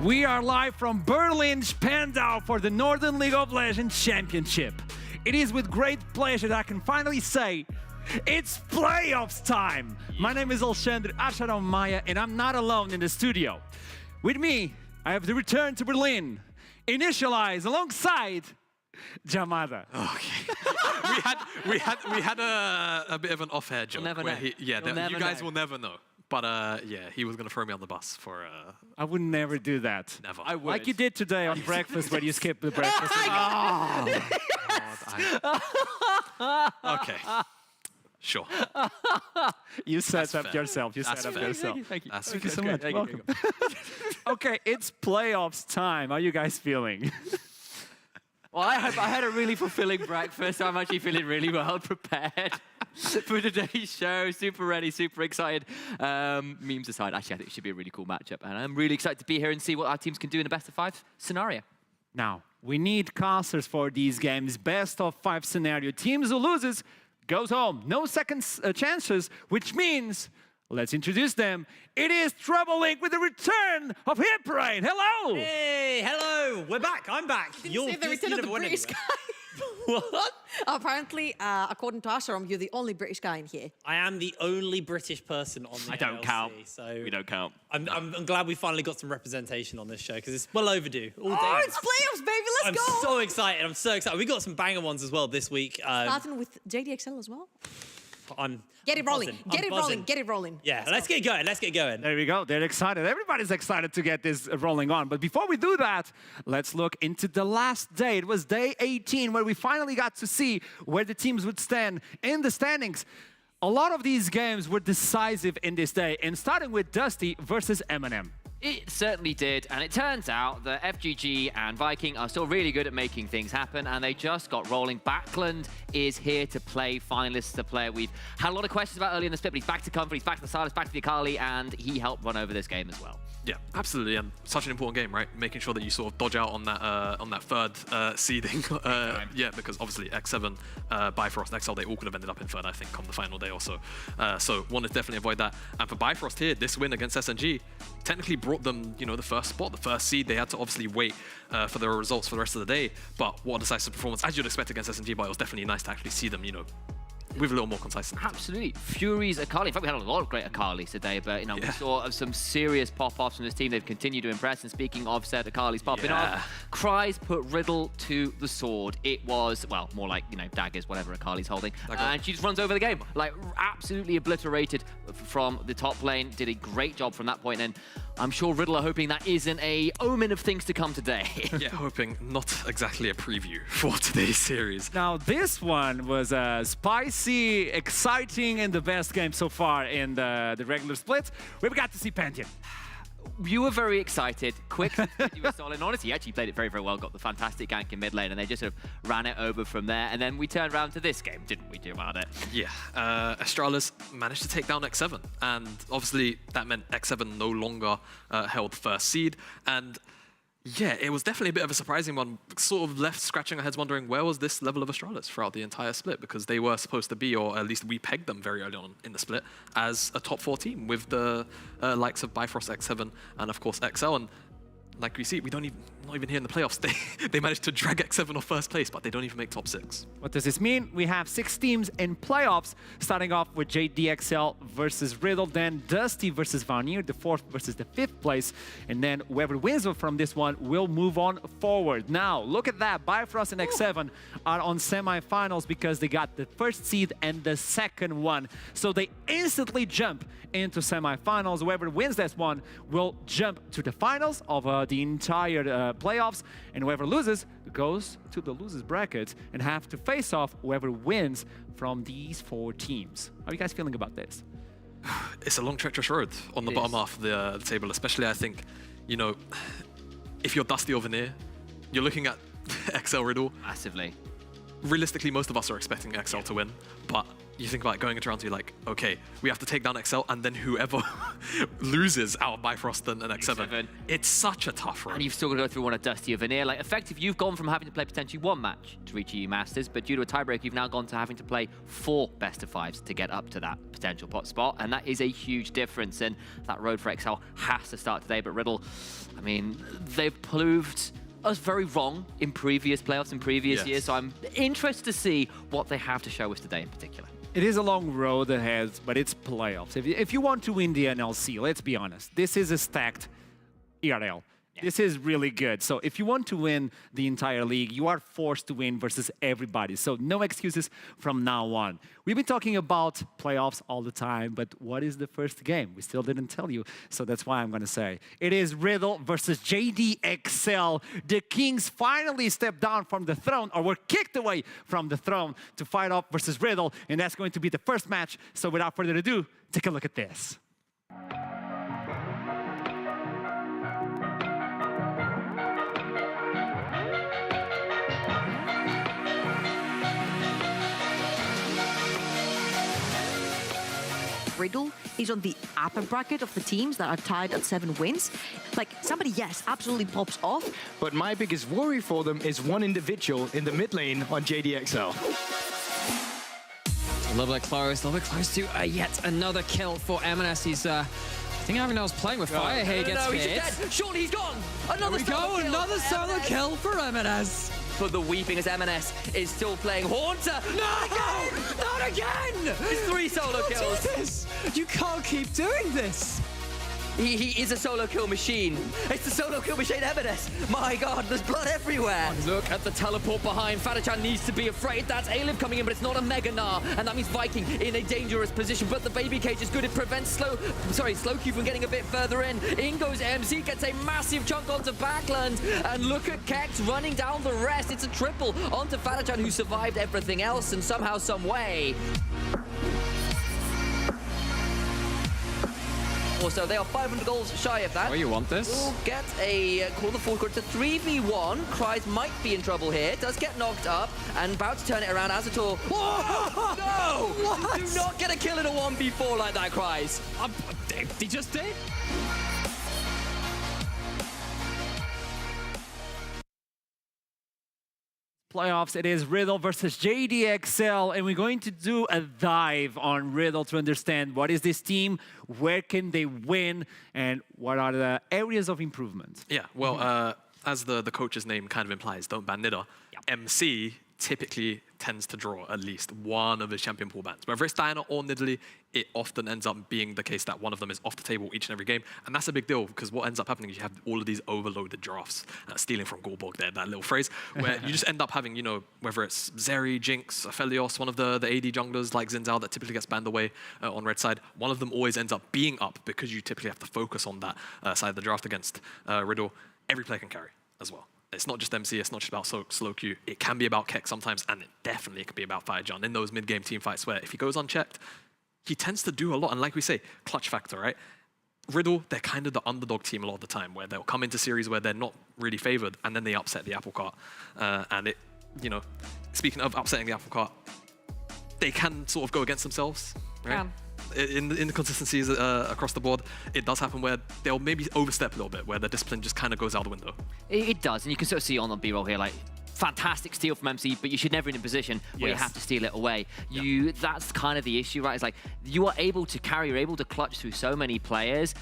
We are live from Berlin, Spandau for the Northern League of Legends Championship. It is with great pleasure that I can finally say it's playoffs time. My name is Alexandre Acharon Maya, and I'm not alone in the studio. With me, I have the return to Berlin, Initialize alongside Jamada. Okay. we had a bit of an off-air joke. We'll never know. You guys will never know. But yeah, he was gonna throw me on the bus for. I would never do that. Never. I would. Like you did today on breakfast when you skipped the breakfast. Okay. Sure. You set That's up fair. yourself. You That's set up fair. yourself. Thank you. Thank you so much. Welcome. Okay, it's playoffs time. How are you guys feeling? Well, I had a really fulfilling breakfast. I'm actually feeling really well prepared for today's show. Super ready, super excited. Memes aside, actually, I think it should be a really cool matchup. And I'm really excited to be here and see what our teams can do in a best-of-5 scenario. Now, we need casters for these games. Best of 5 scenario. Teams who loses goes home. No second chances, which means, let's introduce them. It is Trouble Link with the return of Hip Rain. Hello! Hey, hello. We're back. I'm back. Didn't say the return of the British guy. What? Apparently, according to Asharam, you're the only British guy in here. I am the only British person on the I don't NLC, count. So We don't count. I'm glad we finally got some representation on this show because it's well overdue. All day. Oh, it's playoffs, baby. Let's I'm go. so excited. I'm so excited. We got some banger ones as well this week. Starting with JDXL as well. Get it I'm rolling. buzzing. Get I'm it rolling. buzzing. Get it rolling. Yeah, let's get going. Let's get going. There we go. They're excited. Everybody's excited to get this rolling on. But before we do that, let's look into the last day. It was day 18 where we finally got to see where the teams would stand in the standings. A lot of these games were decisive in this day, and starting with Dusty versus Eminem. It certainly did, and it turns out that FGG and Viking are still really good at making things happen, and they just got rolling. Backlund is here to play, finalists to play. We've had a lot of questions about early in the split, but he's back to Comfort, he's back to the Silas, back to the Akali, and he helped run over this game as well. Yeah, absolutely, and such an important game, right? Making sure that you sort of dodge out on that third seeding. Yeah, because obviously X7, Bifrost, XL, they all could have ended up in third, I think, on the final day or so. So wanted to definitely avoid that. And for Bifrost here, this win against SNG technically brought them, you know, the first spot, the first seed. They had to obviously wait for their results for the rest of the day. But what a decisive performance, as you'd expect against SNG. But it was definitely nice to actually see them, you know, with a little more consistency. Absolutely. Fury's Akali. In fact, we had a lot of great Akalis today, but you know, we saw some serious pop-offs from this team. They've continued to impress. And speaking of said Akalis popping off, Cries put Riddle to the sword. It was, well, more like, you know, daggers, whatever Akali's holding. And she just runs over the game. Like, absolutely obliterated from the top lane. Did a great job from that point. And I'm sure Riddle are hoping that isn't a omen of things to come today. Yeah, hoping not exactly a preview for today's series. Now, this one was spicy, exciting, and the best game so far in the regular split. We've got to see Pantheon. You were very excited. Quick, you were solid. Honestly, he actually played it very, very well. Got the fantastic gank in mid lane, and they just sort of ran it over from there. And then we turned around to this game, didn't we, about it? Yeah, Astralis managed to take down X7, and obviously that meant X7 no longer held first seed. And yeah, it was definitely a bit of a surprising one. Sort of left scratching our heads wondering where was this level of Astralis throughout the entire split, because they were supposed to be, or at least we pegged them very early on in the split, as a top 4 team with the likes of Bifrost, X7, and of course XL. And like we see, not even here in the playoffs. They managed to drag X7 off first place, but they don't even make top 6. What does this mean? We have 6 teams in playoffs, starting off with JDXL versus Riddle, then Dusty versus Vanir, the 4th versus the 5th place, and then whoever wins from this one will move on forward. Now, look at that. Bifrost and X7 are on semifinals because they got the first seed and the second one. So they instantly jump into semifinals. Whoever wins this one will jump to the finals of the entire playoffs, and whoever loses goes to the losers bracket and have to face off whoever wins from these 4 teams. How are you guys feeling about this? It's a long, treacherous road on the bottom half of the table, especially, I think, you know, if you're Dusty or Vanir, you're looking at XL Riddle. Massively. Realistically, most of us are expecting XL to win, but you think about going into round 2, like, okay, we have to take down XL, and then whoever loses out of Bifrost and X7. It's such a tough run. And you've still got to go through one of Dusty or Veneer. Like, effectively, you've gone from having to play potentially 1 match to reach EU Masters, but due to a tiebreak, you've now gone to having to play 4 best-of-5s to get up to that potential pot spot, and that is a huge difference, and that road for XL has to start today. But Riddle, I mean, they've proved us very wrong in previous playoffs in previous years, so I'm interested to see what they have to show us today in particular. It is a long road ahead, but it's playoffs. If you want to win the NLC, let's be honest, this is a stacked ERL. This is really good. So if you want to win the entire league, you are forced to win versus everybody. So no excuses from now on. We've been talking about playoffs all the time, but what is the first game? We still didn't tell you, so that's why I'm going to say. It is Riddle versus JDXL. The Kings finally stepped down from the throne, or were kicked away from the throne to fight off versus Riddle, and that's going to be the first match. So without further ado, take a look at this. Riddle is on the upper bracket of the teams that are tied at 7 wins. Like, somebody, yes, absolutely pops off. But my biggest worry for them is one individual in the mid lane on JDXL. A little bit close to yet another kill for M&S. He's, I think Avenel's playing with fire here. No, he's dead. Surely he's gone. Another solo kill. Another solo kill for M&S. But the weeping as M&S is still playing Haunter. No! Not again! It's 3 solo What kills. is this? You can't keep doing this. He is a solo kill machine. It's the solo kill machine M&S. My God, there's blood everywhere. Look at the teleport behind. Fatachan needs to be afraid. That's Alif coming in, but it's not a Mega Gnar. And that means Viking in a dangerous position. But the baby cage is good. It prevents Slowq from getting a bit further in. In goes MC, gets a massive chunk onto Backland. And look at Kex running down the rest. It's a triple onto Fatachan, who survived everything else and somehow, some way. Also, they are 500 goals shy of that. Oh, you want this? We'll get a call the fourth quarter. It's a 3v1. Kryze might be in trouble here. Does get knocked up and about to turn it around. Azator. Whoa! No! What? Do not get a kill in a 1v4 like that, Kryze. He just did. Playoffs, it is Riddle versus JDXL, and we're going to do a dive on Riddle to understand what is this team, where can they win, and what are the areas of improvement. Yeah, well, as the coach's name kind of implies, don't ban Nidda, MC typically tends to draw at least one of his champion pool bans. Whether it's Diana or Nidalee, it often ends up being the case that one of them is off the table each and every game. And that's a big deal, because what ends up happening is you have all of these overloaded drafts, stealing from Gorborg there, that little phrase, where you just end up having, you know, whether it's Zeri, Jinx, Aphelios, one of the AD junglers like Zinzao that typically gets banned away on red side, one of them always ends up being up because you typically have to focus on that side of the draft against Riddle. Every player can carry as well. It's not just MC, it's not just about Slowq. It can be about Kex sometimes, and it definitely could be about Firejohn in those mid-game team fights where if he goes unchecked, he tends to do a lot. And like we say, clutch factor, right? Riddle, they're kind of the underdog team a lot of the time, where they'll come into series where they're not really favored, and then they upset the apple cart. And it, you know, speaking of upsetting the apple cart, they can sort of go against themselves, right? In the consistencies across the board, it does happen where they'll maybe overstep a little bit, where the discipline just kind of goes out the window. It does, and you can sort of see on the B-roll here, like, fantastic steal from MC, but you should never be in a position where you have to steal it away. That's kind of the issue, right? It's like, you are able to carry, you're able to clutch through so many players,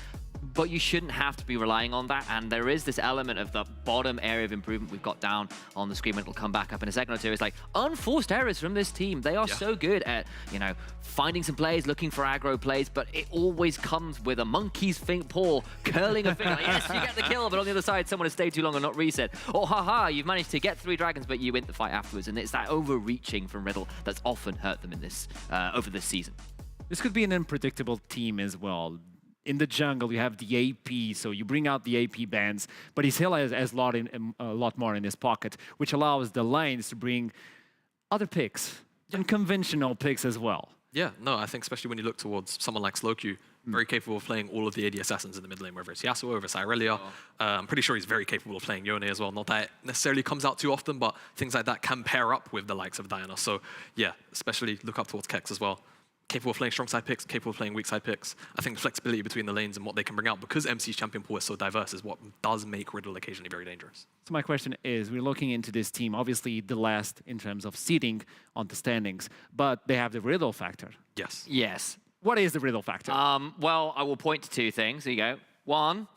but you shouldn't have to be relying on that. And there is this element of the bottom area of improvement we've got down on the screen, and it'll come back up in a second or two. It's like unforced errors from this team. They are so good at, you know, finding some plays, looking for aggro plays, but it always comes with a monkey's paw curling a finger. Like, yes, you get the kill, but on the other side, someone has stayed too long and not reset. Or haha, you've managed to get 3 dragons, but you win the fight afterwards. And it's that overreaching from Riddle that's often hurt them in this over this season. This could be an unpredictable team as well. In the jungle, you have the AP, so you bring out the AP bans, but he still has a lot more in his pocket, which allows the lanes to bring other picks, unconventional picks as well. Yeah, no, I think especially when you look towards someone like Slowq, very capable of playing all of the AD assassins in the mid lane, whether it's Yasuo, whether it's Irelia. I'm pretty sure he's very capable of playing Yone as well. Not that it necessarily comes out too often, but things like that can pair up with the likes of Diana. So yeah, especially look up towards Kex as well. Capable of playing strong side picks, capable of playing weak side picks. I think flexibility between the lanes and what they can bring out, because MC's champion pool is so diverse, is what does make Riddle occasionally very dangerous. So my question is, we're looking into this team, obviously the last in terms of seeding on the standings, but they have the Riddle factor. Yes. Yes. What is the Riddle factor? Well, I will point to two things. There you go. One,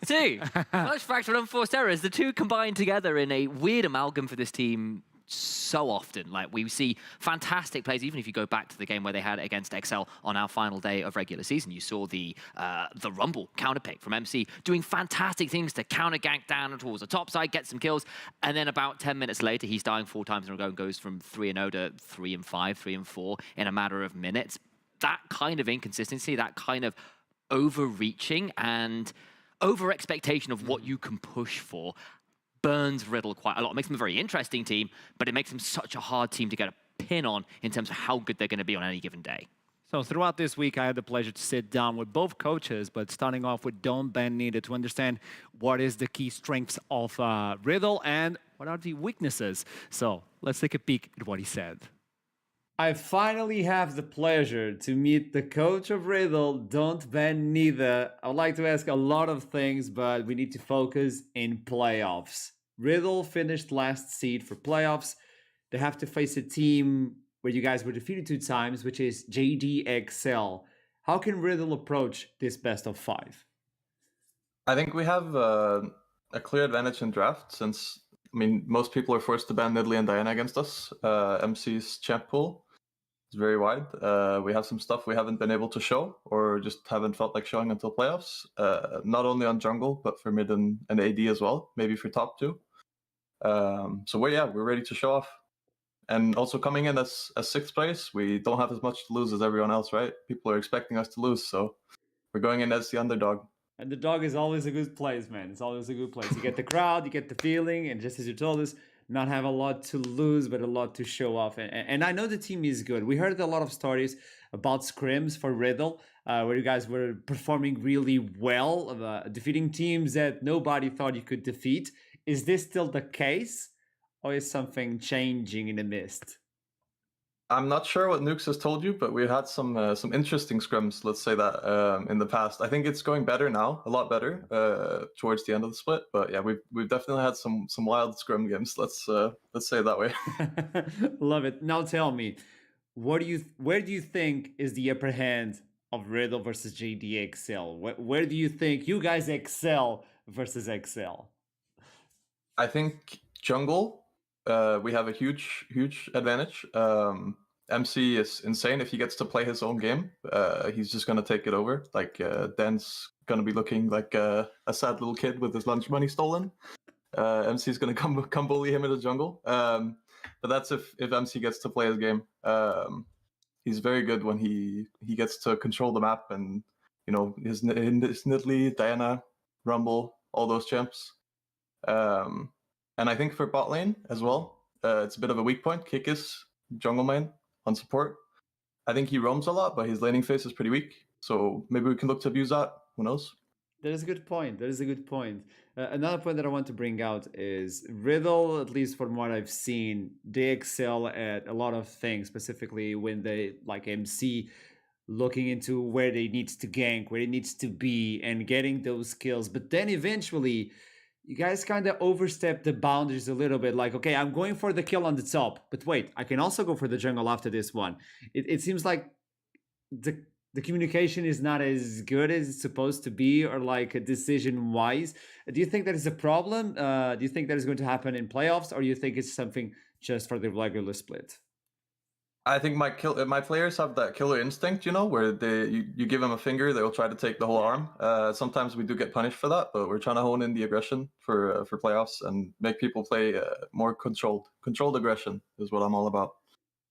two. Most fractal and unforced errors. The two combined together in a weird amalgam for this team so often. Like, we see fantastic plays. Even if you go back to the game where they had it against XL on our final day of regular season, you saw the Rumble counter pick from MC doing fantastic things to counter gank down towards the top side, get some kills, and then about 10 minutes later, he's dying 4 times in a row and goes from 3-0 to 3-5, 3-4 in a matter of minutes. That kind of inconsistency, that kind of overreaching and over-expectation of what you can push for burns Riddle quite a lot. It makes them a very interesting team, but it makes them such a hard team to get a pin on in terms of how good they're going to be on any given day. So throughout this week, I had the pleasure to sit down with both coaches, but starting off with Don Ben needed to understand what is the key strengths of Riddle and what are the weaknesses. So let's take a peek at what he said. I finally have the pleasure to meet the coach of Riddle, Don't Ben Neither. I would like to ask a lot of things, but we need to focus in playoffs. Riddle finished last seed for playoffs. They have to face a team where you guys were defeated 2 times, which is JDXL. How can Riddle approach this best of 5? I think we have a clear advantage in draft since, I mean, most people are forced to ban Nidalee and Diana against us. MC's champ pool is very wide. We have some stuff we haven't been able to show or just haven't felt like showing until playoffs. Not only on jungle, but for mid and AD as well, maybe for top 2. So we're ready to show off. And also coming in as 6th place, we don't have as much to lose as everyone else, right? People are expecting us to lose, so we're going in as the underdog. And the dog is always a good place, man. It's always a good place. You get the crowd, you get the feeling, and just as you told us, not have a lot to lose, but a lot to show off. And I know the team is good. We heard a lot of stories about scrims for Riddle, where you guys were performing really well, defeating teams that nobody thought you could defeat. Is this still the case, or is something changing in the mist? I'm not sure what Nukes has told you, but we had some interesting scrims, let's say that, in the past. I think it's going better now, a lot better, towards the end of the split. But yeah, we've definitely had some wild scrim games. Let's say it that way. Love it. Now tell me, where do you think is the upper hand of Riddle versus JDXL? Where do you think you guys excel versus XL? I think jungle. We have a huge advantage. MC is insane. If he gets to play his own game, he's just going to take it over. Like, Dan's going to be looking like a sad little kid with his lunch money stolen. MC's going to come bully him in the jungle. But that's if MC gets to play his game. He's very good when he gets to control the map and, you know, his Nidalee, Diana, Rumble, all those champs. And I think for bot lane as well, it's a bit of a weak point. Kick is jungle main on support. I think he roams a lot, but his laning phase is pretty weak. So maybe we can look to abuse that. Who knows? That is a good point. Another point that I want to bring out is Riddle, at least from what I've seen, they excel at a lot of things, specifically when they, like MC, looking into where they need to gank, where it needs to be, and getting those kills. But then eventually, you guys kind of overstep the boundaries a little bit. Like, okay, I'm going for the kill on the top, but wait, I can also go for the jungle after this one. It seems like the communication is not as good as it's supposed to be, or like decision-wise. Do you think that is a problem? Do you think that is going to happen in playoffs, or do you think it's something just for the regular split? I think my players have that killer instinct, you know, where you give them a finger, they will try to take the whole arm. Sometimes we do get punished for that, but we're trying to hone in the aggression for playoffs and make people play more controlled aggression is what I'm all about.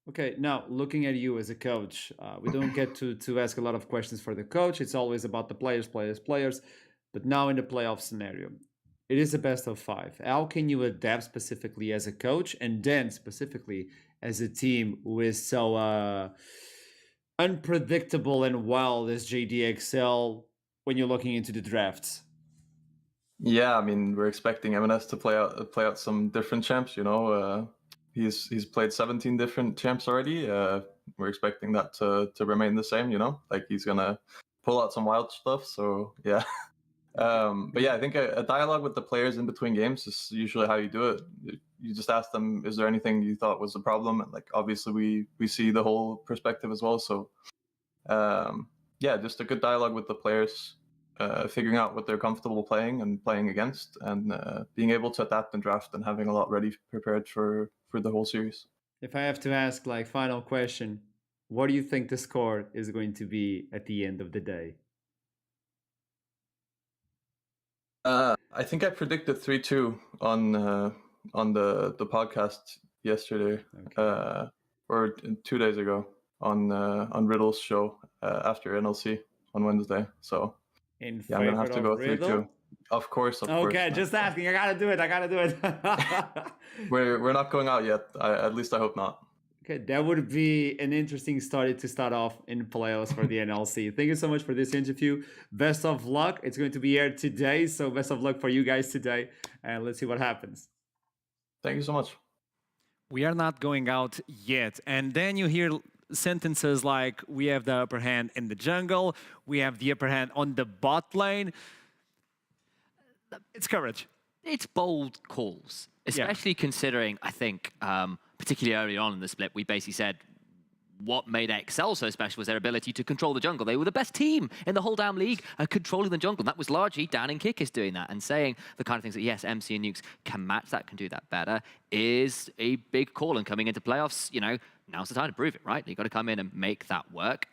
Okay, now looking at you as a coach, we don't get to ask a lot of questions for the coach. It's always about the players. But now in the playoff scenario, it is a best of 5. How can you adapt specifically as a coach, and then specifically as a team who is so unpredictable and wild is JDXL when you're looking into the drafts? Yeah, I mean, we're expecting M&S to play out some different champs. You know, he's played 17 different champs already. We're expecting that to remain the same. You know, like he's gonna pull out some wild stuff. So yeah. But yeah, I think a dialogue with the players in between games is usually how you do it. You just ask them, is there anything you thought was a problem? And like, obviously we see the whole perspective as well. So yeah, just a good dialogue with the players, figuring out what they're comfortable playing and playing against, and being able to adapt and draft and having a lot ready prepared for the whole series. If I have to ask, like, final question, what do you think the score is going to be at the end of the day? I think I predicted 3-2 on the podcast yesterday, or 2 days ago on Riddle's show after NLC on Wednesday. So In yeah, I'm gonna have to go Riddle? 3-2. Of course. Okay, just asking. I gotta do it. We're not going out yet. At least I hope not. Okay, that would be an interesting start to start off in playoffs for the NLC. Thank you so much for this interview. Best of luck. It's going to be aired today, so best of luck for you guys today. And let's see what happens. Thank you so much. We are not going out yet. And then you hear sentences like, we have the upper hand in the jungle, we have the upper hand on the bot lane. It's courage. It's bold calls, especially considering, I think, particularly early on in the split, we basically said what made XL so special was their ability to control the jungle. They were the best team in the whole damn league at controlling the jungle. And that was largely Dan and Kikis doing that and saying the kind of things that, yes, MC and Nukes can match that, can do that better, is a big call. And coming into playoffs, you know, now's the time to prove it, right? You've got to come in and make that work.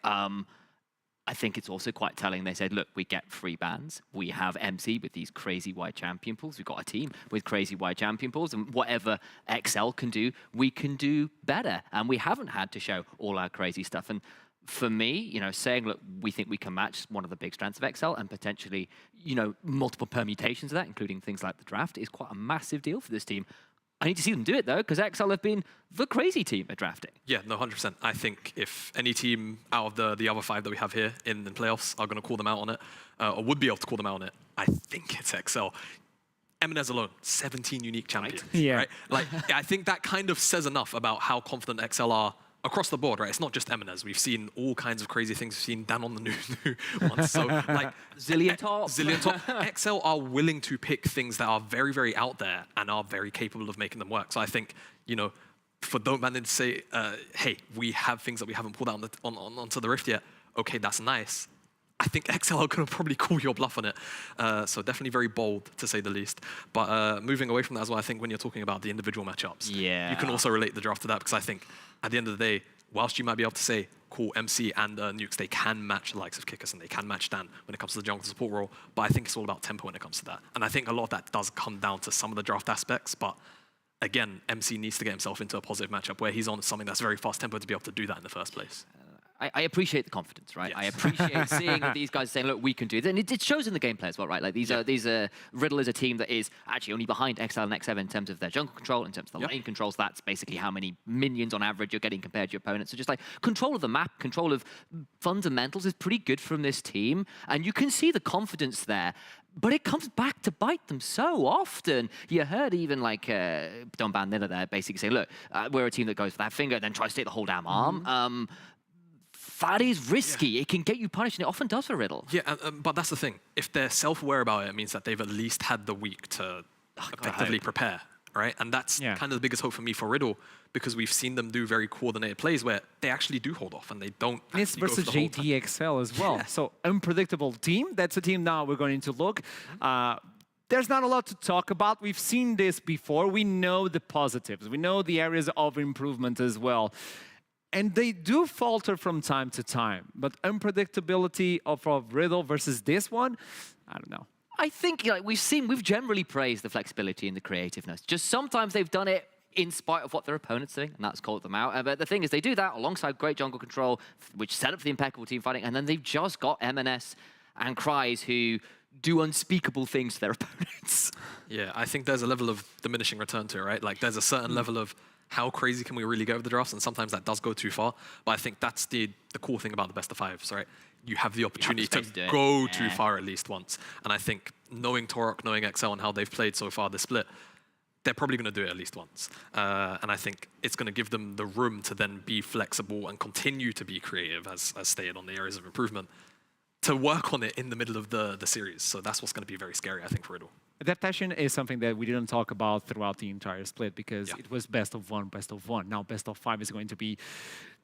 I think it's also quite telling. They said, look, we get free bans. We have MC with these crazy wide champion pools. We've got a team with crazy wide champion pools. And whatever XL can do, we can do better. And we haven't had to show all our crazy stuff. And for me, you know, saying, look, we think we can match one of the big strengths of XL and potentially, you know, multiple permutations of that, including things like the draft, is quite a massive deal for this team. I need to see them do it, though, because XL have been the crazy team at drafting. Yeah, no, 100%. I think if any team out of the other 5 that we have here in the playoffs are going to call them out on it, or would be able to call them out on it, I think it's XL. M&S alone, 17 unique champions. Right? Yeah. Right? Like, I think that kind of says enough about how confident XL are across the board, right? It's not just M&S. We've seen all kinds of crazy things. We've seen Dan on the new ones. So, like, Zillion top. Zillion top. XL are willing to pick things that are very, very out there and are very capable of making them work. So I think, you know, for Don't Ban to say, hey, we have things that we haven't pulled out onto the Rift yet. Okay, that's nice. I think XL are going to probably call your bluff on it. So definitely very bold, to say the least. But moving away from that as well, I think when you're talking about the individual matchups, you can also relate the draft to that, because I think at the end of the day, whilst you might be able to say, cool, MC and Nukes, they can match the likes of Kikis and they can match Dan when it comes to the jungle support role, but I think it's all about tempo when it comes to that. And I think a lot of that does come down to some of the draft aspects, but again, MC needs to get himself into a positive matchup where he's on something that's very fast tempo to be able to do that in the first place. I appreciate the confidence, right? Yes. I appreciate seeing these guys saying, look, we can do this. And it shows in the gameplay as well, right? Like, these are Riddle is a team that is actually only behind XL and X7 in terms of their jungle control, in terms of the lane controls. That's basically how many minions on average you're getting compared to your opponents. So just like control of the map, control of fundamentals is pretty good from this team. And you can see the confidence there. But it comes back to bite them so often. You heard even like Don't Ban Nilla there basically say, look, we're a team that goes for that finger and then tries to take the whole damn arm. That is risky. It can get you punished, and it often does for Riddle. Yeah, but that's the thing. If they're self-aware about it, it means that they've at least had the week to effectively prepare, right? And that's kind of the biggest hope for me for Riddle, because we've seen them do very coordinated plays where they actually do hold off and they don't. And it's versus JDXL as well. So unpredictable team. That's a team now we're going to look. There's not a lot to talk about. We've seen this before. We know the positives. We know the areas of improvement as well. And they do falter from time to time. But unpredictability of Riddle versus this one, I don't know. I think we've generally praised the flexibility and the creativeness. Just sometimes they've done it in spite of what their opponent's doing, and that's called them out. But the thing is, they do that alongside great jungle control, which set up the impeccable team fighting, and then they've just got M&S and Cries who do unspeakable things to their opponents. Yeah, I think there's a level of diminishing return to it, right? Like, there's a certain level of how crazy can we really go with the drafts? And sometimes that does go too far. But I think that's the cool thing about the best of fives, right? You have the opportunity to go too far at least once. And I think knowing Torok, knowing XL, and how they've played so far this split, they're probably going to do it at least once. And I think it's going to give them the room to then be flexible and continue to be creative, as stated on the areas of improvement, to work on it in the middle of the series. So that's what's going to be very scary, I think, for Riddle. Adaptation is something that we didn't talk about throughout the entire split because it was best of one, best of one. Now best of five is going to be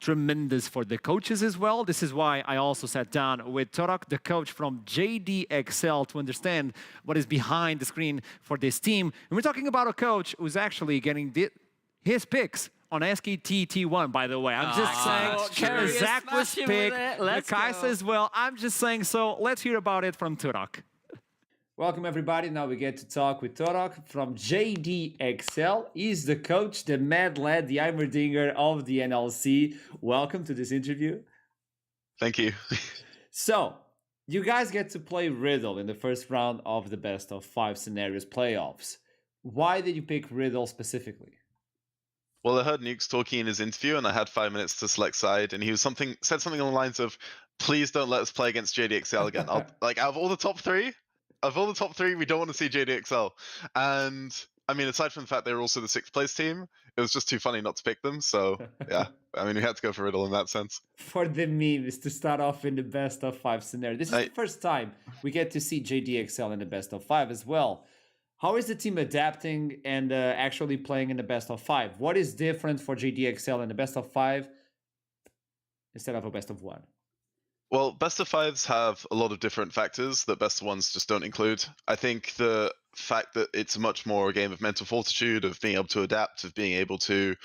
tremendous for the coaches as well. This is why I also sat down with Torok, the coach from JDXL, to understand what is behind the screen for this team. And we're talking about a coach who's actually getting his picks on SKT T1, by the way. I'm just saying, Zach was picked, Kaisa as well. I'm just saying, so let's hear about it from Torok. Welcome, everybody. Now we get to talk with Torok from JDXL. He's the coach, the mad lad, the Heimerdinger of the NLC. Welcome to this interview. Thank you. So, you guys get to play Riddle in the first round of the best of five scenarios playoffs. Why did you pick Riddle specifically? Well, I heard Nukes talking in his interview, and I had 5 minutes to select side, and he was said something along the lines of, "Please don't let us play against JDXL again." Like out of all the top three, we don't want to see JDXL. And I mean, aside from the fact they were also the 6th place team, it was just too funny not to pick them. So yeah, I mean, we had to go for Riddle in that sense. For the memes, to start off in the best of five scenario. This is the first time we get to see JDXL in the best of five as well. How is the team adapting and actually playing in the best of five? What is different for JDXL in the best of five instead of a best of one? Well, best of fives have a lot of different factors that best of ones just don't include. I think the fact that it's much more a game of mental fortitude, of being able to adapt, of being able to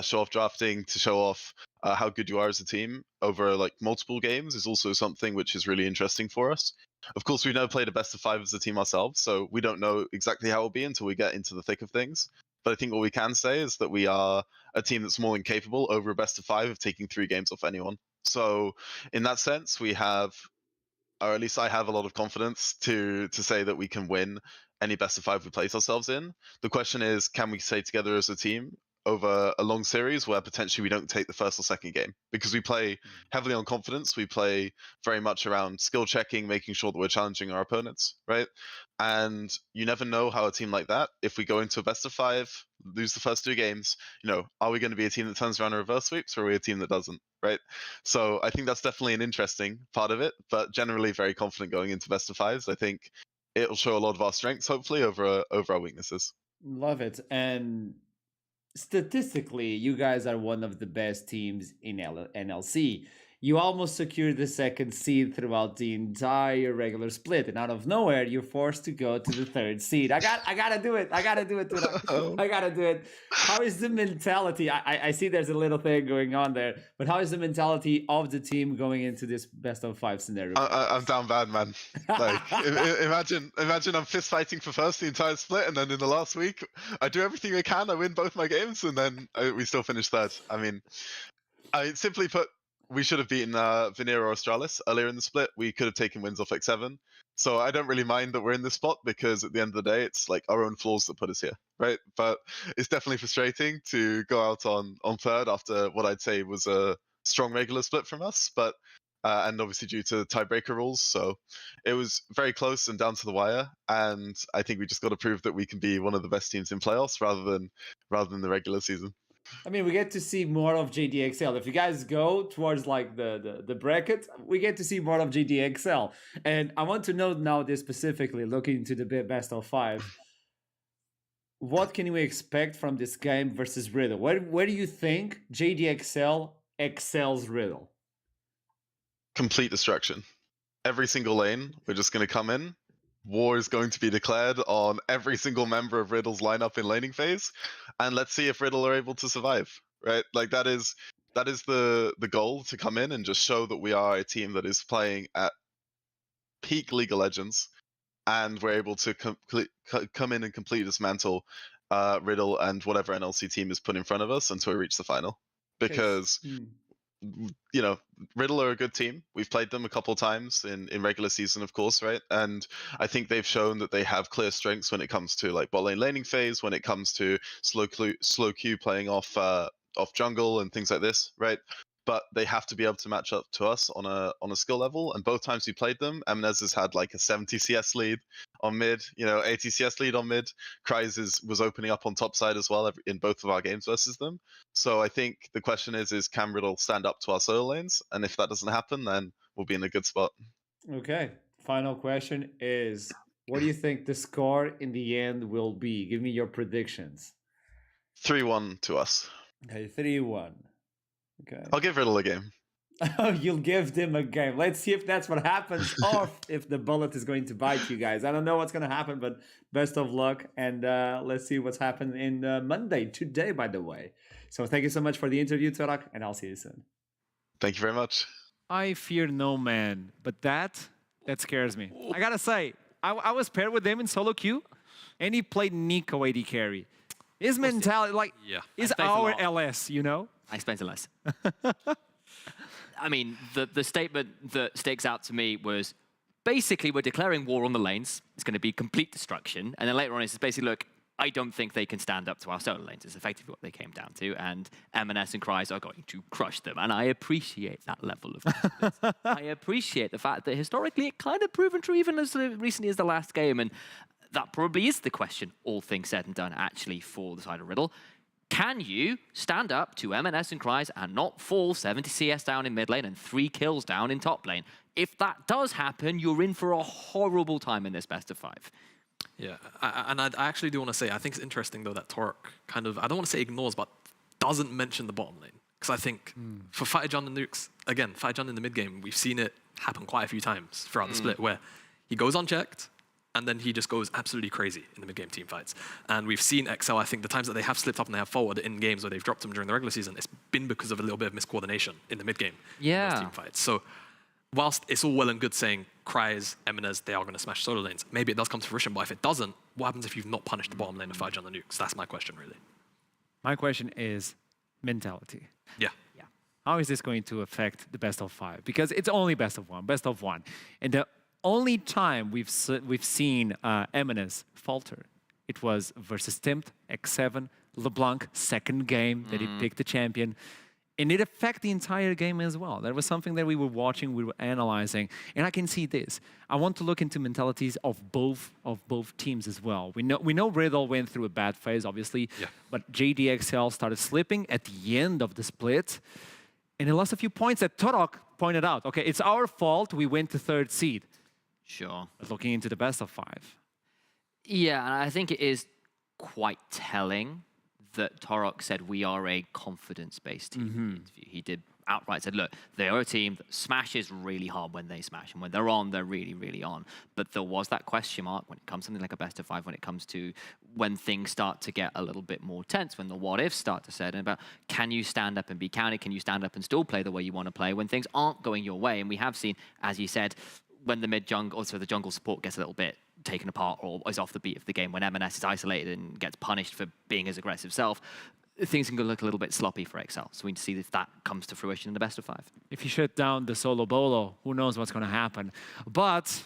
show off drafting, to show off how good you are as a team over like multiple games is also something which is really interesting for us. Of course, we've never played a best of five as a team ourselves, so we don't know exactly how it'll be until we get into the thick of things. But I think what we can say is that we are a team that's more than capable over a best of five of taking 3 games off anyone. So in that sense, we have, or at least I have a lot of confidence to say that we can win any best of five we place ourselves in. The question is, can we stay together as a team over a long series where potentially we don't take the first or second game? Because we play heavily on confidence, we play very much around skill checking, making sure that we're challenging our opponents, right? And you never know how a team like that, if we go into a best of five, lose the first 2 games, are we going to be a team that turns around and reverse sweeps, or are we a team that doesn't, right? So I think that's definitely an interesting part of it, but generally very confident going into best of fives. I think it'll show a lot of our strengths, hopefully, over our weaknesses. Love it. And statistically, you guys are one of the best teams in NLC. You almost secured the 2nd seed throughout the entire regular split, and out of nowhere, you're forced to go to the 3rd seed. I gotta do it. I gotta do it. How is the mentality? I see there's a little thing going on there, but how is the mentality of the team going into this best of five scenario? I'm down bad, man. Like, imagine I'm fist fighting for first the entire split, and then in the last week, I do everything I can. I win both my games, and then we still finish 3rd. I mean, simply put, we should have beaten Vanir or Australis earlier in the split. We could have taken wins off X7. So I don't really mind that we're in this spot, because at the end of the day, it's like our own flaws that put us here, right? But it's definitely frustrating to go out on 3rd after what I'd say was a strong regular split from us, but and obviously due to tiebreaker rules. So it was very close and down to the wire. And I think we just got to prove that we can be one of the best teams in playoffs rather than the regular season. I mean, we get to see more of JDXL. If you guys go towards like the bracket, we get to see more of JDXL. And I want to know now this specifically, looking into the best of five. What can we expect from this game versus Riddle? Where do you think JDXL excels Riddle? Complete destruction. Every single lane, we're just going to come in. War is going to be declared on every single member of Riddle's lineup in laning phase, and let's see if Riddle are able to survive, right? Like that is the goal, to come in and just show that we are a team that is playing at peak League of Legends, and we're able to come in and completely dismantle Riddle and whatever NLC team is put in front of us until we reach the final. Because you know, Riddle are a good team. We've played them a couple of times in regular season, of course, right? And I think they've shown that they have clear strengths when it comes to like bot lane laning phase, when it comes to slow queue playing off jungle and things like this, right? But they have to be able to match up to us on a skill level. And both times we played them, Eminez has had like a 70 CS lead on mid, 80 CS lead on mid. Kryze was opening up on top side as well in both of our games versus them. So I think the question is can Riddle stand up to our solo lanes? And if that doesn't happen, then we'll be in a good spot. Okay. Final question is, what do you think the score in the end will be? Give me your predictions. 3-1 to us. Okay, 3-1. Okay. I'll give Riddle a game. You'll give them a game. Let's see if that's what happens or if the bullet is going to bite you guys. I don't know what's going to happen, but best of luck. And let's see what's happened in Monday, today, by the way. So thank you so much for the interview, Torak, and I'll see you soon. Thank you very much. I fear no man, but that scares me. I got to say, I was paired with him in solo queue, and he played Nico AD carry. His mentality, is our LS, I spent a less. I mean, the statement that sticks out to me was basically we're declaring war on the lanes. It's going to be complete destruction. And then later on, it's basically, look, I don't think they can stand up to our solo lanes. It's effectively what they came down to. And M&S and Kryze are going to crush them. And I appreciate that level of confidence. I appreciate the fact that historically it kind of proven true even as recently as the last game. And that probably is the question, all things said and done, actually, for the side of Riddle. Can you stand up to M&S and Kryze and not fall 70 CS down in mid lane and 3 kills down in top lane? If that does happen, you're in for a horrible time in this best of 5. Yeah, I actually do want to say, I think it's interesting, though, that Torok kind of, I don't want to say ignores, but doesn't mention the bottom lane. Because I think for Fighter and Nukes, again, Fighter in the mid game, we've seen it happen quite a few times throughout the split, where he goes unchecked, and then he just goes absolutely crazy in the mid-game team fights. And we've seen XL, I think, the times that they have slipped up and they have forward in games where they've dropped him during the regular season, it's been because of a little bit of miscoordination in the mid-game in those team fights. So whilst it's all well and good saying Kryze, Eminez, they are going to smash solo lanes, maybe it does come to fruition, but if it doesn't, what happens if you've not punished the bottom lane of 5G on the nukes? That's my question, really. My question is mentality. Yeah. How is this going to affect the best of 5? Because it's only best of 1. And the only time we've seen Eminez falter, it was versus Timt, X7, LeBlanc, second game that he picked the champion. And it affected the entire game as well. That was something that we were watching, we were analyzing, and I can see this. I want to look into mentalities of both teams as well. We know Riddle went through a bad phase, obviously, but JDXL started slipping at the end of the split, and they lost a few points that Torok pointed out. Okay, it's our fault, we went to 3rd seed. Sure. But looking into the best of 5. Yeah, and I think it is quite telling that Torok said we are a confidence-based team. He did outright said, look, they are a team that smashes really hard when they smash, and when they're on, they're really, really on. But there was that question mark when it comes to something like a best of 5, when it comes to when things start to get a little bit more tense, when the what-ifs start to set in about, can you stand up and be counted? Can you stand up and still play the way you want to play when things aren't going your way? And we have seen, as you said, when the mid-jungle, also the jungle support gets a little bit taken apart or is off the beat of the game, when M&S is isolated and gets punished for being his aggressive self, things can look a little bit sloppy for XL. So we need to see if that comes to fruition in the best of 5. If you shut down the solo bolo, who knows what's going to happen. But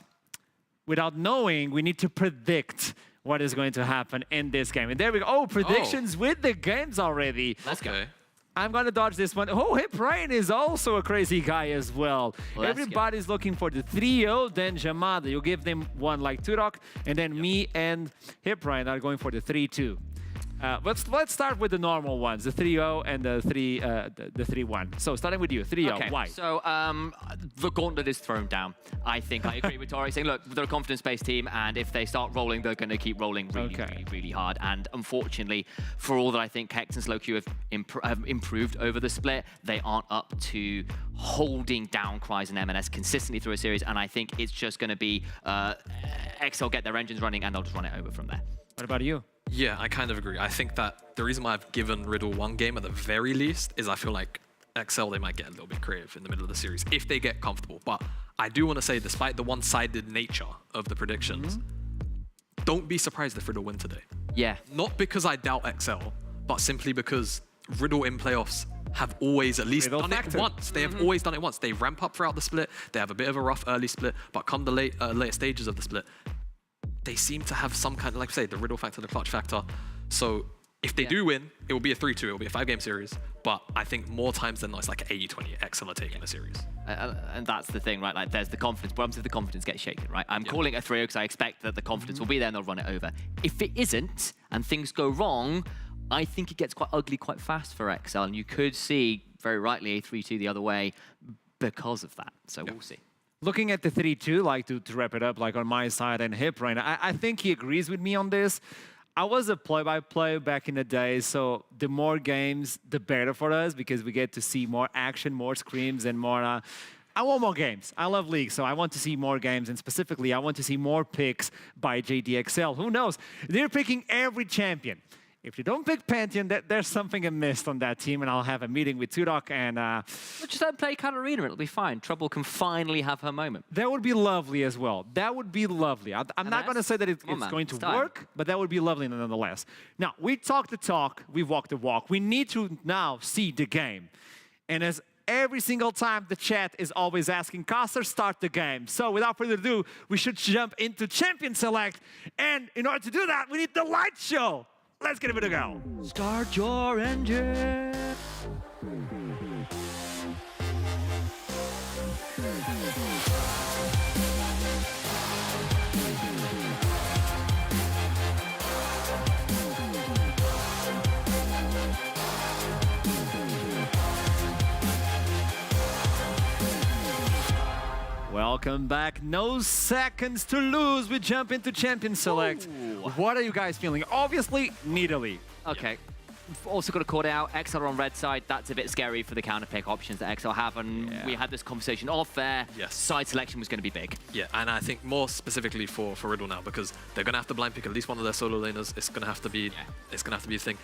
without knowing, we need to predict what is going to happen in this game. And there we go. Oh, predictions with the games already. Let's go. I'm going to dodge this one. Oh, Hip Ryan is also a crazy guy as well. Everybody's looking for the 3-0, then Jamada. You give them one like Turok, and then me and Hip Ryan are going for the 3-2. Let's start with the normal ones, the 3-0 and the 3-1. So starting with you, 3-0, okay, why? So the gauntlet is thrown down. I think I agree with Tori saying, look, they're a confidence-based team, and if they start rolling, they're going to keep rolling really hard. And unfortunately, for all that I think Hex and Slowq have improved over the split, they aren't up to holding down Kryze and M&S consistently through a series, and I think it's just going to be XL get their engines running, and they'll just run it over from there. What about you? Yeah, I kind of agree. I think that the reason why I've given Riddle one game at the very least is I feel like XL, they might get a little bit creative in the middle of the series if they get comfortable. But I do want to say, despite the one-sided nature of the predictions, don't be surprised if Riddle win today. Yeah. Not because I doubt XL, but simply because Riddle in playoffs have always at least Riddle done factor. it once. They have always done it once. They ramp up throughout the split. They have a bit of a rough early split, but come the later stages of the split, they seem to have some kind of, like I say, the Riddle factor, the clutch factor. So if they do win, it will be a 3-2. It will be a 5-game series. But I think more times than not, it's like an 80-20 XL are taking the series. And that's the thing, right? Like, there's the confidence. What happens if the confidence gets shaken, right? I'm calling it a 3-0 because I expect that the confidence will be there and they'll run it over. If it isn't, and things go wrong, I think it gets quite ugly quite fast for XL. And you could see, very rightly, a 3-2 the other way because of that. So we'll see. Looking at the 3-2, like to wrap it up, like on my side and Hip right now, I think he agrees with me on this. I was a play-by-play back in the day, so the more games, the better for us because we get to see more action, more screams, and more... I want more games. I love League, so I want to see more games, and specifically, I want to see more picks by JDXL. Who knows? They're picking every champion. If you don't pick Pantheon, there's something amiss on that team, and I'll have a meeting with Tudok and... Just don't play Katarina, it'll be fine. Trouble can finally have her moment. That would be lovely as well. That would be lovely. I'm not going to say that it's going to work, but that would be lovely nonetheless. Now, we talk the talk, we walk the walk. We need to now see the game. And as every single time, the chat is always asking, Caster, start the game. So without further ado, we should jump into Champion Select. And in order to do that, we need the light show. Let's give it a go. Start your engine. Welcome back. No seconds to lose. We jump into Champion Select. Ooh. What are you guys feeling? Obviously, needily. Okay. Also got to call it out, XL on red side, that's a bit scary for the counter pick options that XL have, and we had this conversation off there. Yes. Side selection was going to be big. Yeah, and I think more specifically for Riddle now, because they're going to have to blind pick at least one of their solo laners. It's going to have to be a thing.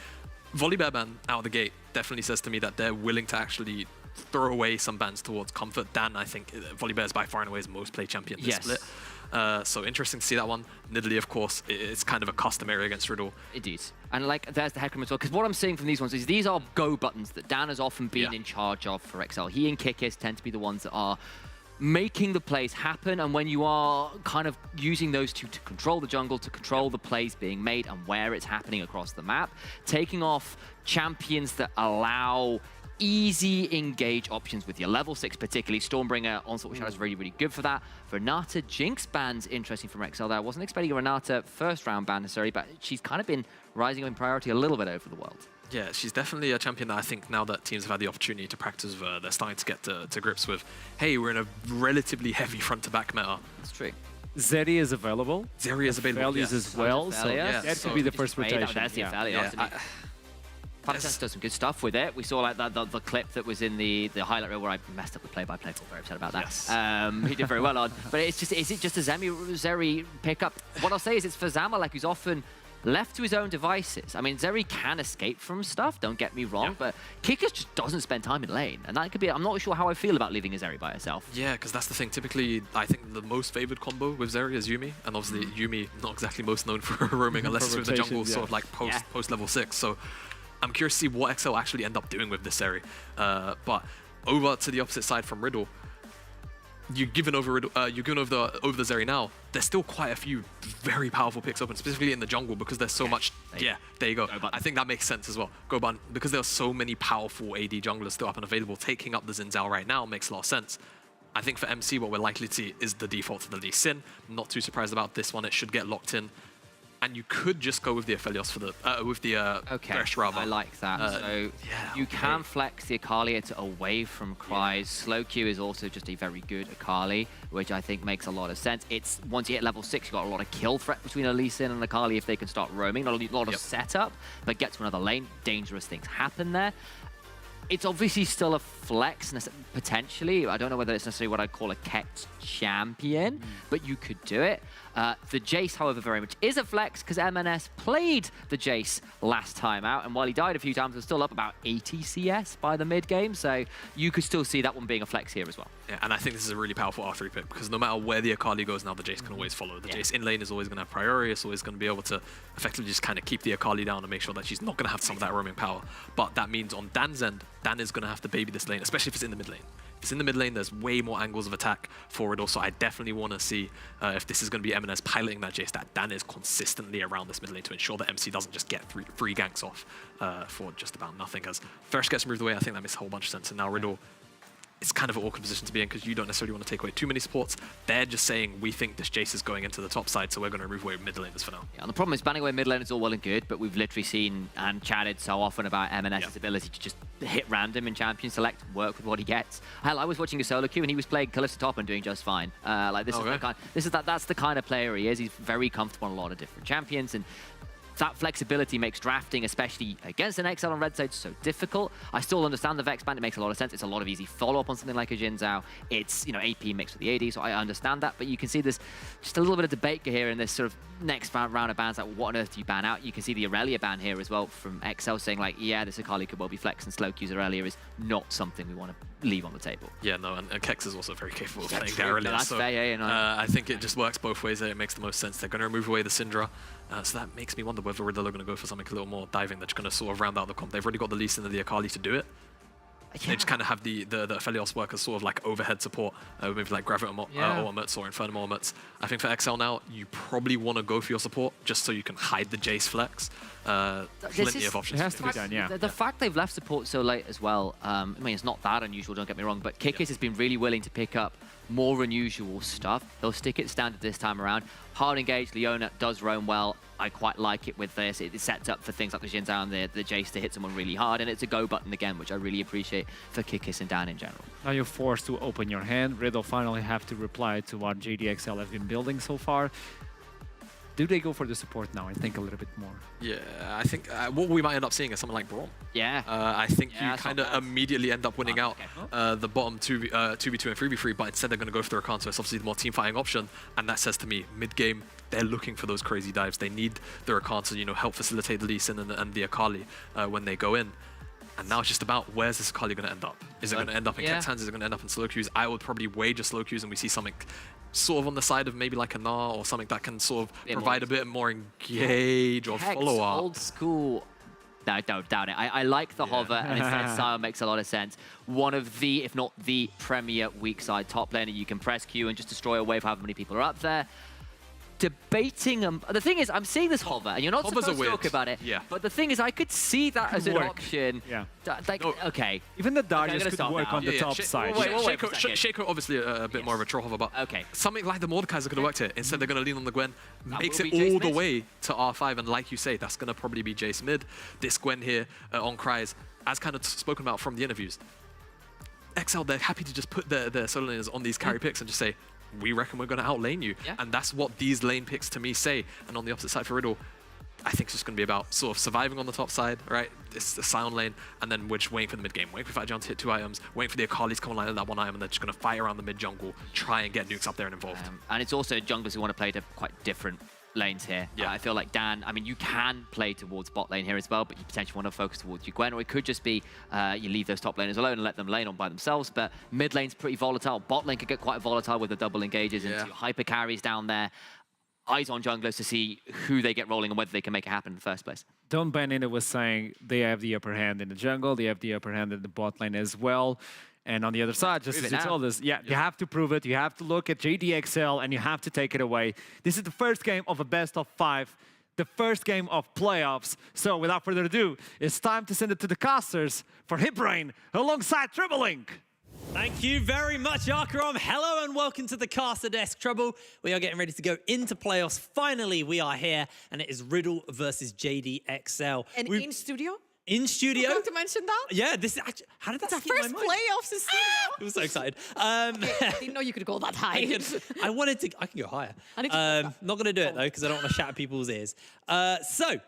Volibear ban out of the gate definitely says to me that they're willing to actually throw away some bans towards comfort. Dan, I think Volibear is by far and away his most played champion this split. So interesting to see that one. Nidalee, of course, it's kind of a customary against Riddle. Indeed. And like, there's the Hecarim as well, because what I'm seeing from these ones is these are go buttons that Dan has often been in charge of for XL. He and Kikis tend to be the ones that are making the plays happen, and when you are kind of using those two to control the jungle, to control the plays being made and where it's happening across the map, taking off champions that allow easy engage options with your level 6, particularly Stormbringer, Onslaught Shadow is really, really good for that. Renata Jinx ban's interesting from XL there. I wasn't expecting a Renata first round ban necessarily, but she's kind of been rising in priority a little bit over the world. Yeah, she's definitely a champion that I think now that teams have had the opportunity to practice with, they're starting to get to grips with, hey, we're in a relatively heavy front-to-back meta. That's true. Zeri is available. Zeri is available. Aphelios as well, so that could be the first rotation. That's the Aphelios. Pattern does some good stuff with it. We saw like the clip that was in the highlight reel where I messed up with play-by-play. Feel very upset about that. Yes. He did very well on. But it's just, is it just a Zeri pickup? What I'll say is it's for Zamalek, who's often left to his own devices. I mean, Zeri can escape from stuff, don't get me wrong, but Kikis just doesn't spend time in lane. And that could be, I'm not sure how I feel about leaving a Zeri by herself. Yeah, because that's the thing. Typically, I think the most favored combo with Zeri is Yuumi. And obviously, Yuumi, not exactly most known for roaming unless it's with the jungle, sort of like post level 6. So I'm curious to see what XL actually end up doing with this Zeri. But over to the opposite side from Riddle, you're given over the Zeri now. There's still quite a few very powerful picks open, specifically in the jungle, because there's so much. Yeah, there you go. I think that makes sense as well. Goban, because there are so many powerful AD junglers still up and available, taking up the Xin Zhao right now makes a lot of sense. I think for MC, what we're likely to see is the default to the Lee Sin. Not too surprised about this one. It should get locked in. And you could just go with the Aphelios for the Thresh rather. I like that. So you can flex the Akali away from Cries. Slow Q is also just a very good Akali, which I think makes a lot of sense. It's once you hit level 6, you've got a lot of kill threat between Lee Sin and Akali if they can start roaming. Not a lot of setup, but get to another lane. Dangerous things happen there. It's obviously still a flex, potentially. I don't know whether it's necessarily what I'd call a kept champion, but you could do it. The Jace, however, very much is a flex because MNS played the Jace last time out, and while he died a few times, he was still up about 80 CS by the mid-game, so you could still see that one being a flex here as well. Yeah, and I think this is a really powerful R3 pick because no matter where the Akali goes now, the Jace can always follow. The Jace in lane is always going to have priority, it's always going to be able to effectively just kind of keep the Akali down and make sure that she's not going to have some of that roaming power. But that means on Dan's end, Dan is going to have to baby this lane, especially if it's in the mid lane. If it's in the mid lane, there's way more angles of attack for Riddle, so I definitely want to see if this is going to be M&S piloting that Jace, that Dan is consistently around this mid lane to ensure that MC doesn't just get free ganks off for just about nothing. As Thresh gets moved away, I think that makes a whole bunch of sense, and now Riddle, it's kind of an awkward position to be in because you don't necessarily want to take away too many supports. They're just saying, we think this Jace is going into the top side, so we're going to remove away mid laners for now. Yeah, and the problem is banning away mid lane is all well and good, but we've literally seen and chatted so often about M&S's ability to just hit random in champion select, work with what he gets. Hell, I was watching a solo queue and he was playing Kalista top and doing just fine. Like this that's the kind of player he is. He's very comfortable on a lot of different champions, and that flexibility makes drafting, especially against an XL on red side, so difficult. I still understand the Vex ban, it makes a lot of sense. It's a lot of easy follow-up on something like a Jin Zhao. It's, AP mixed with the AD, so I understand that, but you can see there's just a little bit of debate here in this sort of next round of bans, like what on earth do you ban out? You can see the Aurelia ban here as well from XL saying like, yeah, this Akali could well be flex, and slow Q's Aurelia is not something we want to leave on the table. Yeah, no, and Kex is also very capable of playing Aurelia. That's so, fair, I think it just works both ways. It makes the most sense. They're going to remove away the Syndra, so that makes me wonder whether Riddle are going to go for something a little more diving that's going to sort of round out the comp. They've already got the Lee Sin and the Akali to do it. Yeah. They just kind of have the Aphelios work as sort of like overhead support, maybe like Gravity Ultimates or Infernal Ultimates. I think for XL now, you probably want to go for your support just so you can hide the Jace flex. Plenty of options. It has to be done, yeah. The fact they've left support so late as well, I mean, it's not that unusual, don't get me wrong, but Kikis has been really willing to pick up more unusual stuff. They'll stick it standard this time around. Hard engaged, Leona does roam well. I quite like it with this. It sets up for things like the Jin Zhao and the Jace to hit someone really hard, and it's a go button again, which I really appreciate for Kikis and Dan in general. Now you're forced to open your hand. Riddle finally have to reply to what JDXL have been building so far. Do they go for the support now and think a little bit more? Yeah, I think what we might end up seeing is something like Braum. Yeah. I think you kind of immediately end up winning out the bottom 2v2 and 3v3, but instead they're going to go for the Rakan, so it's obviously the more team fighting option, and that says to me, mid-game, they're looking for those crazy dives. They need the Rakan to, help facilitate the Lee Sin and the Akali when they go in. And now it's just about, where's this Akali going to end up? Is it going to end up in Kex hands? Is it going to end up in slow queues? I would probably wager slow queues, and we see something sort of on the side of maybe like a Gnar or something that can sort of provide a bit more engage or follow-up. Old school. No, don't doubt it. I like the hover, and instead style makes a lot of sense. One of the, if not the premier weak side top laner. You can press Q and just destroy a wave however many people are up there. Debating the thing is, I'm seeing this hover, and you're not supposed to talk about it. Yeah. But the thing is, I could see that as an option. Yeah. Okay. Even the Darius could work on the top side. Shaco obviously a bit more of a troll hover, but something like the Mordekaiser could have worked here. Instead, they're going to lean on the Gwen, makes it all the way to R5, and like you say, that's going to probably be Jace mid. This Gwen here on Cries, as kind of spoken about from the interviews, XL, they're happy to just put their solo laners on these carry picks and just say, we reckon we're going to outlane you. Yeah. And that's what these lane picks to me say. And on the opposite side for Riddle, I think it's just going to be about sort of surviving on the top side, right? It's the sound lane, and then we're just waiting for the mid game, waiting for Fat to hit 2 items, waiting for the Akali's to come online at that 1 item, and they're just going to fight around the mid jungle, try and get nukes up there and involved. And it's also junglers who want to play to quite different lanes here. Yeah. I feel like Dan, I mean, you can play towards bot lane here as well, but you potentially want to focus towards your Gwen, or it could just be you leave those top laners alone and let them lane on by themselves, but mid lane's pretty volatile. Bot lane could get quite volatile with the double engages and 2 hyper carries down there. Eyes on junglers to see who they get rolling and whether they can make it happen in the first place. Don Benina was saying they have the upper hand in the jungle, they have the upper hand in the bot lane as well. And on the other side, just as you told us, you have to prove it. You have to look at JDXL and you have to take it away. This is the first game of a best of 5, the first game of playoffs. So without further ado, it's time to send it to the casters for Hibrain alongside Tribalink. Thank you very much, Arkaram. Hello and welcome to the Caster Desk. Trouble, we are getting ready to go into playoffs. Finally, we are here, and it is Riddle versus JDXL. And in studio? In studio. You're going to mention that? Yeah, this is actually, how did that skip my mind? First playoffs in studio. I was so excited. I didn't know you could go that high. I can go higher. Not going to do it though, because I don't want to shatter people's ears. So,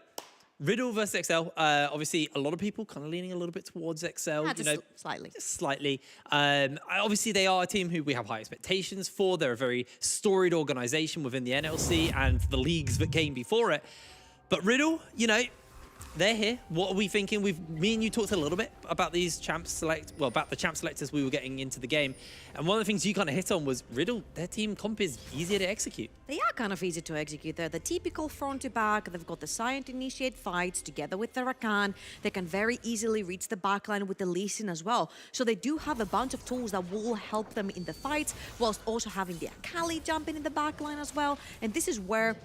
Riddle versus XL. Obviously, a lot of people kind of leaning a little bit towards XL. Slightly. Just slightly. Obviously, they are a team who we have high expectations for. They're a very storied organization within the NLC and the leagues that came before it. But Riddle, they're here. What are we thinking? Me and you talked a little bit about these about the champ selectors we were getting into the game. And one of the things you kind of hit on was Riddle, their team comp is easier to execute. They are kind of easy to execute. They're the typical front to back. They've got the Sion to initiate fights together with the Rakan. They can very easily reach the backline with the Lee Sin as well. So they do have a bunch of tools that will help them in the fights, whilst also having the Akali jumping in the backline as well. And this is where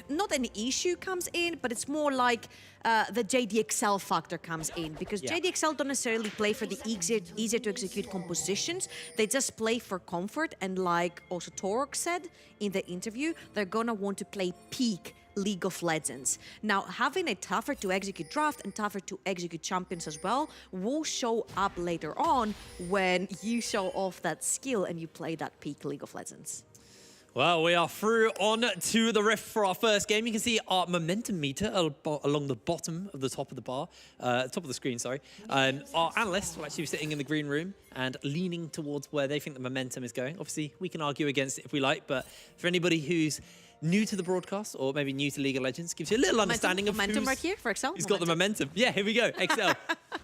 not an issue comes in, but it's more like the JDXL factor comes in, because JDXL don't necessarily play for the easier to execute compositions. They just play for comfort, and like also Torok said in the interview, they're gonna want to play peak League of Legends. Now, having a tougher to execute draft and tougher to execute champions as well will show up later on when you show off that skill and you play that peak League of Legends. Well, we are through on to the Rift for our first game. You can see our momentum meter along the bottom of the top of the bar, top of the screen, sorry. Our analysts will actually be sitting in the green room and leaning towards where they think the momentum is going. Obviously, we can argue against it if we like, but for anybody who's new to the broadcast or maybe new to League of Legends, gives you a little understanding of momentum right here for XL. Who's got the momentum. Yeah, here we go, XL.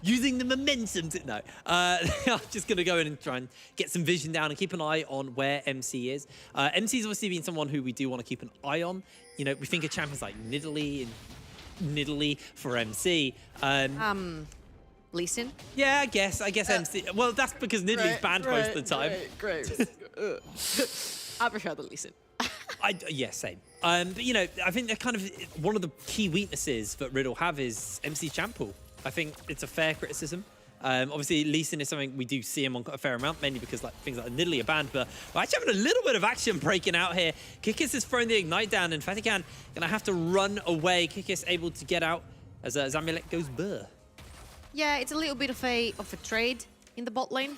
Using the momentum to, no. I'm just going to go in and try and get some vision down and keep an eye on where MC is. MC's obviously been someone who we do want to keep an eye on. You know, we think of champions like Nidalee for MC. Lee Sin? Yeah, I guess MC. Well, that's because Nidalee's banned most of the time. Great. I prefer the Lee Sin. Yeah, same. But, you know, I think they're kind of one of the key weaknesses that Riddle have is MC champ pool. I think it's a fair criticism. Obviously, Lee Sin is something we do see him on a fair amount, mainly because like things like Nidalee are banned, but we're actually having a little bit of action breaking out here. Kikis has thrown the Ignite down, and Fatikan gonna have to run away. Kikis able to get out as Zamulek goes burr. Yeah, it's a little bit of a trade in the bot lane,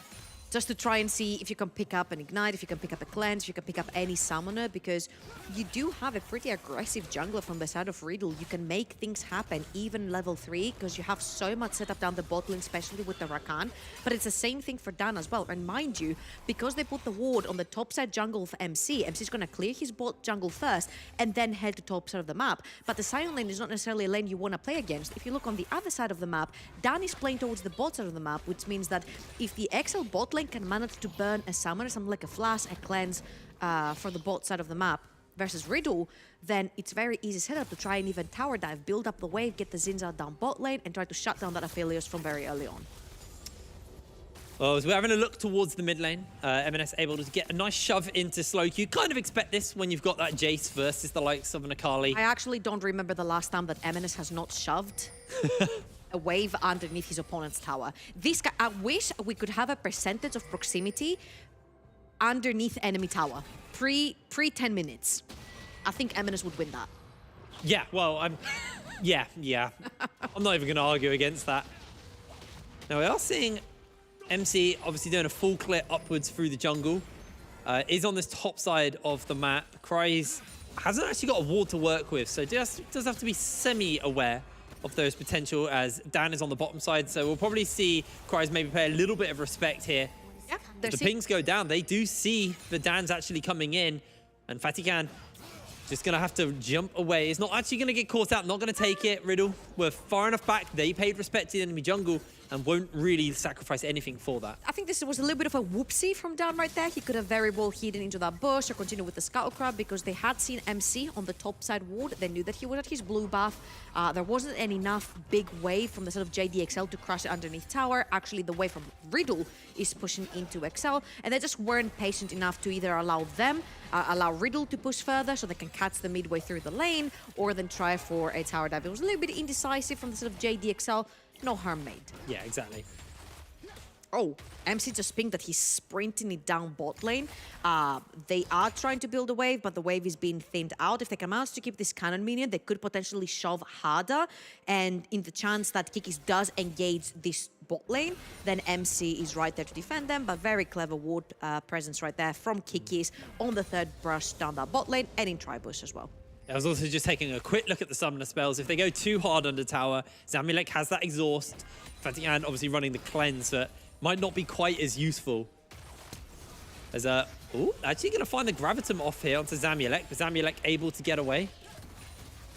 just to try and see if you can pick up an Ignite, if you can pick up a Cleanse, if you can pick up any Summoner, because you do have a pretty aggressive jungler from the side of Riddle. You can make things happen, even level 3, because you have so much set up down the bot lane, especially with the Rakan. But it's the same thing for Dan as well. And mind you, because they put the ward on the top side jungle of MC, MC's going to clear his bot jungle first and then head to top side of the map. But the Sion lane is not necessarily a lane you want to play against. If you look on the other side of the map, Dan is playing towards the bot side of the map, which means that if the XL bot lane can manage to burn a Summoner, something like a Flash, a Cleanse for the bot side of the map versus Riddle, then it's very easy setup to try and even tower dive, build up the wave, get the Zinza down bot lane, and try to shut down that Aphelios from very early on. Well, as we're having a look towards the mid lane, M&S able to get a nice shove into slow queue. Kind of expect this when you've got that Jace versus the likes of an Akali. I actually don't remember the last time that M&S has not shoved a wave underneath his opponent's tower. This guy, I wish we could have a percentage of proximity underneath enemy tower. Pre 10 minutes. I think M&S would win that. Yeah, well, yeah. I'm not even going to argue against that. Now, we are seeing MC obviously doing a full clear upwards through the jungle. Is on this top side of the map. Kryze hasn't actually got a ward to work with, so does have to be semi-aware of those potential, as Dan is on the bottom side. So we'll probably see Kryze maybe pay a little bit of respect here. Yeah, the pings go down. They do see the Dan's actually coming in, and Fatikan just going to have to jump away. He's not actually going to get caught out, not going to take it. Riddle were far enough back. They paid respect to the enemy jungle and won't really sacrifice anything for that. I think this was a little bit of a whoopsie from Dan right there. He could have very well hidden into that bush or continued with the Scuttle Crab, because they had seen MC on the top side ward. They knew that he was at his blue buff. There wasn't enough big wave from the side of JDXL to crush it underneath tower. Actually, the wave from Riddle is pushing into XL, and they just weren't patient enough to either allow Riddle to push further so they can catch them midway through the lane, or then try for a tower dive. It was a little bit indecisive from the side of JDXL. No harm made. Yeah, exactly. Oh, MC just pinged that he's sprinting it down bot lane. They are trying to build a wave, but the wave is being thinned out. If they can manage to keep this cannon minion, they could potentially shove harder. And in the chance that Kikis does engage this bot lane, then MC is right there to defend them. But very clever ward presence right there from Kikis on the third brush down that bot lane and in tri-bush as well. I was also just taking a quick look at the summoner spells. If they go too hard under tower, Zamulek has that exhaust. And obviously running the cleanse that might not be quite as useful. As actually going to find the Gravitum off here onto Zamulek, but Zamulek able to get away.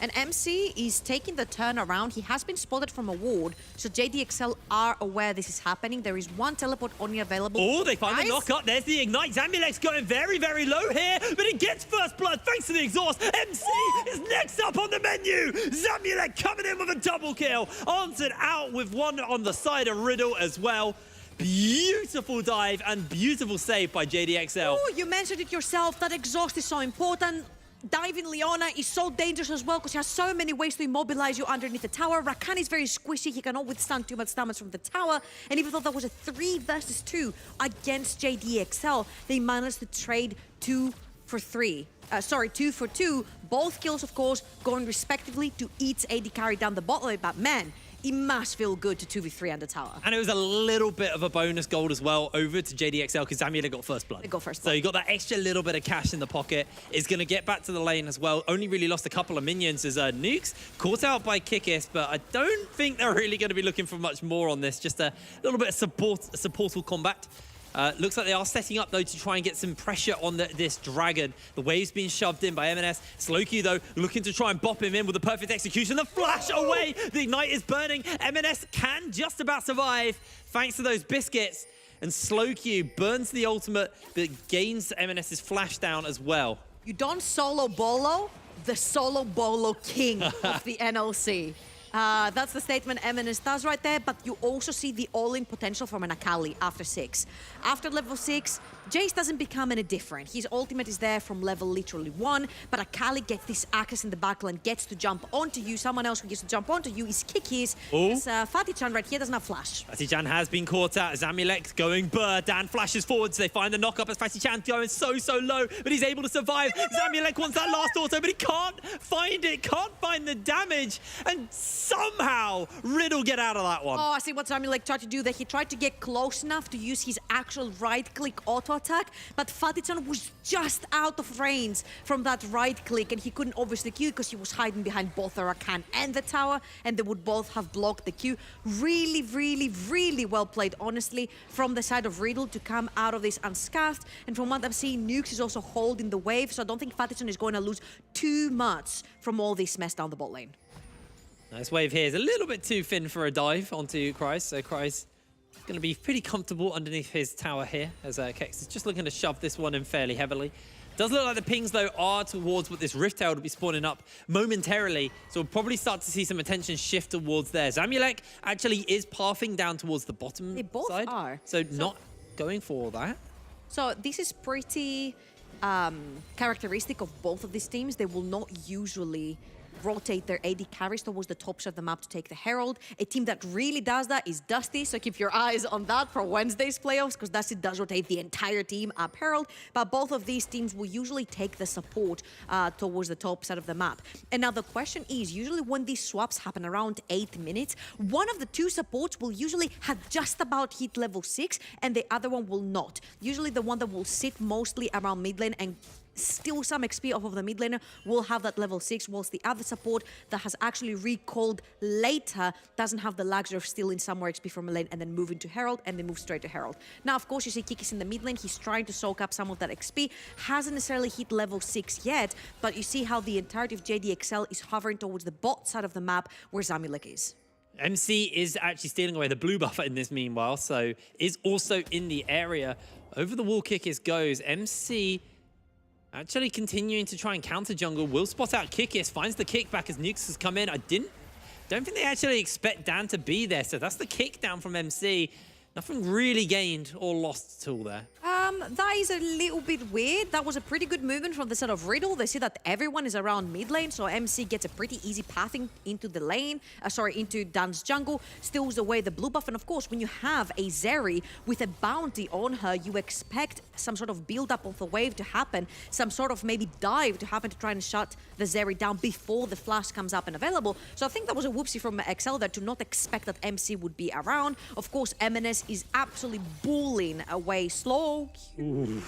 And MC is taking the turn around. He has been spotted from a ward, so JDXL are aware this is happening. There is one teleport only available. Oh, they find the knock-up. There's the ignite. Zamulek's going very, very low here, but he gets first blood thanks to the exhaust. MC is next up on the menu. Zamulek coming in with a double kill. Answered out with one on the side of Riddle as well. Beautiful dive and beautiful save by JDXL. Oh, you mentioned it yourself. That exhaust is so important. Diving Leona is so dangerous as well because he has so many ways to immobilize you underneath the tower. Rakan is very squishy. He cannot withstand too much damage from the tower. And even though that was a 3 versus 2 against JDXL, they managed to trade 2 for 2. Both kills, of course, going respectively to each AD carry down the bot lane. But man, it must feel good to 2v3 on the tower. And it was a little bit of a bonus gold as well over to JDXL because Zamulek got first blood. They got first blood. So you got that extra little bit of cash in the pocket. Is going to get back to the lane as well. Only really lost a couple of minions as Nukes caught out by Kikis, but I don't think they're really going to be looking for much more on this. Just a little bit of supportal combat. Looks like they are setting up, though, to try and get some pressure on this dragon. The wave's being shoved in by M&S. Slowq, though, looking to try and bop him in with a perfect execution. The flash away! The ignite is burning. M&S can just about survive thanks to those biscuits. And Slowq burns the ultimate, but gains M&S's flash down as well. You don't solo Bolo, the solo Bolo king of the NLC. That's the statement M&S does right there, but you also see the all-in potential from an Akali after 6. After level 6, Jace doesn't become any different. His ultimate is there from level literally 1, but Akali gets this access in the backline, gets to jump onto you. Someone else who gets to jump onto you is Kikis. Fatih-chan right here doesn't have flash. Fatih-chan has been caught out. Zamulek going burr. Dan flashes forwards. They find the knock-up as Fatih-chan going so low, but he's able to survive. Zamulek wants that last auto, but he can't find it, can't find the damage, and somehow Riddle get out of that one. Oh, I see what Zamulek tried to do there. He tried to get close enough to use his actual right-click auto attack, but Fatih-chan was just out of range from that right click, and he couldn't obviously Q because he was hiding behind both the Rakan and the tower, and they would both have blocked the Q. Really well played, honestly, from the side of Riddle to come out of this unscathed. And from what I'm seeing, Nukes is also holding the wave, so I don't think Fatih-chan is going to lose too much from all this mess down the bot lane. Nice wave here is a little bit too thin for a dive onto Kryze, so Kryze going to be pretty comfortable underneath his tower here as Kex is just looking to shove this one in fairly heavily. Does look like the pings, though, are towards what this Rift Tail will be spawning up momentarily, so we'll probably start to see some attention shift towards there. Zamulek actually is pathing down towards the bottom They both side, are. so not going for that. So this is pretty characteristic of both of these teams. They will not usually rotate their AD carries towards the top side of the map to take the Herald. A team that really does that is Dusty, so keep your eyes on that for Wednesday's playoffs, because Dusty does rotate the entire team up Herald, but both of these teams will usually take the support towards the top side of the map. And now the question is, usually when these swaps happen around 8 minutes, one of the two supports will usually have just about hit level 6, and the other one will not. Usually the one that will sit mostly around mid lane and steal some XP off of the mid laner will have that level 6, whilst the other support that has actually recalled later doesn't have the luxury of stealing some more XP from a lane and then moving to Herald and then move straight to Herald. Now, of course, you see Kikis in the mid lane. He's trying to soak up some of that XP. Hasn't necessarily hit level 6 yet, but you see how the entirety of JDXL is hovering towards the bot side of the map where Zamulek is. MC is actually stealing away the blue buffer in this meanwhile, so is also in the area. Over the wall Kikis goes. MC actually continuing to try and counter jungle. Will spot out Kikis, finds the kickback as Nukes has come in. Don't think they actually expect Dan to be there, so that's the kick down from MC. Nothing really gained or lost at all there. That is a little bit weird. That was a pretty good movement from the side of Riddle. They see that everyone is around mid lane, so MC gets a pretty easy pathing into the lane, into Dan's jungle, steals away the blue buff, and of course, when you have a Zeri with a bounty on her, you expect some sort of build-up of the wave to happen, some sort of maybe dive to happen to try and shut the Zeri down before the flash comes up and available. So I think that was a whoopsie from XL there to not expect that MC would be around. Of course, M&S is absolutely bullying away slow. Ooh.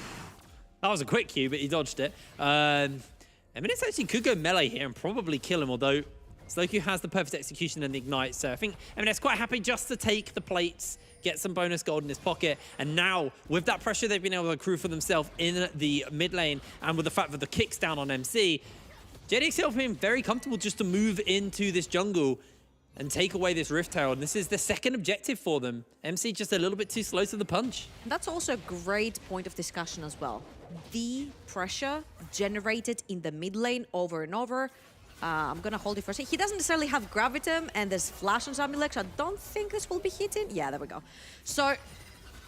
That was a quick Q, but he dodged it. M&S actually could go melee here and probably kill him, although Slowq has the perfect execution and the ignite, so I think M&S quite happy just to take the plates, get some bonus gold in his pocket, and now with that pressure they've been able to accrue for themselves in the mid lane, and with the fact that the kick's down on MC, JDXL being very comfortable just to move into this jungle and take away this Rift Herald. This is the second objective for them. MC just a little bit too slow to the punch. That's also a great point of discussion as well. The pressure generated in the mid lane over and over. I'm gonna hold it for a second. He doesn't necessarily have Gravitum, and there's Flash on Zamilek, so I don't think this will be hitting. Yeah, there we go. So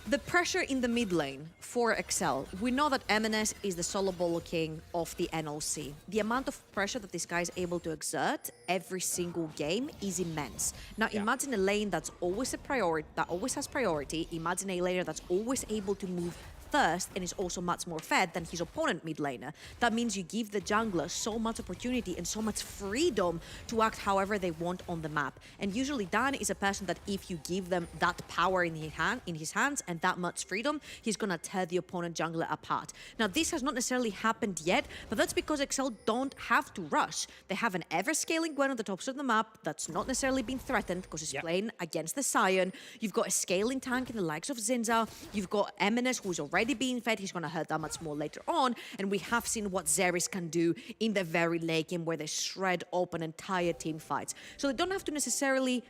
the pressure in the mid lane for XL. We know that MNS is the solo bolo king of the NLC. The amount of pressure that this guy is able to exert every single game is immense. Now imagine a lane that's always a priority, that always has priority. Imagine a laner that's always able to move first and is also much more fed than his opponent mid laner. That means you give the jungler so much opportunity and so much freedom to act however they want on the map. And usually Dan is a person that if you give them that power in his hands and that much freedom, he's gonna tear the opponent jungler apart. Now this has not necessarily happened yet, but that's because XL don't have to rush. They have an ever-scaling Gwen on the tops of the map that's not necessarily been threatened because it's playing against the Sion. You've got a scaling tank in the likes of Zinza. You've got MNS who's already being fed. He's going to hurt that much more later on. And we have seen what Xeris can do in the very late game where they shred open entire team fights. So they don't have to necessarily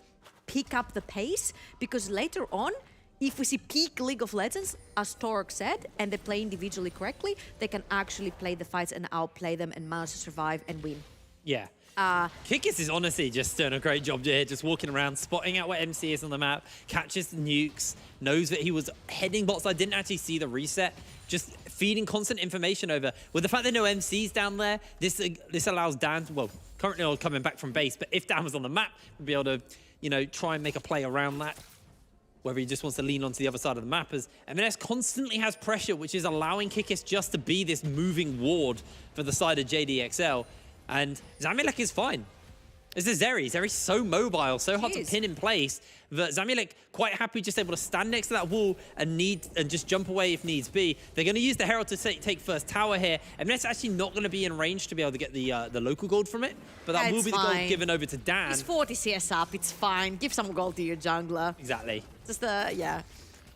pick up the pace because later on, if we see peak League of Legends, as Torok said, and they play individually correctly, they can actually play the fights and outplay them and manage to survive and win. Yeah. Kikis is honestly just doing a great job here, just walking around, spotting out where MC is on the map, catches the nukes, knows that he was heading bot side, didn't actually see the reset, just feeding constant information over. With the fact that no MC's down there, this allows Dan, well, currently all coming back from base, but if Dan was on the map, we'd be able to, you know, try and make a play around that. Whether he just wants to lean onto the other side of the map, as MNS constantly has pressure, which is allowing Kikis just to be this moving ward for the side of JDXL. And Zamilek is fine. This is Xeris. Xeris so mobile, so hard to pin in place that Zamilek quite happy just able to stand next to that wall and just jump away if needs be. They're going to use the Herald to take first tower here. And that's actually not going to be in range to be able to get the local gold from it. But that will be the gold given over to Dan. It's 40 CS up. It's fine. Give some gold to your jungler. Exactly. Just yeah.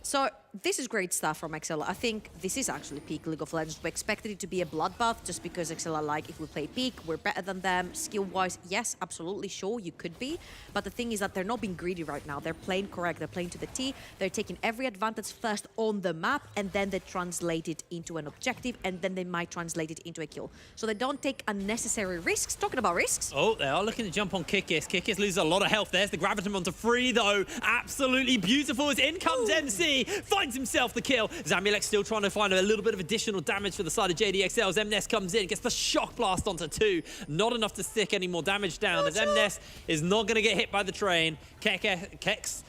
So this is great stuff from XL. I think this is actually peak League of Legends. We expected it to be a bloodbath just because XL are like, if we play peak, we're better than them. Skill-wise, yes, absolutely, sure, you could be. But the thing is that they're not being greedy right now. They're playing correct. They're playing to the T. They're taking every advantage first on the map, and then they translate it into an objective, and then they might translate it into a kill. So they don't take unnecessary risks. Talking about risks. Oh, they are looking to jump on Kikis. Kikis loses a lot of health. There's the Gravitum onto 3, though. Absolutely beautiful as in comes MC. Finds himself the kill. Zamilek still trying to find a little bit of additional damage for the side of JDXL as MNES comes in, gets the shock blast onto 2. Not enough to stick any more damage down as MNES is not going to get hit by the train. Kex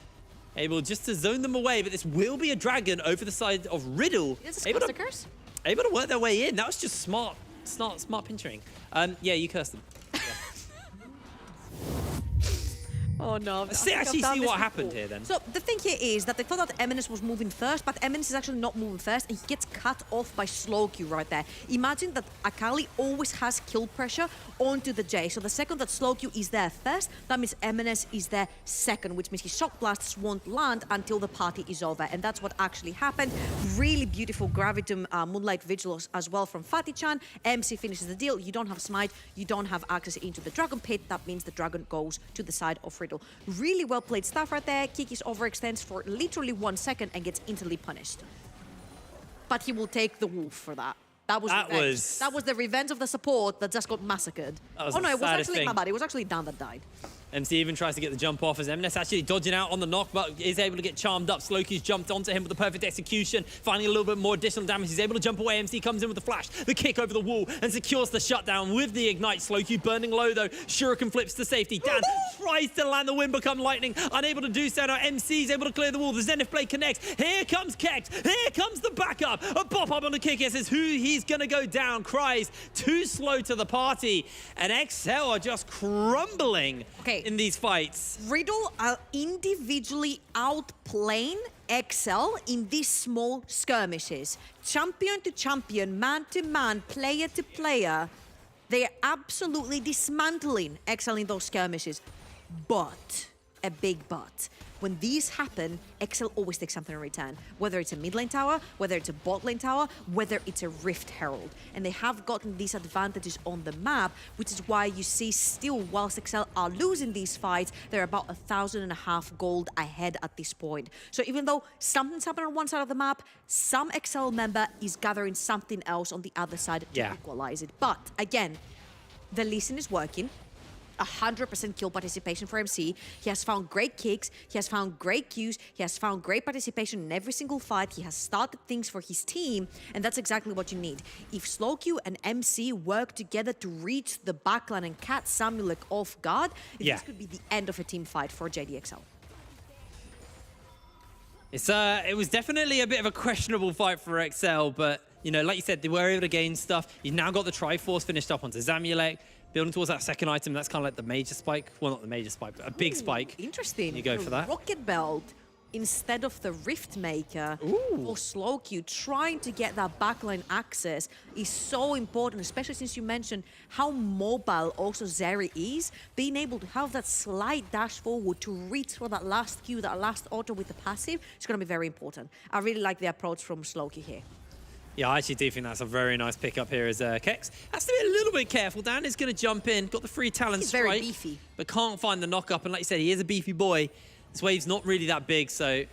able just to zone them away, but this will be a dragon over the side of Riddle. Able to work their way in. That was just smart pinchering. Yeah, you cursed them. Oh no. Let's actually see what happened here then. So the thing here is that they thought that Eminence was moving first, but Eminence is actually not moving first, and he gets cut off by slow Q right there. Imagine that Akali always has kill pressure onto the J. So the second that slow Q is there first, that means Eminence is there second, which means his shock blasts won't land until the party is over. And that's what actually happened. Really beautiful Gravitum Moonlight Vigil as well from Fatih-chan. MC finishes the deal. You don't have Smite, you don't have access into the Dragon Pit. That means the Dragon goes to the side of Riddle. Really well played stuff right there. Kikis overextends for literally 1 second and gets instantly punished. But he will take the wolf for that. That was the revenge of the support that just got massacred. Oh no, it was actually my bad. It was actually Dan that died. MC even tries to get the jump off as MNES actually dodging out on the knock, but is able to get charmed up. Slowkey's jumped onto him with the perfect execution, finding a little bit more additional damage. He's able to jump away. MC comes in with the flash, the kick over the wall, and secures the shutdown with the ignite. Slowkey burning low though. Shuriken flips to safety. Dan tries to land the wind, become lightning, unable to do so. Now MC's able to clear the wall. The Zenith blade connects. Here comes Kex. Here comes the backup. A pop up on the kick as who he's gonna go down. Cries too slow to the party, and XL are just crumbling in these fights. Riddle are individually outplaying XL in these small skirmishes. Champion to champion, man to man, player to player. They are absolutely dismantling XL in those skirmishes. But a big but. When these happen, XL always takes something in return. Whether it's a mid lane tower, whether it's a bot lane tower, whether it's a Rift Herald. And they have gotten these advantages on the map, which is why you see still, whilst XL are losing these fights, they're about 1,500 gold ahead at this point. So even though something's happening on one side of the map, some XL member is gathering something else on the other side to equalize it. But again, the listen is working. 100% kill participation for MC. He has found great kicks, he has found great Qs, he has found great participation in every single fight, he has started things for his team, and that's exactly what you need. If Slowq and MC work together to reach the backline and catch Samulek off guard, this could be the end of a team fight for JDXL. It was definitely a bit of a questionable fight for XL, but, you know, like you said, they were able to gain stuff. You've now got the Triforce finished up onto Zamulek. Building towards that second item, that's kind of like the major spike. Well, not the major spike, but a big spike. Interesting. You go for that. Rocket Belt instead of the Rift Maker for Slowq. Trying to get that backline access is so important, especially since you mentioned how mobile also Zeri is. Being able to have that slight dash forward to reach for that last Q, that last auto with the passive, is going to be very important. I really like the approach from Slowq here. Yeah, I actually do think that's a very nice pickup here as Kex. Has to be a little bit careful. Dan is going to jump in. Got the free talent strike. He's very beefy. But can't find the knock-up. And like you said, he is a beefy boy. This wave's not really that big, so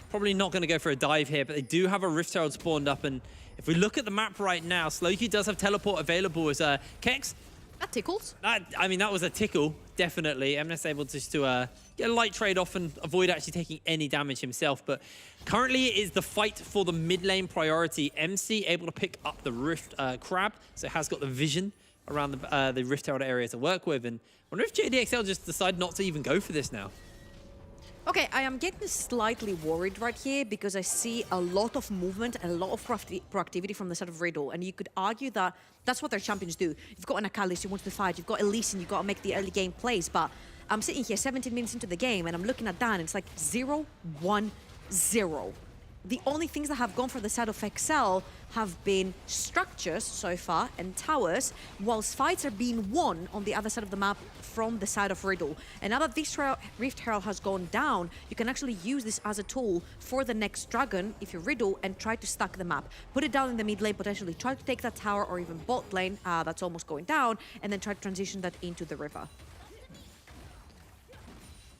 probably not going to go for a dive here. But they do have a Rift Herald spawned up. And if we look at the map right now, Slowq does have teleport available as Kex. That tickles. I mean, that was a tickle, definitely. MNS able just to get a light trade-off and avoid actually taking any damage himself. But currently it is the fight for the mid lane priority. MC able to pick up the Rift Crab, so it has got the vision around the Rift Herald area to work with. And I wonder if JDXL just decide not to even go for this now. Okay, I am getting slightly worried right here because I see a lot of movement and a lot of proactivity from the side of Riddle, and you could argue that that's what their champions do. You've got an Akali who wants to fight, you've got Elise, you've got to make the early game plays, but I'm sitting here 17 minutes into the game and I'm looking at Dan, and it's like 0-1-0. The only things that have gone for the side of XL have been structures so far and towers, whilst fights are being won on the other side of the map from the side of Riddle. And now that this Rift Herald has gone down, you can actually use this as a tool for the next dragon if you're Riddle and try to stack the map. Put it down in the mid lane, potentially try to take that tower or even bot lane that's almost going down, and then try to transition that into the river.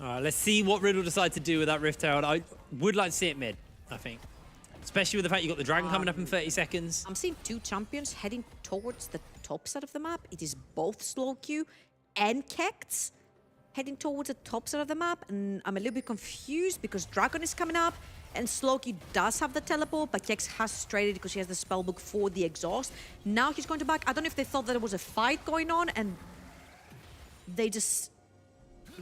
All right, let's see what Riddle decides to do with that Rift Herald. I would like to see it mid, I think. Especially with the fact you got the dragon coming up in 30 seconds. I'm seeing two champions heading towards the top side of the map. It is both Slowq and Kex heading towards the top side of the map. And I'm a little bit confused because dragon is coming up and Slowq does have the teleport, but Kex has straighted because he has the spellbook for the exhaust. Now he's going to back. I don't know if they thought that there was a fight going on and they just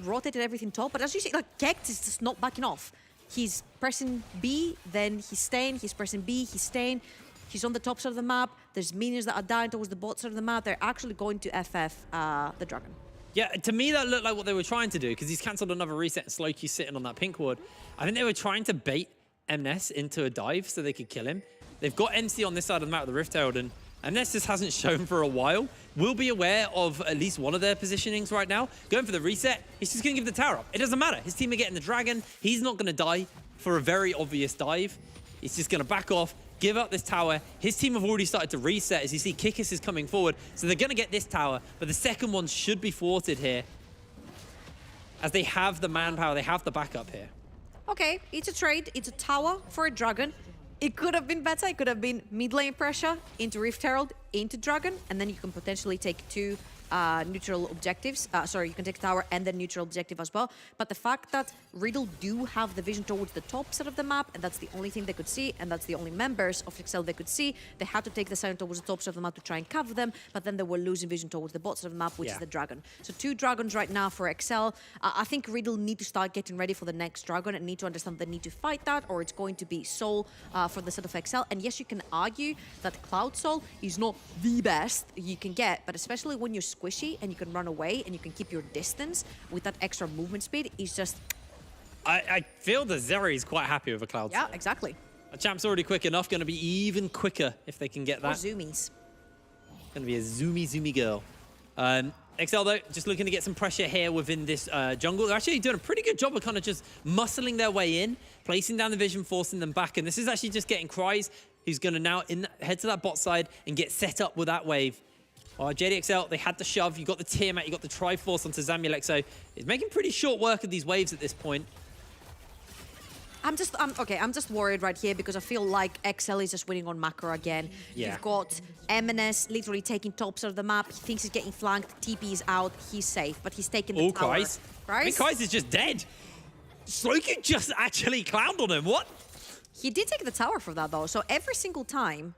rotated everything top. But as you see, like, Kex is just not backing off. He's pressing B, then he's staying, he's pressing B, he's staying. He's on the top side of the map. There's minions that are dying towards the bot side of the map. They're actually going to FF the dragon. Yeah, to me that looked like what they were trying to do because he's cancelled another reset and Slowq's sitting on that pink ward. I think they were trying to bait MNS into a dive so they could kill him. They've got MC on this side of the map with the Rift Herald, and MNS just hasn't shown for a while. We'll be aware of at least one of their positionings right now. Going for the reset, he's just going to give the tower up. It doesn't matter. His team are getting the dragon. He's not going to die for a very obvious dive. He's just going to back off, give up this tower. His team have already started to reset. As you see, Kikis is coming forward. So they're going to get this tower, but the second one should be thwarted here. As they have the manpower, they have the backup here. Okay, it's a trade. It's a tower for a dragon. It could have been better. It could have been mid lane pressure into Rift Herald, into dragon, and then you can potentially take two neutral objectives. Sorry, you can take tower and then neutral objective as well. But the fact that Riddle do have the vision towards the top side of the map, and that's the only thing they could see, and that's the only members of XL they could see, they had to take the side towards the top side of the map to try and cover them, but then they were losing vision towards the bot side of the map, which is the dragon. So two dragons right now for XL. I think Riddle need to start getting ready for the next dragon and need to understand they need to fight that, or it's going to be Soul for the side of XL. And yes, you can argue that Cloud Soul is not the best you can get, but especially when you're squishy and you can run away and you can keep your distance with that extra movement speed, is just... I feel that Zeri is quite happy with a Cloud Soul. Yeah, exactly. A champ's already quick enough, going to be even quicker if they can get that. Or zoomies. Going to be a zoomy girl. XL, though, just looking to get some pressure here within this jungle. They're actually doing a pretty good job of kind of just muscling their way in, placing down the vision, forcing them back. And this is actually just getting Cries, who's going to now head to that bot side and get set up with that wave. JDXL, they had the shove. You got the Tiamat, you got the Triforce onto Zamulek. So it's making pretty short work of these waves at this point. I'm just worried right here because I feel like XL is just winning on macro again. Yeah. You've got MNS literally taking tops of the map. He thinks he's getting flanked. TP is out. He's safe, but he's taking the tower. Cries. I mean, Cries is just dead. Slowku just actually clowned on him. What? He did take the tower for that, though. So every single time...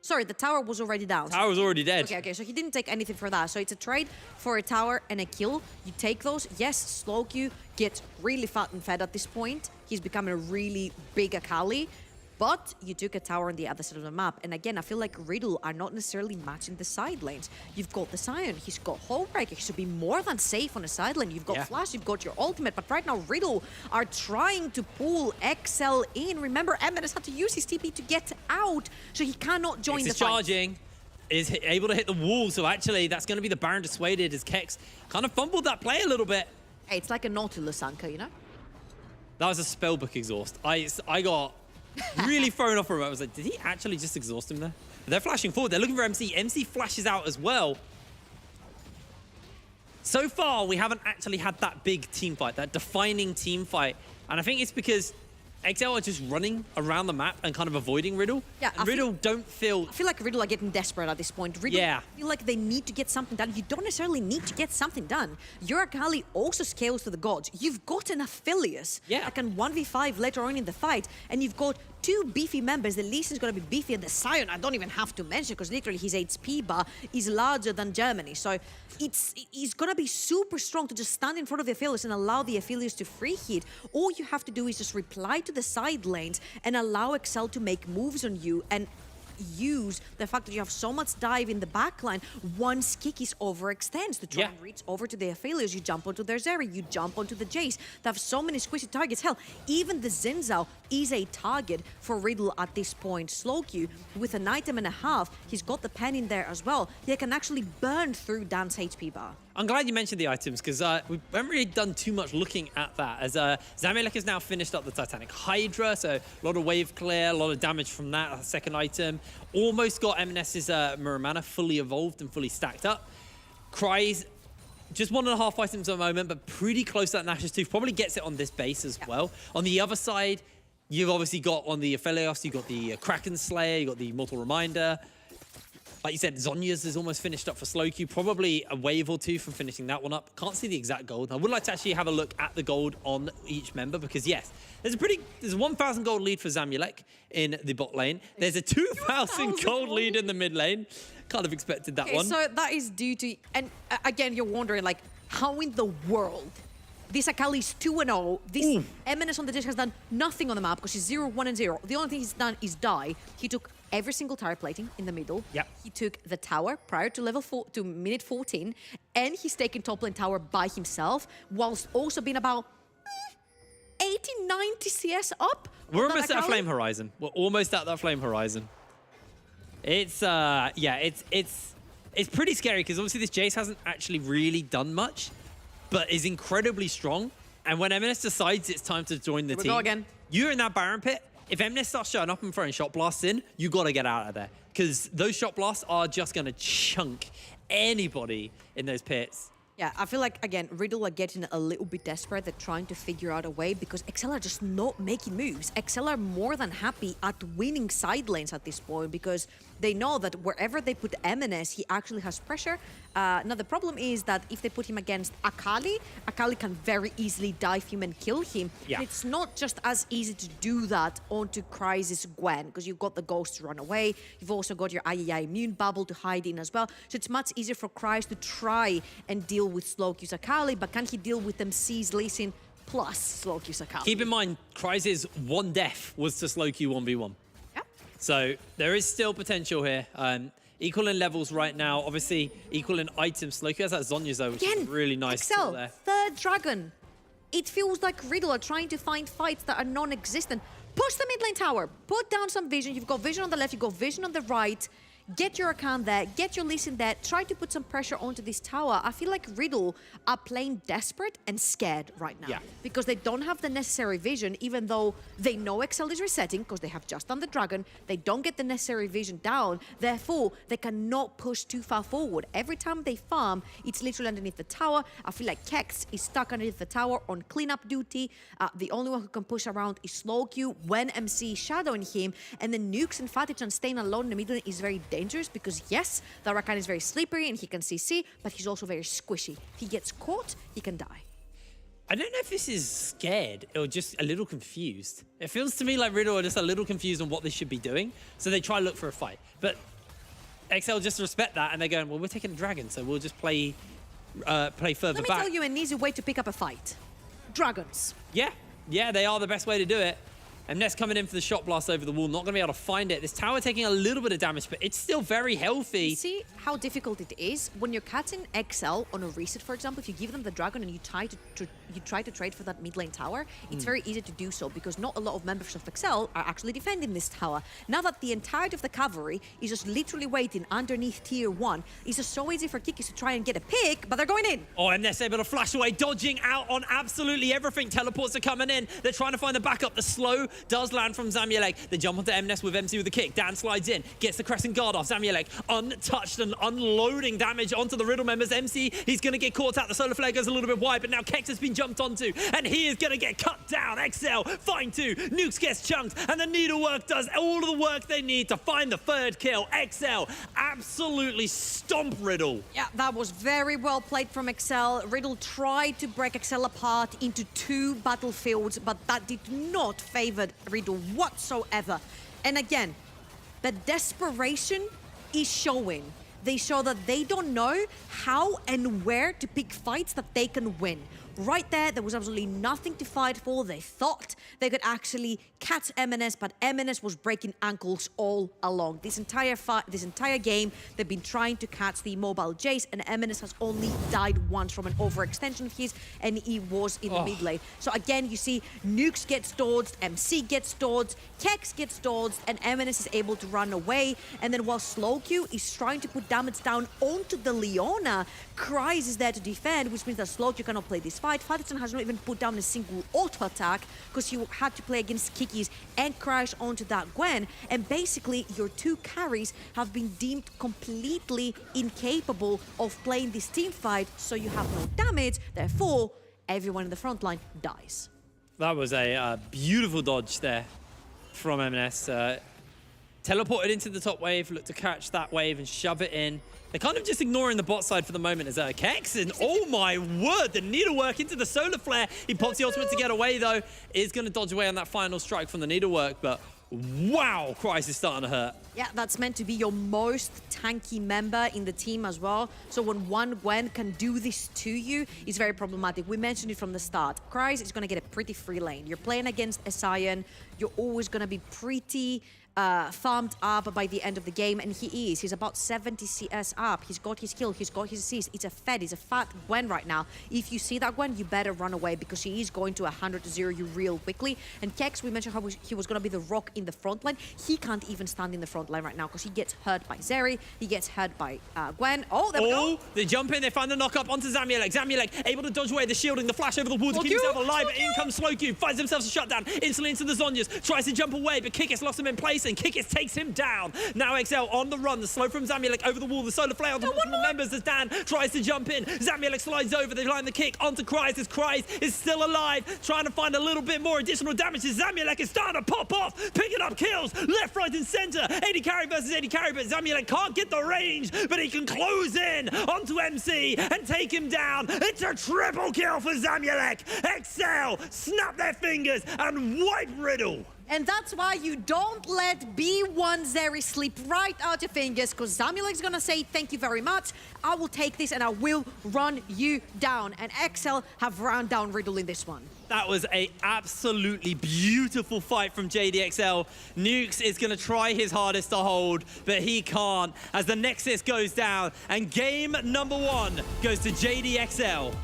Sorry, the tower was already down. Tower was already dead. Okay, so he didn't take anything for that. So it's a trade for a tower and a kill. You take those. Yes, Slowku gets really fat and fed at this point. He's becoming a really big Akali. But you took a tower on the other side of the map. And again, I feel like Riddle are not necessarily matching the side lanes. You've got the Sion, he's got Hullbreaker. He should be more than safe on a side lane. You've got Flash, you've got your ultimate. But right now, Riddle are trying to pull XL in. Remember, MNS had to use his TP to get out, so he cannot join the fight. Charging, is able to hit the wall. So actually, that's going to be the Baron dissuaded as Kex kind of fumbled that play a little bit. Hey, it's like a Nautilus anchor, you know? That was a spellbook exhaust. I got... really thrown off from it. I was like, did he actually just exhaust him there? They're flashing forward. They're looking for MC. MC flashes out as well. So far, we haven't actually had that big team fight, that defining team fight. And I think it's because XL are just running around the map and kind of avoiding Riddle. Yeah, and Riddle don't feel... I feel like Riddle are getting desperate at this point. Riddle feel like they need to get something done. You don't necessarily need to get something done. Your Akali also scales to the gods. You've got an Aphelios that can 1v5 later on in the fight, and you've got two beefy members. The Lee Sin's going to be beefy, and the Sion, I don't even have to mention, because literally his HP bar is larger than Germany. So he's going to be super strong to just stand in front of the Aphelios and allow the Aphelios to free hit. All you have to do is just reply to the side lanes and allow XL to make moves on you and use the fact that you have so much dive in the backline. Once Kikis overextends to try and reach over to the Aphelios, you jump onto their Zeri, you jump onto the Jace. They have so many squishy targets. Hell, even the Xin Zhao is a target for Riddle at this point. Slowku, with an item and a half, he's got the pen in there as well. He can actually burn through Dan's HP bar. I'm glad you mentioned the items, because we haven't really done too much looking at that, as Zamulek has now finished up the Titanic Hydra, so a lot of wave clear, a lot of damage from that second item. Almost got MNS's Muramana fully evolved and fully stacked up. Cries, just 1.5 items at the moment, but pretty close to that Nash's Tooth. Probably gets it on this base as well. On the other side, you've obviously got on the Aphelios, you've got the Kraken Slayer, you've got the Mortal Reminder. Like you said, Zonya's is almost finished up for Slowku. Probably a wave or two from finishing that one up. Can't see the exact gold. I would like to actually have a look at the gold on each member, because yes, there's a 1,000 gold lead for Zamulek in the bot lane. There's a 2,000 gold lead in the mid lane. Kind of expected that one. So that is due to, and again, you're wondering like, how in the world this Akali is 2-0. This MNS on the dish has done nothing on the map because he's 0-1-0. The only thing he's done is die. He took every single tire plating in the middle. He took the tower prior to to minute 14, and he's taken top lane tower by himself, whilst also being about 80-90 CS up. We're almost at a flame horizon. We're almost at that flame horizon. It's it's pretty scary, because obviously this Jace hasn't actually really done much, but is incredibly strong. And when MNS decides it's time to join the team, go again. You're in that Baron pit. If MNS starts showing up and throwing shot blasts in, you got to get out of there, because those shot blasts are just going to chunk anybody in those pits. Yeah, I feel like, again, Riddle are getting a little bit desperate. They're trying to figure out a way, because XL are just not making moves. XL are more than happy at winning side lanes at this point, because they know that wherever they put MNS, he actually has pressure. Now, the problem is that if they put him against Akali, Akali can very easily dive him and kill him. Yeah. It's not just as easy to do that onto Crysis Gwen, because you've got the Ghost to run away. You've also got your IEI immune bubble to hide in as well. So it's much easier for Crys to try and deal with Slowku's Akali, but can he deal with MC's Lee Sin plus Slowku's Akali? Keep in mind, Crys's one death was to Slowku 1v1. Yeah. So there is still potential here. Equal in levels right now, obviously equal in items. Slowku has that Zonya's though, which is really nice. XL, there. third dragon. It feels like Riddle are trying to find fights that are non-existent. Push the mid lane tower. Put down some vision. You've got vision on the left, you've got vision on the right. get your account there, get your list in there, try to put some pressure onto this tower. I feel like Riddle are playing desperate and scared right now. Yeah. Because they don't have the necessary vision, even though they know XL is resetting, because they have just done the dragon. They don't get the necessary vision down. Therefore, they cannot push too far forward. Every time they farm, it's literally underneath the tower. I feel like Kex is stuck underneath the tower on cleanup duty. The only one who can push around is Slowq when MC is shadowing him. And then Nukes and Fatichan staying alone in the middle is very dangerous because, yes, the Rakan is very slippery and he can CC, but he's also very squishy. If he gets caught, he can die. I don't know if this is scared or just a little confused. It feels to me like Riddle are just a little confused on what they should be doing, so they try to look for a fight. But XL just respect that, and they're going, well, we're taking a dragon, so we'll just play further back. Let me tell you an easy way to pick up a fight. Dragons. Yeah, they are the best way to do it. And Ness coming in for the shot blast over the wall, not going to be able to find it. This tower taking a little bit of damage, but it's still very healthy. You see how difficult it is? When you're catching XL on a reset, for example, if you give them the dragon and you try to trade for that mid lane tower, it's very easy to do so because not a lot of members of XL are actually defending this tower. Now that the entirety of the cavalry is just literally waiting underneath tier 1, it's just so easy for Kikis to try and get a pick, but they're going in. Oh, and Ness able to flash away, dodging out on absolutely everything. Teleports are coming in. They're trying to find the backup. The slow does land from Zamulek. They jump onto MNES with MC with a kick. Dan slides in, gets the Crescent Guard off. Zamulek untouched and unloading damage onto the Riddle members. MC, he's going to get caught out. The Solar Flare goes a little bit wide, but now Kex has been jumped onto, and he is going to get cut down. XL, find 2. Nukes gets chunked, and the Needlework does all of the work they need to find the third kill. XL absolutely stomp Riddle. Yeah, that was very well played from XL. Riddle tried to break XL apart into 2 battlefields, but that did not favor Riddle whatsoever. And again, the desperation is showing. They show that they don't know how and where to pick fights that they can win. Right there was absolutely nothing to fight for. They thought they could actually catch MNS, but MNS was breaking ankles all along. This entire game, they've been trying to catch the mobile Jace, and MNS has only died once from an overextension of his, and he was in the mid lane. So again, you see Nukes gets dodged, MC gets dodged, Kex gets dodged, and MNS is able to run away. And then while Slowq is trying to put damage down onto the Leona, Kryze is there to defend, which means that Slowq cannot play this fight. Fatichan has not even put down a single auto attack because he had to play against Kikis and crash onto that Gwen. And basically, your 2 carries have been deemed completely incapable of playing this team fight, so you have no damage. Therefore, everyone in the front line dies. That was a beautiful dodge there from MNS. Teleported into the top wave, looked to catch that wave and shove it in. They're kind of just ignoring the bot side for the moment as Kex, and oh my word, the Needlework into the Solar Flare. He pops the ultimate to get away though. Is going to dodge away on that final strike from the Needlework, but wow, Kryze is starting to hurt. Yeah, that's meant to be your most tanky member in the team as well. So when one Gwen can do this to you, it's very problematic. We mentioned it from the start. Kryze is going to get a pretty free lane. You're playing against a Sion. You're always going to be pretty farmed up by the end of the game, and he is. He's about 70 CS up. He's got his kill, he's got his assist. It's a fed, he's a fat Gwen right now. If you see that Gwen, you better run away because he is going to 100-0 you real quickly. And Kex, we mentioned how he was going to be the rock in the front line. He can't even stand in the front line right now because he gets hurt by Zeri, he gets hurt by Gwen. Oh, there we go. They jump in, they find the knock up onto Zamulek. Zamulek able to dodge away the shielding, the flash over the wall to keep himself alive, but in comes Slowq, finds himself a shutdown, instantly into the Zhonya's, tries to jump away, but Kikis lost him in place, and Kikis takes him down. Now XL on the run, the slow from Zamulek over the wall, the Solar Flare onto multiple members as Dan tries to jump in. Zamulek slides over, they line the kick onto Kryze as Kryze is still alive, trying to find a little bit more additional damage as Zamulek is starting to pop off, picking up kills, left, right, and center. 80 carry versus 80 carry, but Zamulek can't get the range, but he can close in onto MC and take him down. It's a triple kill for Zamulek. XL snap their fingers and wipe Riddle. And that's why you don't let B1 Zeri slip right out your fingers, because Zamulek's gonna say, thank you very much, I will take this and I will run you down. And XL have run down Riddle in this one. That was a absolutely beautiful fight from JDXL. Nukes is going to try his hardest to hold, but he can't as the Nexus goes down, and game number 1 goes to JDXL.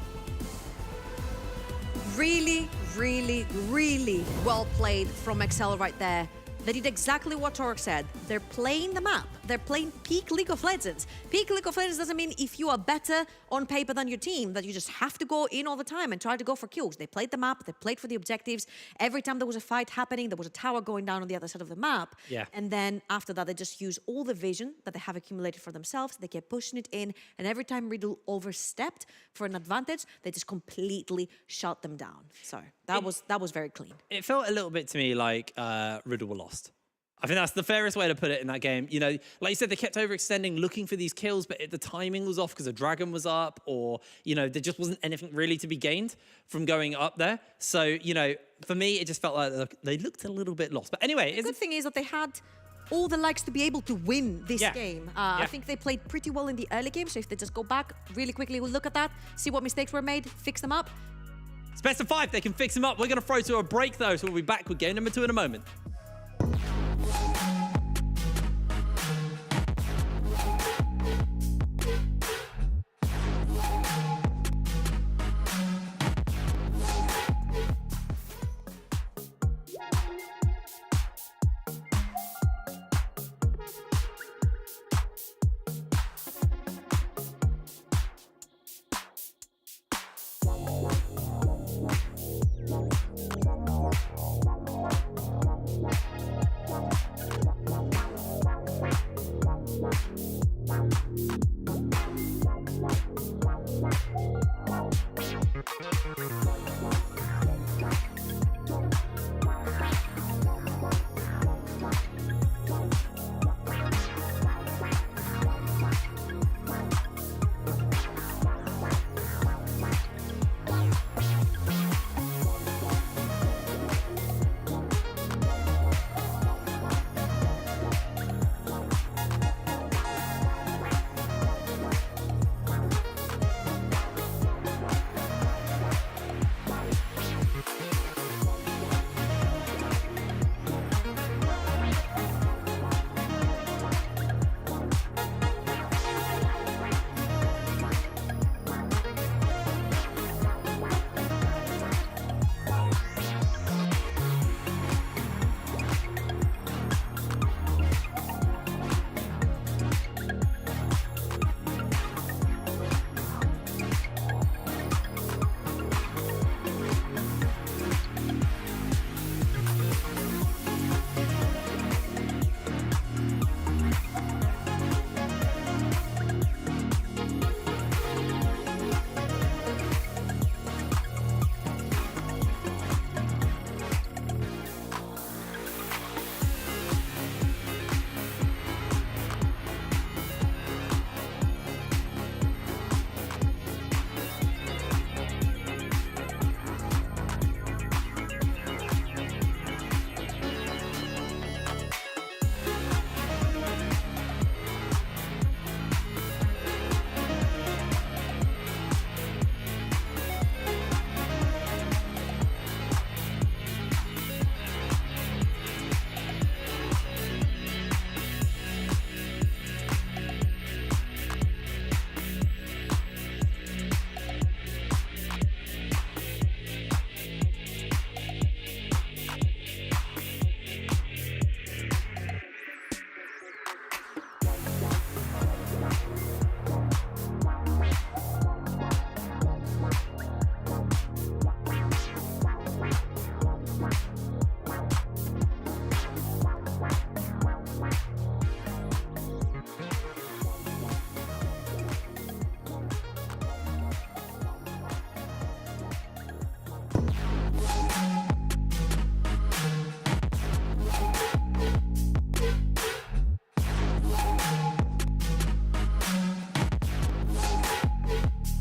Really, really, really well played from XL right there. They did exactly what Torek said. They're playing the map. they're playing peak League of Legends. Peak League of Legends doesn't mean if you are better on paper than your team, that you just have to go in all the time and try to go for kills. They played the map, they played for the objectives. Every time there was a fight happening, there was a tower going down on the other side of the map. Yeah. And then after that, they just use all the vision that they have accumulated for themselves. They kept pushing it in. And every time Riddle overstepped for an advantage, they just completely shut them down. So that was very clean. It felt a little bit to me like Riddle were lost. I think that's the fairest way to put it in that game. You know, like you said, they kept overextending, looking for these kills, but the timing was off because a dragon was up, or, you know, there just wasn't anything really to be gained from going up there. So, you know, for me, it just felt like they looked a little bit lost. But anyway, the good thing is that they had all the likes to be able to win this Yeah. game. Yeah. I think they played pretty well in the early game, so if they just go back really quickly, we'll look at that, see what mistakes were made, fix them up. it's best of 5. They can fix them up. We're going to throw to a break, though, so we'll be back with game number 2 in a moment.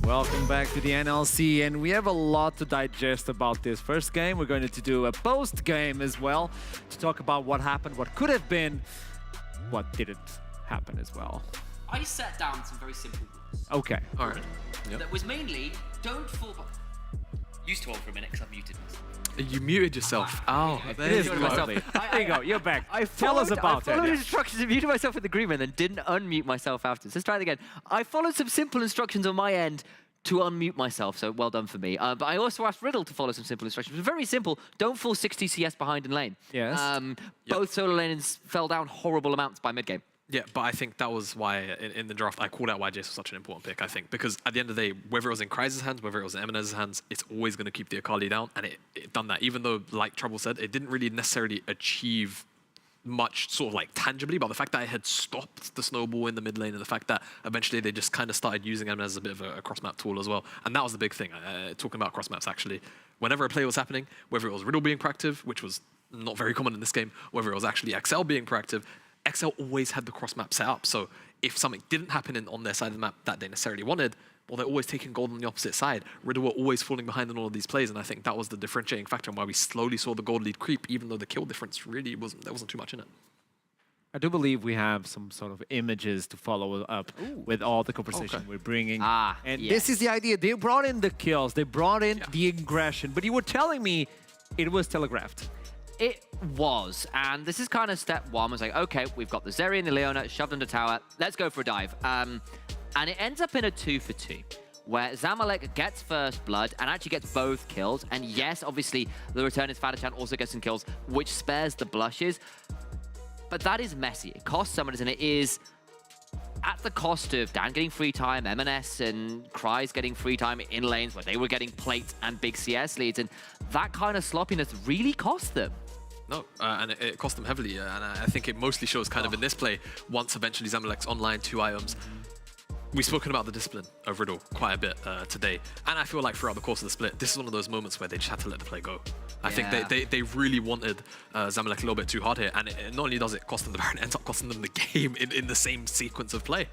Welcome back to the NLC, and we have a lot to digest about this first game. We're going to do a post-game as well to talk about what happened, what could have been, what didn't happen as well. I set down some very simple rules. Okay. All right. That was mainly, don't fall back. Used to hold for a minute because I muted myself. You muted yourself. Oh, there you go. There you go, you're back. I Tell us about I followed it. instructions and muted myself in the green room and then didn't unmute myself afterwards. Let's try it again. I followed some simple instructions on my end to unmute myself, so well done for me. But I also asked Riddle to follow some simple instructions. It was very simple. Don't fall 60 CS behind in lane. Yes. Both solo lanes fell down horrible amounts by mid-game. Yeah, but I think that was why in the draft I called out why Jace was such an important pick, I think. Because at the end of the day, whether it was in Kryze's hands, whether it was in Eminez's hands, it's always going to keep the Akali down. And it done that. Even though, like Trouble said, it didn't really necessarily achieve much sort of like tangibly, but the fact that it had stopped the snowball in the mid lane and the fact that eventually they just kind of started using Eminez as a bit of a cross-map tool as well. And that was the big thing. Talking about cross-maps, actually. Whenever a play was happening, whether it was Riddle being proactive, which was not very common in this game, whether it was actually XL being proactive, XL always had the cross map set up. So if something didn't happen on their side of the map that they necessarily wanted, well, they're always taking gold on the opposite side. Riddle were always falling behind in all of these plays, and I think that was the differentiating factor and why we slowly saw the gold lead creep, even though the kill difference really there wasn't too much in it. I do believe we have some sort of images to follow up with all the conversation we're bringing. And this is the idea. They brought in the kills. They brought in the aggression. But you were telling me it was telegraphed. It was, and this is kind of step one. Was like, okay, we've got the Zeri and the Leona shoved under tower. Let's go for a dive. And it ends up in a 2-for-2, where Zamalek gets first blood and actually gets both kills. And yes, obviously, the return is Fadachan also gets some kills, which spares the blushes. But that is messy. It costs summoners, and it is at the cost of Dan getting free time, M&S and Kryze getting free time in lanes where they were getting plates and big CS leads. And that kind of sloppiness really cost them. No, and it cost them heavily, and I think it mostly shows kind of in this play, once eventually Zamalek's online 2 items. We've spoken about the discipline of Riddle quite a bit today, and I feel like throughout the course of the split, this is one of those moments where they just had to let the play go. I think they really wanted Zamalek a little bit too hard here, and it not only does it cost them the Baron, it ends up costing them the game in the same sequence of play.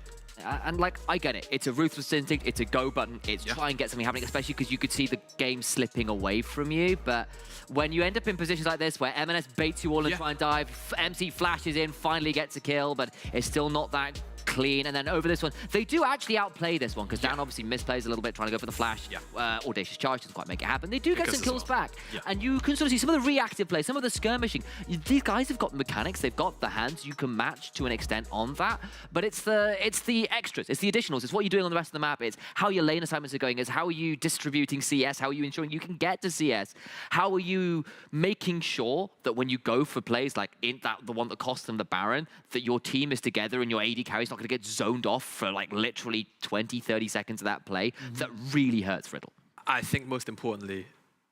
And like, I get it. It's a ruthless instinct. It's a go button. It's try and get something happening, especially because you could see the game slipping away from you. But when you end up in positions like this, where M&S baits you all and try and dive, MC flashes in, finally gets a kill, but it's still not that clean. And then over this one, they do actually outplay this one, because Dan obviously misplays a little bit trying to go for the flash. Audacious charge doesn't quite make it happen. They do get some kills back. And you can sort of see some of the reactive play, some of the skirmishing. These guys have got mechanics, they've got the hands, you can match to an extent on that. But it's the extras, it's the additionals, it's what you're doing on the rest of the map, it's how your lane assignments are going, it's how are you distributing CS, how are you ensuring you can get to CS, how are you making sure that when you go for plays like the one that cost them the Baron, that your team is together and your AD carry's not going to get zoned off for like literally 20-30 seconds of that play. That really hurts Riddle. I think most importantly,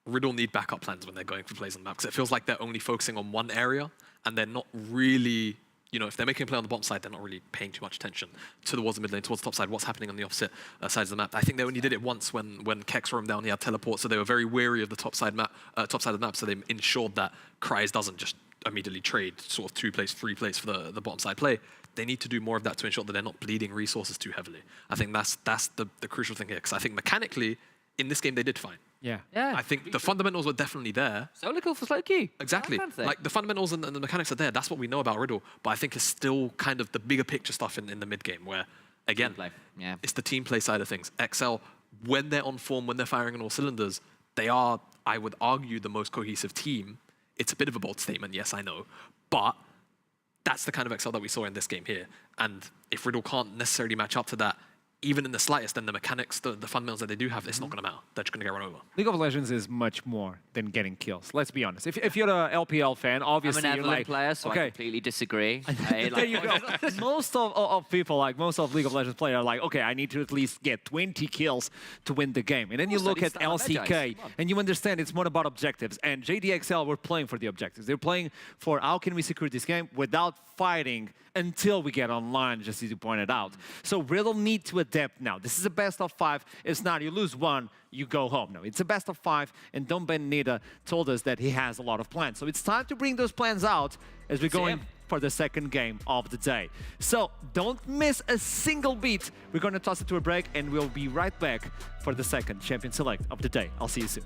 Riddle need backup plans when they're going for plays on the map, because it feels like they're only focusing on one area and they're not really, you know, if they're making a play on the bottom side, they're not really paying too much attention towards the mid lane, towards the top side, what's happening on the opposite sides of the map. I think they only did it once when Kex roamed down, he had teleport, so they were very wary of the top side of the map, so they ensured that Kryze doesn't just immediately trade sort of 2 plays, 3 plays for the bottom side play. They need to do more of that to ensure that they're not bleeding resources too heavily. I think that's the crucial thing here, because I think mechanically, in this game, they did fine. Yeah. I think the fundamentals were definitely there. So little for slow queue. Exactly. Like the fundamentals and the mechanics are there. That's what we know about Riddle. But I think it's still kind of the bigger picture stuff in the mid game, where again, it's the team play side of things. XL, when they're on form, when they're firing on all cylinders, they are, I would argue, the most cohesive team. It's a bit of a bold statement, yes, I know, but that's the kind of XL that we saw in this game here. And if Riddle can't necessarily match up to that, even in the slightest, then the mechanics, the fundamentals that they do have, it's not going to matter. They're just going to get run over. League of Legends is much more than getting kills. Let's be honest. If you're an LPL fan, obviously I'm an you're Evelyn like, player, so I completely disagree. There you go. Most of people, like most of League of Legends players, are like, okay, I need to at least get 20 kills to win the game. And then you look at LCK, and you understand it's more about objectives. And JDXL were playing for the objectives. They're playing for how can we secure this game without fighting until we get online, just as you pointed out. So Riddle need to adapt now. This is a best of 5. It's not you lose 1, you go home. No, it's a best of 5, and Don Ben Nida told us that he has a lot of plans. So it's time to bring those plans out as we go in for the second game of the day. So don't miss a single beat. We're going to toss it to a break, and we'll be right back for the second Champion Select of the day. I'll see you soon.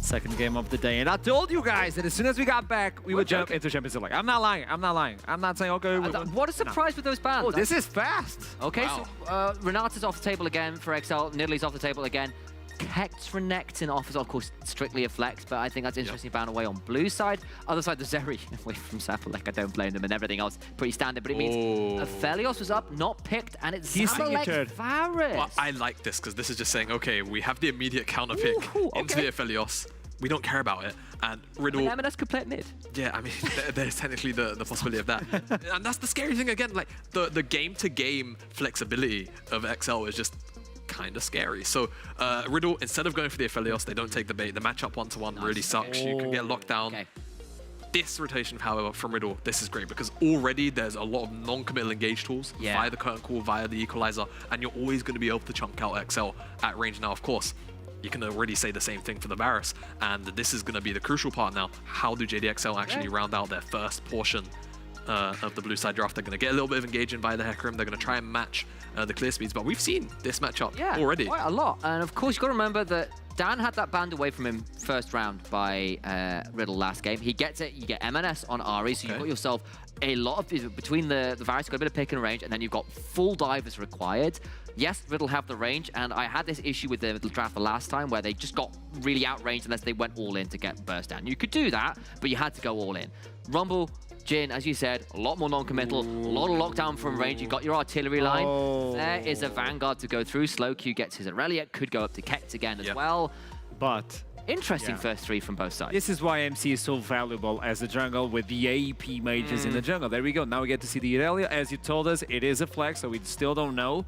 Second game of the day, and I told you guys that as soon as we got back, we would jump into Champions League. I'm not lying. I'm not lying. I'm not saying okay. What a surprise with those bans. Oh, this is fast. Okay, Wow. so Renata's off the table again for XL. Nidalee off the table again. Kex Renekton offers, of course, strictly a flex, but I think that's interesting ban away on blue side. Other side, the Zeri away from Sapalek. I don't blame them, and everything else pretty standard, but it means Aphelios was up, not picked, and it's Sapalek Varus. Well, I like this because this is just saying, okay, we have the immediate counter pick into the Aphelios. We don't care about it. And Riddle... And M&S could play it mid. Yeah, I mean, there's technically the possibility of that. And that's the scary thing again, like the game-to-game flexibility of XL is just kind of scary. So Riddle, instead of going for the Aphelios, they don't take the bait. The matchup one-to-one really sucks. You can get locked down. Okay. This rotation, however, from Riddle, this is great because already there's a lot of non-committal engage tools via the curtain call, via the equalizer, and you're always going to be able to chunk out XL at range. Now, of course, you can already say the same thing for the Varus, and this is going to be the crucial part now. How do JDXL actually round out their first portion of the blue side draft? They're going to get a little bit of engaging via the Hecarim. They're going to try and match the clear speeds, but we've seen this matchup already. Quite a lot. And of course, you've got to remember that Dan had that banned away from him first round by Riddle last game. He gets it. You get M&S on Ari, so you've got yourself a lot of... Between the Varus, you've got a bit of pick and range, and then you've got full divers required. Yes, Riddle have the range, and I had this issue with the draft the last time where they just got really outranged unless they went all in to get burst down. You could do that, but you had to go all in. Rumble, Jin, as you said, a lot more non-committal, a lot of lockdown from range. You've got your artillery line. There is a Vanguard to go through. Slowq gets his Aurelia, could go up to Kex again as well. But... interesting first three from both sides. This is why MC is so valuable as a jungle with the AP mages in the jungle. There we go. Now we get to see the Aurelia. As you told us, it is a flex, so we still don't know,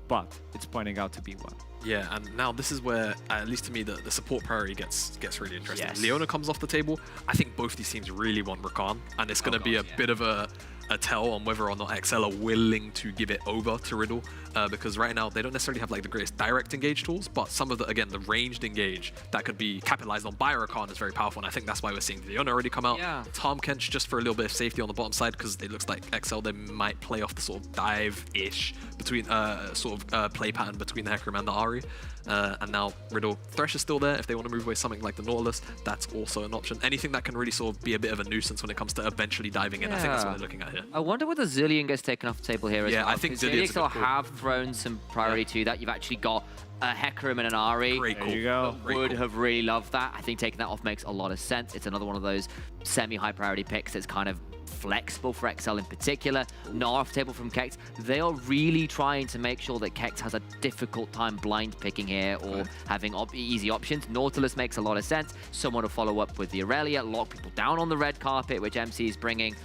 but it's pointing out to be one. Yeah, and now this is where, at least to me, the support priority gets really interesting. Yes. Leona comes off the table. I think both these teams really want Rakan, and it's going to be a bit of a a tell on whether or not XL are willing to give it over to Riddle, because right now they don't necessarily have like the greatest direct engage tools, but some of the, again, the ranged engage that could be capitalized on by Rakan is very powerful, and I think that's why we're seeing Leona already come out. Yeah. Tom Kench just for a little bit of safety on the bottom side, because it looks like XL, they might play off the sort of dive-ish between, play pattern between the Hecarim and the Ahri. And now Riddle, Thresh is still there. If they want to move away something like the Nautilus, that's also an option. Anything that can really sort of be a bit of a nuisance when it comes to eventually diving in. I think that's what they're looking at here. I wonder whether Zillion gets taken off the table here as well. Yeah, I think JDXL have thrown some priority to that. You've actually got a Hecarim and an Ahri. Great call. There you go. Would have really loved that. I think taking that off makes a lot of sense. It's another one of those semi-high priority picks that's kind of flexible for XL in particular. Not off table from Kex. They are really trying to make sure that Kex has a difficult time blind picking here or having easy options. Nautilus makes a lot of sense. Someone to follow up with the Aurelia, lock people down on the red carpet, which MC is bringing.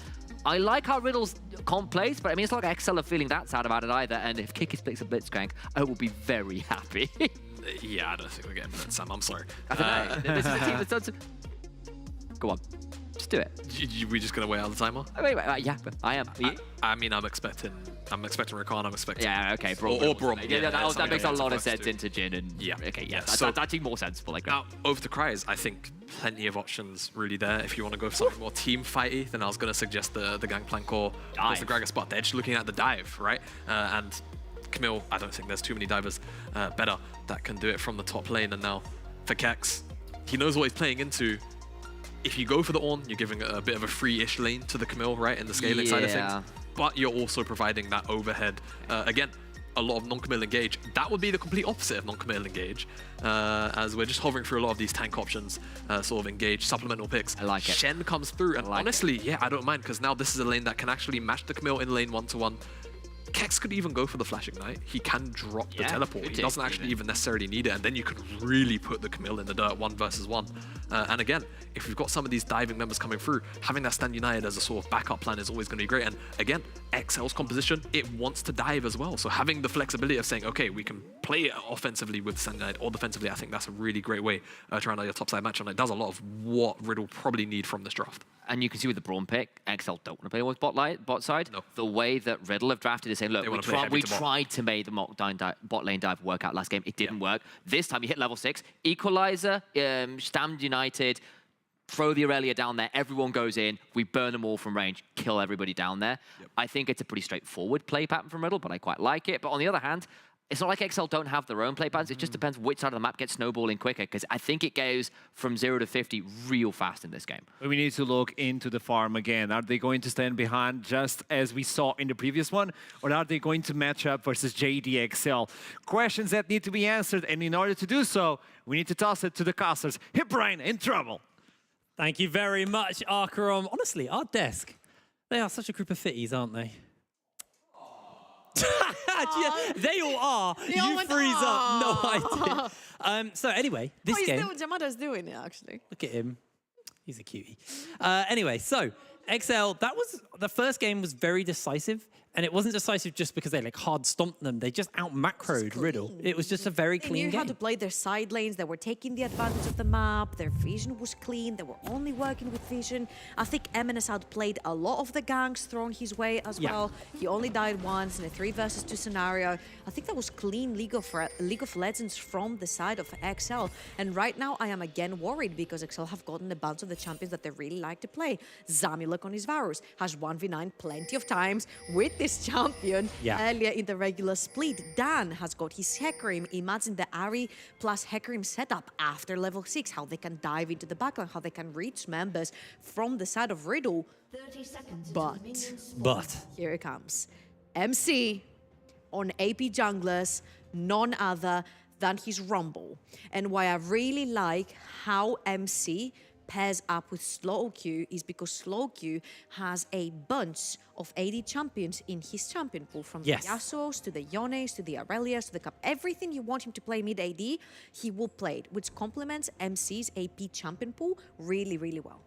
I like how Riddle's comp plays, but I mean, it's not like XL are feeling that sad about it either. And if Kikis picks a Blitzcrank, I will be very happy. Yeah, I don't think we're getting Blitz, Sam. I'm sorry. I don't know. This is a team that's done some... Go on. Just do it. We just gonna wait out the timer? Wait, yeah, I am. I mean, I'm expecting Rakan. I'm expecting. Yeah, okay, Braum. Or Braum. Yeah, that makes a lot of sense into Jhin and. Yeah. Okay, yeah, So that's actually more sensible. Like now, over to Cries, I think plenty of options really there. If you want to go for something more team fighty, then I was gonna suggest the Gangplank or the Gragas, but they're just looking at the dive, right? And Camille, I don't think there's too many divers better that can do it from the top lane. And now for Kex, he knows what he's playing into. If you go for the Ornn, you're giving a bit of a free-ish lane to the Camille, right, in the scaling side of things. But you're also providing that overhead. Again, a lot of non-committal engage. That would be the complete opposite of non-committal engage, as we're just hovering through a lot of these tank options, sort of engage, supplemental picks. I like it. Shen comes through, and honestly, yeah, I don't mind, because now this is a lane that can actually match the Camille in lane 1-to-1. Kex could even go for the Flash Ignite. He can drop the teleport. He doesn't actually even necessarily need it, and then you could really put the Camille in the dirt 1 versus 1. And again, if we've got some of these diving members coming through, having that Stand United as a sort of backup plan is always going to be great. And again, XL's composition, it wants to dive as well. So having the flexibility of saying, okay, we can play it offensively with Stand United or defensively, I think that's a really great way to round out your topside match. And it does a lot of what Riddle probably need from this draft. And you can see with the Braum pick, XL don't want to play with bot side. No. The way that Riddle have drafted is saying, look, we tried to make the bot lane dive work out last game. It didn't work. This time you hit level 6. Equalizer, Stand United, throw the Aurelia down there. Everyone goes in. We burn them all from range, kill everybody down there. I think it's a pretty straightforward play pattern from Riddle, but I quite like it. But on the other hand, it's not like XL don't have their own play patterns. It just depends which side of the map gets snowballing quicker, because I think it goes from 0 to 50 real fast in this game. We need to look into the farm again. Are they going to stand behind just as we saw in the previous one, or are they going to match up versus JDXL? Questions that need to be answered, and in order to do so, we need to toss it to the casters. Hit Brian in trouble. Thank you very much, Arkarom. Honestly, our desk, they are such a group of fitties, aren't they? They all are. You freeze up. No, I did. So anyway, this game. Jamada's doing it, actually. Look at him. He's a cutie. Anyway, so XL, the first game was very decisive. And it wasn't decisive just because they like hard stomped them. They just out macroed Riddle. It was just a very clean game. They knew how to play their side lanes. They were taking the advantage of the map. Their vision was clean. They were only working with vision. I think MNS outplayed a lot of the ganks thrown his way as well. He only died once in a 3 versus 2 scenario. I think that was clean League of Legends from the side of XL. And right now I am again worried because XL have gotten a bunch of the champions that they really like to play. Zamilek on his Varus has 1v9 plenty of times with this champion earlier in the regular split. Dan has got his Hecarim. Imagine the Ahri plus Hecarim setup after level 6, how they can dive into the backline, how they can reach members from the side of Riddle. 30 seconds But here it comes. MC on AP junglers, none other than his Rumble. And why I really like how MC pairs up with SlowQ is because SlowQ has a bunch of AD champions in his champion pool, from the Yasuos to the Yones to the Aurelias to the Cup. Everything you want him to play mid AD, he will play it, which complements MC's AP champion pool really, really well.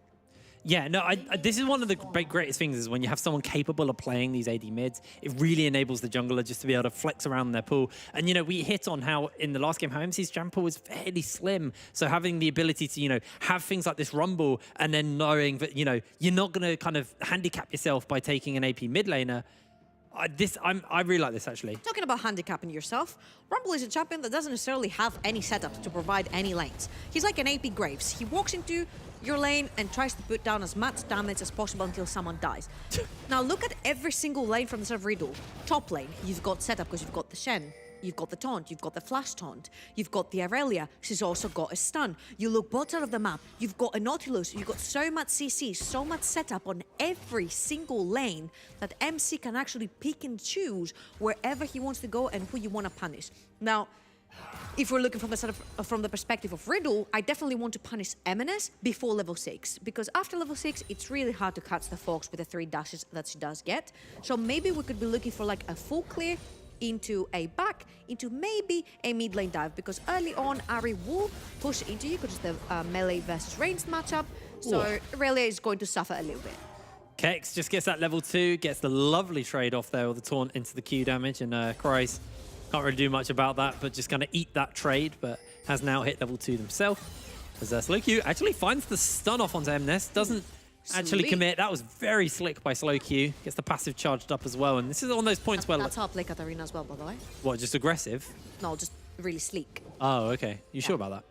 Yeah, no, this is one of the greatest things is when you have someone capable of playing these AD mids, it really enables the jungler just to be able to flex around their pool. And, you know, we hit on how in the last game, how MC's jam pool was fairly slim. So having the ability to, you know, have things like this rumble and then knowing that, you know, you're not going to kind of handicap yourself by taking an AP mid laner. I really like this, actually. Talking about handicapping yourself, Rumble is a champion that doesn't necessarily have any setup to provide any lanes. He's like an AP Graves. He walks into your lane and tries to put down as much damage as possible until someone dies. Now look at every single lane from the side of Riddle. Top lane, you've got setup because you've got the Shen. You've got the taunt, you've got the flash taunt, you've got the Aurelia, she's also got a stun. You look both side of the map, you've got a Nautilus, you've got so much CC, so much setup on every single lane that MC can actually pick and choose wherever he wants to go and who you want to punish. Now, if we're looking from the perspective of Riddle, I definitely want to punish MNS before level 6, because after level 6, it's really hard to catch the Fox with the 3 dashes that she does get. So maybe we could be looking for like a full clear into a back, into maybe a mid lane dive, because early on, Ari will push into you because it's the melee versus ranged matchup. So Aurelia is going to suffer a little bit. Kex just gets that level 2, gets the lovely trade off there with the taunt into the Q damage, and Kryze can't really do much about that, but just kind of eat that trade, but has now hit level 2 themselves. As Slowq actually finds the stun off onto MNS, doesn't actually commit. That was very slick by Slowq. Gets the passive charged up as well, and this is on those points where... That's how I play Katarina as well, by the way. What, just aggressive? No, just really sleek. Oh, okay. You sure about that?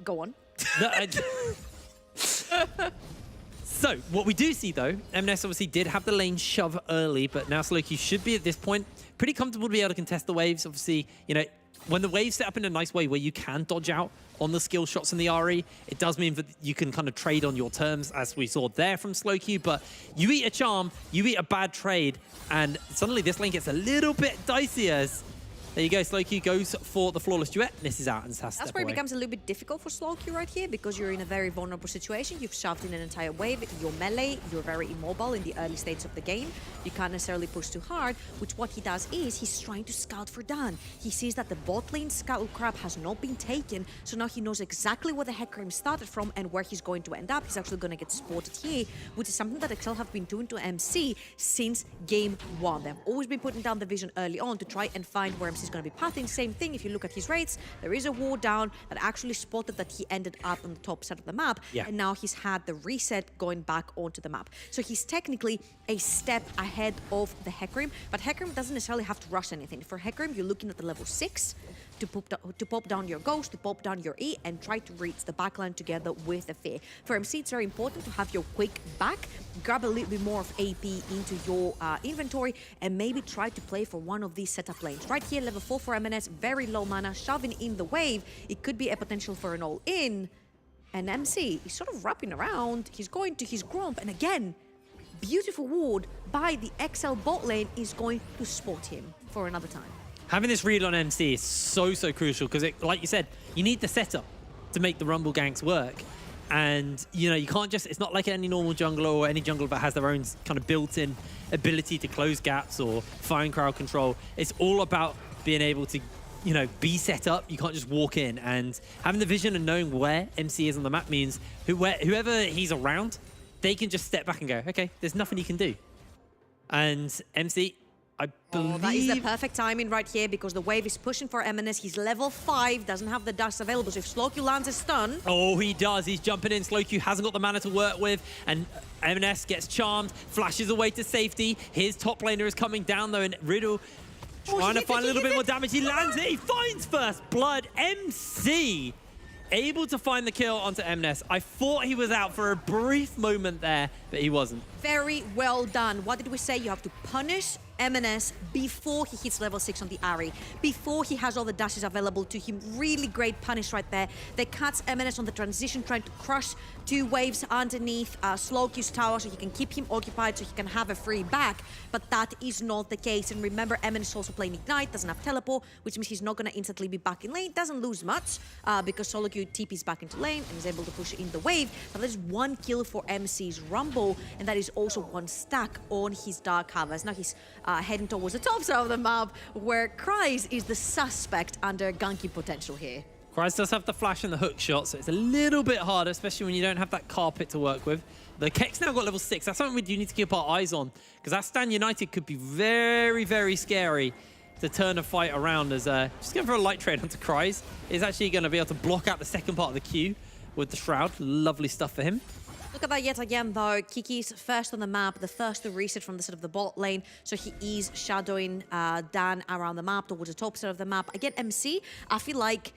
Go on. No, So, what we do see, though, MNS obviously did have the lane shove early, but now Slowq should be, at this point, pretty comfortable to be able to contest the waves. Obviously, you know, when the waves set up in a nice way where you can dodge out on the skill shots and the RE, it does mean that you can kind of trade on your terms, as we saw there from Slowq. But you eat a charm, you eat a bad trade, and suddenly this lane gets a little bit dicey as... There you go, Slowq goes for the flawless duet, misses out and has to That's step where away. it becomes a little bit difficult for Slowq right here, because you're in a very vulnerable situation. You've shoved in an entire wave, you're melee, you're very immobile in the early stages of the game. You can't necessarily push too hard, which what he does is he's trying to scout for Dan. He sees that the bot lane scuttle crab has not been taken, so now he knows exactly where the Hecarim started from and where he's going to end up. He's actually going to get spotted here, which is something that XL have been doing to MC since game 1. They've always been putting down the vision early on to try and find where MC is going to be pathing. Same thing, if you look at his rates, there is a ward down that actually spotted that he ended up on the top side of the map, and now he's had the reset going back onto the map. So he's technically a step ahead of the Hecarim, but Hecarim doesn't necessarily have to rush anything. For Hecarim, you're looking at the level 6 to pop down your Ghost, to pop down your E, and try to reach the backline together with the Fear. For MC, it's very important to have your quick back, grab a little bit more of AP into your inventory, and maybe try to play for one of these setup lanes. Right here, level 4 for MNS, very low mana, shoving in the wave. It could be a potential for an all-in. And MC, he's sort of wrapping around. He's going to his Gromp, and again, beautiful ward by the XL bot lane is going to spot him for another time. Having this read on MC is so crucial, because, like you said, you need the setup to make the Rumble ganks work. And, you know, you can't just... It's not like any normal jungler or any jungler that has their own kind of built-in ability to close gaps or find crowd control. It's all about being able to, you know, be set up. You can't just walk in. And having the vision and knowing where MC is on the map means whoever he's around, they can just step back and go, okay, there's nothing he can do. And MC... I believe... that is the perfect timing right here, because the wave is pushing for MNS. He's level 5, doesn't have the dash available, so if Slowq lands a stun... Oh, he does. He's jumping in. Slowq hasn't got the mana to work with, and MNS gets charmed, flashes away to safety. His top laner is coming down, though, and Riddle trying to find a little bit more damage. He lands it. He finds first blood. MC able to find the kill onto MNS. I thought he was out for a brief moment there, but he wasn't. Very well done. What did we say? You have to punish MNS before he hits level 6 on the Ari, before he has all the dashes available to him. Really great punish right there. They catch MNS on the transition, trying to crush 2 waves underneath Slowq's tower so he can keep him occupied, so he can have a free back. But that is not the case. And remember, MNS is also playing Ignite, doesn't have teleport, which means he's not going to instantly be back in lane. Doesn't lose much because Slowq TP's back into lane and is able to push in the wave. But there's 1 kill for MC's Rumble, and that is also 1 stack on his Dark Harvest. Now he's heading towards the top side of the map, where Kryze is the suspect under ganking potential here. Kryze does have the flash and the hook shot, so it's a little bit harder, especially when you don't have that carpet to work with. The Kex now got level 6. That's something we do need to keep our eyes on, because that Stan United could be very, very scary to turn a fight around. As just going for a light trade onto Kryze. Is actually going to be able to block out the second part of the queue with the Shroud. Lovely stuff for him. Look at that yet again, though. Kiki's first on the map, the first to reset from the side of the bot lane. So he is shadowing Dan around the map towards the top side of the map. Again, MC, I feel like,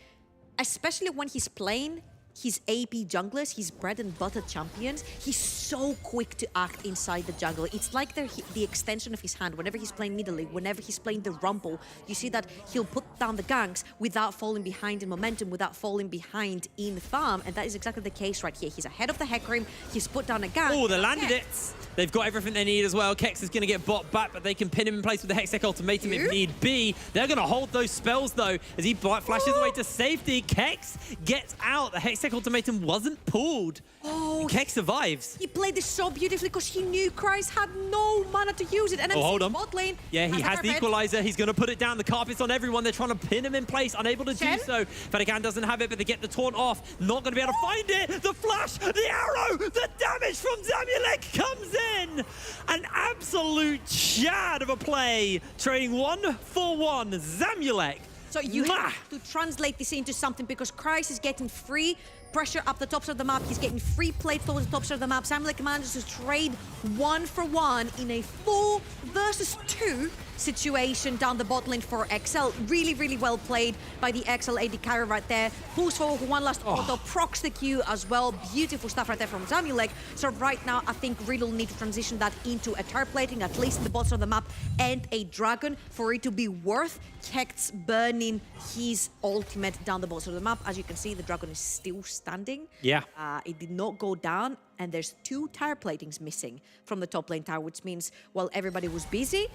especially when he's playing his AP junglers, his bread and butter champions, he's so quick to act inside the jungle. It's like the extension of his hand. Whenever he's playing mid lane, whenever he's playing the Rumble, you see that he'll put down the ganks without falling behind in momentum, without falling behind in farm, and that is exactly the case right here. He's ahead of the Hecarim, he's put down a gank. Oh, they landed it! They've got everything they need as well. Kex is going to get bot back, but they can pin him in place with the Hextech Ultimatum if need be. They're going to hold those spells, though, as he flashes away to safety. Kex gets out. The Hextech Ultimatum wasn't pulled. Oh, Kex survives. He played this so beautifully because he knew Kryze had no mana to use it. And hold on. Bot lane. Yeah, he has the equalizer. He's going to put it down. The carpet's on everyone. They're trying to pin him in place, unable to do so. Fadigan doesn't have it, but they get the taunt off. Not going to be able to find it. The flash, the arrow, the damage from Zamulek comes in. An absolute chad of a play. Trading 1-for-1. Zamulek. So you have to translate this into something, because Kryze is getting free pressure up the tops of the map. He's getting free play towards the tops of the map. Zamulek manages to trade 1-for-1 in a 4 versus 2 situation down the bot lane for XL. Really, really well played by the XL AD carry right there. Pulls forward one last auto, procs the Q as well. Beautiful stuff right there from Zamulek. So right now, I think Riddle need to transition that into a turret plating, at least in the bottom of the map, and a dragon for it to be worth Kex burning his ultimate down the bottom of the map. As you can see, the dragon is still standing. Yeah. It did not go down, and there's 2 tire platings missing from the top lane tower, which means, well, everybody was busy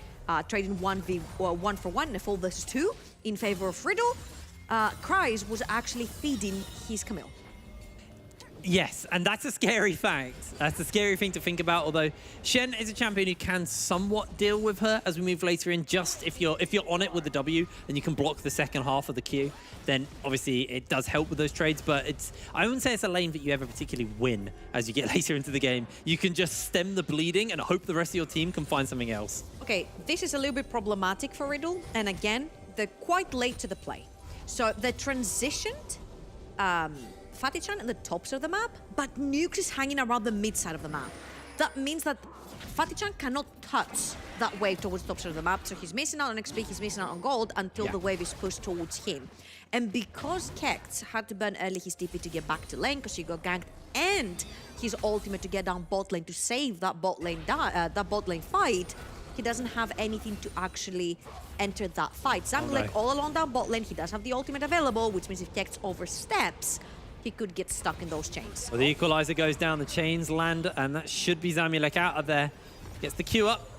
trading 1-for-1 in a 4 versus 2 in favor of Riddle. Kryze was actually feeding his Camille. Yes, and that's a scary fact. That's a scary thing to think about, although Shen is a champion who can somewhat deal with her as we move later in. Just if you're on it with the W, then you can block the second half of the Q, then obviously it does help with those trades, but I wouldn't say it's a lane that you ever particularly win as you get later into the game. You can just stem the bleeding and hope the rest of your team can find something else. Okay, this is a little bit problematic for Riddle, and again, they're quite late to the play. So they transitioned Fatichan in the tops of the map, but Nukes is hanging around the mid side of the map. That means that Fatichan cannot touch that wave towards the top side of the map, so he's missing out on XP, he's missing out on gold until the wave is pushed towards him. And because Kex had to burn early his TP to get back to lane because he got ganked, and his ultimate to get down bot lane to save that bot lane fight, he doesn't have anything to actually enter that fight. Zamulek all along down bot lane, he does have the ultimate available, which means if Kex oversteps, he could get stuck in those chains. Well, the equalizer goes down, the chains land, and that should be Zamulek out of there. Gets the Q up.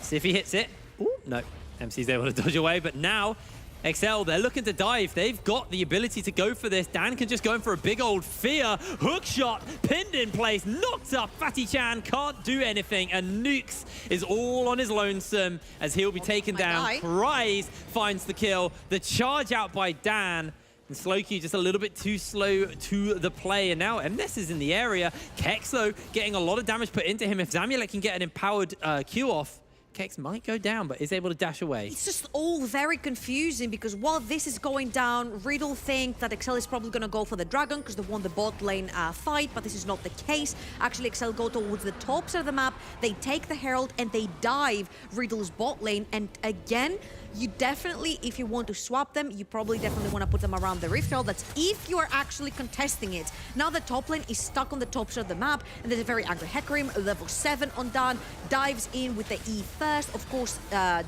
See if he hits it. Ooh, no. MC's able to dodge away, but now XL, they're looking to dive. They've got the ability to go for this. Dan can just go in for a big old fear. Hook shot, pinned in place, knocked up. Fatty Chan can't do anything, and Nukes is all on his lonesome as he'll be taken down. Kryze finds the kill. The charge out by Dan. And Slowkey just a little bit too slow to the play. And now MNES is in the area. Kex, though, getting a lot of damage put into him. If Zamulek can get an empowered Q off, Kex might go down, but is able to dash away. It's just all very confusing, because while this is going down, Riddle think that XL is probably going to go for the Dragon because they won the bot lane fight, but this is not the case. Actually, XL go towards the top side of the map. They take the Herald and they dive Riddle's bot lane. And again, you definitely, if you want to swap them, you probably definitely want to put them around the Rift Herald. That's if you are actually contesting it. Now the top lane is stuck on the top side of the map, and there's a very angry Hecarim, level 7 on Dan, dives in with the E first. Of course,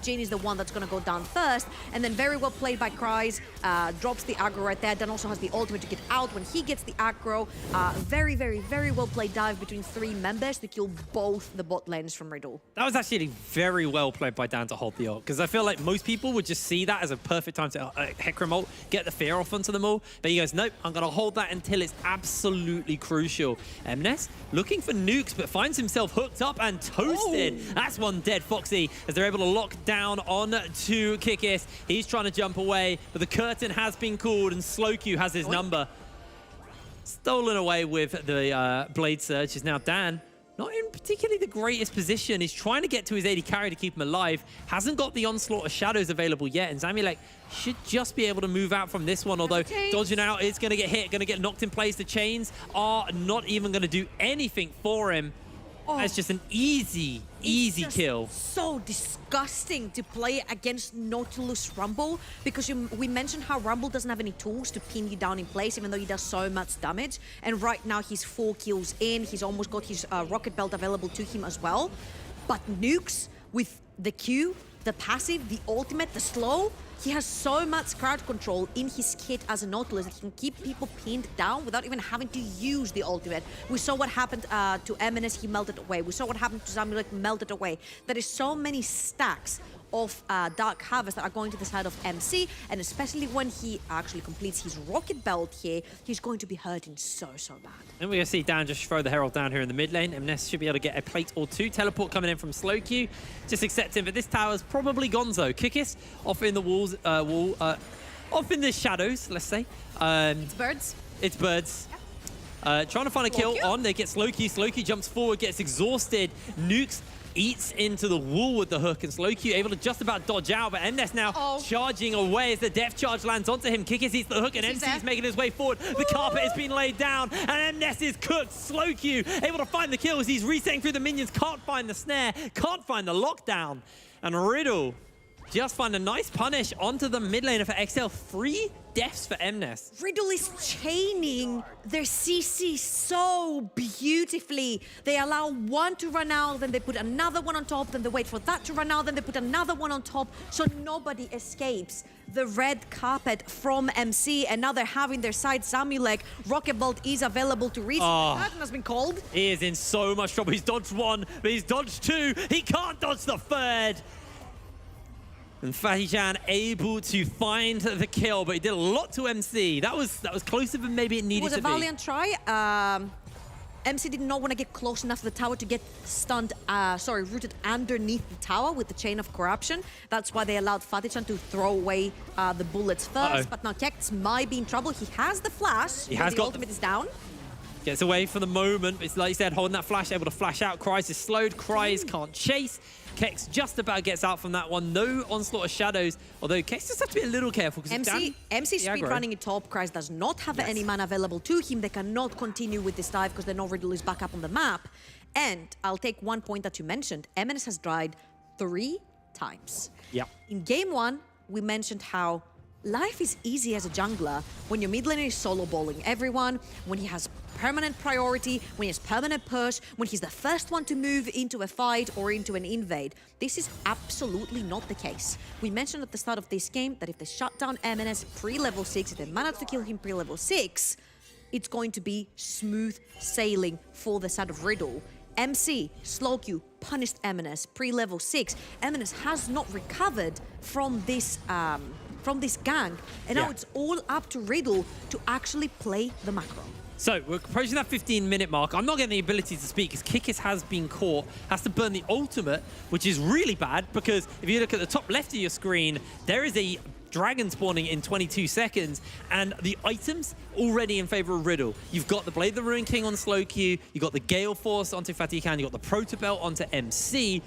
Jane is the one that's going to go down first, and then very well played by Kryze, drops the aggro right there. Dan also has the ultimate to get out when he gets the aggro. Very, very, very well played dive between 3 members to kill both the bot lanes from Riddle. That was actually very well played by Dan to hold the ult, because I feel like most people people would just see that as a perfect time to Hecarim ult, get the fear off onto them all. But he goes, nope, I'm going to hold that until it's absolutely crucial. MNES looking for nukes, but finds himself hooked up and toasted. That's one dead Foxy as they're able to lock down on to Kikis. He's trying to jump away, but the curtain has been called and Slowq has his number. Stolen away with the Blade Surge is now Dan. Not in particularly the greatest position. He's trying to get to his AD carry to keep him alive. Hasn't got the Onslaught of Shadows available yet. And Zamulek should just be able to move out from this one. Although dodging out is going to get hit, going to get knocked in place. The chains are not even going to do anything for him. That's just an easy kill. So disgusting to play against Nautilus Rumble because we mentioned how Rumble doesn't have any tools to pin you down in place, even though he does so much damage. And right now he's 4 kills in. He's almost got his rocket belt available to him as well. But nukes with the Q, the passive, the ultimate, the slow, he has so much crowd control in his kit as a Nautilus that he can keep people pinned down without even having to use the ultimate. We saw what happened to MNS, he melted away. We saw what happened to Zamulek, melted away. There is so many stacks of Dark Harvest that are going to the side of MC, and especially when he actually completes his rocket belt here, he's going to be hurting so bad. And we're going to see Dan just throw the Herald down here in the mid lane. MNES should be able to get a plate or two. Teleport coming in from Slowq. Just accept him, but this tower's probably gonzo. Kikis off in the walls, off in the shadows, let's say. It's birds. It's birds. Trying to find a kill on. They get Slowq. Slowq jumps forward, gets exhausted. Nukes eats into the wall with the hook, and Slowq able to just about dodge out, but MNES now charging away as the death charge lands onto him. Kikis eats the hook, and MC is making his way forward. The carpet has been laid down, and MNES is cooked. Slowq able to find the kills. He's resetting through the minions, can't find the snare, can't find the lockdown. And Riddle just find a nice punish onto the mid laner for XL. 3 deaths for MNES. Riddle is chaining their CC so beautifully. They allow one to run out, then they put another one on top, then they wait for that to run out, then they put another one on top, so nobody escapes the red carpet from MC, and now they're having their side Zamulek. Rocket Bolt is available to reach. The curtain has been called. He is in so much trouble. He's dodged 1, but he's dodged 2. He can't dodge the 3rd. And Fatijan able to find the kill, but he did a lot to MC. That was closer than maybe it needed to be. It was a valiant try. MC did not want to get close enough to the tower to get stunned, rooted underneath the tower with the Chain of Corruption. That's why they allowed Fatijan to throw away the bullets first. But now Keks might be in trouble. He has the flash. He has the got ultimate is down. Gets away for the moment. It's like you said, holding that flash, able to flash out. Cries is slowed. Cries can't chase. Keks just about gets out from that one. No Onslaught of Shadows, although Keks just has to be a little careful because MC speed running it top. Cries does not have any mana available to him. They cannot continue with this dive because they know Riddle is back up on the map. And I'll take one point that you mentioned. MNS has died 3 times. Yeah. In game 1, we mentioned how life is easy as a jungler when your mid laner is solo balling everyone, when he has permanent priority, when he has permanent push, when he's the first one to move into a fight or into an invade. This is absolutely not the case. We mentioned at the start of this game that if they shut down MNS pre-level 6, if they manage to kill him pre-level 6, it's going to be smooth sailing for the side of Riddle. MC, Slowq, punished MNS pre-level 6. MNS has not recovered from this gang, and now it's all up to Riddle to actually play the macro. So we're approaching that 15-minute mark. I'm not getting the ability to speak because Kikis has been caught, has to burn the ultimate, which is really bad because if you look at the top left of your screen, there is a dragon spawning in 22 seconds, and the items already in favor of Riddle. You've got the Blade of the Ruin King on Slowq, you've got the Gale Force onto Fatikan, you've got the Proto Belt onto MC.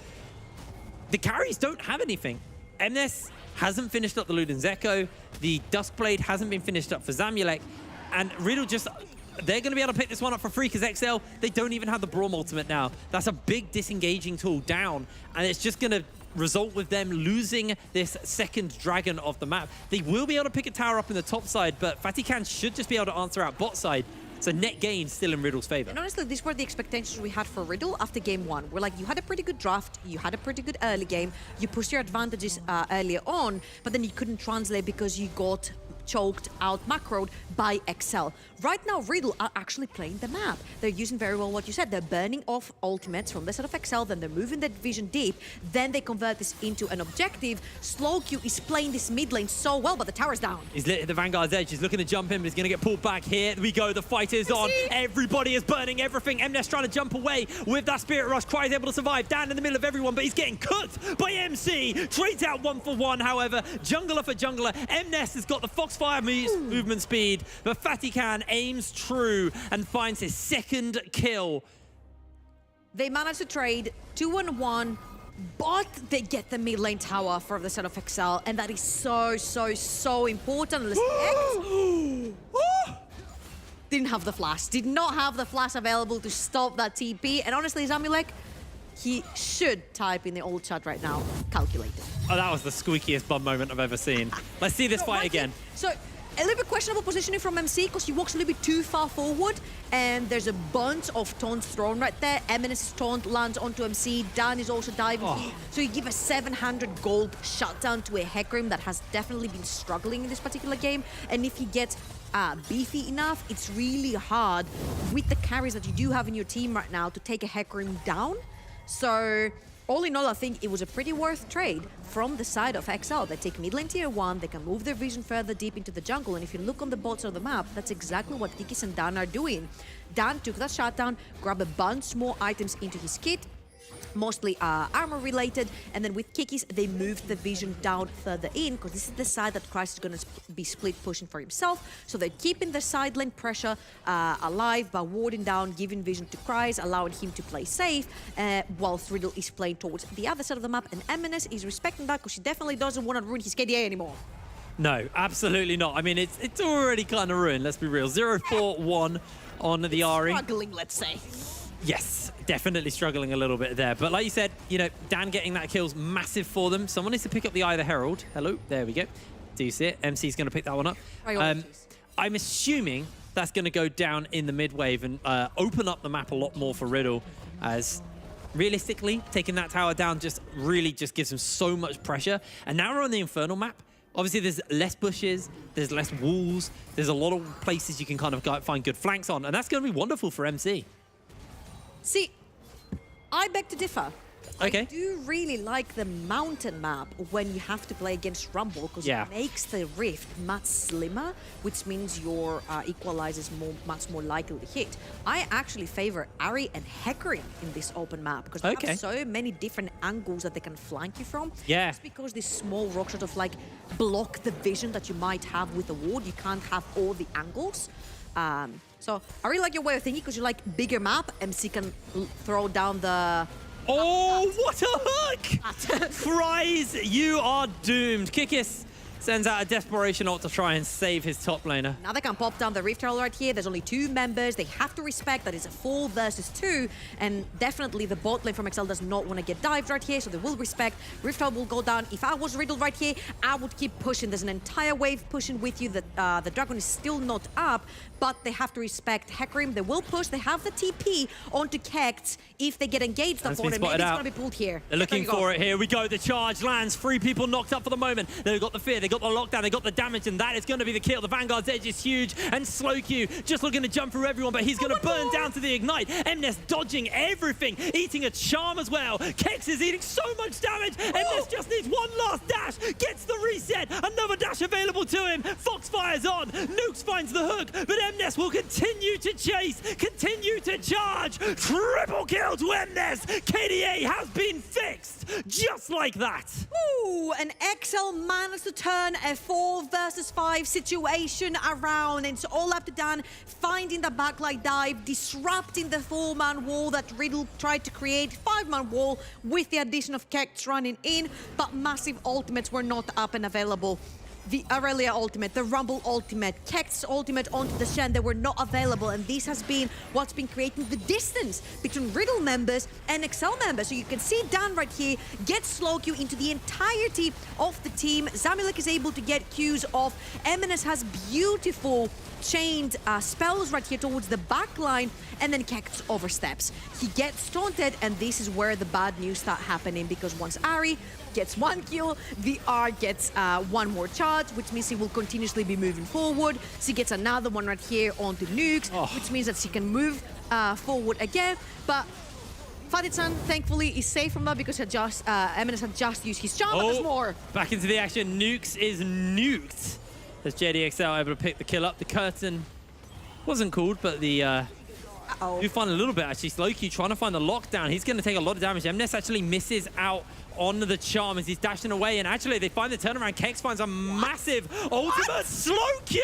The carries don't have anything. MNES hasn't finished up the Luden's Echo, the Duskblade hasn't been finished up for Zamulek, and Riddle just... They're going to be able to pick this one up for free because XL, they don't even have the Braum ultimate now. That's a big disengaging tool down, and it's just going to result with them losing this second dragon of the map. They will be able to pick a tower up in the top side, but Fatikan should just be able to answer out bot side. So net gain still in Riddle's favor. And honestly, these were the expectations we had for Riddle after game 1. We're like, you had a pretty good draft, you had a pretty good early game, you pushed your advantages earlier on, but then you couldn't translate because you got choked, out macroed by XL. Right now, Riddle are actually playing the map. They're using very well what you said. They're burning off ultimates from the side of XL, then they're moving their vision deep, then they convert this into an objective. Slowq is playing this mid lane so well, but the tower's down. He's lit at the Vanguard's edge. He's looking to jump in, but he's going to get pulled back. Here we go. The fight is on. Everybody is burning everything. MNES trying to jump away with that Spirit Rush. Cry is able to survive. Dan in the middle of everyone, but he's getting cooked by MC. Trades out 1-for-1, however. Jungler for jungler. MNES has got the Foxfire movement speed, but Fatty Khan aims true and finds his second kill. They managed to trade 2-1, but they get the mid lane tower for the side of XL, and that is so important. Didn't have the flash. Did not have the flash available to stop that TP. And honestly, Zamilek, he should type in the old chat right now, calculated. Oh, that was the squeakiest bum moment I've ever seen. Let's see this fight again. So, a little bit questionable positioning from MC because he walks a little bit too far forward, and there's a bunch of taunts thrown right there. Eminence's taunt lands onto MC. Dan is also diving here. So you give a 700 gold shutdown to a Hecarim that has definitely been struggling in this particular game. And if he gets beefy enough, it's really hard with the carries that you do have in your team right now to take a Hecarim down. So all in all, I think it was a pretty worth trade from the side of XL. They take mid lane tier 1, they can move their vision further deep into the jungle, and if you look on the bot side of the map, that's exactly what Kikis and Dan are doing. Dan took that shutdown, grabbed a bunch more items into his kit, mostly armor related, and then with Kikis they moved the vision down further in because this is the side that Christ is going to be split pushing for himself, so they're keeping the side lane pressure alive by warding down, giving vision to Christ, allowing him to play safe, whilst Riddle is playing towards the other side of the map, and MNS is respecting that because he definitely doesn't want to ruin his KDA anymore. No, absolutely not. I mean, it's already kind of ruined, let's be real. 0-4-1 on the Ahri. Struggling, let's say. Yes, definitely struggling a little bit there. But like you said, you know, Dan getting that kill's massive for them. Someone needs to pick up the Eye of the Herald. Hello, there we go. Do you see it? MC's going to pick that one up. I'm assuming that's going to go down in the mid wave and open up the map a lot more for Riddle, as realistically, taking that tower down really gives him so much pressure. And now we're on the Infernal map. Obviously, there's less bushes, there's less walls, there's a lot of places you can kind of find good flanks on, and that's going to be wonderful for MC. See, I beg to differ. Okay. I do really like the mountain map when you have to play against Rumble because it makes the rift much slimmer, which means your equalizer is much more likely to hit. I actually favor Ahri and Hecarim in this open map because they have so many different angles that they can flank you from. Yeah. Just because this small rock sort of like block the vision that you might have with a ward, you can't have all the angles. So I really like your way of thinking because you like bigger map. MC can throw down the... Oh, what a hook! Fries, you are doomed. Kikis sends out a desperation ult to try and save his top laner. Now they can pop down the Rift Herald right here. There's only 2 members. They have to respect that it's a 4 versus 2. And definitely the bot lane from XL does not want to get dived right here, so they will respect. Rift Herald will go down. If I was Riddle right here, I would keep pushing. There's an entire wave pushing with you. The dragon is still not up, but they have to respect Hecarim. They will push. They have the TP onto Kekt. If they get engaged on board, maybe it's going to be pulled here. They're looking for it. Here we go. The charge lands. 3 people knocked up for the moment. They've got the fear. They got the lockdown. They got the damage, and that is going to be the kill. The Vanguard's edge is huge, and Slowq just looking to jump through everyone, but he's going to burn down to the ignite. MNES dodging everything, eating a charm as well. Kex is eating so much damage. MNES just needs one last dash, gets the reset. Another dash available to him. Foxfire's on. Nukes finds the hook, but MNES will continue to chase, continue to charge. Triple kill to MNES. KDA has been fixed, just like that. Ooh, and XL managed to turn a 4 versus 5 situation around, and it's all up to Dan finding the backlight dive, disrupting the 4-man wall that Riddle tried to create, 5-man wall with the addition of Kekt running in, but massive ultimates were not up and available. The Aurelia ultimate, the Rumble ultimate, Kekt's ultimate onto the Shen, they were not available, and this has been what's been creating the distance between Riddle members and XL members. So you can see Dan right here get Slowq into the entirety of the team. Zamilek is able to get Qs off. MNS has beautiful chained spells right here towards the back line, and then Kekt oversteps. He gets taunted, and this is where the bad news start happening, because once Ahri gets 1 kill, VR gets 1 more charge, which means he will continuously be moving forward. She gets another one right here onto Nukes, which means that she can move forward again. But Fatih-chan, thankfully, is safe from that because Eminence had just used his charm, but there's more. Back into the action. Nukes is nuked. As JDXL able to pick the kill up. The curtain wasn't called, but the... You find a little bit, actually. Slowkey trying to find the lockdown. He's going to take a lot of damage. Mnest actually misses out on the charm as he's dashing away, and actually they find the turnaround. Kex finds a massive ultimate. Slowkey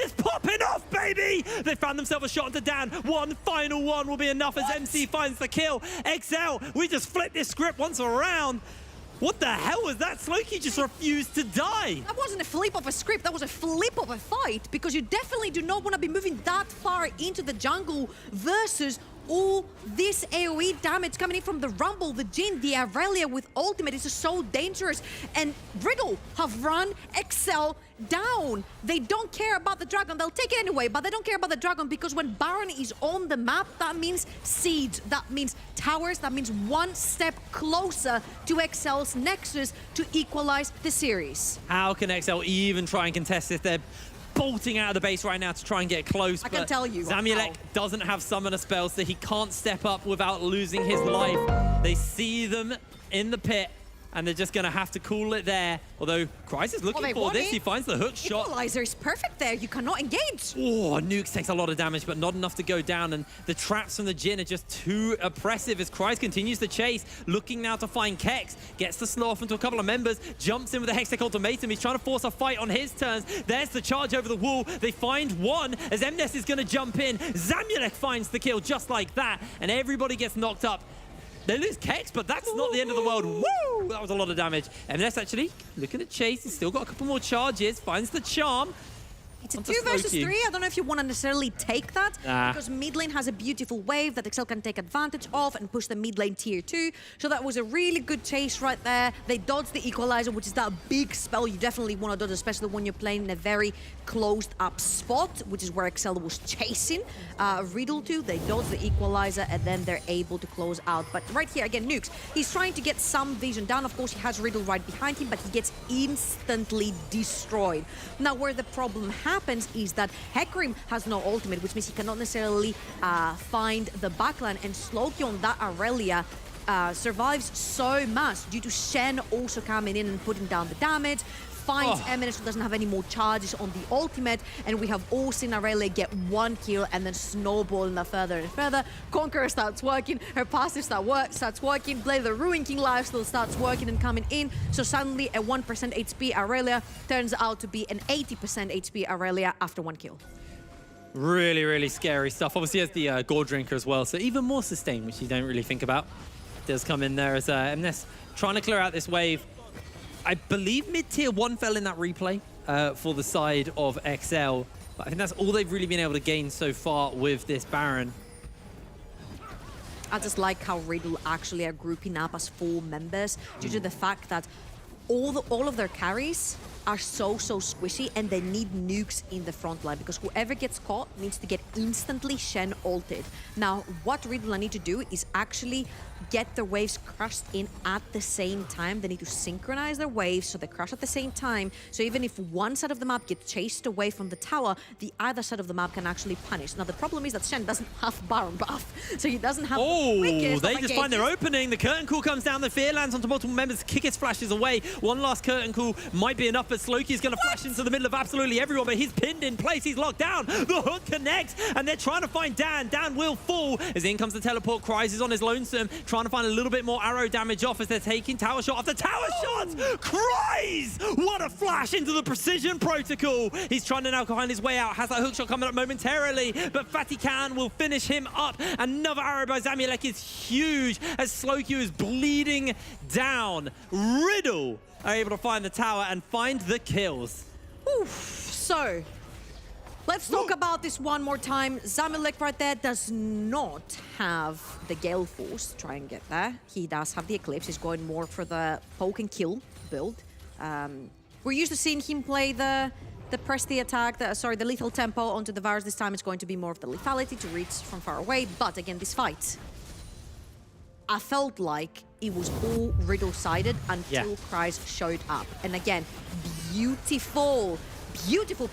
is popping off, baby! They found themselves a shot onto Dan. One final one will be enough as MC finds the kill. XL, we just flipped this script once around. What the hell was that? Slowkey just refused to die. That wasn't a flip of a script, that was a flip of a fight, because you definitely do not want to be moving that far into the jungle versus all this AoE damage coming in from the Rumble, the Jhin, the Aurelia with ultimate is just so dangerous. And Riddle have run XL down. They don't care about the dragon. They'll take it anyway, but they don't care about the dragon because when Baron is on the map, that means siege, that means towers, that means one step closer to XL's Nexus to equalize the series. How can XL even try and contest this? They're bolting out of the base right now to try and get close. I can tell you. Zamulek doesn't have summoner spells, so he can't step up without losing his life. They see them in the pit, and they're just going to have to call it there. Although Kreis is looking for this. He finds the hook shot. Equalizer is perfect there. You cannot engage. Oh, Nukes takes a lot of damage, but not enough to go down. And the traps from the Jhin are just too oppressive as Kreis continues to chase. Looking now to find Kex. Gets the slow off into a couple of members. Jumps in with a Hextech ultimatum. He's trying to force a fight on his turns. There's the charge over the wall. They find one as Mnest is going to jump in. Zamulek finds the kill just like that. And everybody gets knocked up. They lose Kex, but that's not the end of the world. Woo! That was a lot of damage. Mnest actually looking at Chase. He's still got a couple more charges. Finds the charm. It's a 2 versus 3. I don't know if you want to necessarily take that because mid lane has a beautiful wave that XL can take advantage of and push the mid lane tier 2. So that was a really good chase right there. They dodged the equalizer, which is that big spell you definitely want to dodge, especially when you're playing in a very closed up spot, which is where XL was chasing Riddle to. They dodge the equalizer and then they're able to close out. But right here, again, Nukes, he's trying to get some vision down. Of course, he has Riddle right behind him, but he gets instantly destroyed. Now, where the problem happens is that Hecarim has no ultimate, which means he cannot necessarily find the backline, and Slowkey on that Aurelia survives so much due to Shen also coming in and putting down the damage. Finds Eminence, who doesn't have any more charges on the ultimate, and we have all seen Aurelia get 1 kill and then snowballing that further and further. Conqueror starts working, her passive starts working, Blade of the Ruin King lifesteal starts working and coming in, so suddenly a 1% HP Aurelia turns out to be an 80% HP Aurelia after 1 kill. Really, really scary stuff. Obviously, he has the Gore Drinker as well, so even more sustain, which you don't really think about. Does come in there as Mnest trying to clear out this wave. I believe mid-tier 1 fell in that replay for the side of XL. But I think that's all they've really been able to gain so far with this Baron. I just like how Riddle actually are grouping up as 4 members due to the fact that all of their carries are so squishy and they need nukes in the front line because whoever gets caught needs to get instantly Shen ulted. Now, what Riddle need to do is actually get their waves crushed in at the same time. They need to synchronize their waves so they crush at the same time. So even if one side of the map gets chased away from the tower, the other side of the map can actually punish. Now, the problem is that Shen doesn't have Baron buff, so he doesn't have the quickest they just find their opening. The curtain call comes down. The fear lands onto multiple members. Kikis flashes away. One last curtain call might be enough, but Slowkey is going to flash into the middle of absolutely everyone, but he's pinned in place. He's locked down. The hook connects, and they're trying to find Dan. Dan will fall as in comes the teleport. Kreis is on his lonesome, trying to find a little bit more arrow damage off as they're taking tower shot after tower shots. Kreis! What a flash into the precision protocol. He's trying to now find his way out. Has that hook shot coming up momentarily, but Fatih Khan will finish him up. Another arrow by Zamulek is huge as Slowkey is bleeding down. Riddle are able to find the tower and find the kills. Oof. So, let's talk about this one more time. Zamulek right there does not have the Gale Force. Try and get there. He does have the Eclipse. He's going more for the poke and kill build. We're used to seeing him play the press the attack, the lethal tempo onto the Varus. This time it's going to be more of the lethality to reach from far away. But again, this fight, I felt like it was all Riddle-sided until Cries showed up. And again, beautiful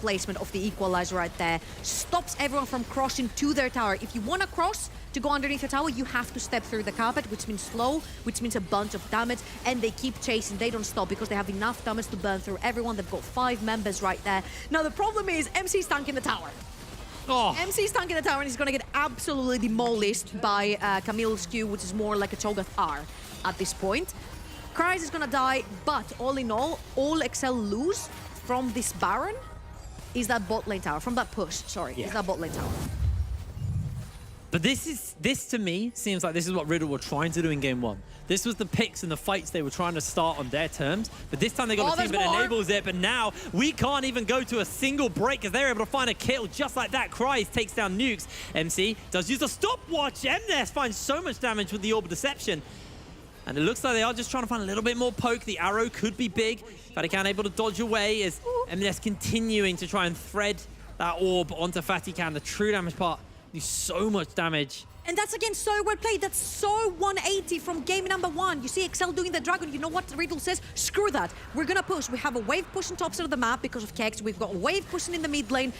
placement of the equalizer right there. Stops everyone from crossing to their tower. If you want to cross to go underneath the tower, you have to step through the carpet, which means slow, which means a bunch of damage, and they keep chasing. They don't stop because they have enough damage to burn through everyone. They've got 5 members right there. Now, the problem is MC's tanking the tower. MC's tanking the tower, and he's going to get absolutely demolished by Camille's Q, which is more like a Cho'Gath R at this point. Cries is going to die, but all in all XL lose from this Baron is that bot lane tower. From that push, sorry, is that bot lane tower. But this to me seems like this is what Riddle were trying to do in game 1. This was the picks and the fights they were trying to start on their terms. But this time they got a team that enables it. But now we can't even go to a single break as they're able to find a kill just like that. Cries takes down Nukes. MC does use a stopwatch. MNES finds so much damage with the Orb of Deception. And it looks like they are just trying to find a little bit more poke. The arrow could be big. Fatican able to dodge away as MNES continuing to try and thread that orb onto Fatican. The true damage part do so much damage. And that's, again, so well played. That's so 180 from game number 1. You see XL doing the Dragon. You know what Riddle says? Screw that. We're going to push. We have a wave pushing top side of the map because of Kex. We've got a wave pushing in the mid lane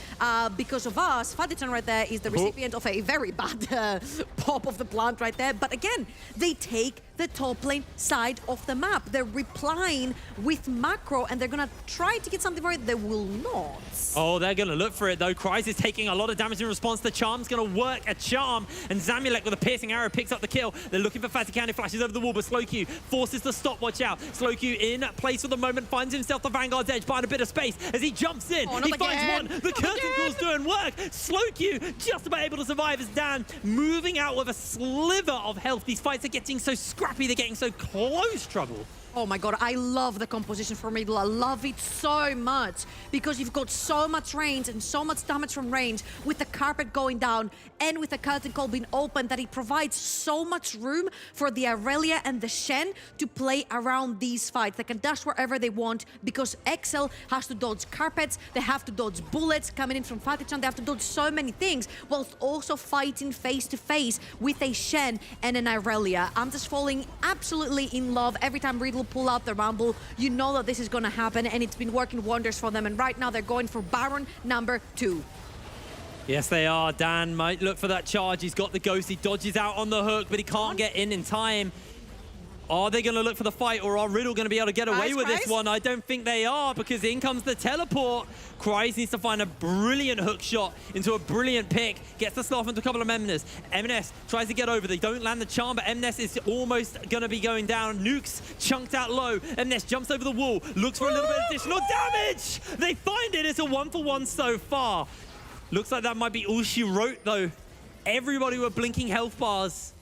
because of us. Faditon right there is the recipient of a very bad pop of the plant right there. But again, they take the top lane side of the map. They're replying with macro, and they're going to try to get something for it. They will not. Oh, they're going to look for it, though. Cries is taking a lot of damage in response. The Charm's going to work a Charm, and Zamulek with a piercing arrow picks up the kill. They're looking for Fatican, who flashes over the wall, but Slowq forces the stopwatch out. Slowq in place for the moment, finds himself the Vanguard's edge, buying a bit of space as he jumps in. He finds one. The curtain call's doing work. Slowq just about able to survive as Dan moving out with a sliver of health. These fights are getting so scrappy, they're getting so close, Trouble. Oh my god, I love the composition from Riddle. I love it so much because you've got so much range and so much damage from range with the carpet going down and with the curtain call being open that it provides so much room for the Aurelia and the Shen to play around these fights. They can dash wherever they want because XL has to dodge carpets, they have to dodge bullets coming in from Fatichan, they have to dodge so many things whilst also fighting face to face with a Shen and an Aurelia. I'm just falling absolutely in love every time Riddle pull out the Rumble. You know that this is going to happen, and it's been working wonders for them. And right now they're going for Baron number 2. Yes, they are. Dan might look for that charge. He's got the ghost. He dodges out on the hook, but he can't get in time. Are they going to look for the fight, or are Riddle going to be able to get away with this one? I don't think they are, because in comes the teleport. Cries needs to find a brilliant hook shot into a brilliant pick. Gets the slough into a couple of MNES. MNES tries to get over. They don't land the charm, but MNES is almost going to be going down. Nukes chunked out low. MNES jumps over the wall, looks for a little bit of additional damage. They find it. It's a 1-for-1 so far. Looks like that might be all she wrote, though. Everybody were blinking health bars.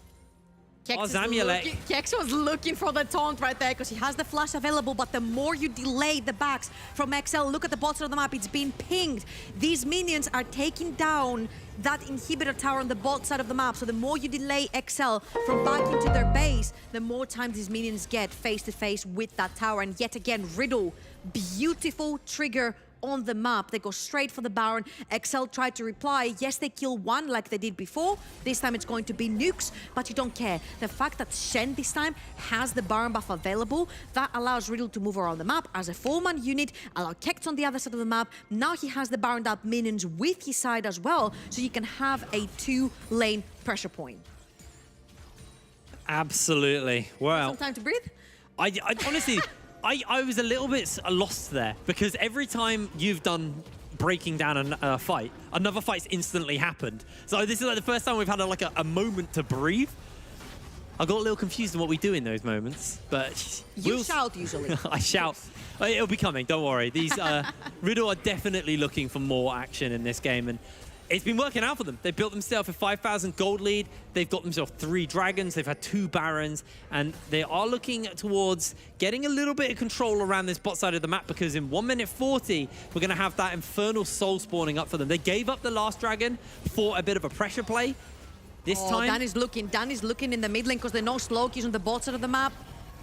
Kex was looking for the taunt right there because he has the flash available, but the more you delay the backs from XL, look at the bottom of the map, it's being pinged. These minions are taking down that inhibitor tower on the bot side of the map, so the more you delay XL from back into their base, the more time these minions get face to face with that tower. And yet again, Riddle, beautiful trigger on the map. They go straight for the Baron. XL tried to reply. Yes, they kill one like they did before. This time it's going to be Nukes, but you don't care. The fact that Shen this time has the Baron buff available, that allows Riddle to move around the map as a 4-man unit, allow Kex on the other side of the map. Now he has the Baron up minions with his side as well, so you can have a 2-lane pressure point. Absolutely. Wow. Some time to breathe? I honestly... I was a little bit lost there because every time you've done breaking down a fight, another fight's instantly happened. So this is like the first time we've had a moment to breathe. I got a little confused on what we do in those moments, but... You shout usually. I shout. It'll be coming, don't worry. These Riddle are definitely looking for more action in this game, and it's been working out for them. They built themselves a 5,000 gold lead. They've got themselves 3 dragons. They've had 2 barons. And they are looking towards getting a little bit of control around this bot side of the map, because in 1 minute 40, we're going to have that Infernal Soul spawning up for them. They gave up the last dragon for a bit of a pressure play. This time... Dan is looking in the mid lane because they know Slowq is on the bot side of the map.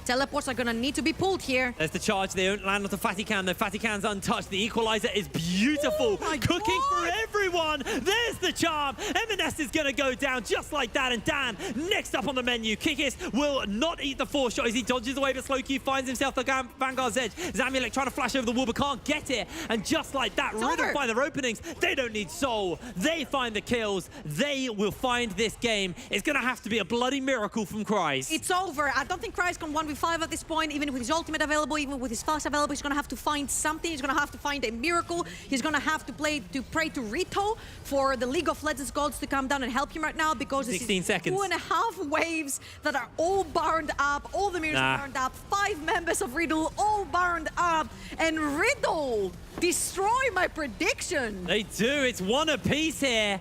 Teleports are going to need to be pulled here. There's the charge. They don't land on the Fatican. The Fatican's untouched. The equalizer is beautiful. Cooking for everyone. one. There's the charm. M&S is going to go down just like that. And Dan, next up on the menu, Kikis will not eat the 4-shot as he dodges away, but Slowq finds himself the Vanguard's edge. Zamulek trying to flash over the wall, but can't get it. And just like that, Riddle find their openings. They don't need Soul. They find the kills. They will find this game. It's going to have to be a bloody miracle from Kryze. It's over. I don't think Kryze can 1v5 at this point, even with his ultimate available, even with his fast available. He's going to have to find something. He's going to have to find a miracle. He's going to have to pray to Rito for the League of Legends gods to come down and help him right now, because 16 seconds. 2.5 waves that are all burned up. All the mirrors are burned up. 5 members of Riddle all burned up. And Riddle destroy my prediction. They do. It's one apiece here,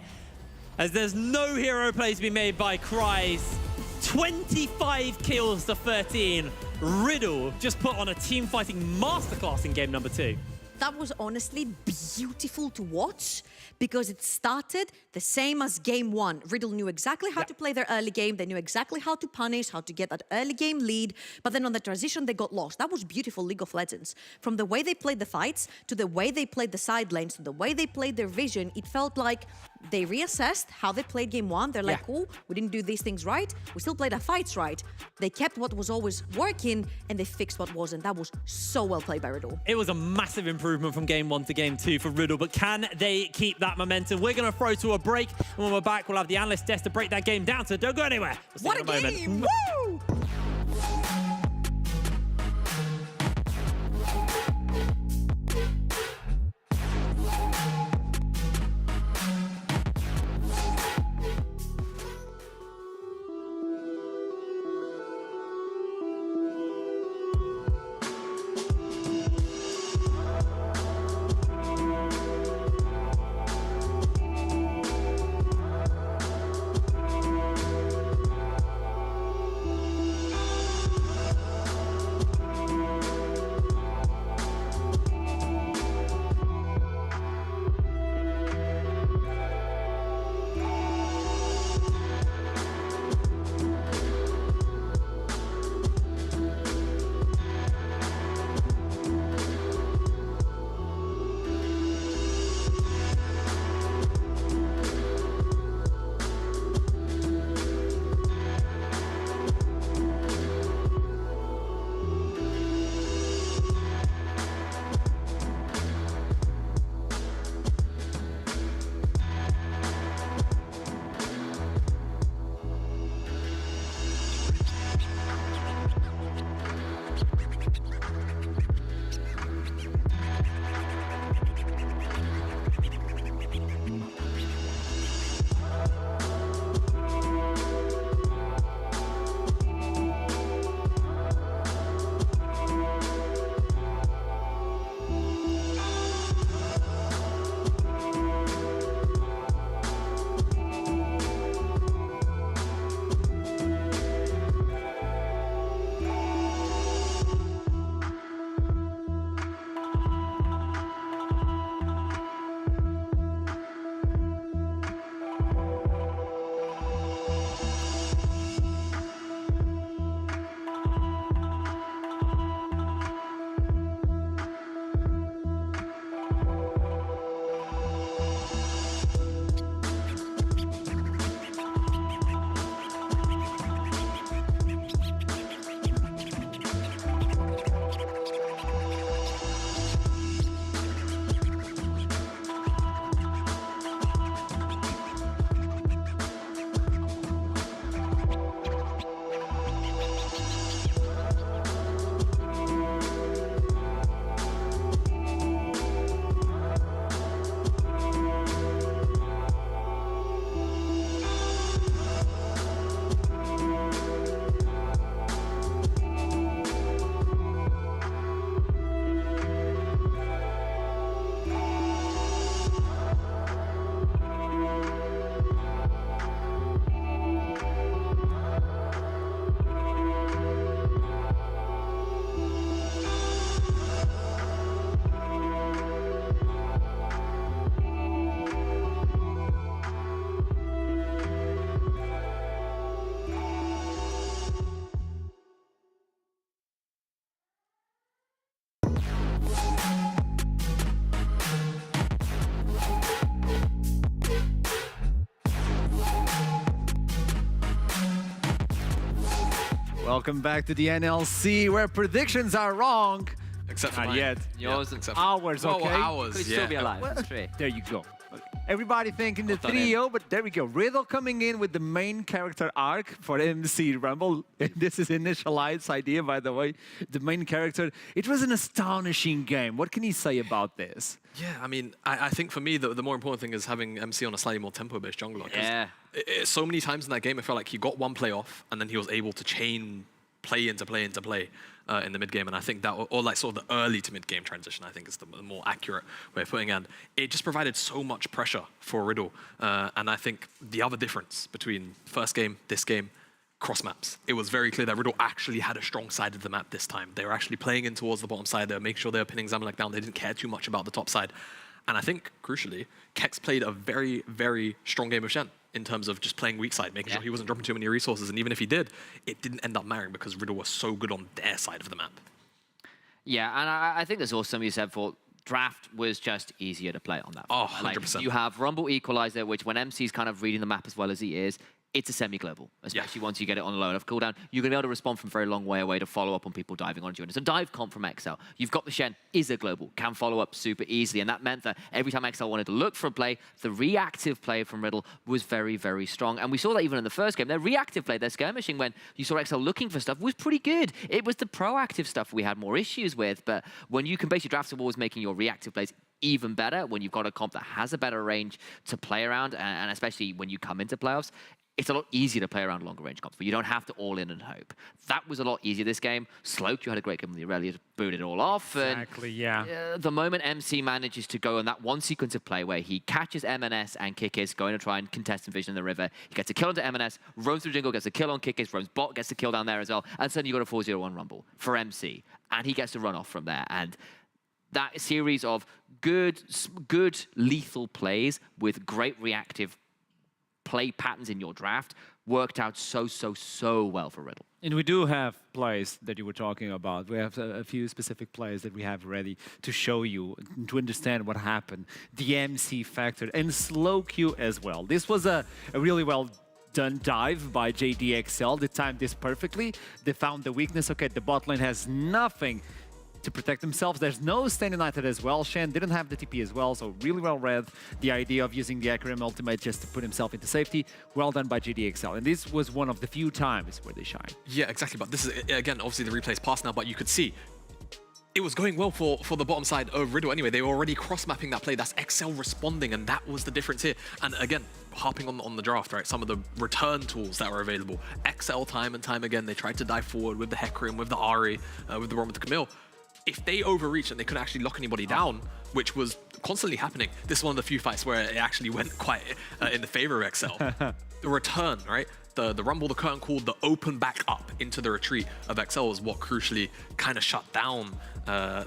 as there's no hero plays to be made by Kryze. 25 kills to 13. Riddle just put on a team fighting masterclass in game number 2. That was honestly beautiful to watch, because it started the same as game 1. Riddle knew exactly how to play their early game. They knew exactly how to punish, how to get that early game lead. But then on the transition, they got lost. That was beautiful League of Legends. From the way they played the fights, to the way they played the side lanes, to the way they played their vision, it felt like they reassessed how they played game 1. They're like, oh, we didn't do these things right. We still played our fights right. They kept what was always working, and they fixed what wasn't. That was so well played by Riddle. It was a massive improvement from game 1 to game 2 for Riddle, but can they keep that momentum? We're going to throw to a break, and when we're back, we'll have the analyst desk to break that game down, so don't go anywhere. We'll see you in a game! moment. Woo! Welcome back to the NLC, where predictions are wrong. Except for Not mine. yet. Yours Yeah, except Hours, Well, okay? hours, could yeah. still be alive. That's true. There you go. Everybody thinking the Well done, 3-0, but there we go. Riddle coming in with the main character arc for MC Rumble. This is Initialized's idea, by the way. The main character. It was an astonishing game. What can you say about this? Yeah, I mean, I think for me, the more important thing is having MC on a slightly more tempo-based jungler. 'Cause Yeah. So many times in that game, I felt like he got one play off, and then he was able to chain play into play into play in the mid game. And I think that, or like sort of the early to mid game transition, I think is the more accurate way of putting it. And it just provided so much pressure for Riddle. And I think the other difference between first game, this game, cross maps. It was very clear that Riddle actually had a strong side of the map this time. They were actually playing in towards the bottom side. They were making sure they were pinning Zamalek down. They didn't care too much about the top side. And I think, crucially, Kex played a very, very strong game of Shen in terms of just playing weak side, making sure he wasn't dropping too many resources. And even if he did, it didn't end up mattering because Riddle was so good on their side of the map. Yeah, and I think there's also something you said for draft was just easier to play on that. Oh, Like, 100%. you have Rumble Equalizer, which when MC's kind of reading the map as well as he is, it's a semi-global, especially once you get it on low enough cooldown. You're going to be able to respond from a very long way away to follow up on people diving on you. And it's a dive comp from XL. You've got the Shen, is a global, can follow up super easily. And that meant that every time XL wanted to look for a play, the reactive play from Riddle was very, very strong. And we saw that even in the first game. Their reactive play, their skirmishing, when you saw XL looking for stuff, was pretty good. It was the proactive stuff we had more issues with. But when you can base your draft towards making your reactive plays even better, when you've got a comp that has a better range to play around, and especially when you come into playoffs, it's a lot easier to play around longer range comps, but you don't have to all in and hope. That was a lot easier this game. Sloke, you had a great game with the Aurelia to boot it all off. Exactly, yeah. The moment MC manages to go on that one sequence of play where he catches MNS and Kikis going to try and contest Vision in the river, he gets a kill onto MNS, roams through jungle, gets a kill on Kikis, roams bot, gets a kill down there as well, and suddenly you got a 4-0-1 Rumble for MC, and he gets to run off from there. And that series of good lethal plays with great reactive play patterns in your draft worked out so well for Riddle. And we do have plays that you were talking about. We have a few specific plays that we have ready to show you, to understand what happened. The MC factor and slow queue as well. This was a really well done dive by JDXL. They timed this perfectly. They found the weakness. Okay, the bot lane has nothing to protect themselves. There's no Stand United as well. Shen didn't have the TP as well, so really well read. The idea of using the Akram ultimate just to put himself into safety, well done by JDXL. And this was one of the few times where they shine. Yeah, exactly. But this is, again, obviously the replay's passed now, but you could see it was going well for the bottom side of Riddle anyway. They were already cross-mapping that play. That's XL responding, and that was the difference here. And again, harping on the draft, right? Some of the return tools that were available. XL time and time again, they tried to dive forward with the Hecarim, with the Ahri, with the Ron, with the Camille. If they overreached and they couldn't actually lock anybody down, which was constantly happening, this is one of the few fights where it actually went quite in the favor of XL. The return, right? The Rumble, the curtain call, the open back up into the retreat of XL is what crucially kind of shut down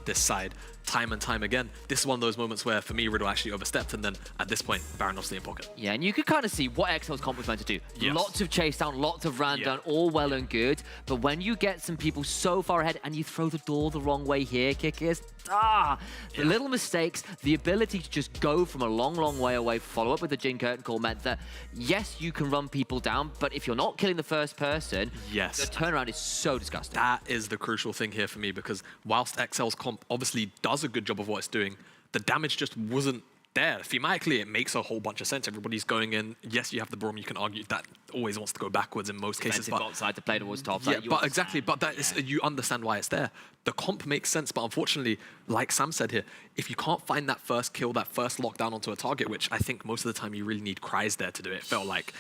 this side time and time again. This is one of those moments where, for me, Riddle actually overstepped, and then at this point, Baron obviously in pocket. Yeah, and you could kind of see what XL's comp was meant to do. Yes. Lots of chase down, lots of ran down, all well and good. But when you get some people so far ahead and you throw the door the wrong way here, Kickers, the little mistakes, the ability to just go from a long way away, follow up with the Jin curtain call meant that, yes, you can run people down, but if you're not killing the first person, the turnaround is so disgusting. That is the crucial thing here for me, because whilst XL's comp obviously does a good job of what it's doing, the damage just wasn't there. Thematically, it makes a whole bunch of sense. Everybody's going in. Yes, you have the Braum. You can argue that always wants to go backwards in most cases. But outside to play towards top. Yeah, but exactly. But that is, you understand why it's there. The comp makes sense, but unfortunately, like Sam said here, if you can't find that first kill, that first lockdown onto a target, which I think most of the time you really need Cries there to do it, felt like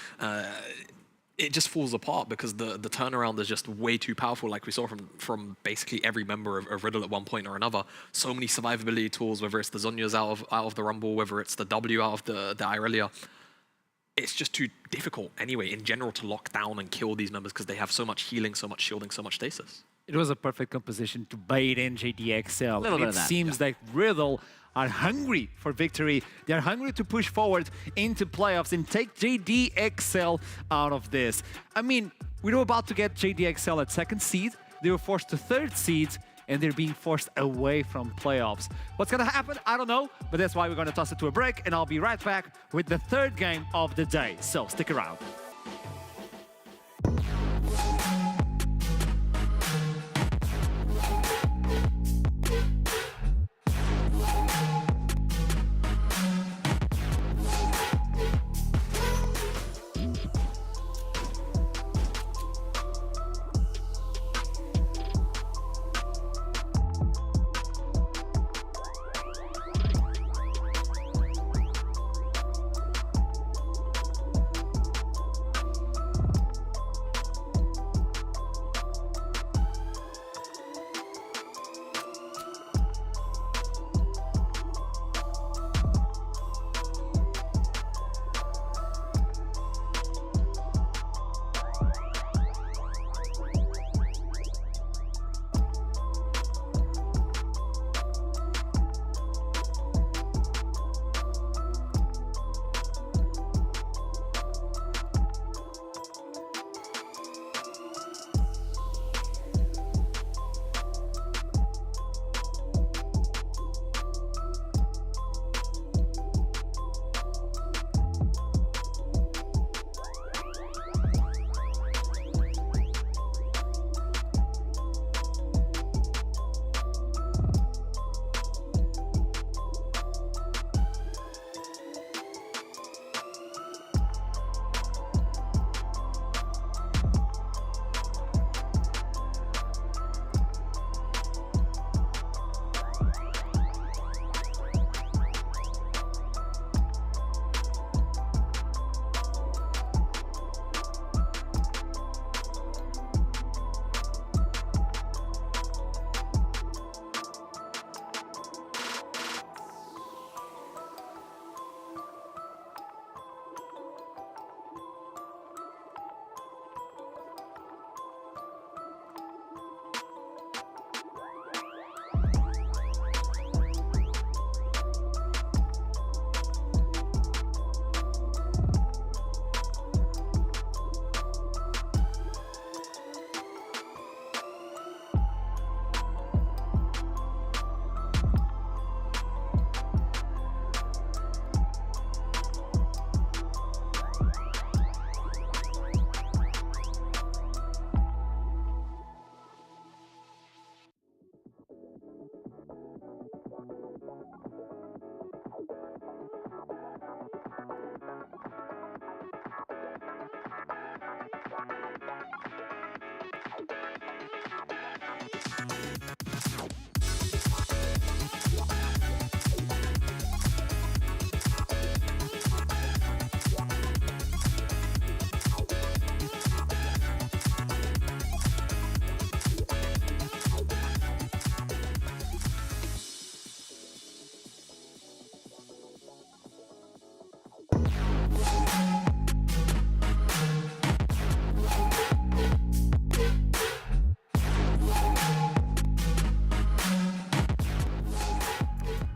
it just falls apart because the turnaround is just way too powerful, like we saw from basically every member of Riddle at one point or another. So many survivability tools, whether it's the Zhonya's out of the Rumble, whether it's the W out of the Irelia. It's just too difficult anyway, in general, to lock down and kill these members because they have so much healing, so much shielding, so much stasis. It was a perfect composition to bait in JDXL. Little bit It of that, seems like Riddle are hungry for victory. They're hungry to push forward into playoffs and take JDXL out of this. I mean, we were about to get JDXL at 2nd seed. They were forced to 3rd seed, and they're being forced away from playoffs. What's gonna happen? I don't know, but that's why we're gonna toss it to a break, and I'll be right back with the 3rd game of the day. So stick around.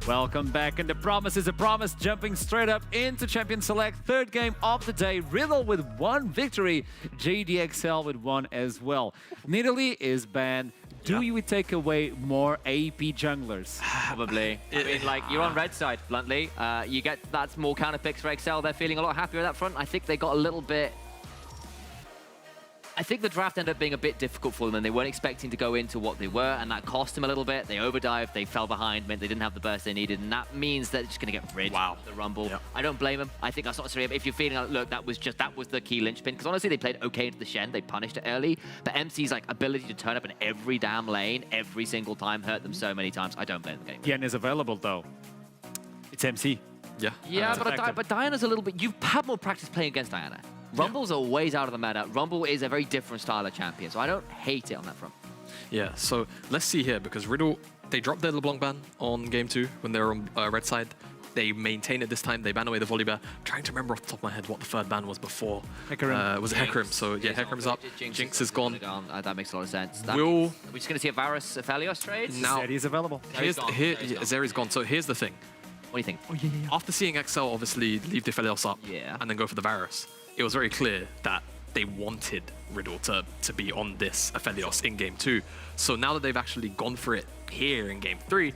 Welcome back, and the promise is a promise, jumping straight up into Champion Select. Third game of the day, Riddle with 1 victory, JDXL with 1 as well. Nidalee is banned. Do we take away more AP junglers? Probably. I mean, like, you're on red side, bluntly. You get that's more counter picks for XL. They're feeling a lot happier at that front. I think they got a little bit... I think the draft ended up being a bit difficult for them, and they weren't expecting to go into what they were, and that cost them a little bit. They overdived, they fell behind, meant they didn't have the burst they needed, and that means that they're just going to get rid of the Rumble. Yep. I don't blame them. I think that's not necessarily... If you're feeling like, look, that was the key linchpin, because honestly, they played okay into the Shen, they punished it early, but MC's like ability to turn up in every damn lane, every single time, hurt them so many times. I don't blame them. Yen is available, though. It's MC. Yeah, but Diana's a little bit... You've had more practice playing against Diana. Rumbles are ways out of the meta. Rumble is a very different style of champion, so I don't hate it on that front. Yeah, so let's see here, because Riddle, they dropped their LeBlanc ban on game 2 when they were on red side. They maintain it this time. They ban away the Volibear. I'm trying to remember off the top of my head what the third ban was before. Hecarim. Was it Hecarim? So yeah, Hecarim's up. Jinx is gone. That makes a lot of sense. We're just going to see a Varus Aphelios trade? Now, Zeri's available. Zeri's gone. So here's the thing. What do you think? After seeing XL obviously leave the Aphelios up and then go for the Varus, it was very clear that they wanted Riddle to be on this Aphelios in game 2. So now that they've actually gone for it here in game 3,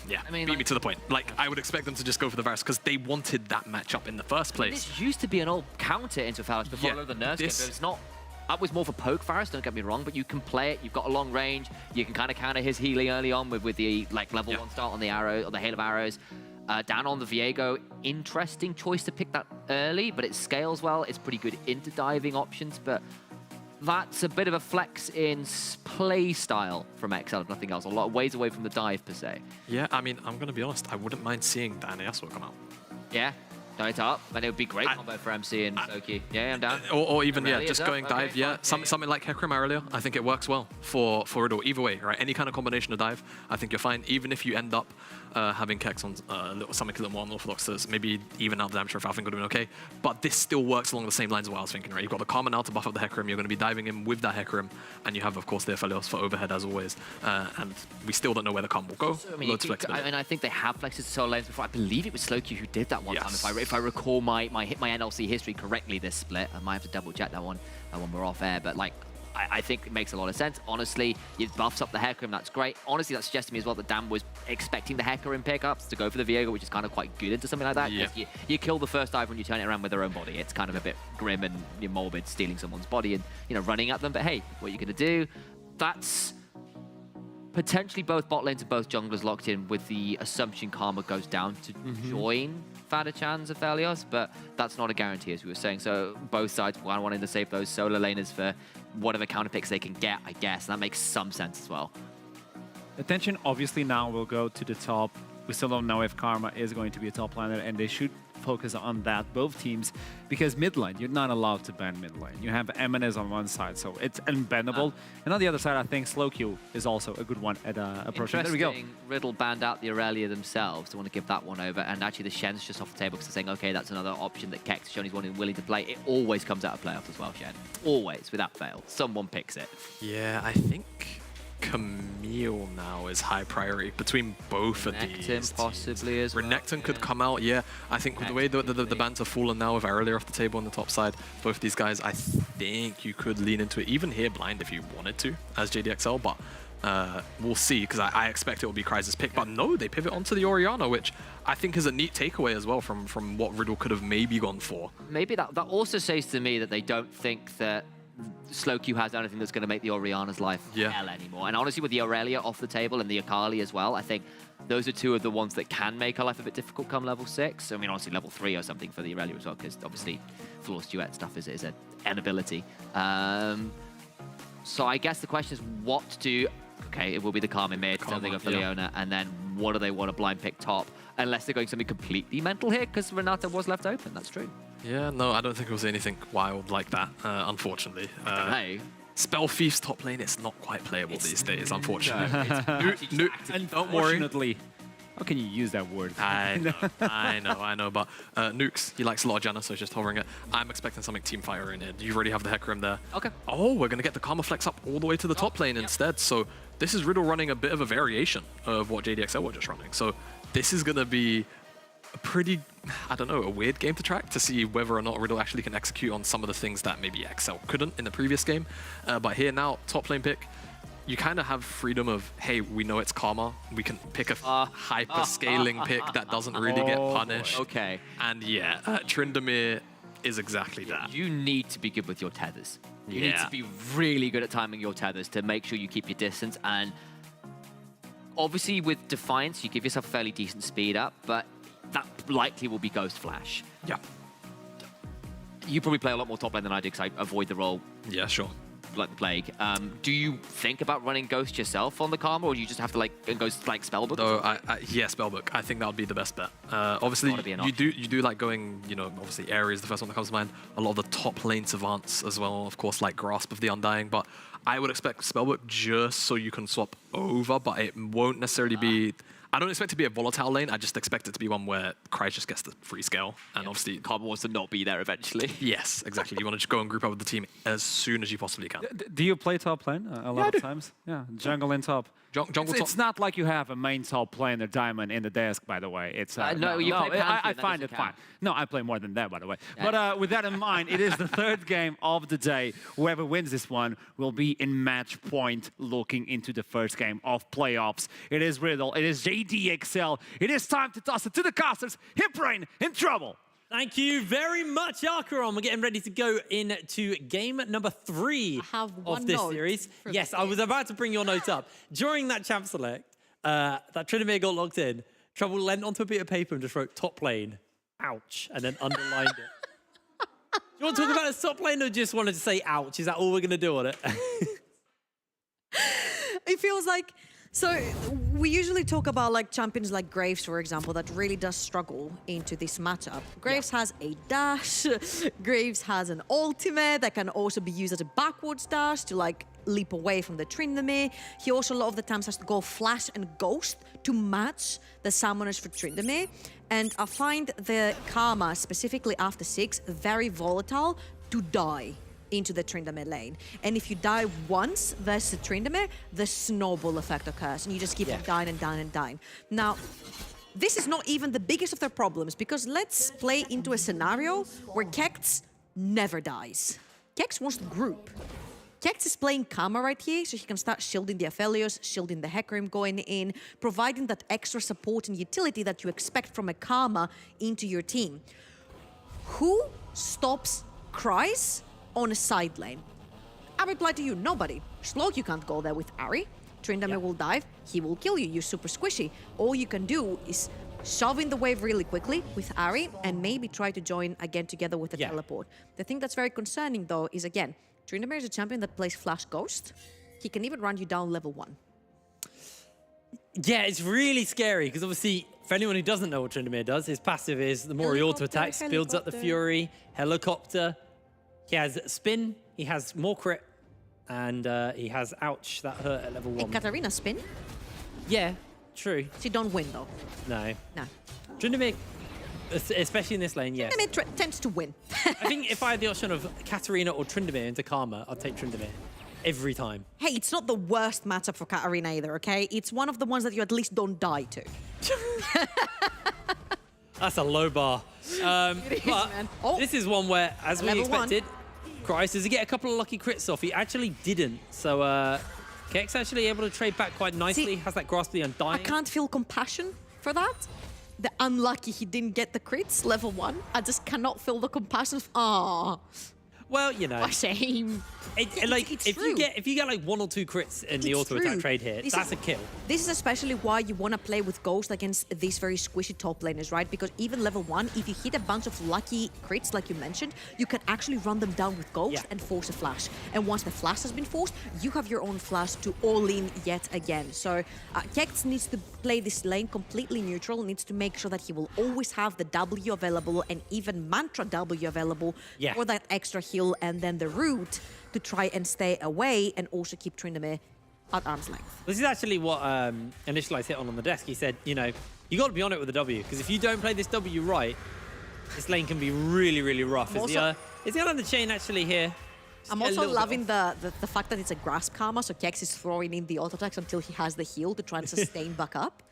beat me to the point. Like, I would expect them to just go for the Varus because they wanted that matchup in the first place. This used to be an old counter into Aphelios before the nerfs came, but it's not. That was more for poke Varus, don't get me wrong, but you can play it, you've got a long range, you can kind of counter his healing early on with the like level 1 start on the arrow, or the Hail of Arrows. Down on the Viego, interesting choice to pick that early, but it scales well. It's pretty good into diving options, but that's a bit of a flex in play style from XL, if nothing else. A lot of ways away from the dive, per se. Yeah, I mean, I'm going to be honest, I wouldn't mind seeing Diana Yasuo come out. Yeah, dive up, and it would be great combo for MC and Loki. Yeah, I'm down. Or even, just going dive, something like Hecarim earlier, I think it works well for Riddle. Either way, right? Any kind of combination of dive, I think you're fine. Even if you end up having Kex on something a little more unorthodox, maybe even out the damage profile, I think would have been okay. But this still works along the same lines of what I was thinking, right? You've got the Karma now to buff up the Hecarim, you're going to be diving in with that Hecarim, and you have, of course, the Aphelios for overhead as always. And we still don't know where the Karma will go. So, I mean, I think they have flexes to solo lanes before. I believe it was Slowq who did that one time, if I recall my NLC history correctly this split. I might have to double check that one when we're off air, but like, I think it makes a lot of sense. Honestly, it buffs up the Hecarim, that's great. Honestly, that suggests to me as well that Dan was expecting the Hecarim pickups to go for the Viego, which is kind of quite good into something like that. Yeah. You kill the first dive when you turn it around with their own body. It's kind of a bit grim and morbid, stealing someone's body and running at them. But hey, what are you going to do? That's potentially both bot lanes and both junglers locked in, with the assumption Karma goes down to join Fadachan's Aphelios, but that's not a guarantee, as we were saying. So both sides wanting to save those solo laners for whatever counter picks they can get, I guess. And that makes some sense as well. Attention obviously now will go to the top. We still don't know if Karma is going to be a top laner, and they should focus on that, both teams, because mid lane, you're not allowed to ban mid lane. You have Eminez on one side, so it's unbannable. And on the other side, I think Slowq is also a good one at approaching. There we go. Riddle banned out the Aurelia themselves. They want to give that one over, and actually the Shen's just off the table because they're saying, okay, that's another option that Kex has shown he's willing to play. It always comes out of playoffs as well, Shen. Always, without fail. Someone picks it. Yeah, I think Camille now is high priority between both of these. Renekton possibly as well. Renekton could come out, yeah. I think with the way the bans have fallen now with Aurelia off the table on the top side, both of these guys, I think you could lean into it, even here blind if you wanted to, as JDXL, but we'll see, because I expect it will be Kryze's pick. But no, they pivot onto the Orianna, which I think is a neat takeaway as well from what Riddle could have maybe gone for. Maybe that also says to me that they don't think that Slowq has anything that's going to make the Orianna's life hell anymore. And honestly, with the Aurelia off the table and the Akali as well, I think those are two of the ones that can make her life a bit difficult come level 6. I mean, honestly, level 3 or something for the Aurelia as well, because obviously Floor's duet stuff is an ability. So I guess the question is what to do. Okay, it will be the Karma mid, so they go for Leona, and then what do they want to blind pick top? Unless they're going something completely mental here, because Renata was left open, that's true. Yeah, no, I don't think it was anything wild like that, unfortunately. Spell Thief's top lane, it's not quite playable these days, unfortunately. Don't worry. How can you use that word? I know, but Nukes, he likes a lot of Janna, so he's just hovering it. I'm expecting something Teamfire in it. You already have the Hecarim there. Okay. Oh, we're going to get the Karma Flex up all the way to the top lane instead, so this is Riddle running a bit of a variation of what JDXL were just running. So this is going to be a pretty, I don't know, a weird game to track to see whether or not Riddle actually can execute on some of the things that maybe XL couldn't in the previous game. But here now, top lane pick, you kind of have freedom of, hey, we know it's Karma. We can pick a hyper-scaling pick that doesn't really get punished. Okay. And yeah, Tryndamere is exactly that. You need to be good with your tethers. You need Yeah. to be really good at timing your tethers to make sure you keep your distance. And obviously with Defiance, you give yourself a fairly decent speed up, but that likely will be Ghost Flash. Yeah. You probably play a lot more top lane than I do because I avoid the role Yeah, sure. like the plague. Do you think about running Ghost yourself on the Karma, or do you just have to go like Spellbook? No, yeah, Spellbook. I think that would be the best bet. Obviously, Gotta be an you do like going, obviously Ares is the first one that comes to mind. A lot of the top lane savants as well, of course, like Grasp of the Undying. But I would expect Spellbook just so you can swap over, but it won't necessarily be. I don't expect it to be a volatile lane. I just expect it to be one where Kryze just gets the free scale. And obviously, Karma wants to not be there eventually. yes, exactly. You want to just go and group up with the team as soon as you possibly can. Do you play top lane a lot of times? Yeah, jungle and top. Jungle top. It's not like you have a main top laner diamond in the desk, by the way. It's no, you play Pantheon, I that find doesn't it fine. count. No, I play more than that, by the way. Yeah. But with that in mind, it is the third game of the day. Whoever wins this one will be in match point looking into the first game of playoffs. It is Riddle. It is JDXL. It is time to toss it to the casters. Hiprain in trouble. Thank you very much, Archeron. We're getting ready to go into game number 3 have one of this note series. for Yes, this I was about to bring your note up. During that champ select, that Tryndamere got locked in, Trouble leant onto a bit of paper and just wrote top lane, ouch, and then underlined it. Do you want to talk about the top lane or just wanted to say ouch? Is that all we're going to do on it? It feels like, so we usually talk about like champions like Graves, for example, that really does struggle into this matchup. Graves has a dash, Graves has an ultimate that can also be used as a backwards dash to like leap away from the Tryndamere. He also a lot of the times has to go flash and ghost to match the summoners for Tryndamere. And I find the Karma, specifically after 6, very volatile to die into the Tryndamere lane. And if you die once versus Tryndamere, the snowball effect occurs and you just keep on dying and dying and dying. Now, this is not even the biggest of their problems because let's play into a scenario where Kex never dies. Kex wants to group. Kex is playing Karma right here, so he can start shielding the Aphelios, shielding the Hecarim going in, providing that extra support and utility that you expect from a Karma into your team. Who stops Kryze on a side lane? I reply to you, nobody. Slowk, you can't go there with Ahri. Tryndamere will dive, he will kill you, you're super squishy. All you can do is shove in the wave really quickly with Ahri and maybe try to join again together with a teleport. The thing that's very concerning though is again, Tryndamere is a champion that plays Flash Ghost. He can even run you down level 1. Yeah, it's really scary because obviously, for anyone who doesn't know what Tryndamere does, his passive is the more he auto-attacks, builds up the Fury, Helicopter. He has Spin, he has more crit, and he has Ouch, that hurt at level 1. And Katarina spin? Yeah, true. She don't win though. No. No. Tryndamere, especially in this lane, yes. Tryndamere tends to win. I think if I had the option of Katarina or Tryndamere into Karma, I'd take Tryndamere every time. Hey, it's not the worst matchup for Katarina either, okay? It's one of the ones that you at least don't die to. That's a low bar. But man. Oh. this is one where, as we Level expected, Kryze, does he get a couple of lucky crits off? He actually didn't. So Kex actually able to trade back quite nicely. See, has that Grasp the Undying. I can't feel compassion for that. The unlucky he didn't get the crits, level 1. I just cannot feel the compassion. Ah, Well, you know, a shame. if true. you get like 1 or 2 crits in the It's auto attack true. trade here, This that's is- a kill. This is especially why you want to play with Ghost against these very squishy top laners, right? Because even level 1, if you hit a bunch of lucky crits, like you mentioned, you can actually run them down with Ghost and force a flash. And once the flash has been forced, you have your own flash to all in yet again. So Kex needs to play this lane completely neutral, needs to make sure that he will always have the W available and even Mantra W available for that extra heal and then the route to try and stay away and also keep Tryndamere at arm's length. This is actually what Initialize hit on the desk. He said, you know, you got to be on it with the W, because if you don't play this W right, this lane can be really, really rough. Is he on the chain actually here? I'm also loving the fact that it's a Grasp Karma, so Kex is throwing in the auto attacks until he has the heal to try and sustain back up.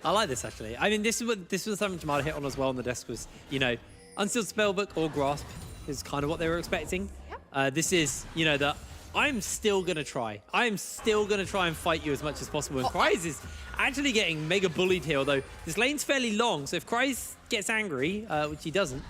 I like this actually. I mean, this was something Jamada hit on as well on the desk was, you know, Unsealed Spellbook or Grasp is kind of what they were expecting. Yep. This is, you know, the I'm still gonna try. I'm still gonna try and fight you as much as possible. And Kryze is actually getting mega bullied here, although this lane's fairly long. So if Kryze gets angry, which he doesn't,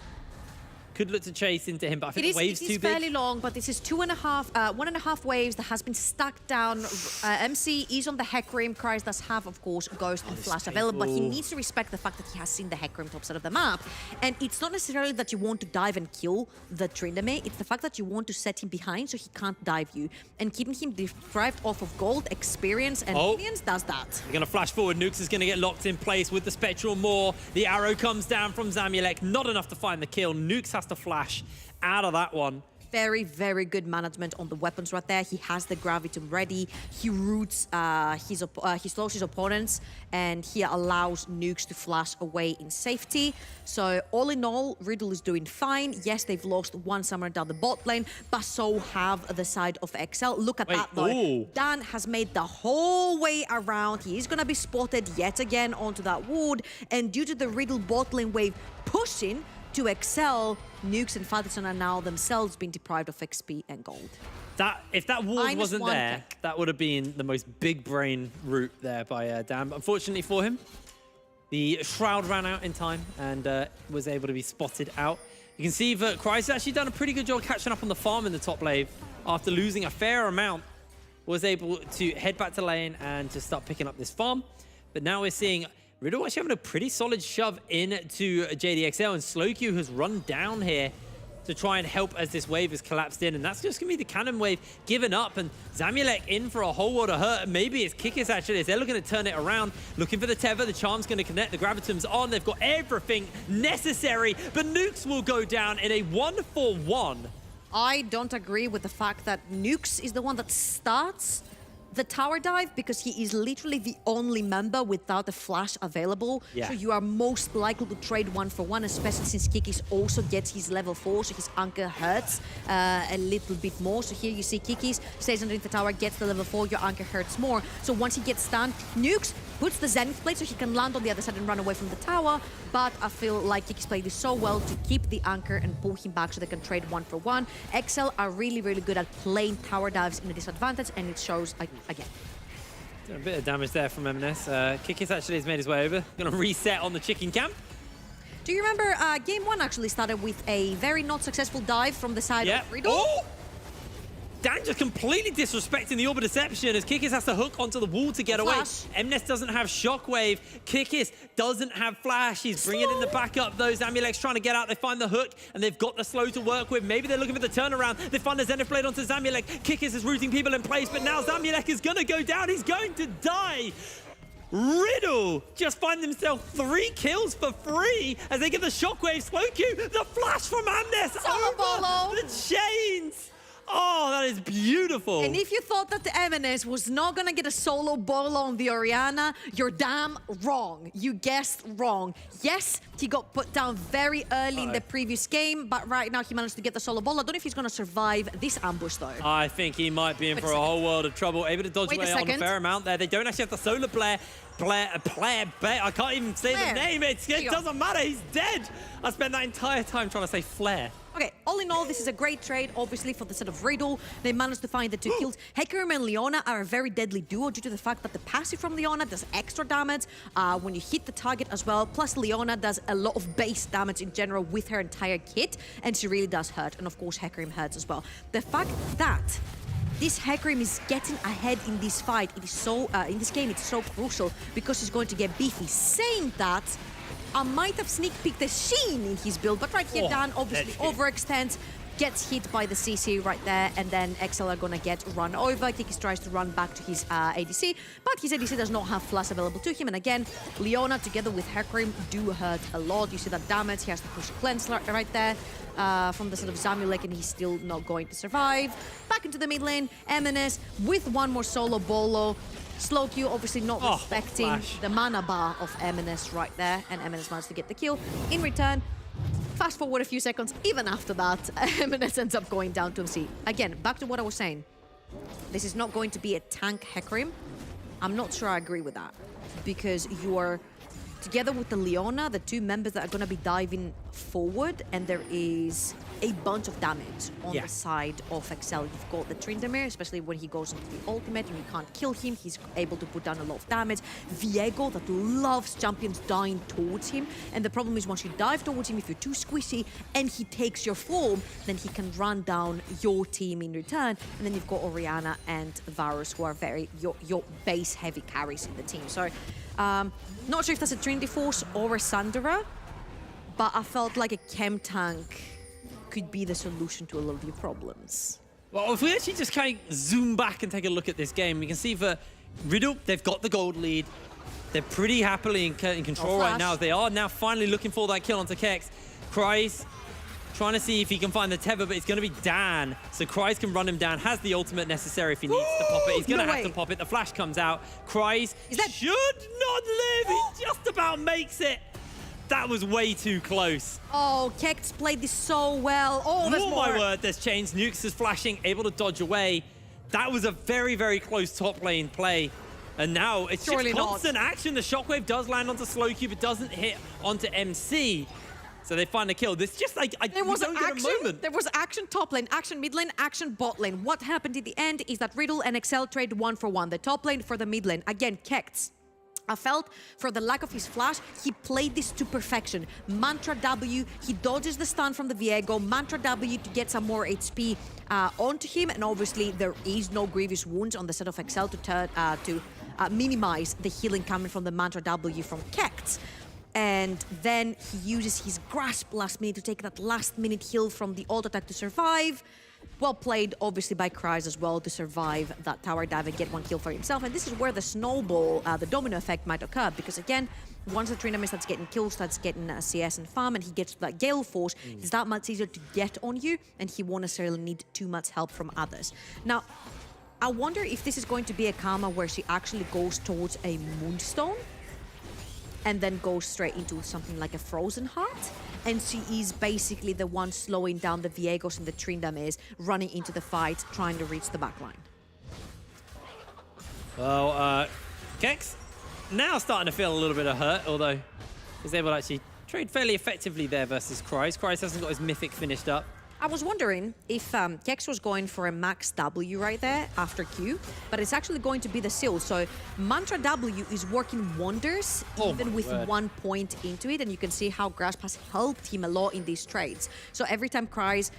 could look to chase into him, but I think the wave's too big. It is fairly long, but this is 1.5 waves that has been stuck down. MC is on the Heck Rim. Kryze does have, of course, Ghost and Flash available, but he needs to respect the fact that he has seen the Heck Rim top side of the map. And it's not necessarily that you want to dive and kill the Tryndamere, it's the fact that you want to set him behind so he can't dive you. And keeping him deprived off of gold, experience, and minions does that. They're going to flash forward. Nukes is going to get locked in place with the Spectral Maw. The arrow comes down from Zamulek. Not enough to find the kill. Nukes has to flash out of that one. Very, very good management on the weapons right there. He has the Gravitum ready. He roots, he slows his opponents, and he allows Nukes to flash away in safety. So all in all, Riddle is doing fine. Yes, they've lost one summoner down the bot lane, but so have the side of XL. Look at that though. Ooh. Dan has made the whole way around. He is going to be spotted yet again onto that wood, and due to the Riddle bot lane wave pushing to XL, Nukes and Fadelson are now themselves being deprived of XP and gold. If that ward wasn't -1 there, that would have been the most big brain route there by Dan. Unfortunately for him, the Shroud ran out in time and was able to be spotted out. You can see that Kryze has actually done a pretty good job catching up on the farm in the top lane after losing a fair amount. Was able to head back to lane and to start picking up this farm. But now we're seeing Riddle actually having a pretty solid shove into JDXL, and Slowq has run down here to try and help as this wave has collapsed in, and that's just going to be the cannon wave given up, and Zamulek in for a whole lot of hurt. Maybe it's Kikis actually, as they're looking to turn it around, looking for the tether. The charm's going to connect, the Gravitum's on, they've got everything necessary, but Nukes will go down in a 1-for-1. I don't agree with the fact that Nukes is the one that starts the tower dive, because he is literally the only member without a flash available. Yeah. So you are most likely to trade 1-for-1, especially since Kikis also gets his level 4, so his anchor hurts a little bit more. So here you see Kikis stays underneath the tower, gets the level 4, your anchor hurts more. So once he gets stunned, Nukes puts the Zenith plate so he can land on the other side and run away from the tower. But I feel like Kikis played this so well to keep the anchor and pull him back so they can trade 1-for-1. XL are really, really good at playing tower dives in a disadvantage, and it shows again. A bit of damage there from M&S. Kikis actually has made his way over. Going to reset on the chicken camp. Do you remember game 1 actually started with a very not successful dive from the side of Riddle? Oh! Dan just completely disrespecting the Orb of Deception as Kikis has to hook onto the wall to get away. M&S doesn't have Shockwave. Kikis doesn't have Flash. He's bringing in the backup. Those Zamulek's trying to get out. They find the hook, and they've got the slow to work with. Maybe they're looking for the turnaround. They find the Zenith Blade onto Zamulek. Kikis is rooting people in place, but now Zamulek is going to go down. He's going to die. Riddle just find themselves 3 kills for free as they get the Shockwave. Slowq, the flash from M&S over the chains. Oh, that is beautiful. And if you thought that the M&S was not going to get a solo bolo on the Orianna, you're damn wrong. You guessed wrong. Yes, he got put down very early in the previous game, but right now he managed to get the solo bolo. I don't know if he's going to survive this ambush, though. I think he might be in for a whole world of trouble. Able to dodge away on a fair amount there. They don't actually have the solar Blair. I can't even say the name. It doesn't matter. He's dead. I spent that entire time trying to say Flare. Okay, all in all, this is a great trade, obviously, for the set of Riddle. They managed to find the 2 kills. Hecarim and Leona are a very deadly duo due to the fact that the passive from Leona does extra damage when you hit the target as well. Plus, Leona does a lot of base damage in general with her entire kit, and she really does hurt. And of course, Hecarim hurts as well. The fact that this Hecarim is getting ahead in this fight, it is so, in this game, it's so crucial because he's going to get beefy. Saying that, I might have sneak peeked the Sheen in his build, but right here, Dan obviously overextends, gets hit by the CC right there, and then XL are gonna get run over. Kikis tries to run back to his ADC, but his ADC does not have flash available to him. And again, Leona together with Hecarim do hurt a lot. You see that damage. He has to push a cleanse right there from the side of Zamulek, and he's still not going to survive. Back into the mid lane, M&S with one more solo bolo. Slowq obviously not respecting the mana bar of M&S right there, and M&S managed to get the kill. In return, fast forward a few seconds, even after that, M&S ends up going down to MC. Again, back to what I was saying. This is not going to be a tank Hecarim. I'm not sure I agree with that, because you are together with the Leona, the two members that are going to be diving forward, and there is a bunch of damage on the side of XL. You've got the Tryndamere, especially when he goes into the ultimate and you can't kill him, he's able to put down a lot of damage. Viego, that loves champions dying towards him, and the problem is once you dive towards him, if you're too squishy and he takes your form, then he can run down your team in return, and then you've got Orianna and Varus, who are very your base heavy carries in the team. So not sure if that's a Trinity Force or a Sandra, but I felt like a chem tank could be the solution to a lot of your problems. Well, if we actually just kind of zoom back and take a look at this game, we can see for Riddle, they've got the gold lead. They're pretty happily in control right now. They are now finally looking for that kill onto Kex. Kryze trying to see if he can find the tether, but it's going to be Dan. So Kryze can run him down, has the ultimate necessary if he needs to pop it. He's going to have to pop it. The flash comes out. Kryze should not live. He just about makes it. That was way too close. Oh, Kex played this so well. Oh, there's more. My word, there's chains. Nukes is flashing, able to dodge away. That was a very, very close top lane play. And now it's just constant action. The shockwave does land onto Slowcube. It doesn't hit onto MC. So they find a kill. This just like, there was action. There was action top lane, action mid lane, action bot lane. What happened in the end is that Riddle and XL trade 1-for-1. The top lane for the mid lane. Again, Kex. I felt for the lack of his flash, he played this to perfection. Mantra W, he dodges the stun from the Viego. Mantra W to get some more HP onto him. And obviously there is no grievous wounds on the set of XL to minimize the healing coming from the Mantra W from Kex. And then he uses his grasp last minute to take that last minute heal from the auto attack to survive. Well played, obviously, by Kryze as well to survive that tower dive and get one kill for himself. And this is where the snowball, the domino effect might occur. Because again, once the Tryndamere starts getting kills, starts getting CS and farm, and he gets that Gale Force, it's that much easier to get on you, and he won't necessarily need too much help from others. Now, I wonder if this is going to be a Karma where she actually goes towards a Moonstone, and then goes straight into something like a Frozen Heart. And she is basically the one slowing down the Viegos and the Tryndameres, running into the fight, trying to reach the backline. Well, Kex now starting to feel a little bit of hurt, although he's able to actually trade fairly effectively there versus Kryze. Kryze hasn't got his Mythic finished up. I was wondering if Kex was going for a max W right there after Q, but it's actually going to be the seal. So Mantra W is working wonders even with 1 point into it, and you can see how Grasp has helped him a lot in these trades. So every time Kryze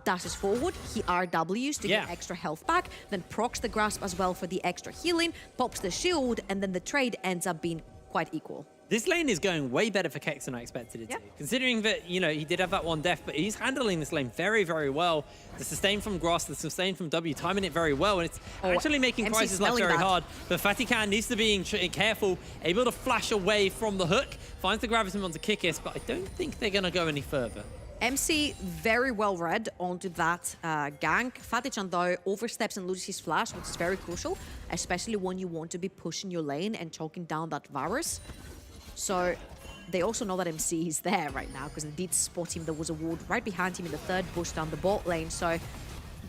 dashes forward, he RWs to get extra health back, then procs the Grasp as well for the extra healing, pops the shield, and then the trade ends up being quite equal. This lane is going way better for Kex than I expected it to. Considering that, you know, he did have that one death, but he's handling this lane very, very well. The sustain from Grass, the sustain from W, timing it very well, and it's actually making Kryze's life very hard. But Fatikan needs to be careful, able to flash away from the hook, finds the Graviton onto Kikis, but I don't think they're going to go any further. MC very well read onto that gank. Fatichan though oversteps and loses his flash, which is very crucial, especially when you want to be pushing your lane and choking down that Varus. So they also know that MC is there right now because they did spot him. There was a ward right behind him in the third push down the bot lane. So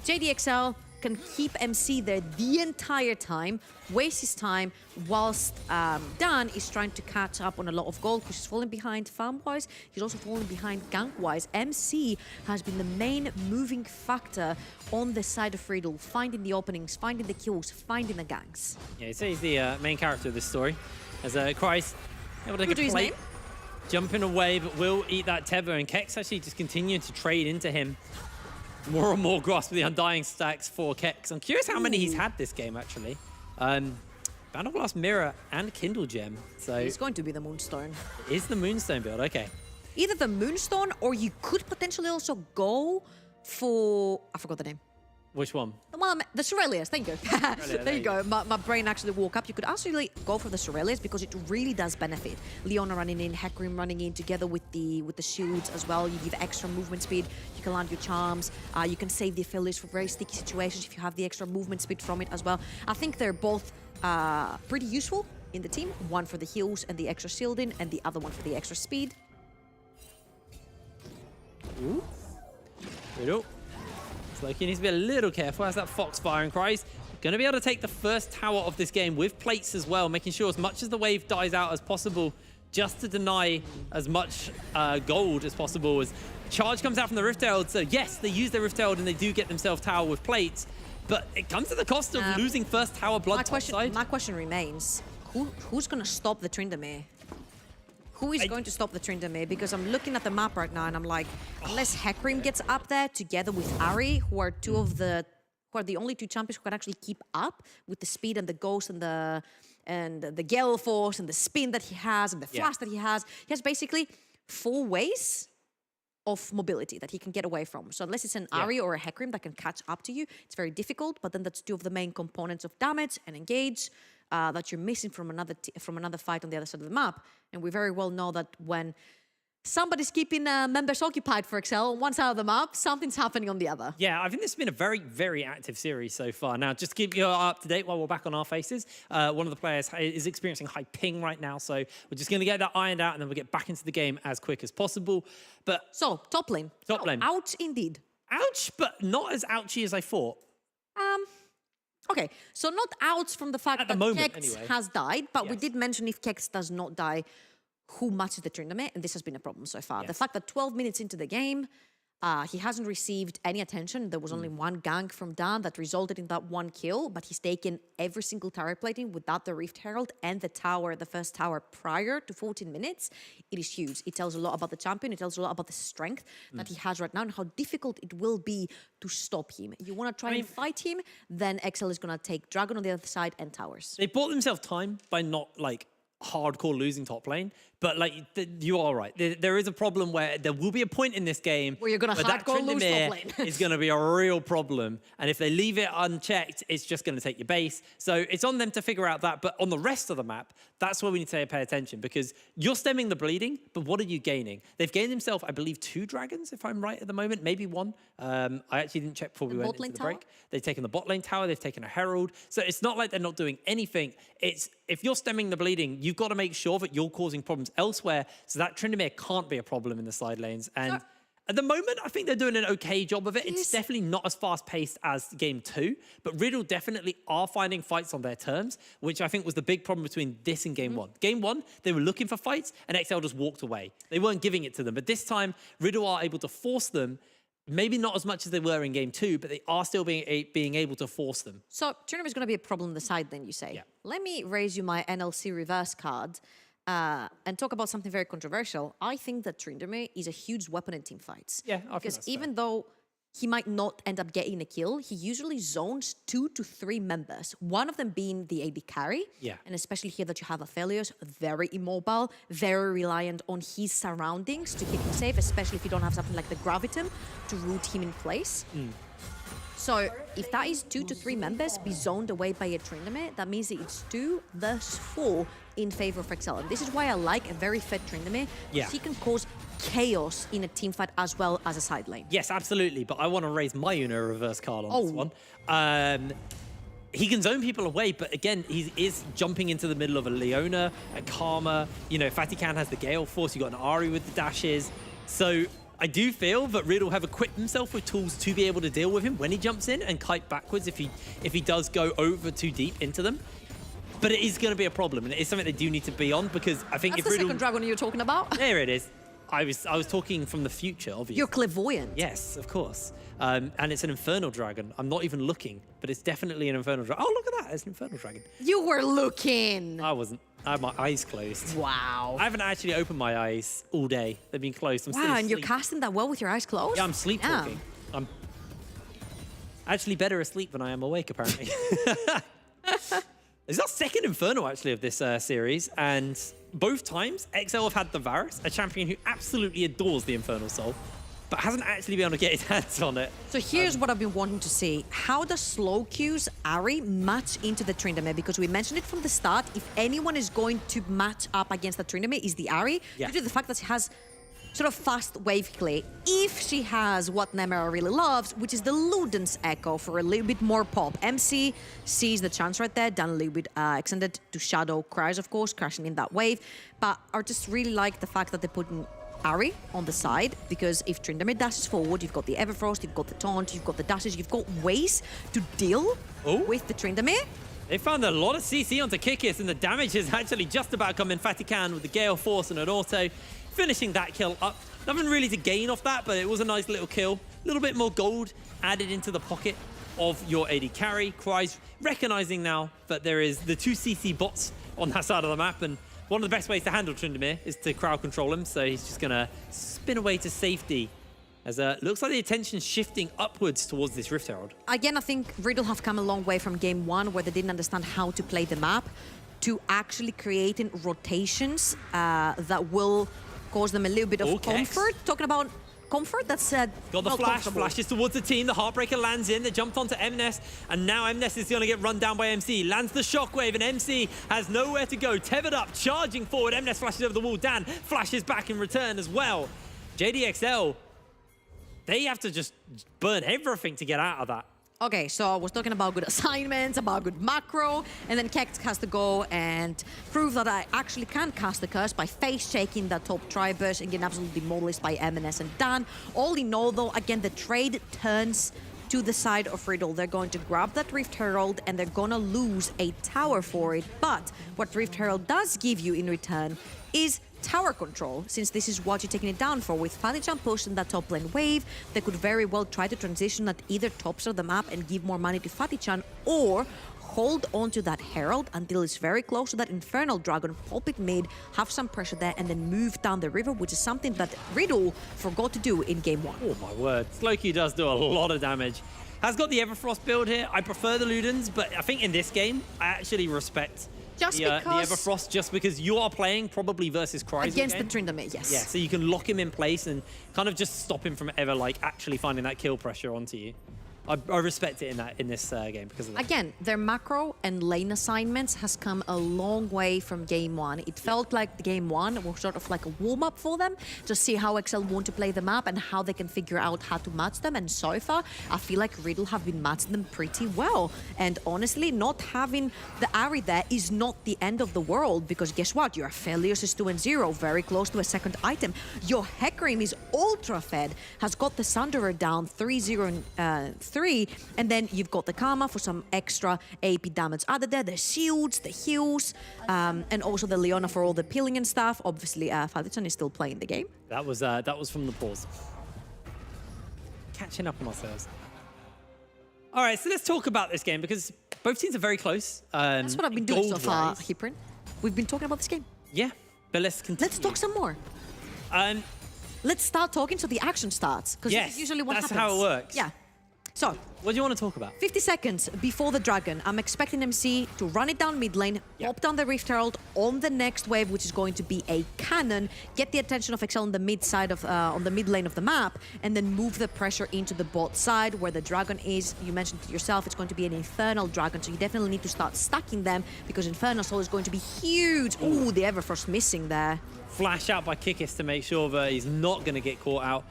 JDXL can keep MC there the entire time, waste his time, whilst Dan is trying to catch up on a lot of gold because he's falling behind farm-wise. He's also falling behind gank-wise. MC has been the main moving factor on the side of Riddle, finding the openings, finding the kills, finding the ganks. Yeah, he'd say he's the main character of this story. As Kryze able to take a plate, jumping away, but will eat that tether, and Kex actually just continuing to trade into him. More and more grasp of the Undying stacks for Kex. I'm curious how many he's had this game, actually. Bandleglass Mirror and Kindle Gem. So it's going to be the Moonstone. It is the Moonstone build, okay. Either the Moonstone, or you could potentially also go for... I forgot the name. Which one? Well, the Sorelias, thank you. There you go. My brain actually woke up. You could actually go for the Sorelias because it really does benefit. Leona running in, Hecarim running in together with the shields as well. You give extra movement speed. You can land your charms. You can save the affiliates for very sticky situations if you have the extra movement speed from it as well. I think they're both pretty useful in the team. One for the heals and the extra shielding, and the other one for the extra speed. Ooh. Riddle. Slowkey needs to be a little careful as that Foxfire and Kryze. Going to be able to take the first tower of this game with plates as well, making sure as much as the wave dies out as possible just to deny as much gold as possible. As charge comes out from the Rift Herald, so yes, they use their Rift Herald and they do get themselves tower with plates, but it comes at the cost of losing first tower blood topside. My question remains, who's going to stop the Tryndamere? Who is going to stop the Tryndamere? Because I'm looking at the map right now and I'm like, unless Hecarim gets up there together with Ahri, who are the only two champions who can actually keep up with the speed and the ghost and the Gale Force and the spin that he has and the flash that he has basically 4 ways of mobility that he can get away from. So unless it's an Ahri or a Hecarim that can catch up to you, it's very difficult, but then that's 2 of the main components of damage and engage that you're missing from another fight on the other side of the map. And we very well know that when somebody's keeping members occupied for XL on one side of the map, something's happening on the other. Yeah, I think this has been a very, very active series so far. Now, just to keep you up to date while we're back on our faces, one of the players is experiencing high ping right now, so we're just going to get that ironed out and then we'll get back into the game as quick as possible. But so, top lane. Top lane. Ouch indeed. Ouch, but not as ouchy as I thought. Okay, so not ouch from the fact that Kex has died, but we did mention if Kex does not die, who matches the Tryndamere, and this has been a problem so far. The fact that 12 minutes into the game, he hasn't received any attention. There was only one gank from Dan that resulted in that 1 kill, but he's taken every single tower plating without the Rift Herald and the first tower prior to 14 minutes. It is huge. It tells a lot about the champion. It tells a lot about the strength that he has right now and how difficult it will be to stop him. You want to try and fight him, then XL is going to take Dragon on the other side and towers. They bought themselves time by not, hardcore losing top lane, but you are right. There is a problem where there will be a point in this game where you're going to hardcore lose top lane. Is going to be a real problem, and if they leave it unchecked, it's just going to take your base. So it's on them to figure out that. But on the rest of the map, that's where we need to pay attention, because you're stemming the bleeding, but what are you gaining? They've gained themselves, I believe, 2 dragons, if I'm right at the moment, maybe 1. I actually didn't check before we went into the break. They've taken the bot lane tower, they've taken a herald. So it's not like they're not doing anything. It's if you're stemming the bleeding, you've got to make sure that you're causing problems elsewhere, so that Tryndamere can't be a problem in the side lanes. And at the moment, I think they're doing an okay job of it. It's definitely not as fast-paced as Game 2, but Riddle definitely are finding fights on their terms, which I think was the big problem between this and Game 1. Game 1, they were looking for fights, and XL just walked away. They weren't giving it to them. But this time, Riddle are able to force them, maybe not as much as they were in Game 2, but they are still being able to force them. So Tryndamere is going to be a problem on the side then, you say. Yeah. Let me raise you my NLC reverse card and talk about something very controversial. I think that Tryndamere is a huge weapon in team fights. Yeah, I because even though he might not end up getting a kill, he usually zones 2 to 3 members, one of them being the AD carry. Yeah. And especially here that you have Aphelios, very immobile, very reliant on his surroundings to keep him safe, especially if you don't have something like the Graviton to root him in place. So if that is 2 to 3 members be zoned away by a Tryndamere, that means that it's 2 versus 4 in favor of XL. And this is why I like a very fed Tryndamere, because he can cause chaos in a team fight as well as a side lane. Yes, absolutely. But I want to raise my Uno reverse card on this one. He can zone people away, but again, he is jumping into the middle of a Leona, a Karma. You know, Fatikan has the Gale Force. You got an Ahri with the dashes. So I do feel that Riddle have equipped himself with tools to be able to deal with him when he jumps in and kite backwards if he does go over too deep into them. But it is going to be a problem, and it is something they do need to be on, because I think That's if the Riddle... second dragon you're talking about. There it is. I was talking from the future, obviously. You're clairvoyant. Yes, of course. And it's an Infernal Dragon. I'm not even looking, but it's definitely an Infernal Dragon. Oh, look at that. It's an Infernal Dragon. You were looking. I wasn't. I had my eyes closed. Wow. I haven't actually opened my eyes all day. They've been closed. I'm still and asleep. you're casting that well with your eyes closed? Yeah, I'm sleepwalking. I'm actually better asleep than I am awake, apparently. It's our second Infernal, actually, of this series, and both times, XL have had the Varus, a champion who absolutely adores the Infernal Soul, but hasn't actually been able to get his hands on it. So here's what I've been wanting to see. How does slow Q's Ahri match into the Tryndamere? Because we mentioned it from the start, if anyone is going to match up against the Tryndamere is the Ahri, due to the fact that she has sort of fast wave play. If she has what Nemera really loves, which is the Luden's Echo for a little bit more pop. MC sees the chance right there, done a little bit extended to Shadow Cries, of course, crashing in that wave. But I just really like the fact that they put in Ahri on the side, because if Tryndamere dashes forward, you've got the Everfrost, you've got the Taunt, you've got the dashes, you've got ways to deal with the Tryndamere. They found a lot of CC onto Kikis, and the damage is actually just about coming. Fatikan with the Gale Force and an auto, finishing that kill up. Nothing really to gain off that, but it was a nice little kill. A little bit more gold added into the pocket of your AD carry. Cry's recognizing now that there is the 2 CC bots on that side of the map, and one of the best ways to handle Tryndamere is to crowd control him, so he's just gonna spin away to safety. As looks like the attention's shifting upwards towards this Rift Herald. Again, I think Riddle have come a long way from game 1, where they didn't understand how to play the map, to actually creating rotations that will cause them a little bit of comfort. Talking about comfort, that's got the flash, flashes towards the team, the Heartbreaker lands in, they jumped onto MNES, and now MNES is going to get run down by MC. Lands the Shockwave, and MC has nowhere to go. Tethered up, charging forward, MNES flashes over the wall, Dan flashes back in return as well. JDXL, they have to just burn everything to get out of that. Okay, so I was talking about good assignments, about good macro, and then Kex has to go and prove that I actually can cast the curse by face-shaking that top tri-burst and getting absolutely demolished by MNS and Dan. All in all, though, again, the trade turns to the side of Riddle. They're going to grab that Rift Herald and they're gonna lose a tower for it. But what Rift Herald does give you in return is tower control, since this is what you're taking it down for. With Fadichan pushing that top lane wave, they could very well try to transition at either tops of the map and give more money to Fadichan, or hold on to that Herald until it's very close to that Infernal Dragon, pop it mid, have some pressure there, and then move down the river, which is something that Riddle forgot to do in game 1. Oh my word, Slowkey does do a lot of damage. Has got the Everfrost build here. I prefer the Ludens, but I think in this game, I actually respect the Everfrost, just because you are playing probably versus Cry's against the Tryndamere, yes. Yeah, so you can lock him in place and kind of just stop him from ever like actually finding that kill pressure onto you. I respect it in this game because of that. Again, their macro and lane assignments has come a long way from game 1. It felt like the game 1 was sort of like a warm-up for them to see how XL want to play the map and how they can figure out how to match them. And so far, I feel like Riddle have been matching them pretty well. And honestly, not having the Ari there is not the end of the world, because guess what? Your Aphelios is 2-0, very close to a second item. Your Hecarim is ultra fed, has got the Sunderer down 3-0 and 3, and then you've got the Karma for some extra AP damage added there, the shields, the heals, and also the Leona for all the peeling and stuff. Obviously, Fadichan is still playing the game. That was from the pause. Catching up on ourselves. All right, so let's talk about this game, because both teams are very close. That's what I've been doing so far, Hiprin. We've been talking about this game. Yeah, but let's continue. Let's talk some more. Let's start talking so the action starts, because this is usually what happens. That's how it works. Yeah. So, what do you want to talk about? 50 seconds before the Dragon, I'm expecting MC to run it down mid lane, pop down the Rift Herald on the next wave, which is going to be a cannon, get the attention of XL on the mid side of on the mid lane of the map, and then move the pressure into the bot side where the Dragon is. You mentioned it yourself, it's going to be an Infernal Dragon, so you definitely need to start stacking them, because Infernal Soul is going to be huge. Ooh, the Everfrost missing there. Flash out by Kikis to make sure that he's not going to get caught out.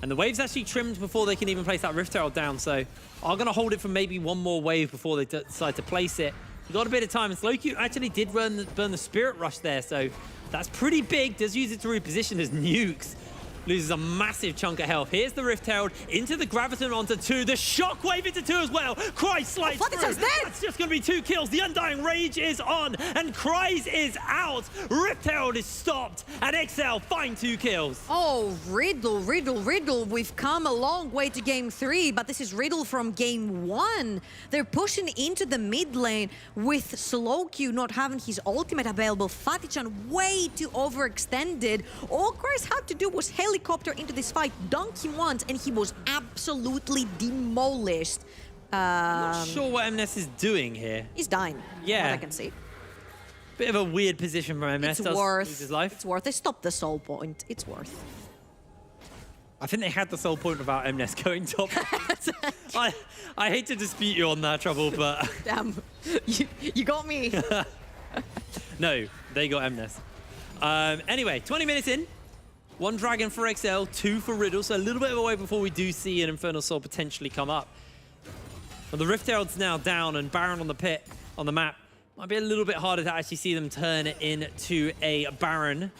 And the wave's actually trimmed before they can even place that Rift Herald down, so I'm going to hold it for maybe one more wave before they decide to place it. You got a bit of time, and Slowcute actually did burn the Spirit Rush there, so that's pretty big. Does use it to reposition as nukes. Loses a massive chunk of health. Here's the Rift Herald into the Graviton onto 2. The Shockwave into 2 as well. Cry's slides through. That's just going to be 2 kills. The Undying Rage is on, and Cry's is out. Rift Herald is stopped, and XL find 2 kills. Oh, Riddle. We've come a long way to game 3, but this is Riddle from game 1. They're pushing into the mid lane with Slowcue not having his ultimate available. Fadichan way too overextended. All Cry's had to do was helicopter into this fight, dunk him once, and he was absolutely demolished. I'm not sure what MNES is doing here. He's dying. Yeah, what I can see. Bit of a weird position for MNES. It's worth. Lose his life. It's worth. They stopped the soul point. It's worth. I think they had the soul point without MNES going top. I hate to dispute you on that, Trouble, but damn, you got me. No, they got MNES. Anyway, 20 minutes in. 1 Dragon for XL, 2 for Riddle, so a little bit of a way before we do see an Infernal Soul potentially come up. But the Rift Herald's now down, and Baron on the pit, on the map. Might be a little bit harder to actually see them turn into a Baron.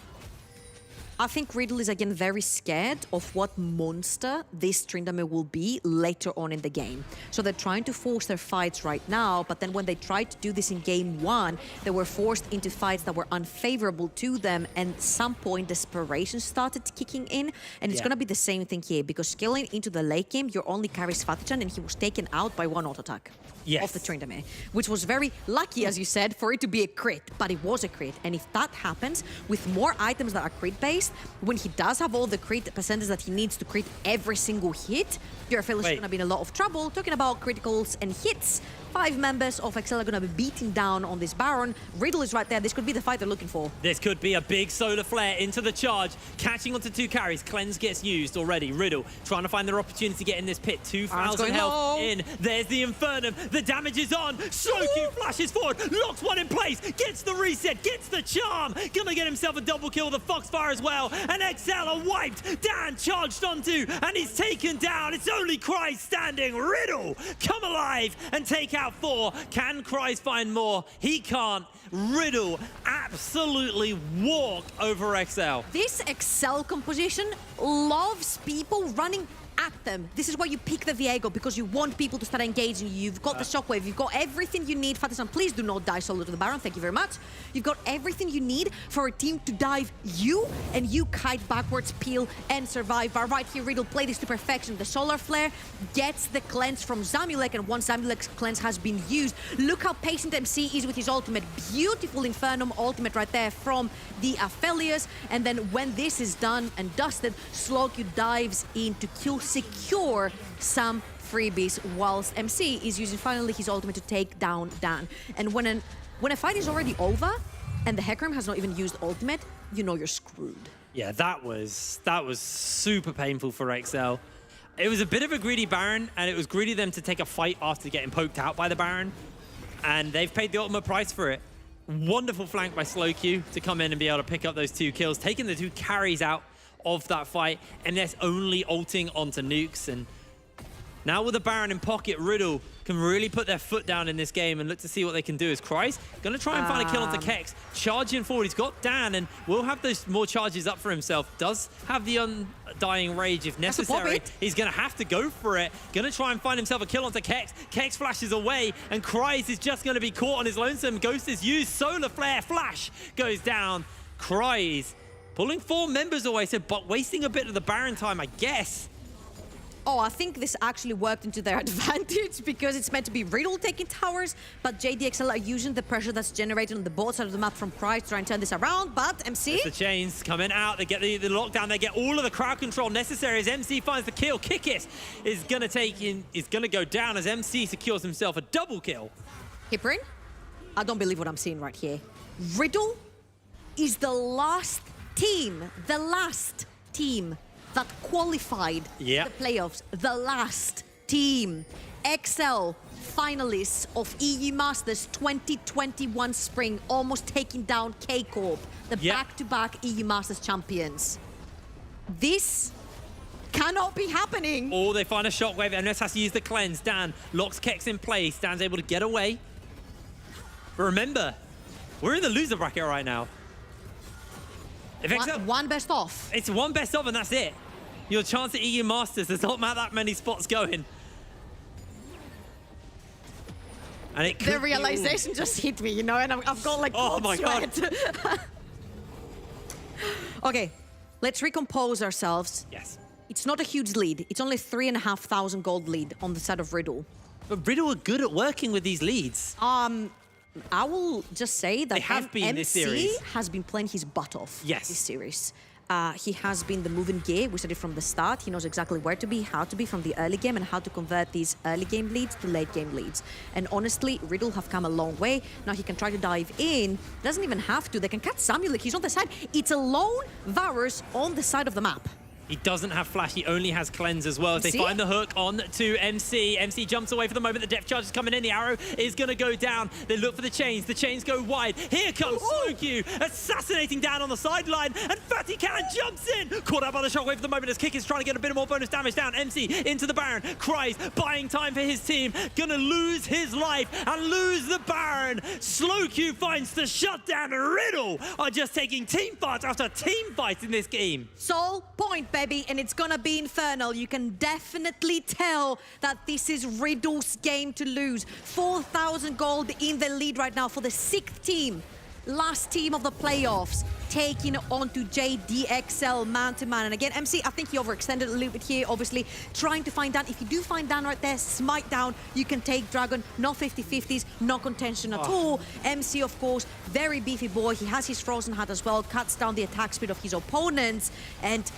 I think Riddle is again very scared of what monster this Tryndamere will be later on in the game. So they're trying to force their fights right now, but then when they tried to do this in game 1, they were forced into fights that were unfavorable to them, and at some point desperation started kicking in, and it's gonna be the same thing here, because scaling into the late game, your only carry is Fatichan, and he was taken out by one auto attack. Yes. Of the Tryndamere, which was very lucky, as you said, for it to be a crit, but it was a crit. And if that happens with more items that are crit-based, when he does have all the crit percentage that he needs to crit every single hit, Durafel is going to be in a lot of trouble. Talking about criticals and hits, 5 members of XL are going to be beating down on this Baron. Riddle is right there. This could be the fight they're looking for. This could be a big solar flare into the charge, catching onto 2 carries. Cleanse gets used already. Riddle trying to find their opportunity to get in this pit. 2,000 health in. There's the Infernum. The damage is on. Slowcue flashes forward, locks one in place, gets the reset, gets the charm. Gonna get himself a double kill with the Foxfire as well. And XL are wiped. Dan charged onto, and he's taken down. It's only Cryz standing. Riddle, come alive and take out 4. Can Cryz find more? He can't. Riddle absolutely walk over XL. This XL composition loves people running at them. This is why you pick the Viego, because you want people to start engaging you. You've got the Shockwave, you've got everything you need. Fatison, please do not die solo to the Baron, thank you very much. You've got everything you need for a team to dive you, and you kite backwards, peel, and survive. But right here, Riddle played this to perfection. The Solar Flare gets the cleanse from Zamulek, and once Zamulek's cleanse has been used, look how patient MC is with his ultimate. Beautiful Infernum ultimate right there from the Aphelios. And then when this is done and dusted, Slowcue dives in to kill secure some freebies, whilst MC is using finally his ultimate to take down Dan. And when a fight is already over and the Hecarim has not even used ultimate, you know you're screwed. Yeah, that was super painful for XL. It was a bit of a greedy Baron, and it was greedy of them to take a fight after getting poked out by the Baron, and they've paid the ultimate price for it. Wonderful flank by Slowcue to come in and be able to pick up those 2 kills, taking the 2 carries out of that fight, and that's only ulting onto nukes. And now with the Baron in pocket, Riddle can really put their foot down in this game and look to see what they can do. As Cryz gonna try and find a kill onto Kex, charging forward. He's got Dan, and will have those more charges up for himself. Does have the undying rage if necessary. He's gonna have to go for it. Gonna try and find himself a kill onto Kex. Kex flashes away, and Cryz is just gonna be caught on his lonesome. Ghost is used. Solar Flare flash goes down. Cryz pulling 4 members away, so but wasting a bit of the Baron time, I guess. Oh, I think this actually worked into their advantage, because it's meant to be Riddle taking towers, but JDXL are using the pressure that's generated on the both sides of the map from Cryz to try and turn this around, but MC... There's the chains coming out, they get the lockdown, they get all of the crowd control necessary as MC finds the kill. Kikis is gonna go down as MC secures himself a double kill. Hiprin, I don't believe what I'm seeing right here. Riddle is the last team that qualified the playoffs. The last team. XL finalists of EU Masters 2021 Spring, almost taking down K-Corp, the back-to-back EU Masters champions. This cannot be happening. Oh, they find a Shockwave. MS has to use the cleanse. Dan locks Kex in place. Dan's able to get away. But remember, we're in the loser bracket right now. One best off. It's 1 best of, and that's it. Your chance at EU Masters, there's not that many spots going. And it the realization just hit me, you know, and I've got like oh my god. Okay, let's recompose ourselves. Yes. It's not a huge lead. It's only 3,500 gold lead on the side of Riddle. But Riddle are good at working with these leads. I will just say that MC has been playing his butt off this series. He has been the moving gear. We said it from the start. He knows exactly where to be, how to be from the early game, and how to convert these early game leads to late game leads. And honestly, Riddle have come a long way. Now he can try to dive in. Doesn't even have to. They can catch Samuel. He's on the side. It's a lone Varus on the side of the map. He doesn't have Flash, he only has Cleanse as well. If they find the hook on to MC. MC jumps away for the moment. The depth charge is coming in. The arrow is going to go down. They look for the chains. The chains go wide. Here comes Slowq, assassinating down on the sideline. And Fatty Cannon jumps in. Caught out by the shockwave for the moment as Kick is trying to get a bit more bonus damage down. MC into the Baron. Cries, buying time for his team. Gonna lose his life and lose the Baron. Slowq finds the shutdown. Riddle are just taking team fight after team fight in this game. Soul point, baby, and it's gonna be infernal. You can definitely tell that this is Riddle's game to lose. 4,000 gold in the lead right now for the 6th team. Last team of the playoffs, taking on to JDXL man-to-man. And again, MC, I think he overextended a little bit here, obviously, trying to find Dan. If you do find Dan right there, smite down, you can take Dragon. No 50-50s, no contention at all. MC, of course, very beefy boy. He has his Frozen Hat as well, cuts down the attack speed of his opponents, and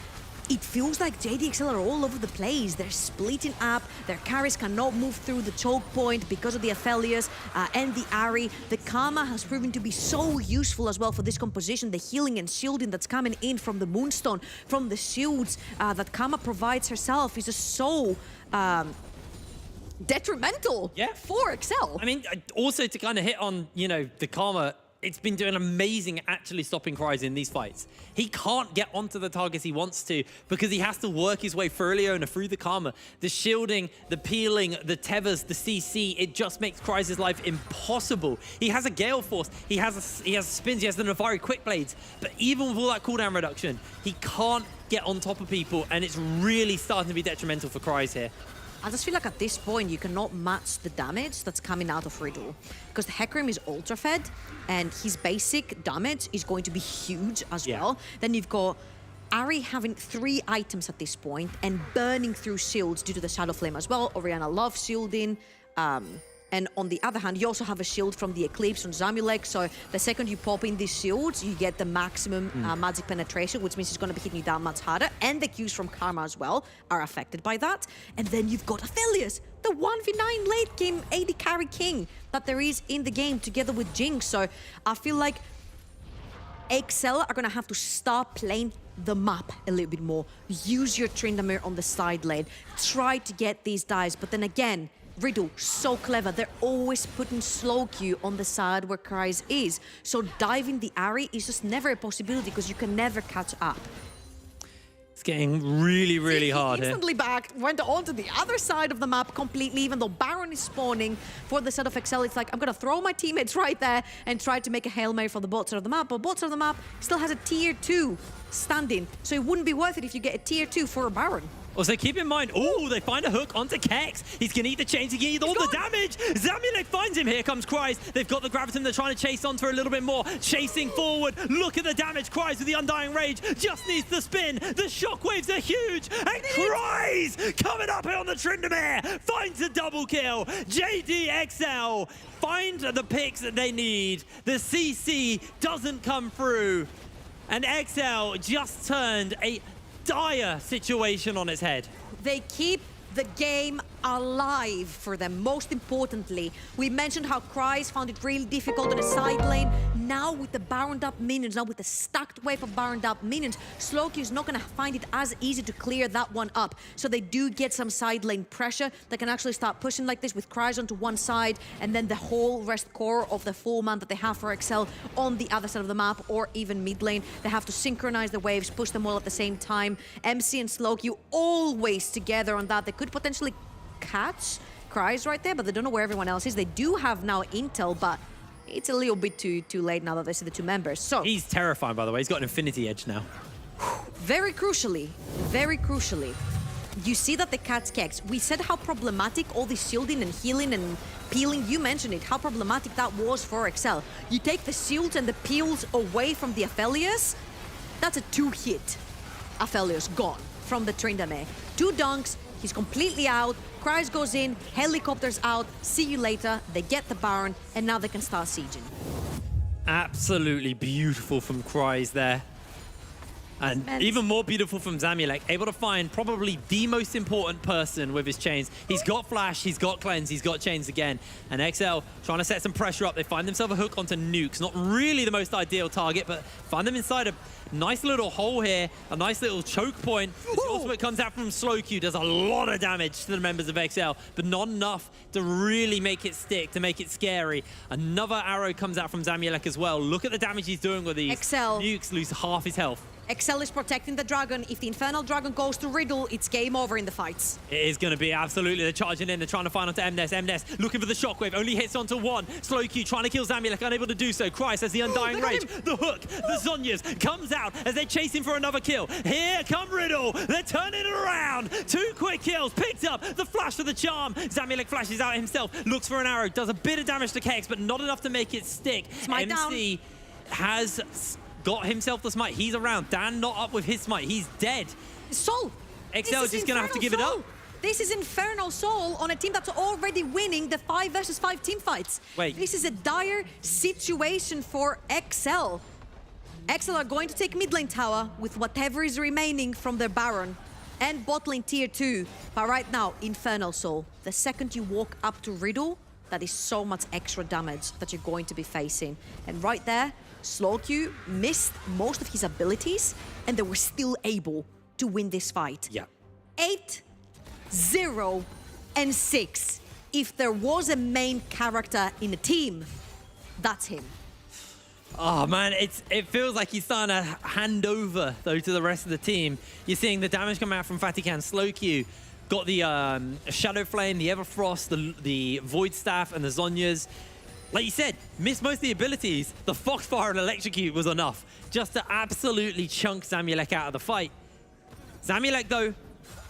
it feels like JDXL are all over the place. They're splitting up. Their carries cannot move through the choke point because of the Aphelios and the Ahri. The Karma has proven to be so useful as well for this composition. The healing and shielding that's coming in from the Moonstone, from the shields that Karma provides herself is just so detrimental for Excel. I mean, also to kind of hit on, you know, the Karma, it's been doing amazing actually stopping Cries in these fights. He can't get onto the targets he wants to because he has to work his way through Leona, through the Karma. The shielding, the peeling, the tethers, the CC, it just makes Cries' life impossible. He has a Gale Force, he has spins, he has the Navari Quick Blades, but even with all that cooldown reduction, he can't get on top of people, and it's really starting to be detrimental for Cries here. I just feel like at this point, you cannot match the damage that's coming out of Riddle. Because the Hecarim is ultra-fed, and his basic damage is going to be huge as well. Then you've got Ahri having 3 items at this point, and burning through shields due to the Shadow Flame as well. Orianna loves shielding. And on the other hand, you also have a shield from the Eclipse from Zamulek. So the second you pop in these shields, you get the maximum magic penetration, which means it's going to be hitting you down much harder. And the Qs from Karma as well are affected by that. And then you've got Aphelios, the 1v9 late game AD carry king that there is in the game together with Jinx. So I feel like XL are going to have to start playing the map a little bit more. Use your Tryndamere on the side lane. Try to get these dives. But then again, Riddle, so clever. They're always putting Slowq on the side where Cries is. So diving the Ahri is just never a possibility because you can never catch up. It's getting really, really hard here. Instantly back, went onto the other side of the map completely, even though Baron is spawning for the set of Excel. It's like, I'm going to throw my teammates right there and try to make a Hail Mary for the bot side of the map. But bot side of the map still has a tier 2 standing. So it wouldn't be worth it if you get a tier 2 for a Baron. Also, keep in mind, they find a hook onto Kex. He's going to eat the chains. He can eat all the damage. Zamulek finds him. Here comes Cries. They've got the Graviton. They're trying to chase on for a little bit more. Chasing forward. Look at the damage. Cries with the Undying Rage. Just needs the spin. The shockwaves are huge. And Cries coming up here on the Tryndamere. Finds a double kill. JDXL find the picks that they need. The CC doesn't come through. And XL just turned a dire situation on its head. They keep the game alive for them. Most importantly, we mentioned how Cries found it really difficult on the side lane. Now with the Baroned up minions, now with the stacked wave of Baroned up minions, Slowq is not going to find it as easy to clear that one up. So they do get some side lane pressure. They can actually start pushing like this with Cries onto one side, and then the whole rest core of the full man that they have for Excel on the other side of the map, or even mid lane. They have to synchronize the waves, push them all at the same time. MC and Slowq always together on that. They could potentially catch Cries right there, but they don't know where everyone else is. They do have now intel, but it's a little bit too late now that they see the 2 members. So he's terrifying, by the way. He's got an Infinity Edge now. Very crucially, you see that the catch Kex. We said how problematic all this shielding and healing and peeling, you mentioned it, how problematic that was for Excel. You take the shields and the peels away from the Aphelios, that's a 2-hit. Aphelios gone from the Tryndamere. 2 dunks, he's completely out. Cries goes in, helicopters out, see you later. They get the Baron, and now they can start sieging. Absolutely beautiful from Cries there. And even more beautiful from Zamulek, able to find probably the most important person with his chains. He's got Flash, he's got Cleanse, he's got chains again. And XL trying to set some pressure up. They find themselves a hook onto Nukes. Not really the most ideal target, but find them inside a nice little hole here, a nice little choke point. As the ultimate comes out from Slowq, does a lot of damage to the members of XL, but not enough to really make it stick, to make it scary. Another arrow comes out from Zamulek as well. Look at the damage he's doing with these. Nukes lose half his health. XL is protecting the dragon. If the Infernal Dragon goes to Riddle, it's game over in the fights. It is going to be absolutely. They're charging in. They're trying to find onto MNES. MNES looking for the shockwave. Only hits onto one. Slowq trying to kill Zamulek, unable to do so. Christ has the Undying Rage. The hook, the Zhonyas comes out as they're chasing for another kill. Here come Riddle. They're turning it around. 2 quick kills. Picked up the flash for the charm. Zamulek flashes out himself. Looks for an arrow. Does a bit of damage to Kex, but not enough to make it stick. Smite MC has got himself the smite. He's around. Dan not up with his smite. He's dead. Soul. XL is just going to have to give it up. This is Infernal Soul on a team that's already winning the 5 versus 5 team fights. Wait. This is a dire situation for XL. XL are going to take mid lane tower with whatever is remaining from their Baron and bot lane tier 2. But right now, Infernal Soul. The second you walk up to Riddle, that is so much extra damage that you're going to be facing. And right there, Slowq missed most of his abilities, and they were still able to win this fight. Yeah. 8-0-6. If there was a main character in the team, that's him. Oh man, it feels like he's starting to hand over though to the rest of the team. You're seeing the damage come out from Fatikan. Slowq got the Shadow Flame, the Everfrost, the Void Staff, and the Zhonyas. Like you said, missed most of the abilities. The Foxfire and Electrocute was enough just to absolutely chunk Zamulek out of the fight. Zamulek, though,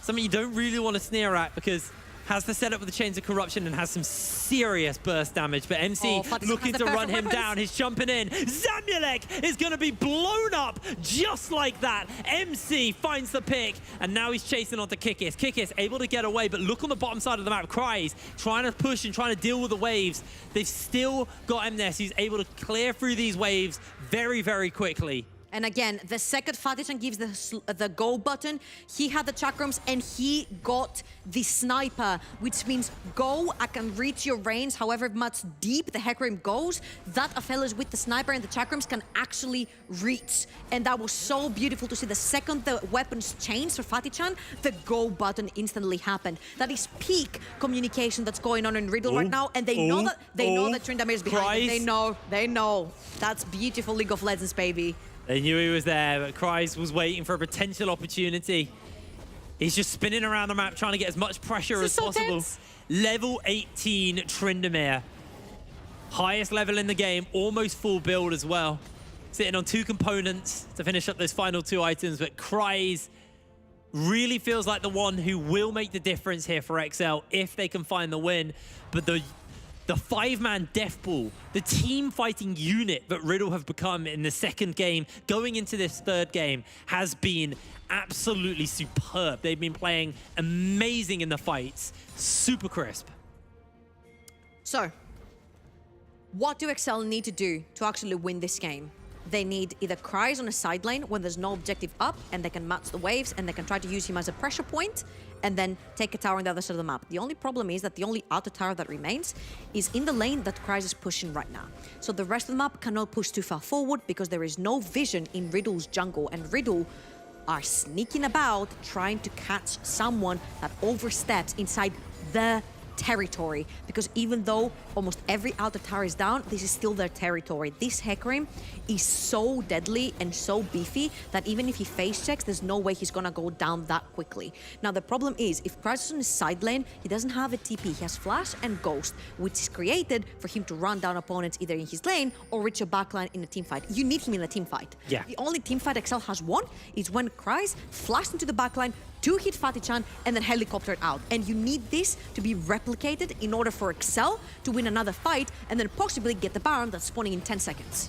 something you don't really want to sneer at because has the setup with the Chains of Corruption and has some serious burst damage. But MC looking to run him down. He's jumping in. Zamulek is going to be blown up just like that. MC finds the pick, and now he's chasing onto Kikis. Kikis able to get away, but look on the bottom side of the map. Cries trying to push and trying to deal with the waves. They've still got MNES who's able to clear through these waves very, very quickly. And again, the second Fatichan gives the go button, he had the chakrams and he got the sniper, which means go, I can reach your range, however much deep the Hecarim goes, that Aphelios with the sniper and the chakrams can actually reach. And that was so beautiful to see. The second the weapons changed for Fatichan, the go button instantly happened. That is peak communication that's going on in Riddle right now, and they know that Tryndamere is behind them. They know. That's beautiful League of Legends, baby. They knew he was there, but Kryze was waiting for a potential opportunity. He's just spinning around the map, trying to get as much pressure as possible. Tense. Level 18 Tryndamere. Highest level in the game, almost full build as well. Sitting on 2 components to finish up those final 2 items, but Kryze really feels like the one who will make the difference here for XL if they can find the win. But the 5-man death ball, the team fighting unit that Riddle have become in the second game, going into this third game, has been absolutely superb. They've been playing amazing in the fights. Super crisp. So, what do XL need to do to actually win this game? They need either Kryze on a side lane when there's no objective up and they can match the waves and they can try to use him as a pressure point and then take a tower on the other side of the map. The only problem is that the only outer tower that remains is in the lane that Kryze is pushing right now. So the rest of the map cannot push too far forward because there is no vision in Riddle's jungle, and Riddle are sneaking about trying to catch someone that oversteps inside the territory, because even though almost every outer tower is down, this is still their territory. This Hecarim is so deadly and so beefy that even if he face checks, there's no way he's gonna go down that quickly. Now the problem is, if Kryze is on his side lane, he doesn't have a TP. He has Flash and Ghost, which is created for him to run down opponents either in his lane or reach a backline in a team fight. You need him in a team fight. Yeah. The only team fight XL has won is when Kryze flashed into the backline, 2-hit Fatichan, and then helicoptered out. And you need this to be replicated in order for XL to win another fight and then possibly get the Baron that's spawning in 10 seconds.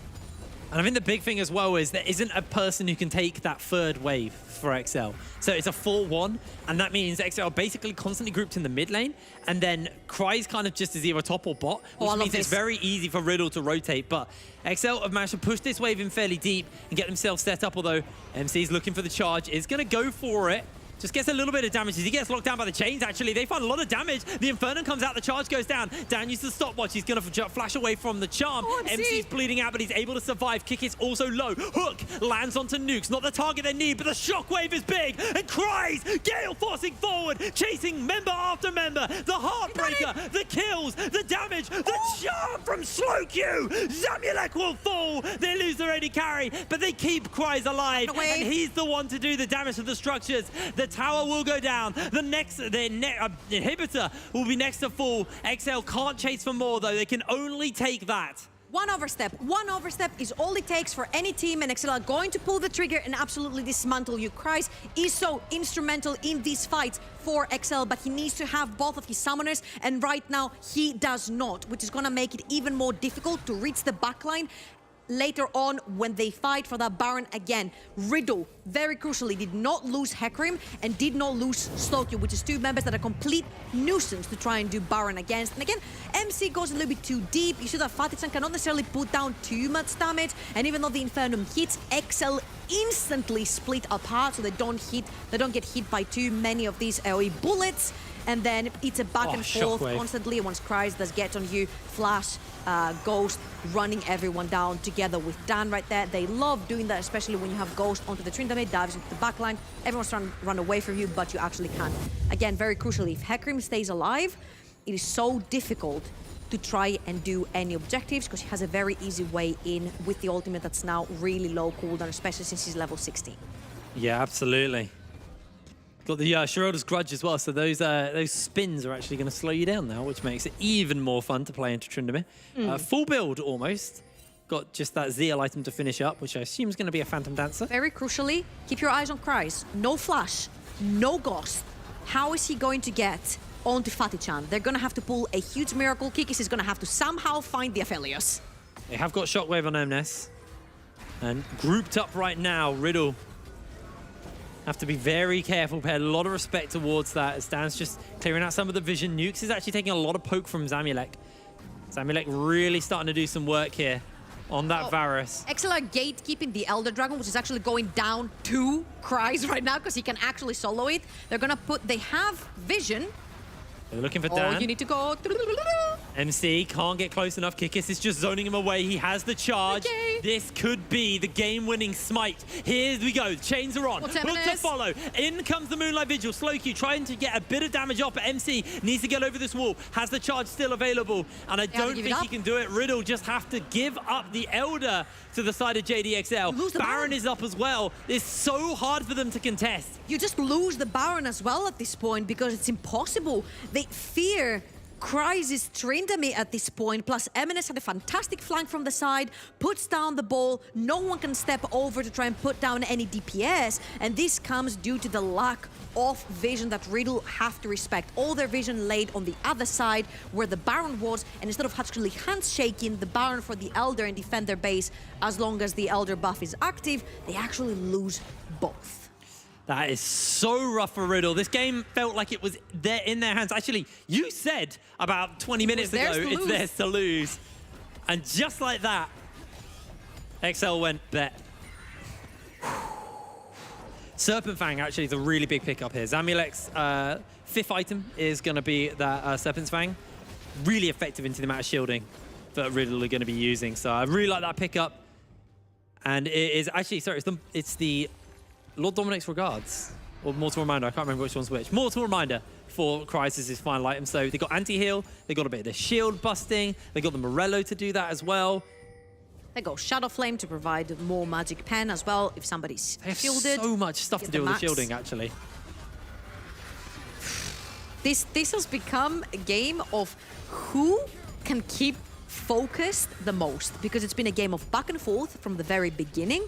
And I think the big thing as well is there isn't a person who can take that third wave for XL. So it's a 4-1, and that means XL are basically constantly grouped in the mid lane, and then Cry's kind of just as either top or bot, which means it's very easy for Riddle to rotate. But XL have managed to push this wave in fairly deep and get themselves set up, although MC's looking for the charge, is going to go for it. Just gets a little bit of damage as he gets locked down by the chains, actually. They find a lot of damage. The Inferno comes out, the charge goes down. Dan uses the stopwatch. He's going to flash away from the charm. MC's bleeding out, but he's able to survive. Kick is also low. Hook lands onto Nukes. Not the target they need, but the shockwave is big. And Cries, Gale forcing forward, chasing member after member. The Heartbreaker, the kills, the damage, the charm from Slowq. Zamulek will fall. They lose their AD carry, but they keep Cries alive. And he's the one to do the damage to the structures. The tower will go down. The inhibitor will be next to fall. XL can't chase for more, though. They can only take that. One overstep is all it takes for any team, and XL are going to pull the trigger and absolutely dismantle you. Cries is so instrumental in these fights for XL, but he needs to have both of his summoners, and right now he does not, which is going to make it even more difficult to reach the backline later on when they fight for that Baron again. Riddle, very crucially, did not lose Hecarim and did not lose Slowq, which is two members that are complete nuisance to try and do Baron against. And again, MC goes a little bit too deep. You see that Fatih-chan cannot necessarily put down too much damage, and even though the Infernum hits, XL instantly split apart so they don't get hit by too many of these AoE bullets. And then it's a back and forth constantly. Once Cries does get on you, Flash, Ghost, running everyone down together with Dan right there. They love doing that, especially when you have Ghost onto the Tryndamere, dives into the backline. Everyone's trying to run away from you, but you actually can't. Again, very crucially, if Hecarim stays alive, it is so difficult to try and do any objectives because he has a very easy way in with the ultimate that's now really low cooldown, especially since he's level 16. Yeah, absolutely. Got the Schroeder's Grudge as well, so those spins are actually going to slow you down now, which makes it even more fun to play into Tryndamere. Full build, almost. Got just that Zeal item to finish up, which I assume is going to be a Phantom Dancer. Very crucially, keep your eyes on Cries. No Flash, no Ghost. How is he going to get onto Fatih-chan? They're going to have to pull a huge miracle. Kikis is going to have to somehow find the Aphelios. They have got Shockwave on Omnes. And grouped up right now, Riddle have to be very careful, pay a lot of respect towards that as Dan's just clearing out some of the vision. Nukes is actually taking a lot of poke from Zamulek. Zamulek really starting to do some work here on that Varus. XL are gatekeeping the Elder Dragon, which is actually going down to Cries right now because he can actually solo it. They're gonna they have vision. They're looking for Dan. Oh, you need to go. MC can't get close enough. Kikis is just zoning him away. He has the charge. Okay. This could be the game-winning smite. Here we go. Chains are on. Hook to follow. In comes the Moonlight Vigil. Slowq trying to get a bit of damage off, but MC needs to get over this wall. Has the charge still available, and I don't think he can do it. Riddle just have to give up the Elder to the side of JDXL. Baron is up as well. It's so hard for them to contest. You just lose the Baron as well at this point because it's impossible. They fear Cries' Tryndamere at this point, plus Eminence had a fantastic flank from the side, puts down the ball, no one can step over to try and put down any DPS, and this comes due to the lack of vision that Riddle have to respect. All their vision laid on the other side where the Baron was, and instead of actually handshaking the Baron for the Elder and defend their base as long as the Elder buff is active, they actually lose both. That is so rough for Riddle. This game felt like it was there in their hands. Actually, you said about 20 minutes ago, it's theirs to lose. And just like that, XL went bet. Serpent Fang actually is a really big pickup here. Zamulek's 5th item is going to be that Serpent's Fang. Really effective into the amount of shielding that Riddle are going to be using. So I really like that pickup. And it is actually, sorry, it's the Lord Dominic's Regards, or Mortal Reminder, I can't remember which one's which. Mortal Reminder for Crysis' final item. So they got anti-heal, they got a bit of the shield busting, they got the Morello to do that as well. They go Shadow Flame to provide more magic pen as well if somebody's shielded. They have so much stuff to do with the shielding, actually. This has become a game of who can keep focused the most, because it's been a game of back and forth from the very beginning,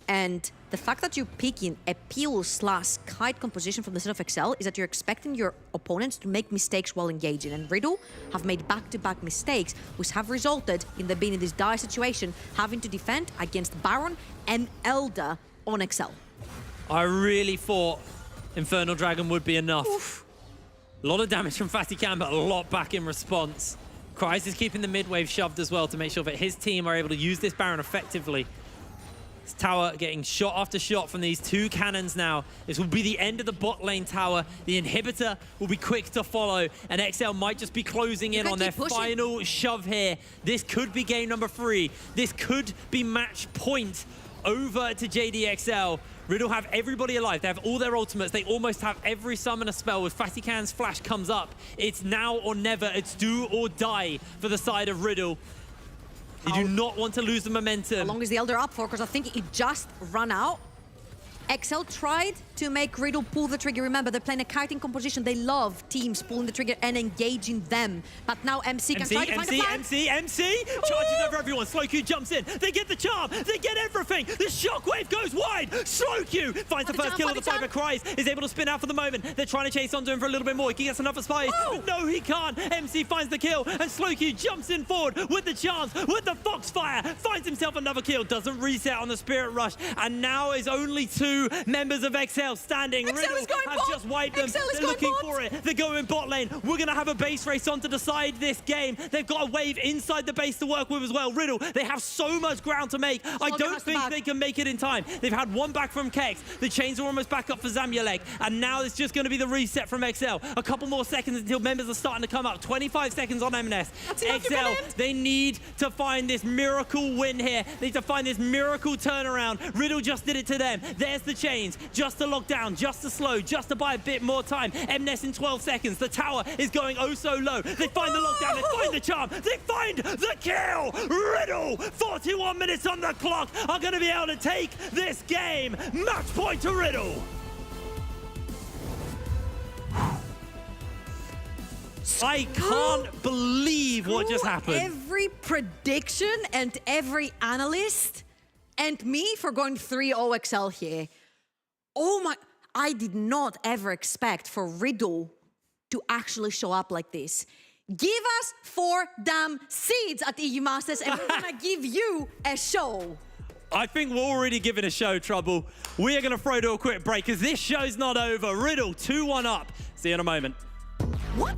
and The fact that you're picking a peel/kite composition from the set of XL is that you're expecting your opponents to make mistakes while engaging. And Riddle have made back-to-back mistakes, which have resulted in them being in this dire situation, having to defend against Baron and Elder on XL. I really thought Infernal Dragon would be enough. Oof. A lot of damage from Fatican, but a lot back in response. Kreis is keeping the mid-wave shoved as well to make sure that his team are able to use this Baron effectively. This tower getting shot after shot from these two cannons now. This will be the end of the bot lane tower. The inhibitor will be quick to follow, and XL might just be closing in on their final shove here. This could be game number 3. This could be match point over to JDXL. Riddle have everybody alive. They have all their ultimates. They almost have every summoner spell. With Fatican's flash comes up, it's now or never. It's do or die for the side of Riddle. They do not want to lose the momentum. How long is the Elder up for? Because I think it just ran out. XL tried to make Riddle pull the trigger. Remember, they're playing a kiting composition. They love teams pulling the trigger and engaging them. But now MC can try to find the flag. MC charges over everyone. Slowq jumps in. They get the charm. They get everything. The shockwave goes wide. Slowq finds the first kill of the fight, but Kreis is able to spin out for the moment. They're trying to chase onto him for a little bit more. He gets another spice. No, he can't. MC finds the kill, and Slowq jumps in forward with the chance, with the Foxfire. Finds himself another kill. Doesn't reset on the Spirit Rush. And now is only 2 members of XL standing. XL Riddle is going have bot. just wiped them. They're looking for it. They're going bot lane. We're going to have a base race on to decide this game. They've got a wave inside the base to work with as well. Riddle, they have so much ground to make. I don't think they can make it in time. They've had one back from Kex. The chains are almost back up for Zamulek. And now it's just going to be the reset from XL. A couple more seconds until members are starting to come up. 25 seconds on M&S. XL, they need to find this miracle win here. They need to find this miracle turnaround. Riddle just did it to them. There's the chains. Just to lock down, just to slow, just to buy a bit more time. M&S in 12 seconds. The tower is going oh so low. They find the lockdown, they find the charm, they find the kill! Riddle, 41 minutes on the clock, are going to be able to take this game. Match point to Riddle. I can't believe what just happened. Every prediction and every analyst and me for going 3-0 XL here. Oh my, I did not ever expect for Riddle to actually show up like this. Give us 4 damn seeds at EU Masters and we're gonna give you a show. I think we're already giving a show trouble. We are gonna throw to a quick break because this show's not over. Riddle 2-1 up. See you in a moment. What?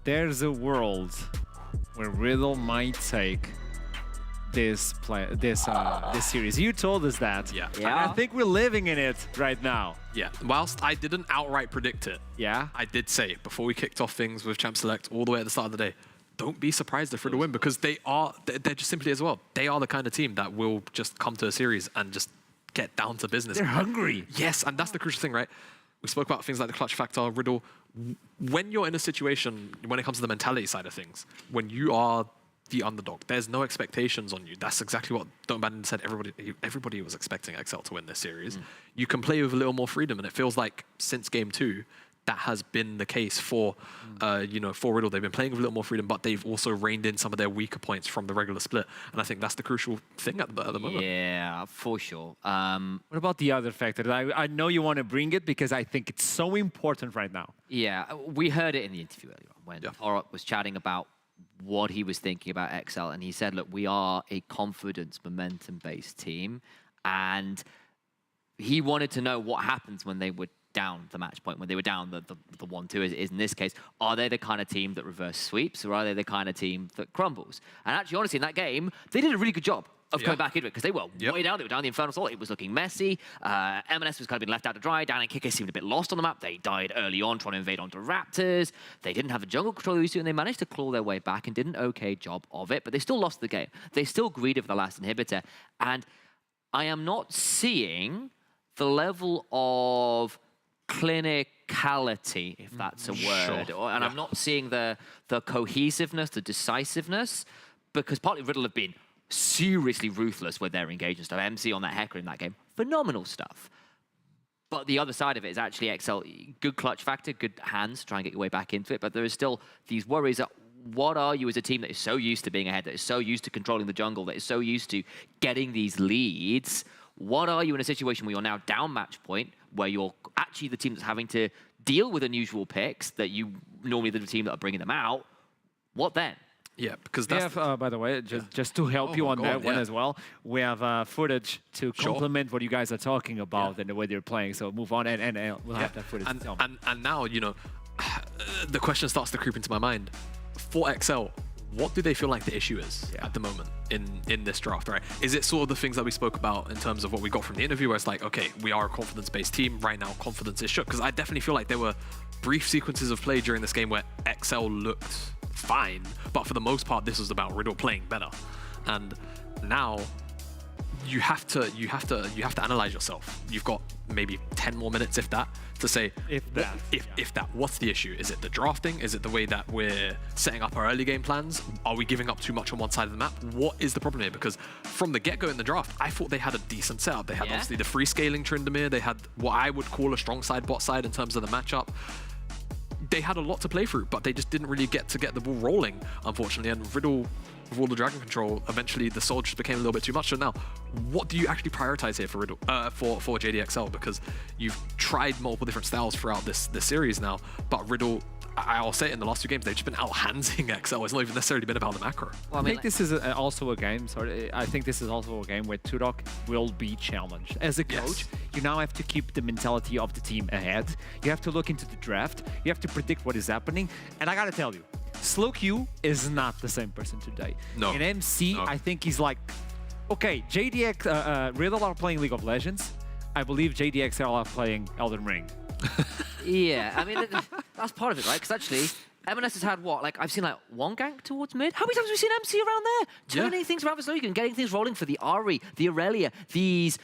there's a world where Riddle might take this series. You told us that. Yeah. And I think we're living in it right now. Yeah. Whilst I didn't outright predict it, Yeah. I did say before we kicked off things with Champ Select all the way at the start of the day, don't be surprised if Riddle win, because they're just simply as well. They are the kind of team that will just come to a series and just get down to business. They're hungry. Yes, and that's the crucial thing, right? We spoke about things like the clutch factor, Riddle. When you're in a situation, when it comes to the mentality side of things, when you are the underdog, there's no expectations on you. That's exactly what Don't Bandon said. Everybody was expecting XL to win this series. You can play with a little more freedom, and it feels like since game 2, that has been the case for, for Riddle. They've been playing with a little more freedom, but they've also reined in some of their weaker points from the regular split. And I think that's the crucial thing at the moment. Yeah, for sure. What about the other factor? I know you want to bring it because I think it's so important right now. Yeah, we heard it in the interview earlier on when Torok was chatting about what he was thinking about XL, and he said, look, we are a confidence, momentum-based team, and he wanted to know what happens when they would down the match point, when they were down the 1-2 is in this case. Are they the kind of team that reverse sweeps, or are they the kind of team that crumbles? And actually, honestly, in that game, they did a really good job of coming back into it, because they were way down. They were down the Infernal Soul. It was looking messy. M&S was kind of been left out to dry. Dan and Kicker seemed a bit lost on the map. They died early on trying to invade onto Raptors. They didn't have the jungle control they used to, and they managed to claw their way back and did an okay job of it, but they still lost the game. They still greedy for the last inhibitor. And I am not seeing the level of clinicality, if that's a word, and I'm not seeing the cohesiveness, the decisiveness, because partly Riddle have been seriously ruthless with their engagement stuff. MC on that Hecker in that game, phenomenal stuff. But the other side of it is actually XL, good clutch factor, good hands, try and get your way back into it, but there is still these worries that what are you as a team that is so used to being ahead, that is so used to controlling the jungle, that is so used to getting these leads? What are you in a situation where you're now down match point, where you're actually the team that's having to deal with unusual picks that you normally the team that are bringing them out? What then? Yeah, because we that's... have, by the way, just to help you on that one as well, we have footage to complement what you guys are talking about and the way they're playing. So move on, and we'll have that footage. And now, the question starts to creep into my mind. For XL, what do they feel like the issue is at the moment in this draft, right? Is it sort of the things that we spoke about in terms of what we got from the interview, where it's like, okay, we are a confidence-based team. Right now, confidence is shook. Because I definitely feel like there were brief sequences of play during this game where XL looked fine, but for the most part, this was about Riddle playing better. And now you have to analyze yourself. You've got maybe 10 more minutes, if that, to say if that. What's the issue? Is it the drafting? Is it the way that we're setting up our early game plans? Are we giving up too much on one side of the map? What is the problem here? Because from the get-go in the draft, I thought they had a decent setup. They had obviously the free scaling Tryndamere. They had what I would call a strong side bot side in terms of the matchup. They had a lot to play through, but they just didn't really get the ball rolling, unfortunately. And Riddle, with all the dragon control, eventually the soul just became a little bit too much. So now, what do you actually prioritize here for Riddle, for JDXL? Because you've tried multiple different styles throughout this series now, but Riddle, I'll say it, in the last 2 games, they've just been out-handsing XL. It's not even necessarily been about the macro. Well, I think this is also a game, I think this is also a game where Turok will be challenged. As a coach, you now have to keep the mentality of the team ahead. You have to look into the draft. You have to predict what is happening. And I gotta tell you, Slowq is not the same person today. No. In MC, I think he's like, okay, Riddle are playing League of Legends. I believe JDXL are playing Elden Ring. Yeah, I mean, that's part of it, right? Because actually, M&S has had what? Like, I've seen like 1 gank towards mid. How many times have we seen MC around there? Turning things around for Slowq and getting things rolling for the Ari, the Aurelia, these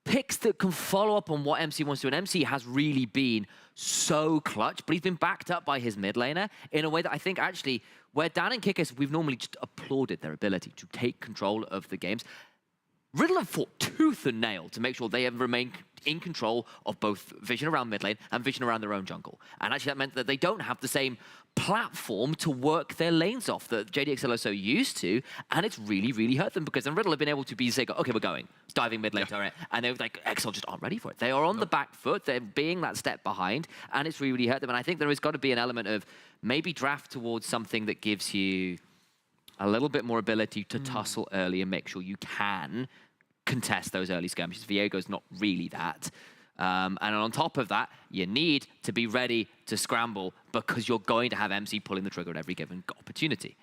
picks that can follow up on what MC wants to do. And MC has really been so clutch, but he's been backed up by his mid laner in a way that I think actually, where Dan and Kickers, we've normally just applauded their ability to take control of the games. Riddle have fought tooth and nail to make sure they have remained in control of both vision around mid lane and vision around their own jungle. And actually that meant that they don't have the same platform to work their lanes off that JDXL are so used to, and it's really, really hurt them, because then Riddle have been able to say, okay, we're going, diving mid lane turret, and they're like, XL just aren't ready for it. They are on the back foot, they're being that step behind, and it's really, really hurt them. And I think there has got to be an element of maybe draft towards something that gives you a little bit more ability to tussle early and make sure you can contest those early skirmishes. Viego's not really that. And on top of that, you need to be ready to scramble because you're going to have MC pulling the trigger at every given opportunity.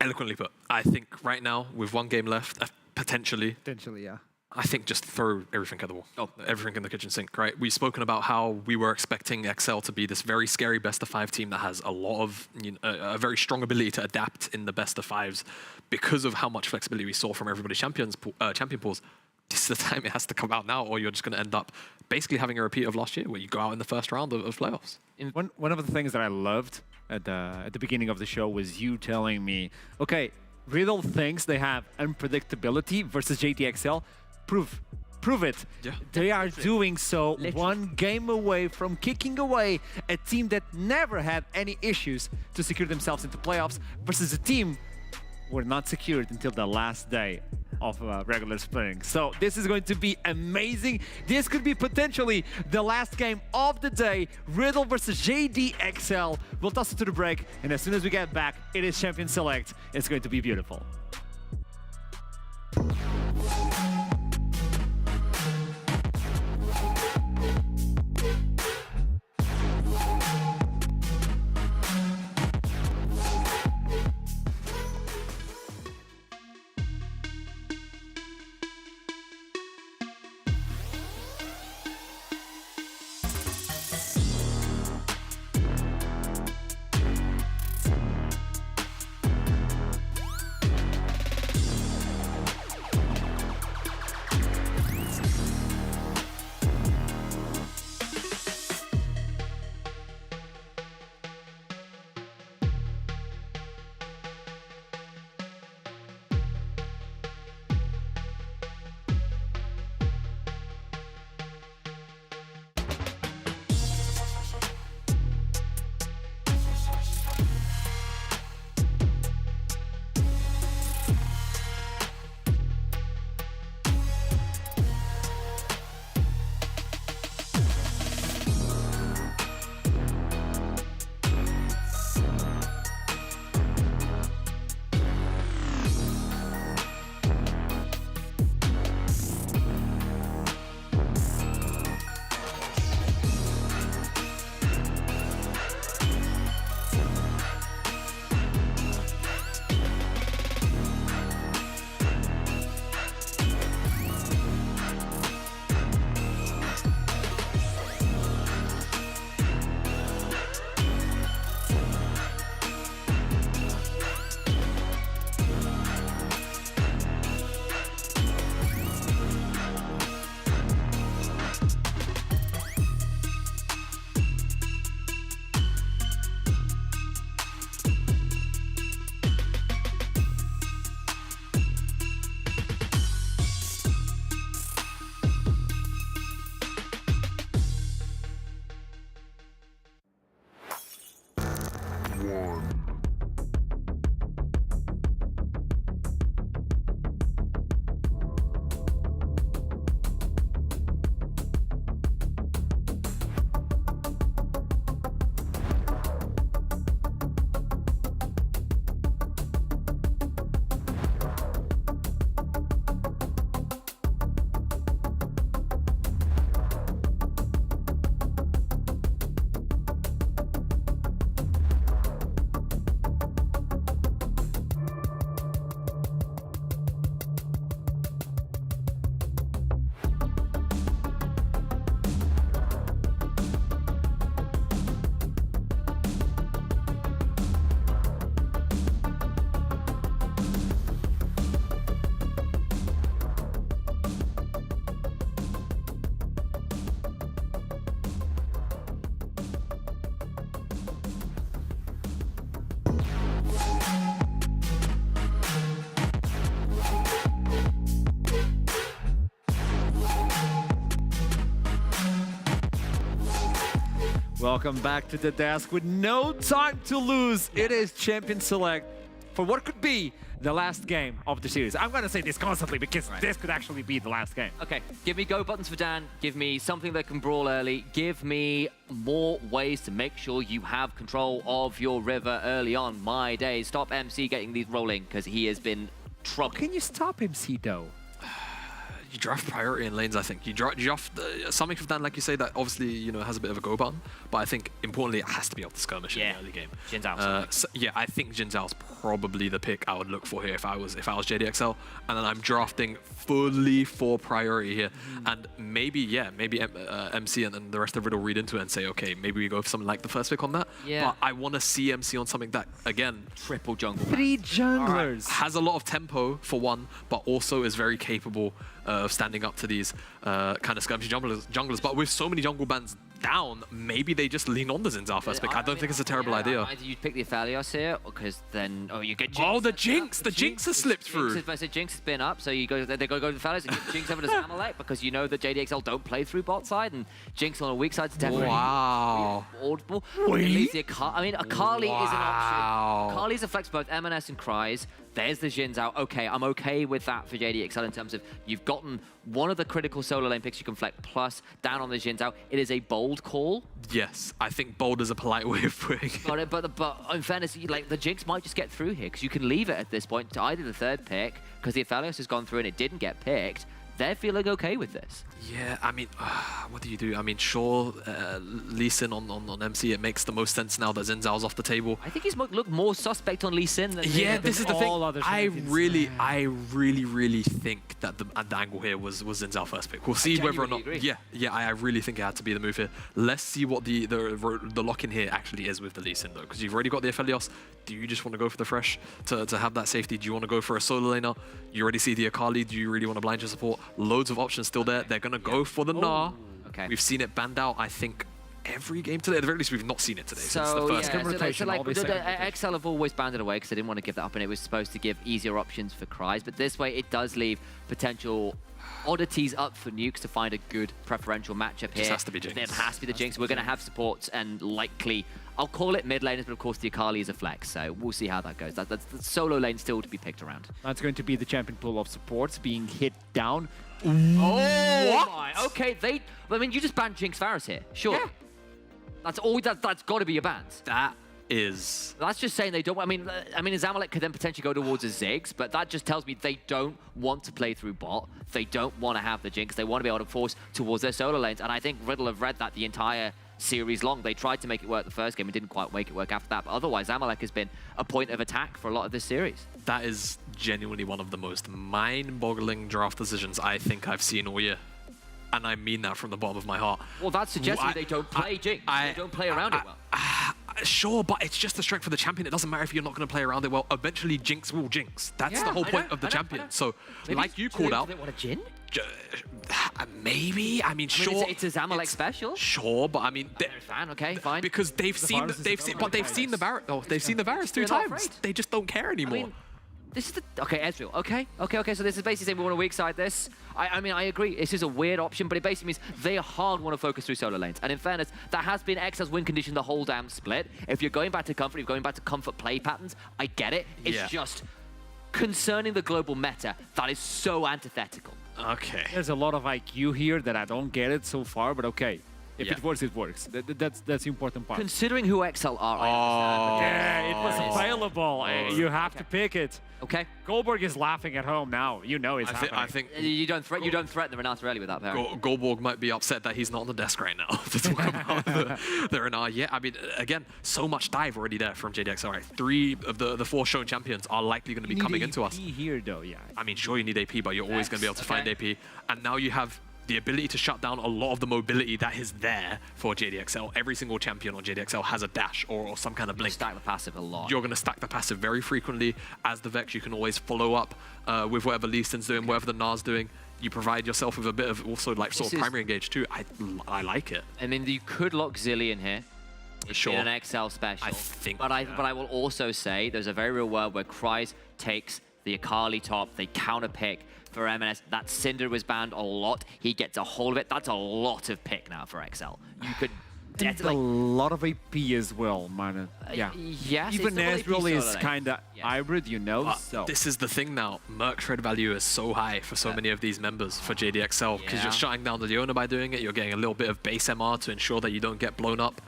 Eloquently put. I think right now, with one game left, potentially, Potentially, yeah. I think just throw everything at the wall. Oh. Everything in the kitchen sink, right? We've spoken about how we were expecting XL to be this very scary best-of-5 team that has a lot of, a very strong ability to adapt in the best-of-5s because of how much flexibility we saw from everybody's champion pools. This is the time it has to come out now, or you're just going to end up basically having a repeat of last year, where you go out in the first round of playoffs. One of the things that I loved at the beginning of the show was you telling me, okay, Riddle thinks they have unpredictability versus JDXL. Prove it. Yeah. They are doing so one game away from kicking away a team that never had any issues to secure themselves into playoffs versus a team were not secured until the last day of regular spring. So this is going to be amazing. This could be potentially the last game of the day. Riddle versus JDXL. We'll toss it to the break, and as soon as we get back, it is Champion Select. It's going to be beautiful. Welcome back to the desk with no time to lose. It is Champion Select for what could be the last game of the series. I'm going to say this constantly because this could actually be the last game. Okay, give me go buttons for Dan. Give me something that can brawl early. Give me more ways to make sure you have control of your river early on. My days. Stop MC getting these rolling because he has been trouble. Can you stop MC though? You draft priority in lanes, I think. You draft something for Dan, like you say, that obviously, you know, has a bit of a go button, but I think, importantly, it has to be able to skirmish in the early game. Jin Zhao. So, yeah, I think Jin Zhao's probably the pick I would look for here if I was JDXL, and then I'm drafting fully for priority here, and maybe MC and then the rest of Riddle read into it and say, okay, maybe we go for something like the first pick on that. Yeah. But I want to see MC on something that, again, Triple jungle. 3 junglers. has a lot of tempo for one, but also is very capable of standing up to these kind of skirmishy junglers. But with so many jungle bans down, maybe they just lean on the Xin Zhao first pick. I don't think it's a terrible idea. Either you'd pick the Aphelios here, because then you get Jinx. Oh, the Jinx! The Jinx has slipped through. Jinx has been up, so you go. They go to the Aphelios and you Jinx over to Zamalek because you know that JDXL don't play through bot side, and Jinx on a weak side is definitely audible. I mean, Akali is an option. Akali's a flex both MNS and Cries. There's the Jin Zhao. Okay, I'm okay with that for JDXL in terms of you've gotten one of the critical solo lane picks you can flex plus down on the Jin Zhao. It is a bold call. Yes, I think bold is a polite way of putting it. But in fairness, like the Jinx might just get through here because you can leave it at this point to either the third pick because the Aphelios has gone through and it didn't get picked. They're feeling okay with this. Yeah, I mean, what do you do? I mean, sure, Lee Sin on MC, it makes the most sense now that Xin Zhao's off the table. I think he's looked more suspect on Lee Sin than this is the thing. I really think that the angle here was Xin Zhao first pick. We'll see whether or not. Agree. Yeah, I really think it had to be the move here. Let's see what the lock in here actually is with the Lee Sin though, because you've already got the Aphelios. Do you just want to go for the fresh to have that safety? Do you want to go for a solo laner? You already see the Akali. Do you really want to blind your support? Loads of options still there. They're gonna go for the Gnar. Okay. We've seen it banned out, I think, every game today. At the very least, we've not seen it today since the first game. So like XL have always banned it away because they didn't want to give that up, and it was supposed to give easier options for Cries. But this way, it does leave potential oddities up for Nukes to find a good preferential matchup here. It has to be Jinx. It has to be the Jinx. We're going to have supports and likely, I'll call it mid laners, but of course the Akali is a flex, so we'll see how that goes. That's the solo lane still to be picked around. That's going to be the champion pool of supports being hit down. Oh my! Okay, I mean, you just banned Jinx Varus here, sure. Yeah. That's all. That's got to be your bans. That's just saying they don't. I mean, Zamalek could then potentially go towards a Ziggs, but that just tells me they don't want to play through bot. They don't want to have the Jinx. They want to be able to force towards their solo lanes, and I think Riddle have read that the entire series long. They tried to make it work the first game and didn't quite make it work after that. But otherwise, Zamalek has been a point of attack for a lot of this series. That is genuinely one of the most mind-boggling draft decisions I think I've seen all year. And I mean that from the bottom of my heart. Well, that suggests they don't play Jinx. They don't play around it well. Sure, but it's just the strength of the champion. It doesn't matter if you're not going to play around it well. Eventually, Jinx will Jinx. That's the whole point of the champion. So, maybe like you called out... They want a Jin? Maybe. I mean, sure. It's a Zamalek special. Sure, but I mean... Okay, fine. Because they've seen the Varus. Oh, they've seen the Varus 2 times. They just don't care anymore. I mean, this is the... Okay, Ezreal. Okay. So this is basically saying we want to weak side this. I mean, I agree. This is a weird option, but it basically means they hard want to focus through solo lanes. And in fairness, that has been XL's win condition the whole damn split. If you're going back to comfort, you're going back to comfort play patterns, I get it. It's just concerning the global meta that is so antithetical. Okay. There's a lot of IQ here that I don't get it so far, but okay. If it works, it works. That's the important part. Considering who XL are, I understand. Yeah, it was available. You have to pick it. Okay. Goldberg is laughing at home now. You know it's happening. I think you don't threaten the Renata early with that pair. Goldberg might be upset that he's not on the desk right now to talk about the Renata. Yeah, I mean, again, so much dive already there from JDXL. Right, 3 of the 4 shown champions are likely going to be coming into us. Here though, yeah. I mean, sure you need AP, but you're always going to be able to find AP. And now you have the ability to shut down a lot of the mobility that is there for JDXL. Every single champion on JDXL has a dash or some kind of blink. Stack the passive a lot. You're going to stack the passive very frequently. As the Vex, you can always follow up with whatever Lee Sin's doing, whatever the Gnar's doing. You provide yourself with a bit of also like sort of primary engage too. I like it. I mean, you could lock Zillion here. It's in an XL special. I think. But I will also say there's a very real world where Cries takes the Akali top, they counter pick for MNS. That Cinder was banned a lot. He gets a hold of it. That's a lot of pick now for XL. You could a lot of AP as well, man. Yeah. Yes. Even Ezreal is kind of hybrid, you know. So this is the thing now. Merc trade value is so high for so many of these members for JDXL because you're shutting down the Leona by doing it. You're getting a little bit of base MR to ensure that you don't get blown up.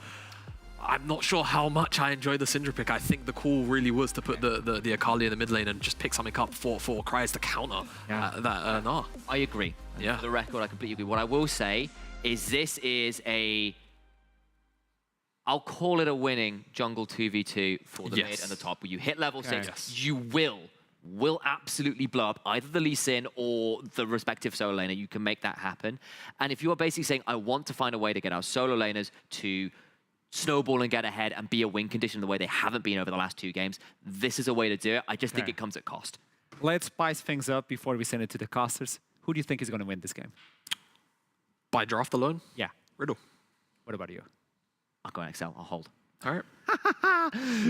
I'm not sure how much I enjoy the Syndra pick. I think the call really was to put the Akali in the mid lane and just pick something up for Cries to counter that Gnar. I agree. Yeah. For the record, I completely agree. What I will say is this is I'll call it a winning jungle 2v2 for the mid and the top. Where you hit level 6, you will absolutely blow up either the Lee Sin or the respective solo laner. You can make that happen. And if you are basically saying, I want to find a way to get our solo laners to snowball and get ahead and be a win condition the way they haven't been over the last 2 games, this is a way to do it. I just think it comes at cost. Let's spice things up before we send it to the casters. Who do you think is going to win this game? By draft alone? Yeah. Riddle. What about you? I'll go XL. I'll hold. All right.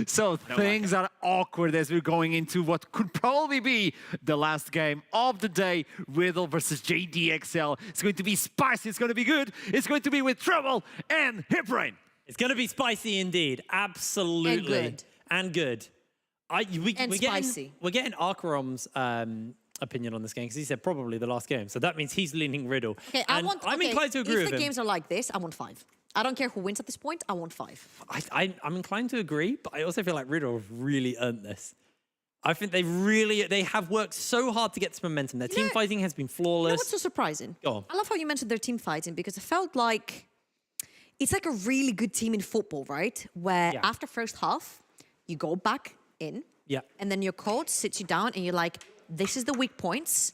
So things are awkward as we're going into what could probably be the last game of the day. Riddle versus JDXL. It's going to be spicy. It's going to be good. It's going to be with Trouble and Hiprain. It's going to be spicy indeed. Absolutely. And good. We're getting Arkarom's opinion on this game because he said probably the last game. So that means he's leaning Riddle. Okay, I'm inclined to agree with him. If the games are like this, I want 5. I don't care who wins at this point, I want 5. I'm inclined to agree, but I also feel like Riddle have really earned this. I think they have worked so hard to get this momentum. Their team fighting has been flawless. You know what's so surprising? Go on. I love how you mentioned their team fighting because it felt like it's like a really good team in football, right? Where after first half, you go back in, and then your coach sits you down and you're like, this is the weak points.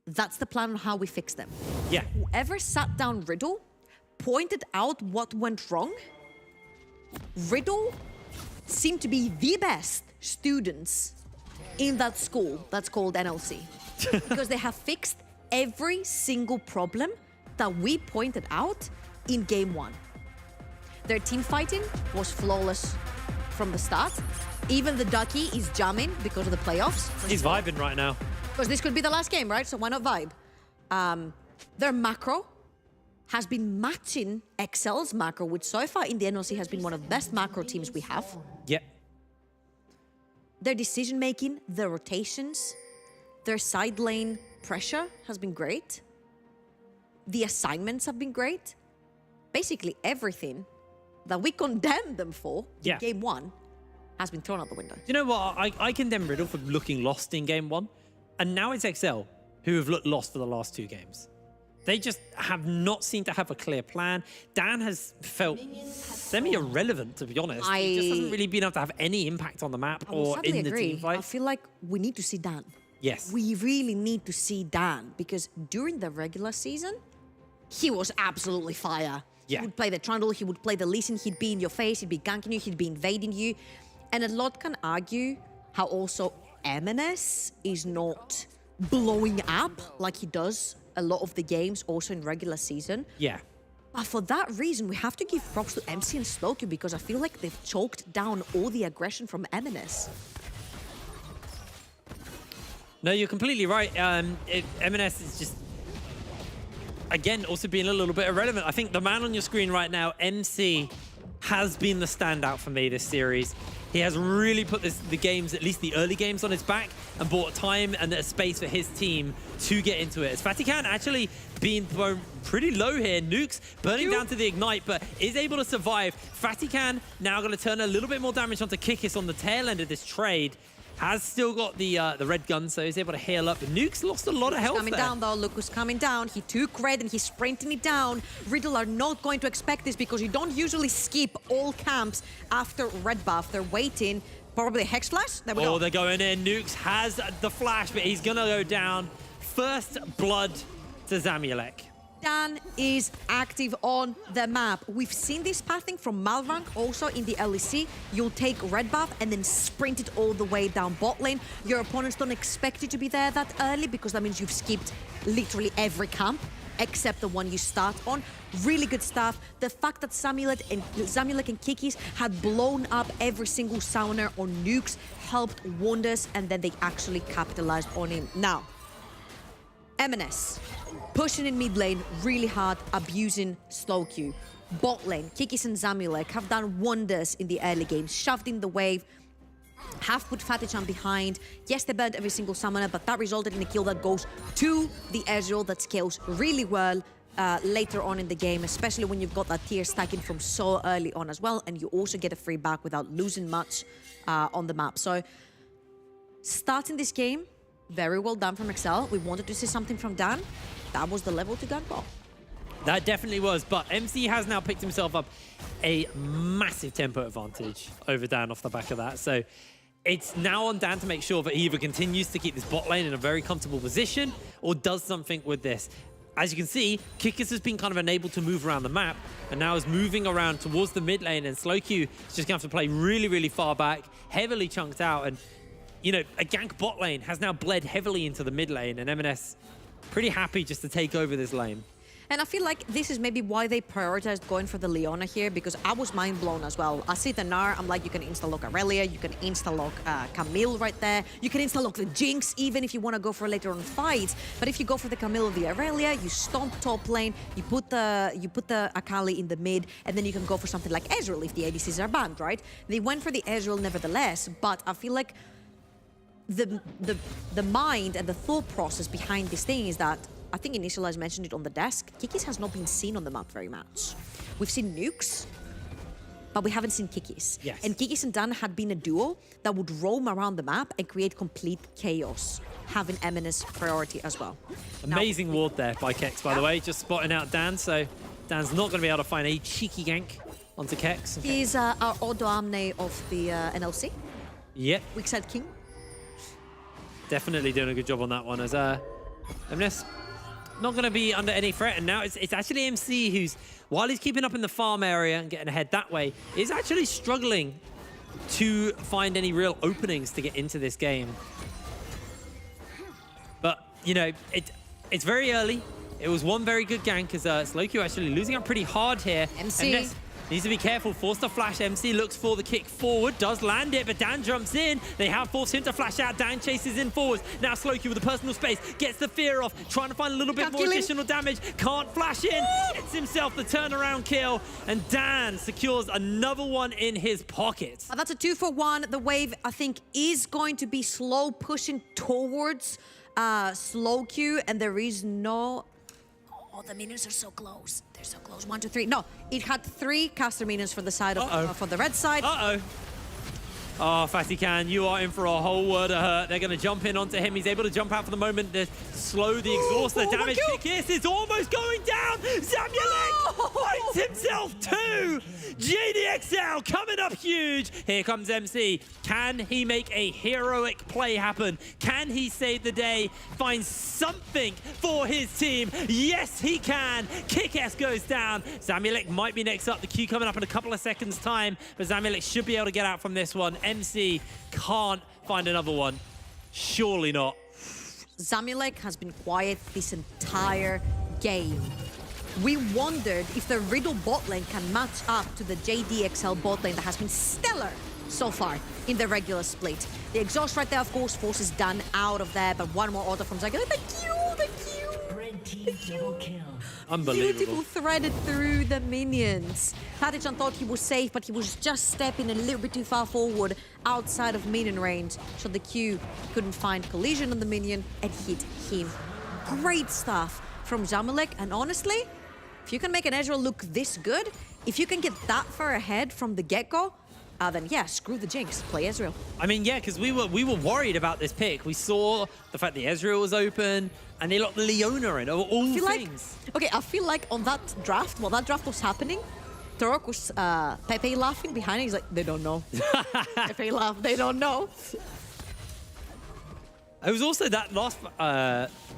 That's the plan on how we fix them. Yeah. Whoever sat down Riddle pointed out what went wrong. Riddle seemed to be the best students in that school that's called NLC. Because they have fixed every single problem that we pointed out in game 1. Their team fighting was flawless from the start. Even the Ducky is jamming because of the playoffs. He's vibing right now. Because this could be the last game, right? So why not vibe? Their macro has been matching XL's macro, which so far in the NLC has been one of the best macro teams we have. Yep. Their decision-making, their rotations, their side lane pressure has been great. The assignments have been great. Basically everything that we condemned them for in game 1 has been thrown out the window. You know what? I condemn Riddle for looking lost in game 1. And now it's XL who have looked lost for the last 2 games. They just have not seemed to have a clear plan. Dan has felt semi-irrelevant, to be honest. He just hasn't really been able to have any impact on the map or in the team fight. I feel like we need to see Dan. Yes. We really need to see Dan because during the regular season, he was absolutely fire. Yeah. He would play the Trundle, he would play the Lee Sin, he'd be in your face, he'd be ganking you, he'd be invading you. And a lot can argue how also MNS is not blowing up like he does a lot of the games also in regular season. Yeah. But for that reason, we have to give props to MC and SlowQ because I feel like they've choked down all the aggression from MNS. No, you're completely right. MNS is just, again, also being a little bit irrelevant. I think the man on your screen right now, MC, has been the standout for me this series. He has really put the games, at least the early games, on his back and bought time and a space for his team to get into it. As Fatikan actually being thrown pretty low here. Nukes burning down to the Ignite, but is able to survive. Fatikan now going to turn a little bit more damage onto Kikis on the tail end of this trade. Has still got the red gun, so he's able to heal up. Nuke's lost a lot of health coming there. down, though. Lucas coming down. He took red and he's sprinting it down. Riddle are not going to expect this because you don't usually skip all camps after red buff. They're waiting. Probably a Hex Flash. There we go. Oh, they're going in. Nukes has the flash, but he's going to go down. First blood to Zamulek. Dan is active on the map. We've seen this pathing from Malrank also in the LEC. You'll take red buff and then sprint it all the way down bot lane. Your opponents don't expect you to be there that early because that means you've skipped literally every camp except the one you start on. Really good stuff. The fact that Zamulek and Kikis had blown up every single summoner on Nukes helped wonders, and then they actually capitalized on him. Now, MNS pushing in mid lane really hard, abusing Slowq. Bot lane, Kikis and Zamulek have done wonders in the early game, shoved in the wave, have put Fatichan behind. Yes, they burned every single summoner, but that resulted in a kill that goes to the Ezreal that scales really well later on in the game, especially when you've got that tier stacking from so early on as well, and you also get a free back without losing much on the map. So starting this game, very well done from XL. We wanted to see something from Dan. That was the level to gun ball. That definitely was, but MC has now picked himself up a massive tempo advantage over Dan off the back of that. So it's now on Dan to make sure that he either continues to keep this bot lane in a very comfortable position or does something with this. As you can see, Kikis has been kind of unable to move around the map and now is moving around towards the mid lane, and SlowQ is just going to have to play really, really far back, heavily chunked out. And, you know, a gank bot lane has now bled heavily into the mid lane, and M&S pretty happy just to take over this lane. And I feel like this is maybe why they prioritized going for the Leona here, because I was mind blown as well. I see the Gnar, I'm like, you can insta-lock Aurelia, you can insta-lock Camille right there, you can insta-lock the Jinx even if you want to go for later on fights. But if you go for the Camille or the Aurelia, you stomp top lane, you put the Akali in the mid, and then you can go for something like Ezreal if the ADCs are banned, right? They went for the Ezreal nevertheless, but I feel like the mind and the thought process behind this thing is that, I think Initialize mentioned it on the desk, Kikis has not been seen on the map very much. We've seen nukes, but we haven't seen Kikis. Yes. And Kikis and Dan had been a duo that would roam around the map and create complete chaos, having M&S priority as well. Amazing ward there by Kex, by the way, just spotting out Dan, so Dan's not going to be able to find a cheeky gank onto Kex. He's our Odo Amne of the NLC. Yep. Weak side king. Definitely doing a good job on that one, as M&S not going to be under any threat. And now it's actually MC who's, while he's keeping up in the farm area and getting ahead that way, is actually struggling to find any real openings to get into this game. But, you know, it's very early. It was one very good gank, as SlowQ actually losing out pretty hard here. MC needs to be careful. Forced to flash. MC looks for the kick forward, does land it, but Dan jumps in. They have forced him to flash out. Dan chases in forwards. Now SlowQ with the personal space gets the fear off, trying to find a little bit more additional damage. Can't flash in. Gets himself the turnaround kill, and Dan secures another one in his pocket. That's a 2-for-1. The wave, I think, is going to be slow pushing towards SlowQ, and there is no... Oh, the minions are so close. They're so close. 1, 2, 3. No, it had 3 caster minions for the side of for the red side. Oh, Fatty Can, you are in for a whole word of hurt. They're going to jump in onto him. He's able to jump out for the moment to slow the exhaust. The damage Kiss is almost going down. Zamulek finds himself 2. JDXL coming up huge. Here comes MC. Can he make a heroic play happen? Can he save the day? Find something for his team? Yes, he can. Kick-Ass goes down. Zamulek might be next up. The Q coming up in a couple of seconds' time, but Zamulek should be able to get out from this one. MC can't find another one. Surely not. Zamulek has been quiet this entire game. We wondered if the Riddle bot lane can match up to the JDXL bot lane that has been stellar so far in the regular split. The exhaust right there, of course, forces Dan out of there, but one more auto from Zygo. The Q! Red team double kill. Unbelievable. Beautiful threaded through the minions. Patichan thought he was safe, but he was just stepping a little bit too far forward outside of minion range, so the Q couldn't find collision on the minion and hit him. Great stuff from Zamulek, and honestly, if you can make an Ezreal look this good, if you can get that far ahead from the get-go, then yeah, screw the Jinx, play Ezreal. I mean, yeah, because we were worried about this pick. We saw the fact that Ezreal was open, and they locked Leona in, of all things. I feel like on that draft, while that draft was happening, Torok was Pepe laughing behind it. He's like, they don't know. Pepe laugh, they don't know. It was also that last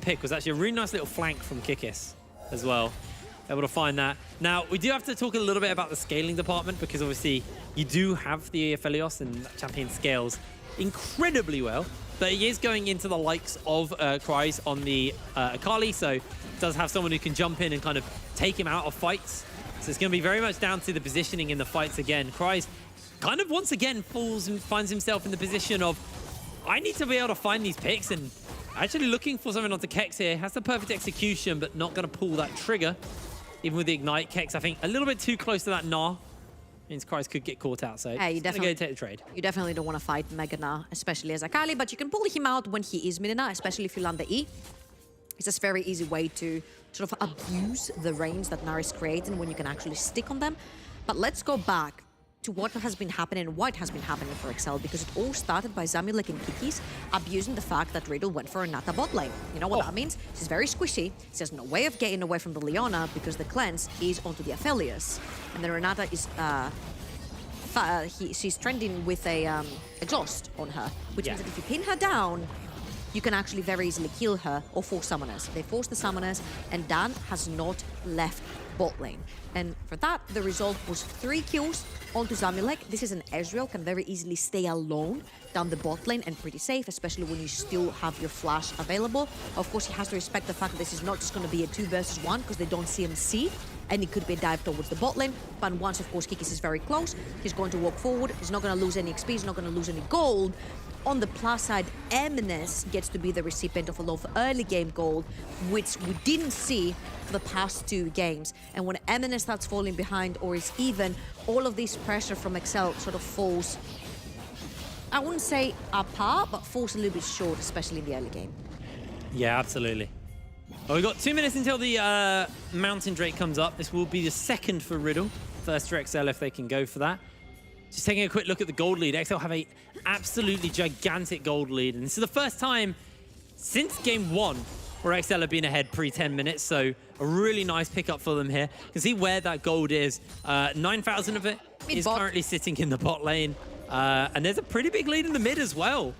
pick was actually a really nice little flank from Kikis as well. Able to find that. Now, we do have to talk a little bit about the scaling department, because obviously you do have the Aphelios, and that champion scales incredibly well, but he is going into the likes of Kryze on the Akali, so does have someone who can jump in and kind of take him out of fights. So it's going to be very much down to the positioning in the fights again. Kryze kind of once again falls and finds himself in the position of, I need to be able to find these picks, and actually looking for something onto Kex here. Has the perfect execution, but not going to pull that trigger. Even with the Ignite, Kex, I think, a little bit too close to that Gnar. Means Kryze could get caught out, so you definitely take the trade. You definitely don't want to fight Mega Gnar, especially as Akali, but you can pull him out when he is mid Gnar, especially if you land the E. It's just a very easy way to sort of abuse the range that Nara is creating when you can actually stick on them. But let's go back to what has been happening and what has been happening for XL, because it all started by Zamilek and Kikis abusing the fact that Riddle went for a Nata bot lane. You know what that means? She's very squishy. She has no way of getting away from the Leona because the cleanse is onto the Aphelios. And then Renata is she's trending with a exhaust on her, which means that if you pin her down, you can actually very easily kill her or force summoners. They force the summoners, and Dan has not left bot lane. And for that, the result was 3 kills onto Zamilek. This is an Ezreal, can very easily stay alone down the bot lane and pretty safe, especially when you still have your flash available. Of course, he has to respect the fact that this is not just going to be a 2 versus 1 because they don't see him see, and it could be a dive towards the bot lane. But once, of course, Kikis is very close, he's going to walk forward. He's not going to lose any XP, he's not going to lose any gold. On the plus side, Eminence gets to be the recipient of a lot of early game gold, which we didn't see for the past 2 games. And when Eminence starts falling behind or is even, all of this pressure from XL sort of falls, I wouldn't say apart, but falls a little bit short, especially in the early game. Yeah, absolutely. Well, we've got 2 minutes until the Mountain Drake comes up. This will be the second for Riddle. First for XL if they can go for that. Just taking a quick look at the gold lead. XL have a absolutely gigantic gold lead. And this is the first time since game 1 where XL have been ahead pre-10 minutes. So a really nice pickup for them here. You can see where that gold is. 9,000 of it is currently sitting in the bot lane. And there's a pretty big lead in the mid as well.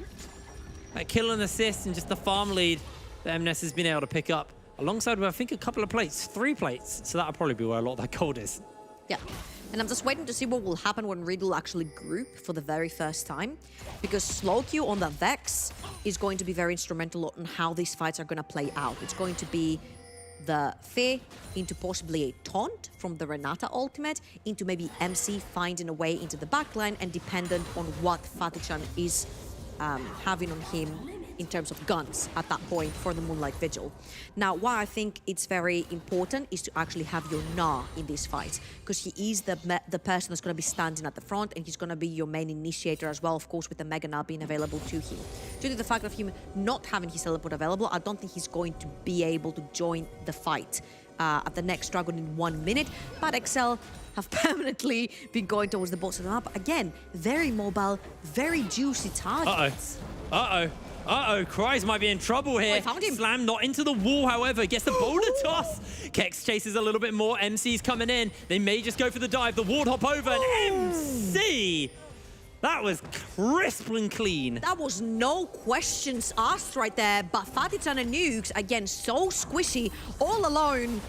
That kill and assist and just the farm lead that MNES has been able to pick up. Alongside with, I think, a couple of plates, 3 plates. So that'll probably be where a lot of that gold is. Yeah. And I'm just waiting to see what will happen when Riddle actually group for the very first time. Because slow queue on the Vex is going to be very instrumental on how these fights are going to play out. It's going to be the Fear into possibly a taunt from the Renata ultimate, into maybe MC finding a way into the backline, and dependent on what Fatichan is having on him in terms of guns at that point for the Moonlight Vigil. Now, why I think it's very important is to actually have your Na in these fights, because he is the person that's going to be standing at the front, and he's going to be your main initiator as well, of course, with the Mega Na being available to him. Due to the fact of him not having his teleport available, I don't think he's going to be able to join the fight at the next dragon in 1 minute, but XL have permanently been going towards the bottom of the map. Again, very mobile, very juicy targets. Uh-oh, Kryze might be in trouble here. I found him. Slam not into the wall, however, gets the boulder toss. Kex chases a little bit more. MC's coming in. They may just go for the dive. The ward hop over, and MC! That was crisp and clean. That was no questions asked right there, but Fatichan and Nukes, again, so squishy, all alone.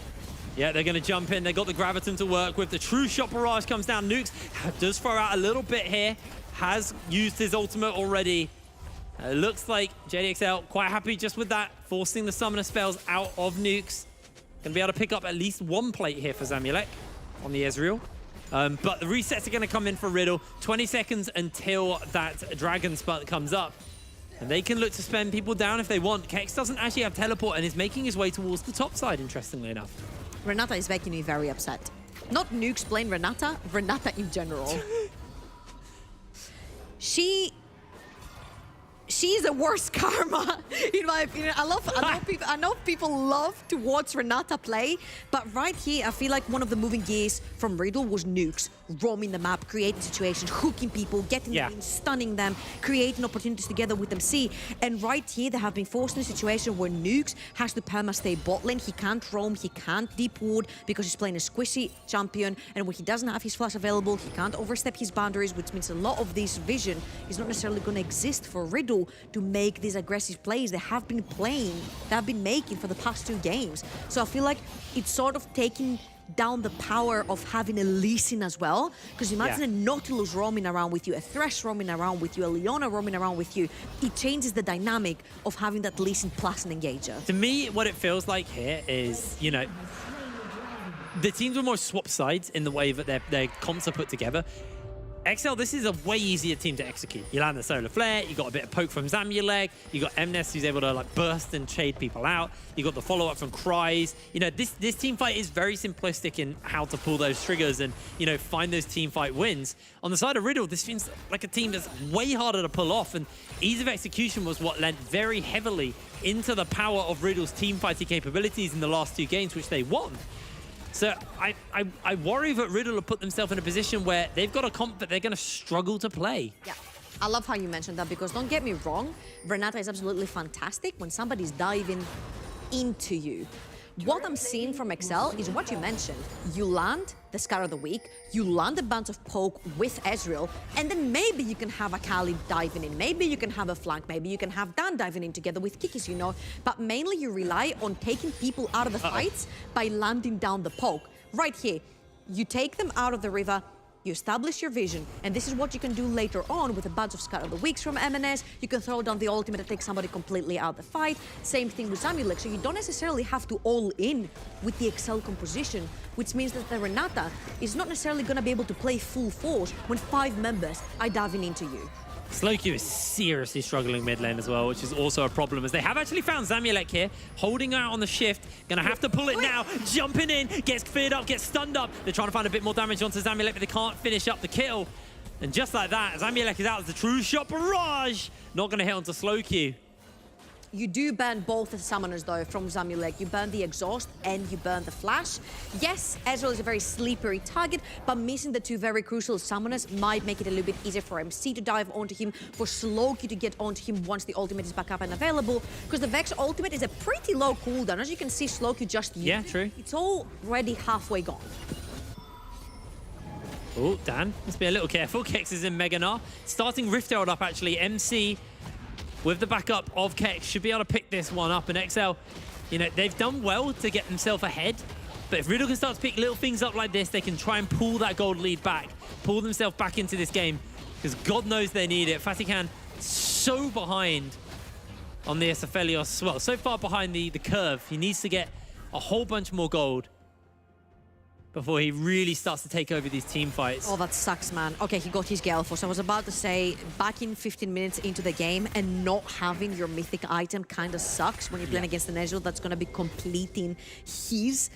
Yeah, they're going to jump in. They got the Graviton to work with. The True Shot Barrage comes down. Nukes does throw out a little bit here. Has used his ultimate already. It looks like JDXL quite happy just with that, forcing the summoner spells out of Nukes. Going to be able to pick up at least 1 plate here for Zamilek on the Ezreal. But the resets are going to come in for Riddle. 20 seconds until that Dragon Spot comes up. And they can look to spend people down if they want. Kex doesn't actually have teleport and is making his way towards the top side, interestingly enough. Renata is making me very upset. Not Nukes playing Renata, Renata in general. She's the worst karma, in my opinion. I know people love to watch Renata play, but right here, I feel like one of the moving gears from Riddle was Nukes, roaming the map, creating situations, hooking people, getting them in, stunning them, creating opportunities together with MC. And right here, they have been forced in a situation where Nukes has to perma-stay bot lane. He can't roam, he can't deep ward because he's playing a squishy champion. And when he doesn't have his flash available, he can't overstep his boundaries, which means a lot of this vision is not necessarily going to exist for Riddle to make these aggressive plays they have been playing, they have been making for the past 2 games. So I feel like it's sort of taking down the power of having a Lee Sin as well, because imagine a Nautilus roaming around with you, a Thresh roaming around with you, a Leona roaming around with you. It changes the dynamic of having that Lee Sin plus an engager. To me, what it feels like here is, you know, the teams will more swap sides in the way that their comps are put together. XL, this is a way easier team to execute. You land the solar flare, you got a bit of poke from Zamulek, you got MNS who's able to like burst and shade people out, you got the follow-up from Cries. You know, this team fight is very simplistic in how to pull those triggers and, you know, find those team fight wins. On the side of Riddle, this seems like a team that's way harder to pull off, and ease of execution was what lent very heavily into the power of Riddle's team fighting capabilities in the last 2 games, which they won. So I worry that Riddle will put themselves in a position where they've got a comp that they're going to struggle to play. Yeah, I love how you mentioned that, because don't get me wrong, Renata is absolutely fantastic when somebody's diving into you. What I'm seeing from XL is what you mentioned. You land the Scar of the Week, you land a bunch of poke with Ezreal, and then maybe you can have Akali diving in, maybe you can have a flank, maybe you can have Dan diving in together with Kikis, you know, but mainly you rely on taking people out of the fights by landing down the poke. Right here, you take them out of the river, you establish your vision, and this is what you can do later on with a bunch of Scar of the Weeks from MNS. You can throw down the ultimate and take somebody completely out of the fight. Same thing with Zamulek, so you don't necessarily have to all in with the XL composition, which means that the Renata is not necessarily going to be able to play full force when 5 members are diving into you. Slowq is seriously struggling mid lane as well, which is also a problem, as they have actually found Zamulek here, holding out on the shift. Gonna have to pull it now, jumping in, gets cleared up, gets stunned up. They're trying to find a bit more damage onto Zamulek, but they can't finish up the kill. And just like that, Zamulek is out as the true shot barrage. Not gonna hit onto Slowq. You do burn both the summoners though from Zamulek. You burn the exhaust and you burn the flash. Yes, Ezreal is a very slippery target, but missing the 2 very crucial summoners might make it a little bit easier for MC to dive onto him, for Slowq to get onto him once the ultimate is back up and available, because the Vex ultimate is a pretty low cooldown. As you can see, Slowq just used Yeah, true. It's already halfway gone. Oh, Dan, let's be a little careful. Kex is in Mega Gnar. Starting Rift Herald up, actually. MC, with the backup of Kex, should be able to pick this one up. And XL, you know, they've done well to get themselves ahead. But if Riddle can start to pick little things up like this, they can try and pull that gold lead back, pull themselves back into this game, because God knows they need it. Fatikan so behind on the Aphelios as well, so far behind the curve. He needs to get a whole bunch more gold before he really starts to take over these team fights. Oh, that sucks, man. Okay, he got his Gale Force. I was about to say, back in 15 minutes into the game and not having your mythic item kind of sucks when you're playing against an Ezreal that's going to be completing his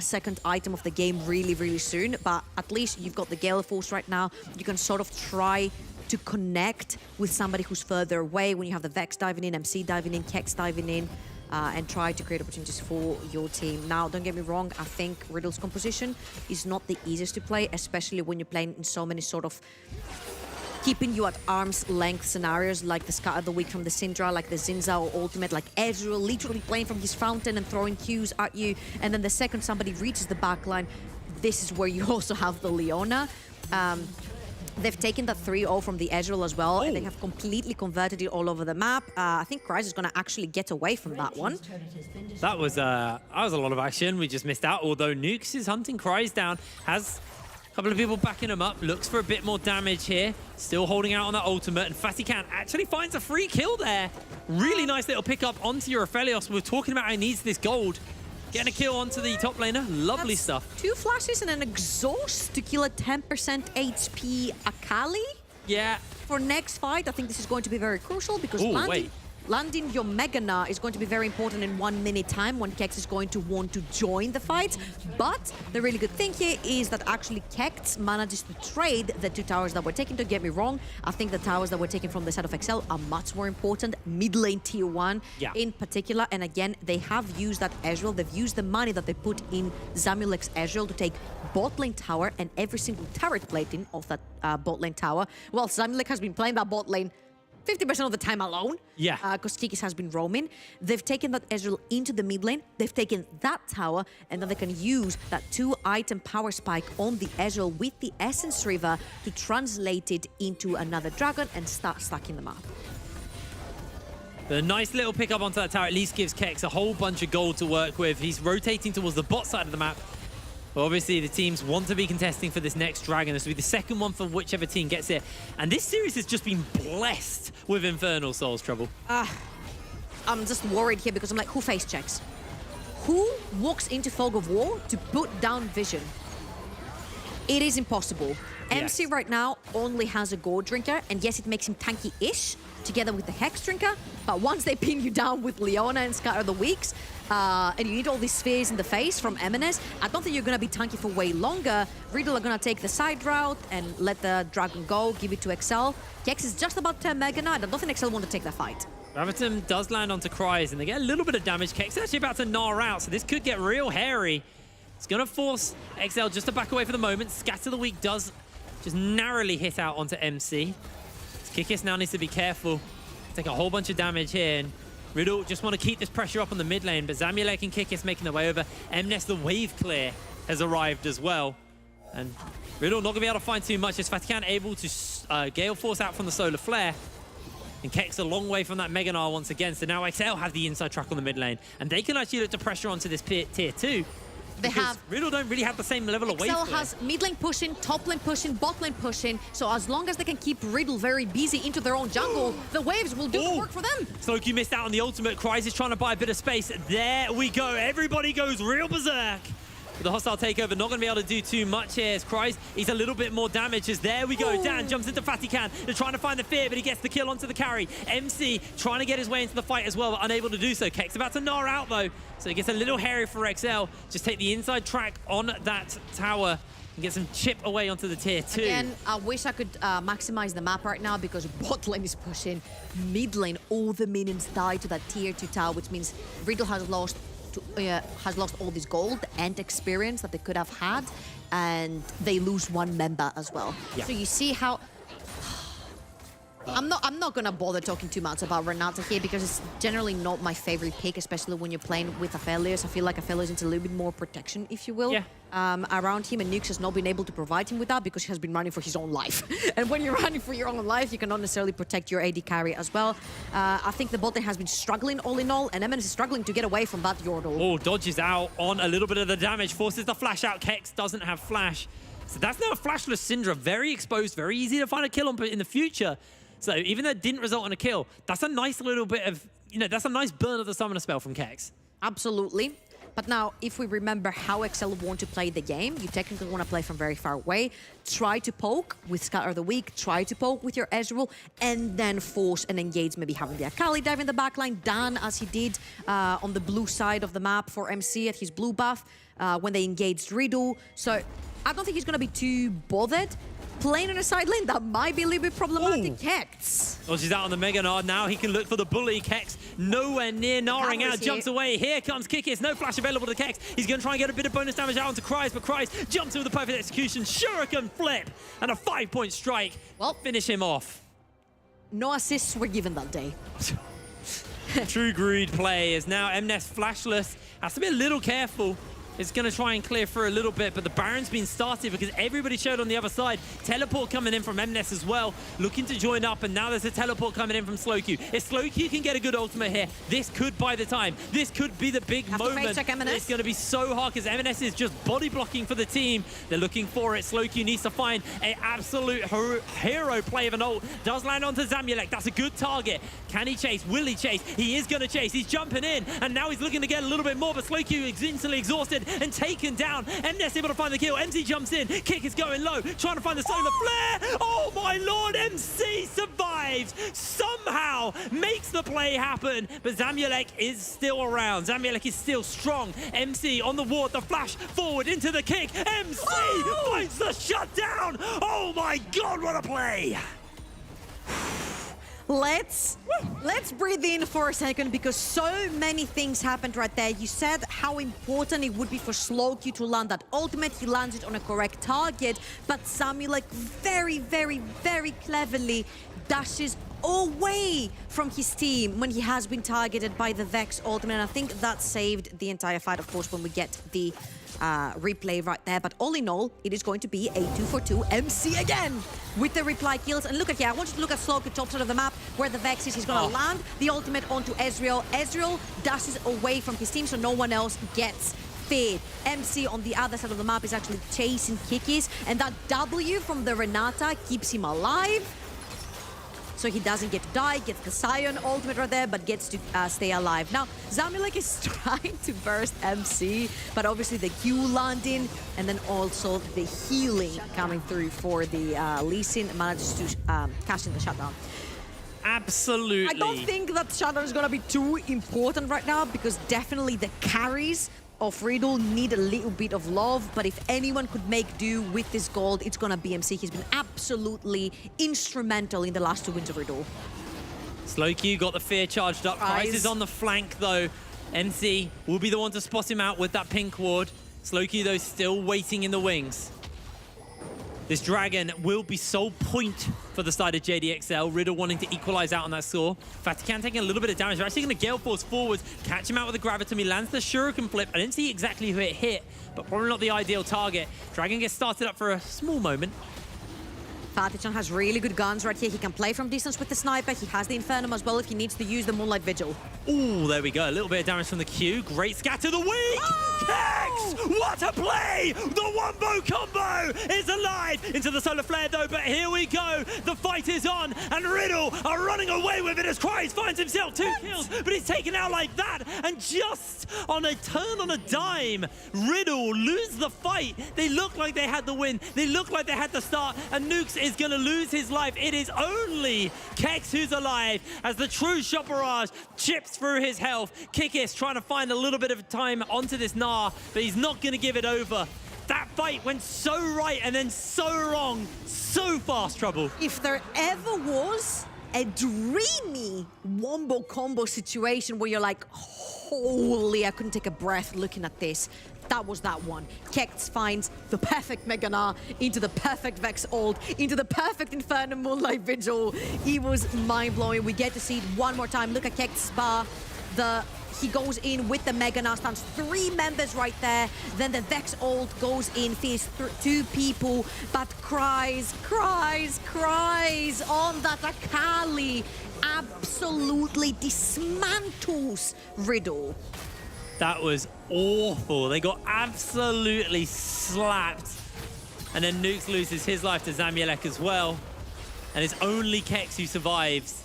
second item of the game really, really soon. But at least you've got the Gale Force right now. You can sort of try to connect with somebody who's further away when you have the Vex diving in, MC diving in, Kex diving in. And try to create opportunities for your team. Now, don't get me wrong, I think Riddle's composition is not the easiest to play, especially when you're playing in so many sort of keeping you at arm's length scenarios, like the Scar of the Week from the Syndra, like the Zinza or Ultimate, like Ezreal literally playing from his fountain and throwing Qs at you. And then the second somebody reaches the backline, this is where you also have the Leona. They've taken that 3-0 from the Ezreal as well, and they have completely converted it all over the map. I think Cries is going to actually get away from that one. That was a lot of action. We just missed out, although Nukes is hunting Cries down. Has a couple of people backing him up. Looks for a bit more damage here. Still holding out on that ultimate, and Fatikan actually finds a free kill there. Really nice little pickup onto your Aphelios. We were talking about how he needs this gold. Getting a kill onto the top laner. Lovely stuff. 2 flashes and an exhaust to kill a 10% HP Akali. Yeah. For next fight, I think this is going to be very crucial, because landing your Mega Gnar is going to be very important in 1 minute time when Kex is going to want to join the fight. But the really good thing here is that actually Kex manages to trade the 2 towers that were taken. Don't get me wrong, I think the towers that were taken from the side of XL are much more important. Mid lane tier 1 in particular. And again, they have used that Ezreal. They've used the money that they put in Zamulek's Ezreal to take bot lane tower and every single turret plating of that bot lane tower. Well, Zamulek has been playing that bot lane 50% of the time alone. Yeah. Because Kikis has been roaming. They've taken that Ezreal into the mid lane. They've taken that tower, and then they can use that 2-item power spike on the Ezreal with the Essence River to translate it into another dragon and start stacking them up. The nice little pickup onto that tower at least gives Kex a whole bunch of gold to work with. He's rotating towards the bot side of the map. But obviously, the teams want to be contesting for this next dragon. This will be the second one for whichever team gets it. And this series has just been blessed with Infernal Souls, Trouble. I'm just worried here because I'm like, who face checks? Who walks into Fog of War to put down Vision? It is impossible. Yes. MC right now only has a Gold Drinker, and yes, it makes him tanky-ish together with the Hex Drinker, but once they pin you down with Leona and Scatter the Weeks, and you need all these spheres in the face from MNS, I don't think you're going to be tanky for way longer. Riddle are going to take the side route and let the Dragon go, give it to XL. Kex is just about to Mega Knight. I don't think XL want to take that fight. Graviton does land onto Cries, and they get a little bit of damage. Kex is actually about to gnaw out, so this could get real hairy. It's going to force XL just to back away for the moment. Scatter the Weak does just narrowly hit out onto MC. Kikis now needs to be careful. Take a whole bunch of damage here. And Riddle just want to keep this pressure up on the mid lane, but Zamulek and Kikis making their way over. Mnes, the wave clear, has arrived as well. And Riddle not going to be able to find too much. As Fatikan able to Gale Force out from the Solar Flare. And Kex a long way from that Mega Gnar once again. So now XL have the inside track on the mid lane. And they can actually look to pressure onto this tier 2. They have Riddle don't really have the same level of wave XL clear. has mid lane pushing, top lane pushing, bot lane pushing. So as long as they can keep Riddle very busy into their own jungle, the waves will do the work for them. Slowky missed out on the ultimate. Cries is trying to buy a bit of space. There we go. Everybody goes real berserk. With the hostile takeover, not going to be able to do too much here. As Cries, he's a little bit more damaged. As there we go. Dan jumps into Fatikan. They're trying to find the fear, but he gets the kill onto the carry. MC trying to get his way into the fight as well, but unable to do so. Kex about to gnaw out though, so it gets a little hairy for XL. Just take the inside track on that tower and get some chip away onto the tier 2. Again, I wish I could maximize the map right now because bot lane is pushing. Mid lane, all the minions die to that tier 2 tower, which means Riddle has lost all this gold and experience that they could have had, and they lose one member as well. Yeah. So you see how I'm not gonna bother talking too much about Renata here because it's generally not my favorite pick, especially when you're playing with Aphelios. I feel like Aphelios needs a little bit more protection, if you will, around him, and Nukes has not been able to provide him with that because he has been running for his own life. And when you're running for your own life, you cannot necessarily protect your AD carry as well. I think the bot lane has been struggling all in all, and MNS is struggling to get away from that Yordle. Oh, dodges out on a little bit of the damage, forces the flash out. Kex doesn't have flash. So that's now a flashless Syndra, very exposed, very easy to find a kill on in the future. So even though it didn't result in a kill, that's a nice little bit of, that's a nice burn of the summoner spell from Kex. Absolutely. But now, if we remember how XL want to play the game, you technically want to play from very far away. Try to poke with Scatter the Weak, try to poke with your Ezreal, and then force and engage, maybe having the Akali dive in the backline, Dan, as he did on the blue side of the map for MC at his blue buff when they engaged Riddle. So I don't think he's going to be too bothered. Playing in a side lane, that might be a little bit problematic. Kex. Oh, she's out on the Mega Gnar. Now he can look for the bully. Kex nowhere near gnawing out. Jumps away. Here comes Kikis. No flash available to Kex. He's going to try and get a bit of bonus damage out onto Cries, but Cries jumps with the perfect execution. Shuriken flip and a 5-point strike. Well, finish him off. No assists were given that day. True greed play is now Mnes flashless. Has to be a little careful. It's going to try and clear through a little bit, but the Baron's been started because everybody showed on the other side. Teleport coming in from Mnes as well, looking to join up, and now there's a teleport coming in from Slowq. If Slowq can get a good ultimate here, this could buy the time. This could be the big moment. It's going to be so hard because Mnes is just body blocking for the team. They're looking for it. Slowq needs to find an absolute hero play of an ult. Does land onto Zamulek. That's a good target. Can he chase? Will he chase? He is going to chase. He's jumping in, and now he's looking to get a little bit more, but Slowq is instantly exhausted and taken down. Mnes able to find the kill. MC jumps in. Kick is going low, trying to find the solar flare. Oh my lord, MC survives. Somehow makes the play happen, but Zamulek is still around. Zamulek is still strong. MC on the ward, the flash forward into the kick. MC finds the shutdown. Oh my god, what a play. Let's breathe in for a second because so many things happened right there. You said how important it would be for Slowq to land that ultimate. He lands it on a correct target, but Zamulek very, very, very cleverly dashes away from his team when he has been targeted by the Vex ultimate. And I think that saved the entire fight, of course, when we get the replay right there. But all in all, it is going to be a 2-for-2 MC again with the reply kills. And look at here, I want you to look at Slowq top side of the map where the Vex is. He's going to land the ultimate onto Ezreal. Ezreal dashes away from his team so no one else gets feared. MC on the other side of the map is actually chasing Kikis, and that W from the Renata keeps him alive. so he doesn't get to die, gets the Scion ultimate right there, but gets to stay alive. Now, Zamulek is trying to burst MC, but obviously the Q landing, and then also the healing coming through for the Lee Sin manages to cash in the shutdown. Absolutely. I don't think that shutdown is going to be too important right now, because definitely the carries of Riddle need a little bit of love, but if anyone could make do with this gold, it's going to be MC. He's been absolutely instrumental in the last 2 wins of Riddle. Slowq got the fear charged up. Price is on the flank, though. MC will be the one to spot him out with that pink ward. Slowq, though, still waiting in the wings. This dragon will be sole point for the side of JDXL. Riddle wanting to equalize out on that score. Vatican taking a little bit of damage. They're actually going to Gale Force forwards, catch him out with the Gravitum. He lands the Shuriken flip. I didn't see exactly who it hit, but probably not the ideal target. Dragon gets started up for a small moment. Fatichan has really good guns right here. He can play from distance with the sniper. He has the Infernum as well if he needs to use the Moonlight Vigil. Ooh, there we go. A little bit of damage from the Q. Great scatter the weak! Kex! What a play! The Wombo combo is alive! Into the Solar Flare though, but here we go. The fight is on, and Riddle are running away with it as Kryze finds himself 2 kills, but he's taken out like that, and just on a turn on a dime, Riddle lose the fight. They look like they had the win. They look like they had the start, and Nukes is going to lose his life. It is only Kex who's alive as the true shot barrage chips through his health. Kikis trying to find a little bit of time onto this Gnar, but he's not going to give it over. That fight went so right and then so wrong. So fast, Trouble. If there ever was a dreamy Wombo combo situation where you're like, holy, I couldn't take a breath looking at this, that was that one. Kex finds the perfect Mega Gnar into the perfect Vex ult, into the perfect Inferno Moonlight Vigil. It was mind-blowing. We get to see it one more time. Look at Kex's bar. He goes in with the Mega Gnar, stands 3 members right there. Then the Vex ult goes in, finishes 2 people. But Kryze on that Akali absolutely dismantles Riddle. That was awful. They got absolutely slapped. And then Nukes loses his life to Zamulek as well. And it's only Kex who survives.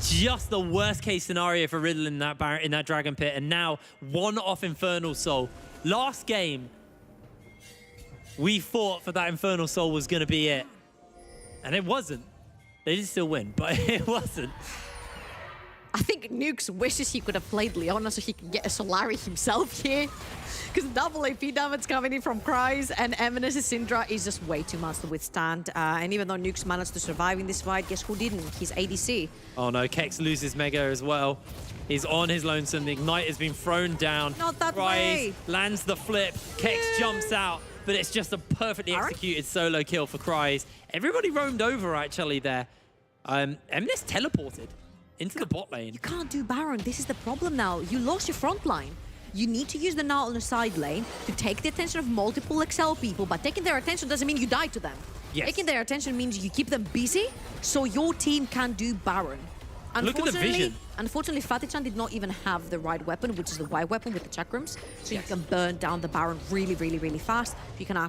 Just the worst case scenario for Riddle in that Dragon Pit. And now 1 off Infernal Soul. Last game, we thought for that Infernal Soul was going to be it. And it wasn't. They did still win, but it wasn't. I think Nukes wishes he could have played Leona so he can get a Solari himself here. Because double AP damage coming in from Kryze, and Eminence's Syndra is just way too much to withstand. And even though Nukes managed to survive in this fight, guess who didn't? His ADC. Oh no, Kex loses Mega as well. He's on his lonesome. The Ignite has been thrown down. Not that Kryze way. lands the flip. Kex jumps out, but it's just a perfectly executed solo kill for Kryze. Everybody roamed over actually there. Eminence teleported into the bot lane. You can't do Baron. This is the problem now. You lost your front line. You need to use the Gnar on the side lane to take the attention of multiple XL people, but taking their attention doesn't mean you die to them. Yes. Taking their attention means you keep them busy so your team can do Baron. Look at the vision. Unfortunately, Fatichan did not even have the right weapon, which is the white weapon with the chakrams. So you can burn down the Baron really, really, really fast. You cannot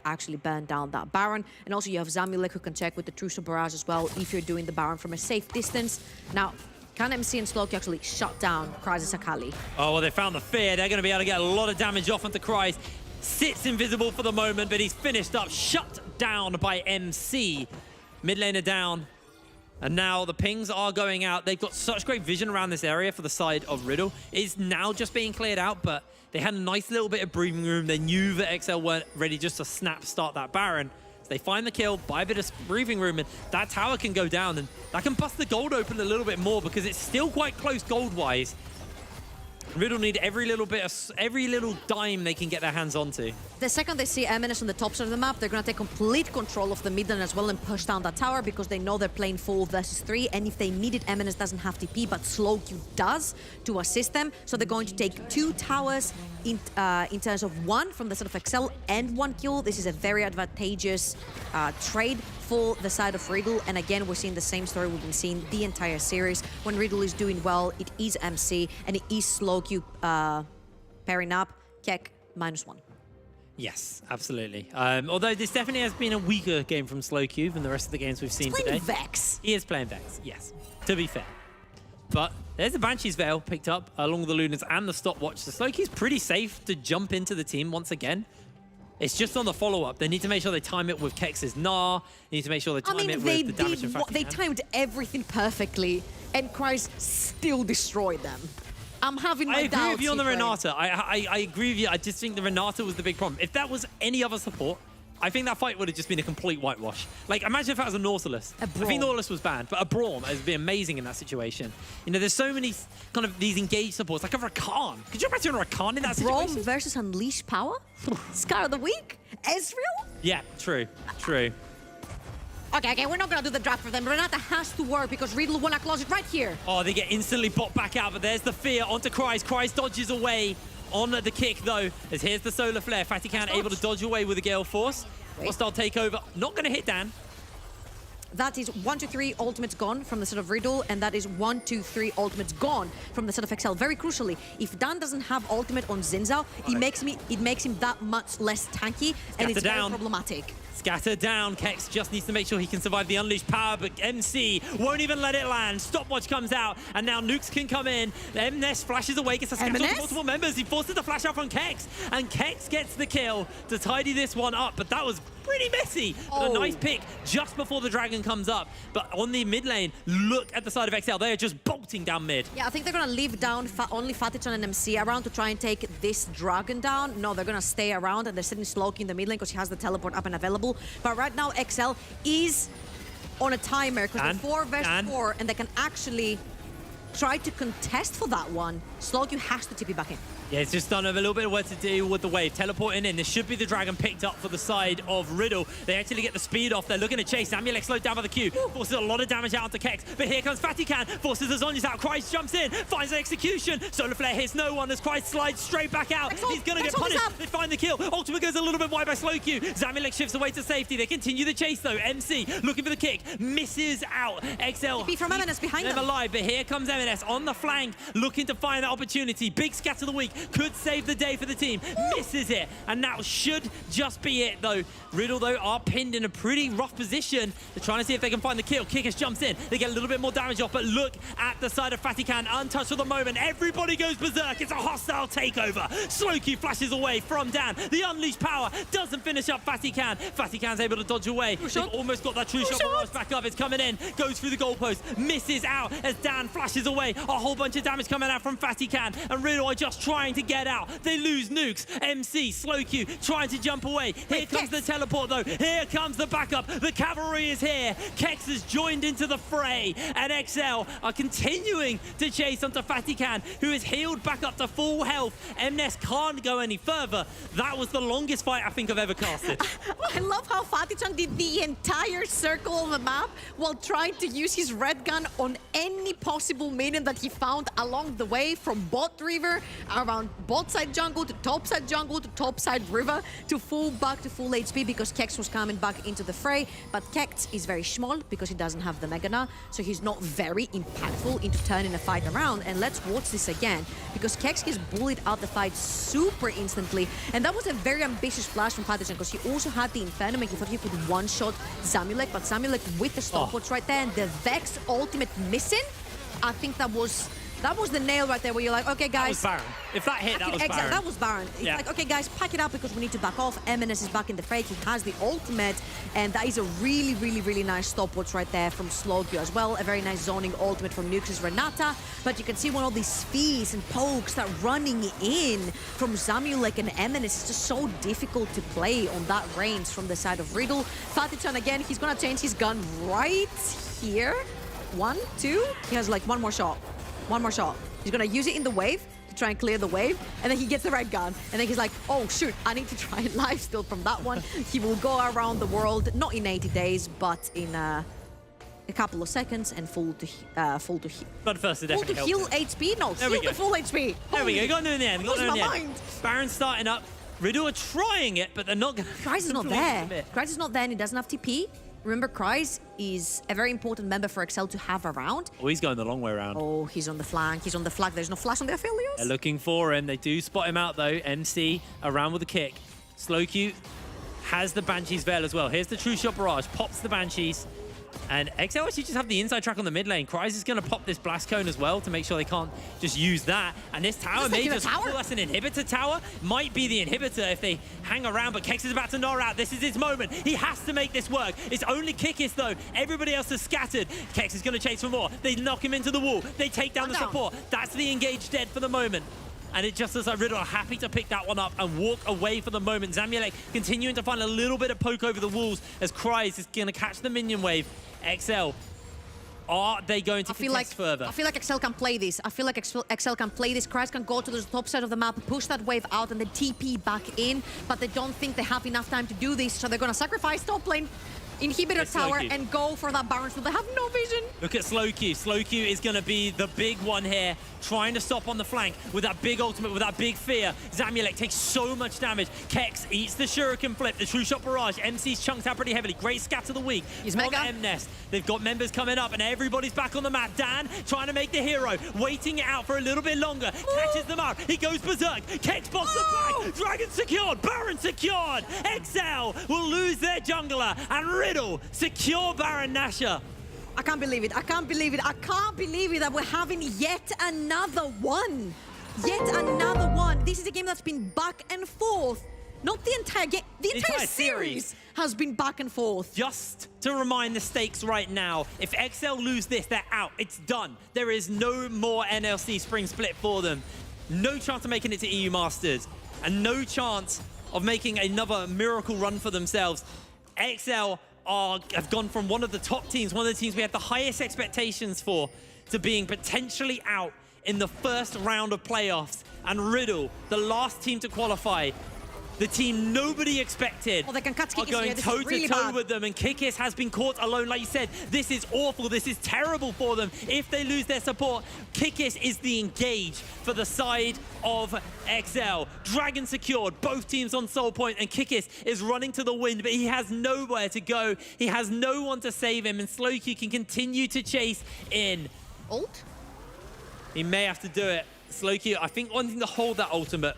actually burn down that Baron. And also you have Zamulek who can check with the Trucial Barrage as well if you're doing the Baron from a safe distance. Now, can MC and Slowq actually shut down Kryze's Akali? Oh, well, they found the fear. They're going to be able to get a lot of damage off onto Kryze. Sits invisible for the moment, but he's finished up. Shut down by MC. Mid laner down. And now the pings are going out. They've got such great vision around this area for the side of Riddle. It's now just being cleared out, but they had a nice little bit of breathing room. They knew that XL weren't ready just to start that Baron. So they find the kill, buy a bit of breathing room, and that tower can go down, and that can bust the gold open a little bit more because it's still quite close gold-wise. Riddle need every little dime they can get their hands onto. The second they see Eminence on the top side of the map, they're going to take complete control of the mid lane as well and push down that tower because they know they're playing 4 versus 3. And if they need it, Eminence doesn't have TP, but Slowq does to assist them. So they're going to take 2 towers in terms of 1 from the side of XL and 1 kill. This is a very advantageous trade for the side of Riddle. And again, we're seeing the same story we've been seeing the entire series. When Riddle is doing well, it is MC and it is Slowq pairing up. Keck -1. Yes, absolutely. Although this definitely has been a weaker game from Slowcube than the rest of the games we've seen Playing today. Vex. He is playing Vex, yes, to be fair. But there's the Banshee's Veil picked up along with the Lunars and the stopwatch. So Slowcube's pretty safe to jump into the team once again. It's just on the follow-up. They need to make sure they time it with Kex's Gnar. They need to make sure they time it with the damage from Fatican. They timed everything perfectly, and Christ still destroyed them. I'm having my doubts. I agree with you on the Frank. Renata. I agree with you. I just think the Renata was the big problem. If that was any other support, I think that fight would have just been a complete whitewash. Like, imagine if that was a Nautilus. I think Nautilus was banned, but a Braum would be amazing in that situation. You know, there's so many kind of these engaged supports, like a Rakan. Could you imagine a Rakan in that situation? Braum versus Unleashed Power? Scar of the Week? Ezreal? Yeah, true, true. Okay, we're not gonna do the draft for them. Renata has to work because Riddle wanna close it right here. Oh, they get instantly bought back out, but there's the fear onto Kryze. Kryze dodges away on the kick, though, as here's the Solar Flare. Fatican able to dodge away with the Gale Force. Hostile takeover. Not going to hit Dan. That is 1, 2, 3 ultimates gone from the set of Riddle, and that is 1, 2, 3 ultimates gone from the set of XL. Very crucially, if Dan doesn't have ultimate on Xin Zhao, it makes him that much less tanky, and it's very problematic. Scatter down. Kex just needs to make sure he can survive the Unleashed Power, but MC won't even let it land. Stopwatch comes out, and now nukes can come in. MNS flashes away, gets a scatter to multiple members. He forces the flash out from Kex, and Kex gets the kill to tidy this one up, but that was pretty messy. But a nice pick just before the dragon comes up. But on the mid lane, look at the side of XL. They are just bolting down mid. Yeah, I think they're going to leave down only Fatichon and MC around to try and take this dragon down. No, they're going to stay around, and they're sitting Slowky in the mid lane because he has the teleport up and available. But right now, XL is on a timer because they're 4 versus 4, and they can actually try to contest for that one. Slowky has to tip it back in. Yeah, it's just done a little bit of work to do with the wave. Teleporting in. This should be the dragon picked up for the side of Riddle. They actually get the speed off. They're looking to chase. Amulek slowed down by the Q. Forces a lot of damage out onto Kex. But here comes Fatican. Forces the Zhonya's out. Kryze jumps in. Finds an execution. Solar Flare hits no one as Kryze slides straight back out. He's going to get punished. They find the kill. Ultimate goes a little bit wide by Slowq. Zamulek shifts away to safety. They continue the chase though. MC looking for the kick. Misses out. XL. Be from MNS behind them. Alive, but here comes MNS on the flank. Looking to find that opportunity. Big scatter of the week. Could save the day for the team. Misses it, and that should just be it though. Riddle though are pinned in a pretty rough position. They're trying to see if they can find the kill. Kickers jumps in. They get a little bit more damage off, but look at the side of Fatican, untouched for the moment. Everybody goes berserk. It's a hostile takeover. Slowkey flashes away from Dan. The Unleashed Power doesn't finish up Fatican. Fatican's able to dodge away. They've almost got that true shot barrage back up. It's coming in, goes through the goalpost, misses out as Dan flashes away. A whole bunch of damage coming out from Fatican, and Riddle are just trying to get out. They lose nukes. MC, Slowq trying to jump away. Here comes the teleport though. Here comes the backup. The cavalry is here. Kex has joined into the fray, and XL are continuing to chase onto Fatican, who is healed back up to full health. MNES can't go any further. That was the longest fight I think I've ever casted. I love how Fatican did the entire circle of the map while trying to use his red gun on any possible minion that he found along the way, from bot river, around bot side jungle, to top side jungle, to top side river, to full HP because Kex was coming back into the fray. But Kex is very small because he doesn't have the Mega Gnar, so he's not very impactful into turning a fight around. And let's watch this again, because Kex gets bullied out the fight super instantly. And that was a very ambitious flash from Fatican because he also had the Inferno, and he thought he could one-shot Zamulek, but Zamulek with the stopwatch right there, and the Vex ultimate missing. I think that was the nail right there, where you're like, okay, guys. That was Baron. If that hit, that was Baron. That was Baron. It's like, okay, guys, pack it up because we need to back off. MNS is back in the fray. He has the ultimate, and that is a really, really, really nice stopwatch right there from Slowq as well. A very nice zoning ultimate from Nux's Renata. But you can see when all these speeds and pokes start running in from Zamulek and MNS, it's just so difficult to play on that range from the side of Riddle. Fatichan again, he's gonna change his gun right here. 1, 2, he has like one more shot. One more shot. He's gonna use it in the wave to try and clear the wave, and then he gets the red gun, and then he's like, oh shoot, I need to try and lifesteal from that one. He will go around the world, not in 80 days, but in a couple of seconds, and full to heal. But first, it definitely full to heal HP? No, heal the full HP. There we go, got in the end, got in the end. Mind. Baron's starting up. Riddle are trying it, but they're not gonna. Kryze is not there. Kryze is not there, and he doesn't have TP. Remember, Kryze is a very important member for XL to have around. Oh, he's going the long way around. Oh, he's on the flank. He's on the flag. There's no flash on the Aphelios. They're looking for him. They do spot him out, though. MC around with a kick. Slowq has the Banshee's Veil as well. Here's the True Shot Barrage, pops the Banshees. And XL actually just have the inside track on the mid lane. Kryze is going to pop this Blast Cone as well to make sure they can't just use that. And this tower may just pull us an inhibitor tower. Might be the inhibitor if they hang around, but Kex is about to gnaw out. This is his moment. He has to make this work. It's only Kikis though. Everybody else is scattered. Kex is going to chase for more. They knock him into the wall. They take down the support. That's the engaged dead for the moment. And it just looks like Riddle are happy to pick that one up and walk away for the moment. Zamulek continuing to find a little bit of poke over the walls as Kryze is going to catch the minion wave. XL, are they going to contest further? I feel like XL can play this. I feel like XL can play this. Kryze can go to the top side of the map, push that wave out, and then TP back in. But they don't think they have enough time to do this, so they're going to sacrifice top lane, inhibitor tower, and go for that Baron. So they have no vision. Look at Slowq. Slowq is going to be the big one here, trying to stop on the flank with that big ultimate, with that big fear. Zamulek takes so much damage. Kex eats the Shuriken flip, the True Shot Barrage. MC's chunked out pretty heavily. Great scatter the weak. He's on mega. M-Nest. They've got members coming up, and everybody's back on the map. Dan trying to make the hero, waiting it out for a little bit longer. Catches them out. He goes berserk. Kex pops the back. Dragon secured. Baron secured. XL will lose their jungler, and Riddle secure Baron Nashor. I can't believe it. I can't believe it. I can't believe it that we're having yet another one. Yet another one. This is a game that's been back and forth. Not the entire game. The entire series has been back and forth. Just to remind the stakes right now, if XL lose this, they're out. It's done. There is no more NLC Spring Split for them. No chance of making it to EU Masters. And no chance of making another miracle run for themselves. XL have gone from one of the top teams, one of the teams we had the highest expectations for, to being potentially out in the first round of playoffs. And Riddle, the last team to qualify, the team nobody expected, they can catch Kikis are going here. This is really toe-to-toe bad. with them, and Kikis has been caught alone. Like you said, this is awful. This is terrible for them. If they lose their support, Kikis is the engage for the side of XL. Dragon secured, both teams on soul point, and Kikis is running to the wind, but he has nowhere to go. He has no one to save him, and Slowq can continue to chase in. Ult? He may have to do it. Slowq, I think one thing to hold that ultimate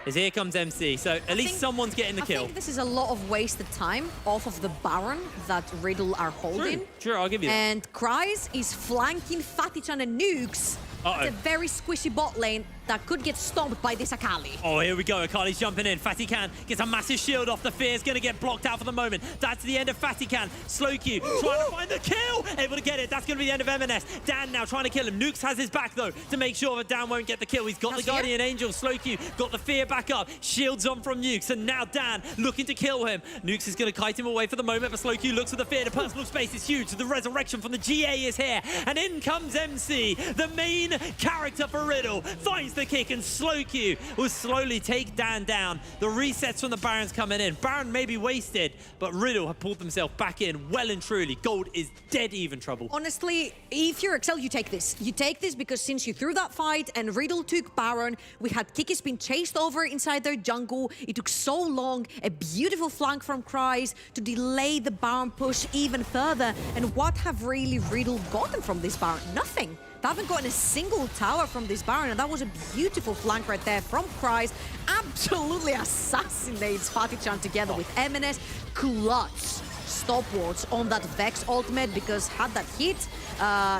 is here comes MC. So at least someone's getting the kill. I think this is a lot of wasted time off of the Baron that Riddle are holding. True, I'll give you that. And Kryze is flanking Fatichan and Nukes. It's a very squishy bot lane that could get stomped by this Akali. Oh, here we go. Akali's jumping in. Fatikan gets a massive shield off. The fear's going to get blocked out for the moment. That's the end of Fatikan. Slowq trying to find the kill. Able to get it. That's going to be the end of M&S. Dan now trying to kill him. Nukes has his back, though, to make sure that Dan won't get the kill. He's got the Guardian Angel. Slowq got the fear back up. Shields on from Nukes. And now Dan looking to kill him. Nukes is going to kite him away for the moment, but Slowq looks for the fear. The personal space is huge. The resurrection from the GA is here. And in comes MC, the main character for Riddle. Finds the kick, and Slowq will slowly take Dan down. The resets from the Baron's coming in. Baron may be wasted, but Riddle have pulled themselves back in well and truly. Gold is dead even trouble. Honestly, if you're XL, you take this. You take this because since you threw that fight and Riddle took Baron, we had Kikis being chased over inside their jungle. It took so long, a beautiful flank from Kryze to delay the Baron push even further. And what have really Riddle gotten from this Baron? Nothing. They haven't gotten a single tower from this Baron, and that was a beautiful flank right there from Kryze. Absolutely assassinates Fatichan together with M&S. Clutch stopwatch on that Vex ultimate, because had that hit,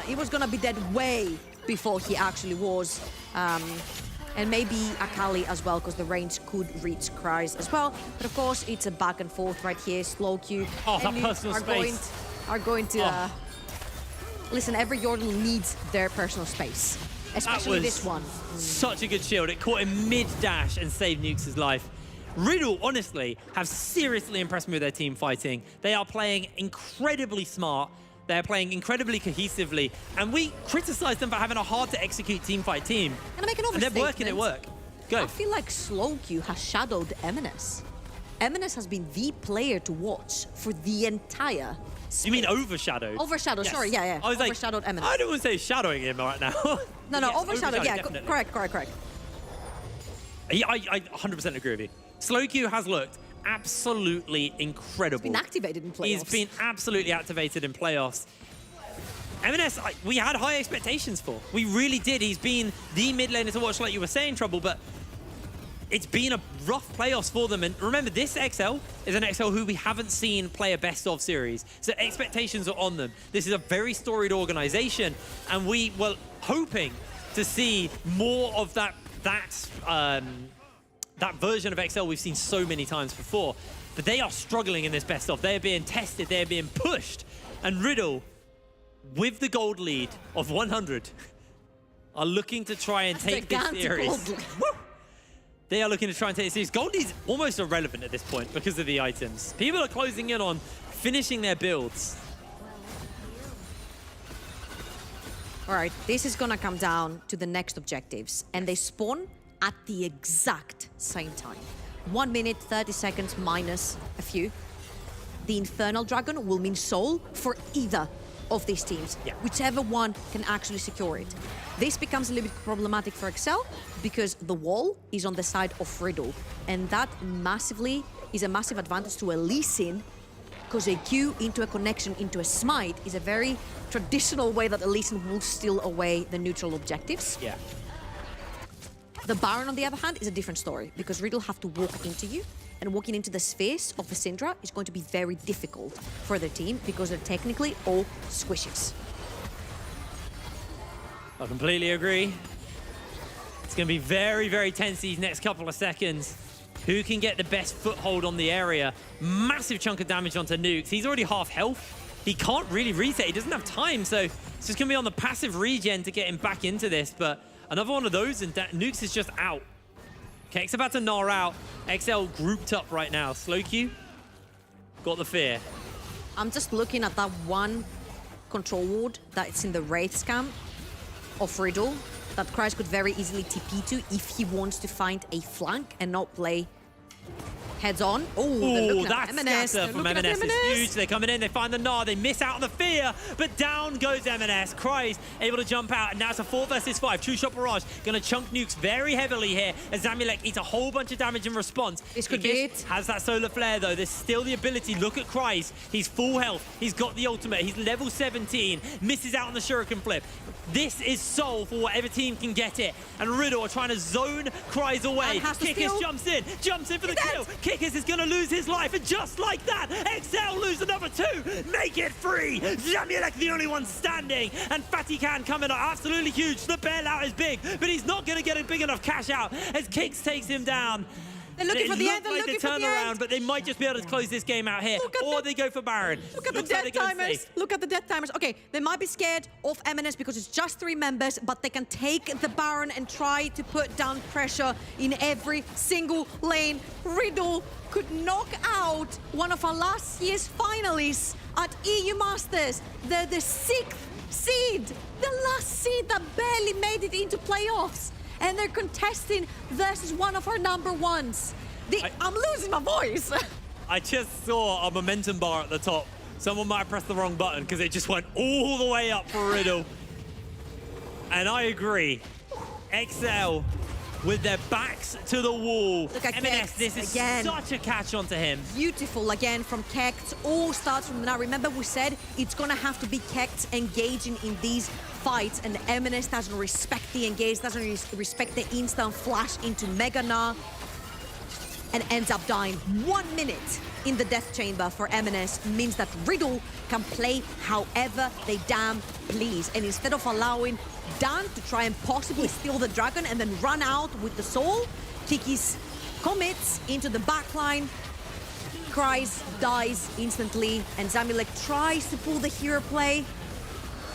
he was gonna be dead way before he actually was. And maybe Akali as well, because the range could reach Kryze as well. But of course, it's a back and forth right here. Slowq that personal space are going to... Listen, every Yordle needs their personal space, especially this one. Such a good shield. It caught him mid-dash and saved Nukes' life. Riddle, honestly, have seriously impressed me with their team fighting. They are playing incredibly smart. They're playing incredibly cohesively. And we criticized them for having a hard-to-execute teamfight team. Can I make an and they're working it work. Go. I feel like Slowq has shadowed M&S. M&S has been the player to watch for the entire split. You mean overshadowed? Overshadowed, yes. Sorry, yeah. I was overshadowed like, M&S. I don't want to say shadowing him right now. No, yes, overshadowed, yeah, definitely. correct. I 100% agree with you. Slowq has looked absolutely incredible. He's been activated in playoffs. He's been absolutely activated in playoffs. M&S, we had high expectations for. We really did. He's been the mid laner to watch, like you were saying, Trouble, but it's been a rough playoffs for them. And remember, this XL is an XL who we haven't seen play a best-of series. So expectations are on them. This is a very storied organization. And we were hoping to see more of that version of XL we've seen so many times before. But they are struggling in this best-of. They are being tested. They are being pushed. And Riddle, with the gold lead of 100, are looking to try and take this series. They are looking to try and take this series. Gold lead's almost irrelevant at this point because of the items. People are closing in on finishing their builds. All right, this is gonna come down to the next objectives, and they spawn at the exact same time. 1 minute, 30 seconds minus a few. The Infernal Dragon will mean soul for either of these teams, whichever one can actually secure it. This becomes a little bit problematic for XL because the wall is on the side of Riddle, and that massively is a massive advantage to a Lee Sin, because a Q into a connection into a smite is a very traditional way that a Lee Sin will steal away the neutral objectives. Yeah. The Baron, on the other hand, is a different story because Riddle have to walk into you, and walking into the spheres of the Syndra is going to be very difficult for the team because they're technically all squishes. I completely agree. It's going to be very, very tense these next couple of seconds. Who can get the best foothold on the area? Massive chunk of damage onto Nukes. He's already half health. He can't really reset. He doesn't have time, so it's just going to be on the passive regen to get him back into this. But another one of those, and Nukes is just out. Kek's about to gnaw out. XL grouped up right now. Slow Q got the fear. I'm just looking at that one control ward that's in the Wraith's camp of Riddle that Christ could very easily TP to if he wants to find a flank and not play heads on. Oh, that scatter from M&S is huge. They're coming in, they find the Gnar, they miss out on the fear, but down goes M&S. Christ able to jump out, and now it's a 4 versus 5. True Shot Barrage gonna chunk Nukes very heavily here as Zamulek eats a whole bunch of damage in response. This could be it. Has that solar flare though. There's still the ability. Look at Christ. He's full health. He's got the ultimate. He's level 17. Misses out on the Shuriken flip. This is soul for whatever team can get it. And Riddle are trying to zone Cries away. Kickers jumps in for the kill. Kickers is gonna lose his life, and just like that, XL lose another 2. Make it 3. Zamulek the only one standing, and Fatty Khan coming up absolutely huge. The bailout is big, but he's not gonna get a big enough cash out as Kicks takes him down. They're looking for the end. They're looking for the turnaround, but they might just be able to close this game out here, or they go for Baron. Look at the death timers. Look at the death timers. Okay, they might be scared of M&S because it's just 3 members, but they can take the Baron and try to put down pressure in every single lane. Riddle could knock out one of our last year's finalists at EU Masters, the 6th seed, the last seed that barely made it into playoffs. And they're contesting versus one of our #1s. I'm losing my voice. I just saw a momentum bar at the top. Someone might have pressed the wrong button because it just went all the way up for Riddle. And I agree. XL with their backs to the wall. Look at M&S, this is such a catch onto him. Beautiful again from Kekt. All starts from now. Remember we said it's gonna have to be Kekt engaging in these fights, and M&S doesn't respect the engage, doesn't respect the instant flash into Mega Gnar, and ends up dying. 1 minute in the death chamber for M&S means that Riddle can play however they damn please. And instead of allowing Dan to try and possibly steal the dragon and then run out with the soul, Kikis commits into the backline, Cries, dies instantly, and Zamulek tries to pull the hero play.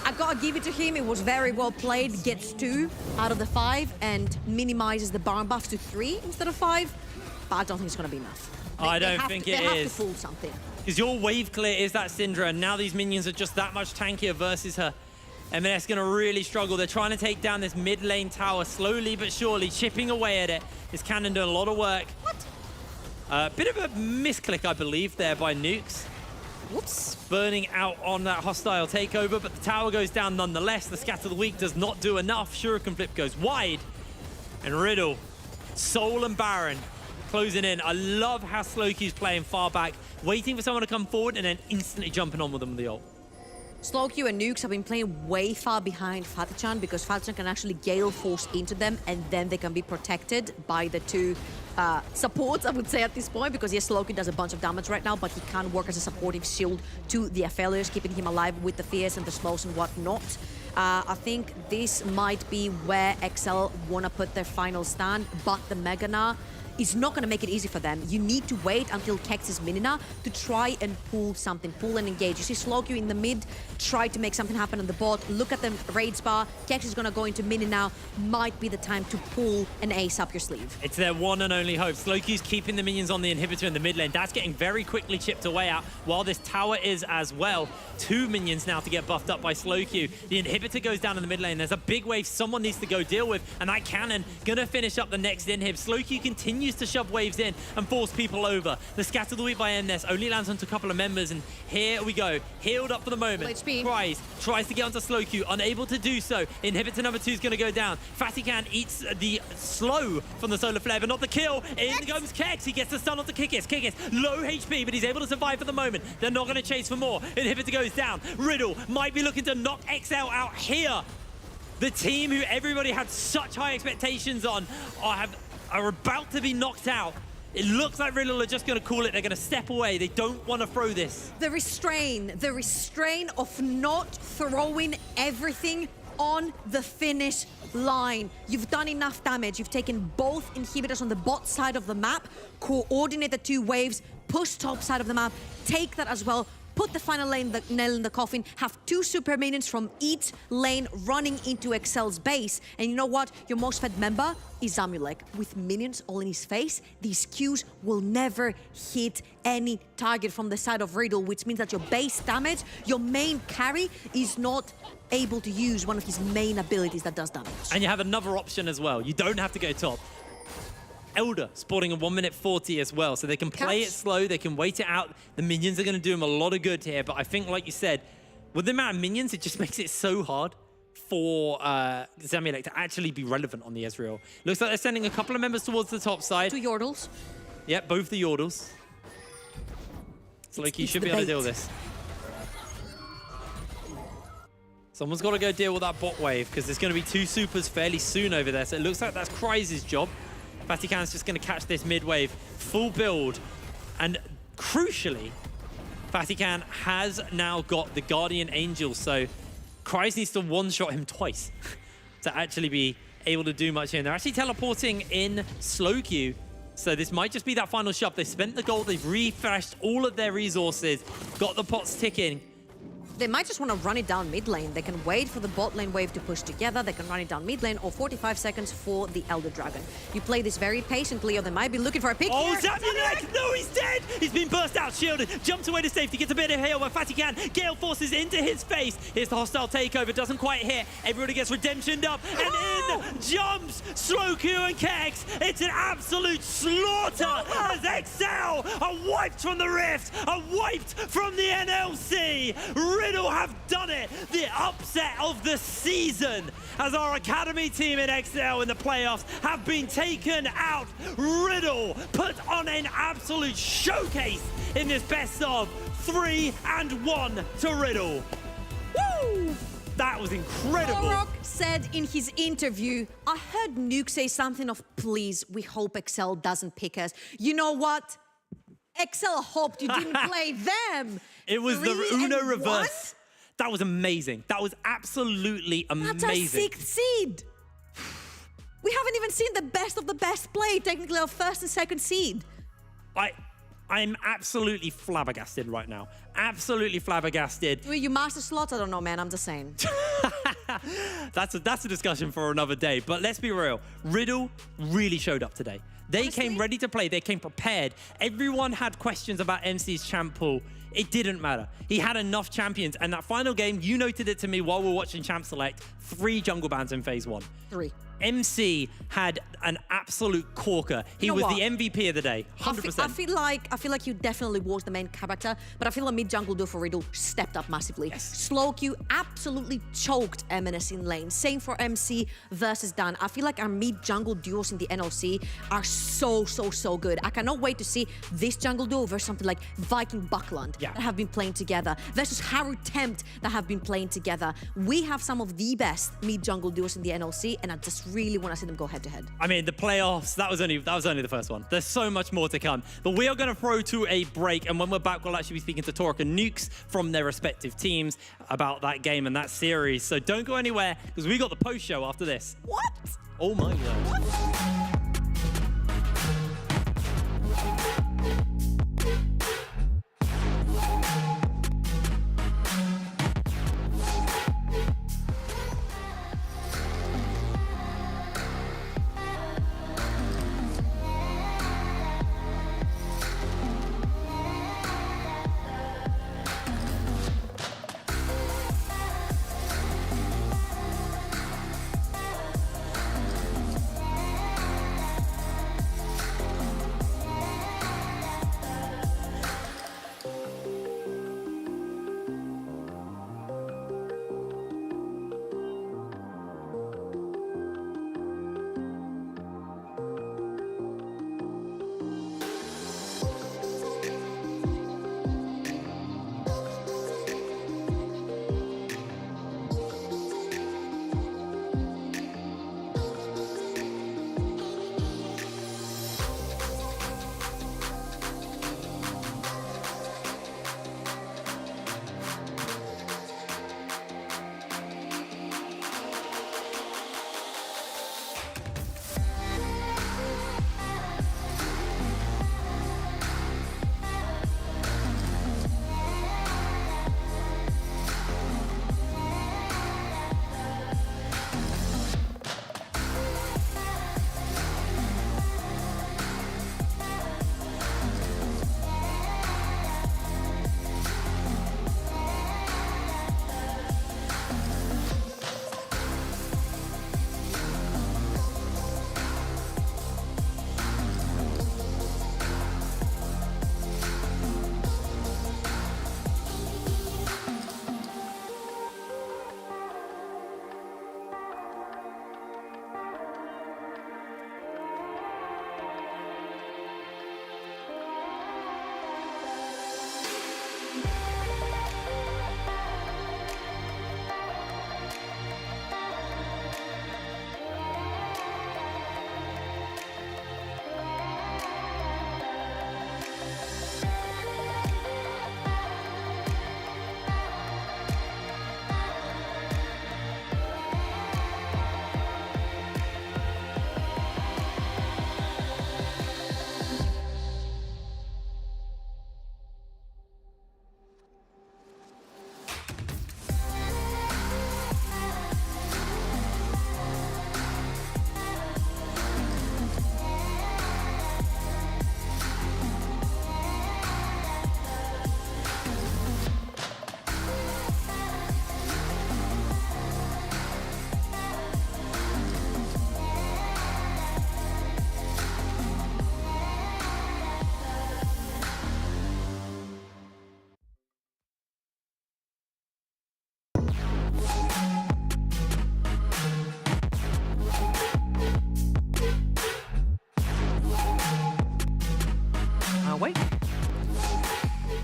I gotta give it to him, it was very well played. Gets 2 out of the 5 and minimizes the Baron buff to 3 instead of 5, but I don't think it's gonna be enough. I don't think it is. They have to pull something. Because your wave clear is that Syndra, and now these minions are just that much tankier versus her. M&S gonna really struggle. They're trying to take down this mid lane tower slowly but surely, chipping away at it. This cannon doing a lot of work. What? Bit of a misclick, I believe, there by Nukes. Whoops. Burning out on that hostile takeover, but the tower goes down nonetheless. The Scatter the Weak does not do enough. Shuriken Flip goes wide. And Riddle, Soul and Baron closing in. I love how Slowkey's playing far back, waiting for someone to come forward and then instantly jumping on with them with the ult. Slowq and Nukes have been playing way far behind Fatachan because Fatachan can actually Gale Force into them and then they can be protected by the two supports, I would say, at this point, because yes, Slowq does a bunch of damage right now, but he can work as a supportive shield to the Aphelios, keeping him alive with the fears and the slows and whatnot. I think this might be where XL want to put their final stand, but the Meganar is not going to make it easy for them. You need to wait until Kex is Minina to try and pull something, pull and engage. You see Slowq in the mid, try to make something happen on the bot. Look at the raids bar. Kex is going to go into Minina now. Might be the time to pull an ace up your sleeve. It's their one and only hope. Slowq's keeping the minions on the inhibitor in the mid lane. That's getting very quickly chipped away out, while this tower is as well. 2 minions now to get buffed up by Slowq. The inhibitor goes down in the mid lane. There's a big wave someone needs to go deal with, and that cannon gonna finish up the next inhib. Slowq continues to shove waves in and force people over. The scatter the weak by MNES only lands onto a couple of members, and here we go. Healed up for the moment. Tries to get onto Slowq, unable to do so. Inhibitor number 2 is going to go down. Fatican eats the slow from the solar flare, but not the kill. In comes Kex. He gets the stun onto Kikis. Kikis, low HP, but he's able to survive for the moment. They're not going to chase for more. Inhibitor goes down. Riddle might be looking to knock XL out here. The team who everybody had such high expectations on are about to be knocked out. It looks like Riddle are just going to call it. They're going to step away. They don't want to throw this. The restraint of not throwing everything on the finish line. You've done enough damage. You've taken both inhibitors on the bot side of the map, coordinate the 2 waves, push top side of the map, take that as well. Put the final lane, the nail in the coffin, have 2 super minions from each lane running into XL's base. And you know what? Your most fed member is Amulek. With minions all in his face, these Qs will never hit any target from the side of Riddle, which means that your base damage, your main carry, is not able to use one of his main abilities that does damage. And you have another option as well. You don't have to go top. Elder sporting a 1:40 as well, so they can play it slow, they can wait it out. The minions are going to do them a lot of good here, but I think, like you said, with the amount of minions, it just makes it so hard for Zamulek to actually be relevant on the Ezreal. Looks like they're sending a couple of members towards the top side. 2 Yordles. Yep, both the Yordles. So like, you should be able to deal with this. Someone's got to go deal with that bot wave, because there's going to be 2 supers fairly soon over there, so it looks like that's Kryze's job. Vatican's just going to catch this mid wave, full build, and crucially, Vatican has now got the Guardian Angel, so Kryze needs to one-shot him twice to actually be able to do much here. And they're actually teleporting in Slowq, so this might just be that final shove. They spent the gold, they've refreshed all of their resources, got the pots ticking. They might just want to run it down mid lane. They can wait for the bot lane wave to push together. They can run it down mid lane, or 45 seconds for the Elder Dragon. You play this very patiently, or they might be looking for a pick here. Zamulek! No, he's dead! He's been burst out, shielded, jumps away to safety, gets a bit of heal, but Vatican, Gale forces into his face. Here's the hostile takeover, doesn't quite hit. Everybody gets redemptioned up, and in jumps Slowq and Kex. It's an absolute slaughter as XL are wiped from the Rift, are wiped from the NLC. Riddle have done it, the upset of the season, as our academy team in XL in the playoffs have been taken out. Riddle put on an absolute showcase in this best of 3-1 to Riddle. Woo! That was incredible. Rock said in his interview, I heard Nuke say something of, please, we hope XL doesn't pick us. You know what? XL hoped you didn't play them. It was the Uno reverse. That was amazing. That was absolutely amazing. That's our 6th seed. We haven't even seen the best of the best play, technically our 1st and 2nd seed. I'm absolutely flabbergasted right now. Absolutely flabbergasted. Were you master slots? I don't know, man. I'm just saying. That's a discussion for another day. But let's be real. Riddle really showed up today. They came ready to play. They came prepared. Everyone had questions about MC's champ pool. It didn't matter. He had enough champions. And that final game, you noted it to me while we were watching Champ Select, 3 jungle bans in phase 1. 3. MC had an absolute corker. He You know was what? the MVP of the day, 100%. I feel like he definitely was the main character, but I feel like mid jungle duo for Riddle stepped up massively. Slow Q absolutely choked MNS in lane. Same for MC versus Dan. I feel like our mid jungle duos in the NLC are so good. I cannot wait to see this jungle duo versus something like Viking Buckland that have been playing together versus Haru Tempt that have been playing together. We have some of the best mid jungle duos in the NLC, and I just really want to see them go head to head. I mean, the playoffs, that was only the first one. There's so much more to come. But we are going to throw to a break, and when we're back, we'll actually be speaking to Torque and Nukes from their respective teams about that game and that series. So don't go anywhere, because we got the post show after this. What? Oh my word.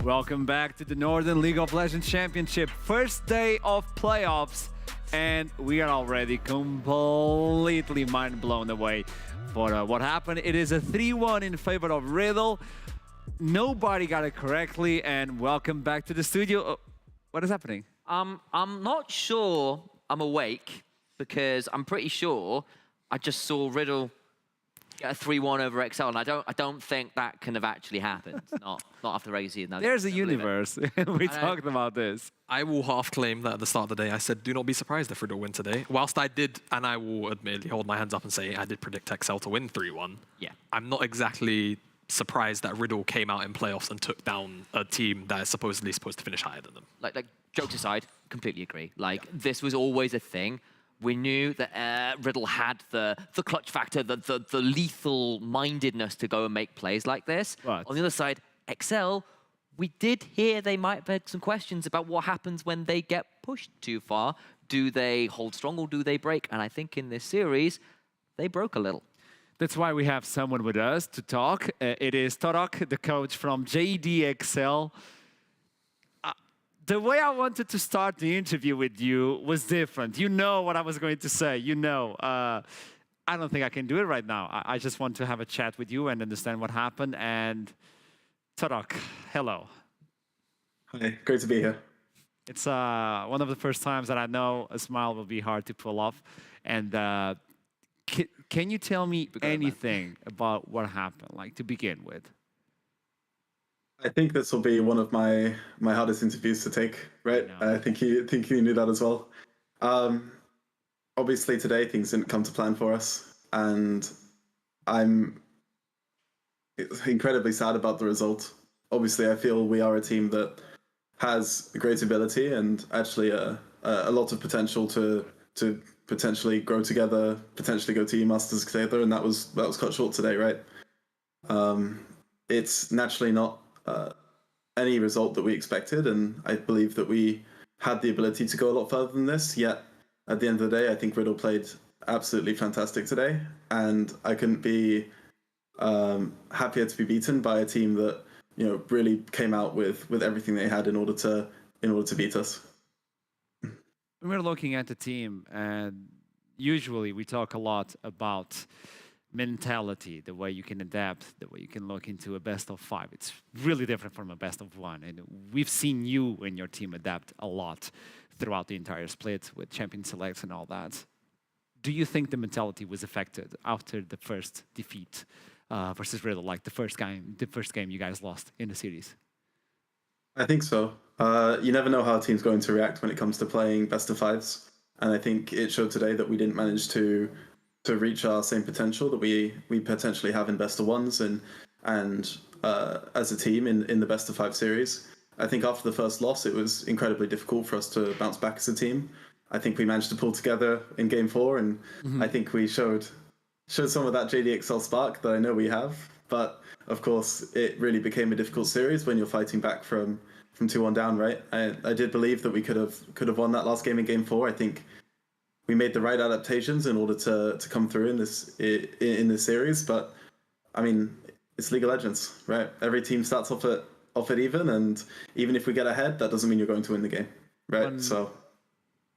Welcome back to the Northern League of Legends Championship. First day of playoffs, and we are already completely mind blown away for what happened. It is a 3-1 in favor of Riddle. Nobody got it correctly, and welcome back to the studio. What is happening? I'm not sure I'm awake, because I'm pretty sure I just saw Riddle get a 3-1 over XL, and I don't think that can have actually happened. not after AZ. No, There's a universe. We talked about this. I will half claim that at the start of the day, I said, do not be surprised if Riddle win today. Whilst I did, and I will admittedly hold my hands up and say I did predict XL to win 3-1. Yeah. I'm not exactly surprised that Riddle came out in playoffs and took down a team that is supposed to finish higher than them. Like jokes aside, completely agree. Like, this was always a thing We knew that Riddle had the clutch factor, the lethal mindedness to go and make plays like this. Right. On the other side, XL, we did hear they might beg some questions about what happens when they get pushed too far. Do they hold strong or do they break? And I think in this series, they broke a little. That's why we have someone with us to talk. It is Torok, the coach from JDXL. The way I wanted to start the interview with you was different. You know what I was going to say. You know. I don't think I can do it right now. I just want to have a chat with you and understand what happened. And Torok, hello. Hi, great to be here. It's one of the first times that I know a smile will be hard to pull off. And can you tell me anything about what happened, like to begin with? I think this will be one of my hardest interviews to take, right? I think you knew that as well. Obviously today things didn't come to plan for us, and I'm incredibly sad about the result. Obviously, I feel we are a team that has great ability and actually a lot of potential to potentially grow together, potentially go to E-Masters together, and that was cut short today, right? It's naturally not any result that we expected, and I believe that we had the ability to go a lot further than this, yet at the end of the day, I think Riddle played absolutely fantastic today, and I couldn't be happier to be beaten by a team that, you know, really came out with everything they had in order to beat us. We're looking at the team, and usually we talk a lot about mentality, the way you can adapt, the way you can look into a best of 5. It's really different from a best of 1, and we've seen you and your team adapt a lot throughout the entire split with champion selects and all that. Do you think the mentality was affected after the first defeat versus Riddle, like the first game you guys lost in the series? I think so. You never know how a team's going to react when it comes to playing best of 5s, and I think it showed today that we didn't manage to reach our same potential that we potentially have in best of 1s and as a team in the best of 5 series. I think after the first loss, it was incredibly difficult for us to bounce back as a team. I think we managed to pull together in Game 4, and I think we showed some of that JDXL spark that I know we have. But of course, it really became a difficult series when you're fighting back from 2-1 down, right? I did believe that we could have won that last game in Game 4. I think we made the right adaptations in order to come through in this series. But I mean, it's League of Legends, right? Every team starts off at even, and even if we get ahead, that doesn't mean you're going to win the game, right?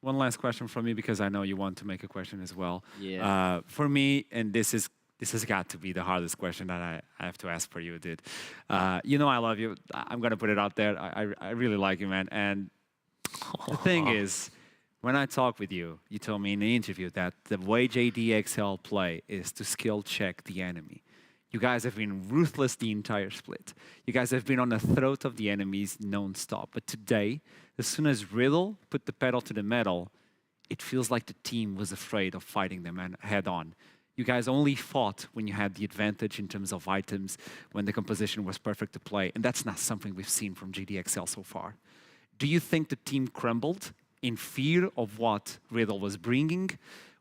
One last question from me, because I know you want to make a question as well. Yeah. For me, and this has got to be the hardest question that I have to ask for you, dude. You know I love you. I'm gonna put it out there. I really like you, man. And the thing is, when I talk with you, you told me in the interview that the way JDXL play is to skill check the enemy. You guys have been ruthless the entire split. You guys have been on the throat of the enemies non-stop. But today, as soon as Riddle put the pedal to the metal, it feels like the team was afraid of fighting them head on. You guys only fought when you had the advantage in terms of items, when the composition was perfect to play. And that's not something we've seen from JDXL so far. Do you think the team crumbled in fear of what Riddle was bringing?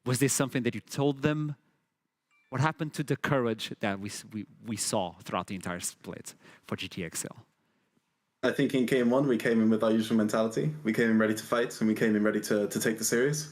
Was this something that you told them? What happened to the courage that we saw throughout the entire split for JDXL? I think in Game 1, we came in with our usual mentality. We came in ready to fight, and we came in ready to take the series.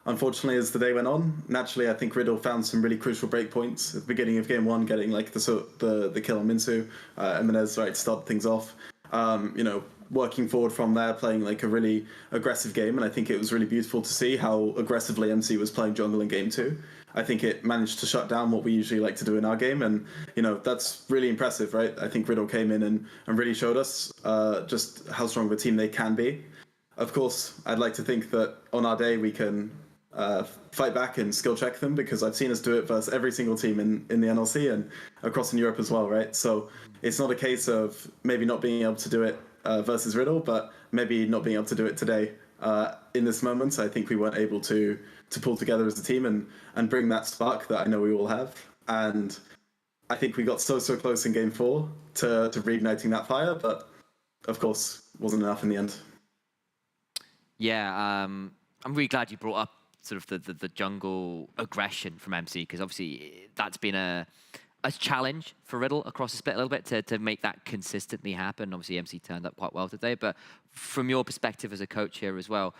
Unfortunately, as the day went on, naturally, I think Riddle found some really crucial break points at the beginning of Game 1, getting like the kill on Minsu. Eminez right to start things off. You know, working forward from there, playing like a really aggressive game, and I think it was really beautiful to see how aggressively MC was playing jungle in Game 2. I think it managed to shut down what we usually like to do in our game, and you know that's really impressive, right? I think Riddle came in and really showed us just how strong of a team they can be. Of course, I'd like to think that on our day we can fight back and skill check them, because I've seen us do it versus every single team in the NLC and across in Europe as well, right? So it's not a case of maybe not being able to do it versus Riddle, but maybe not being able to do it today. In this moment, I think we weren't able to pull together as a team and bring that spark that I know we all have. And I think we got so close in Game 4 to reigniting that fire, but of course wasn't enough in the end. Yeah, I'm really glad you brought up sort of the jungle aggression from MC? Because obviously that's been a challenge for Riddle across the split a little bit to make that consistently happen. Obviously MC turned up quite well today, but from your perspective as a coach here as well,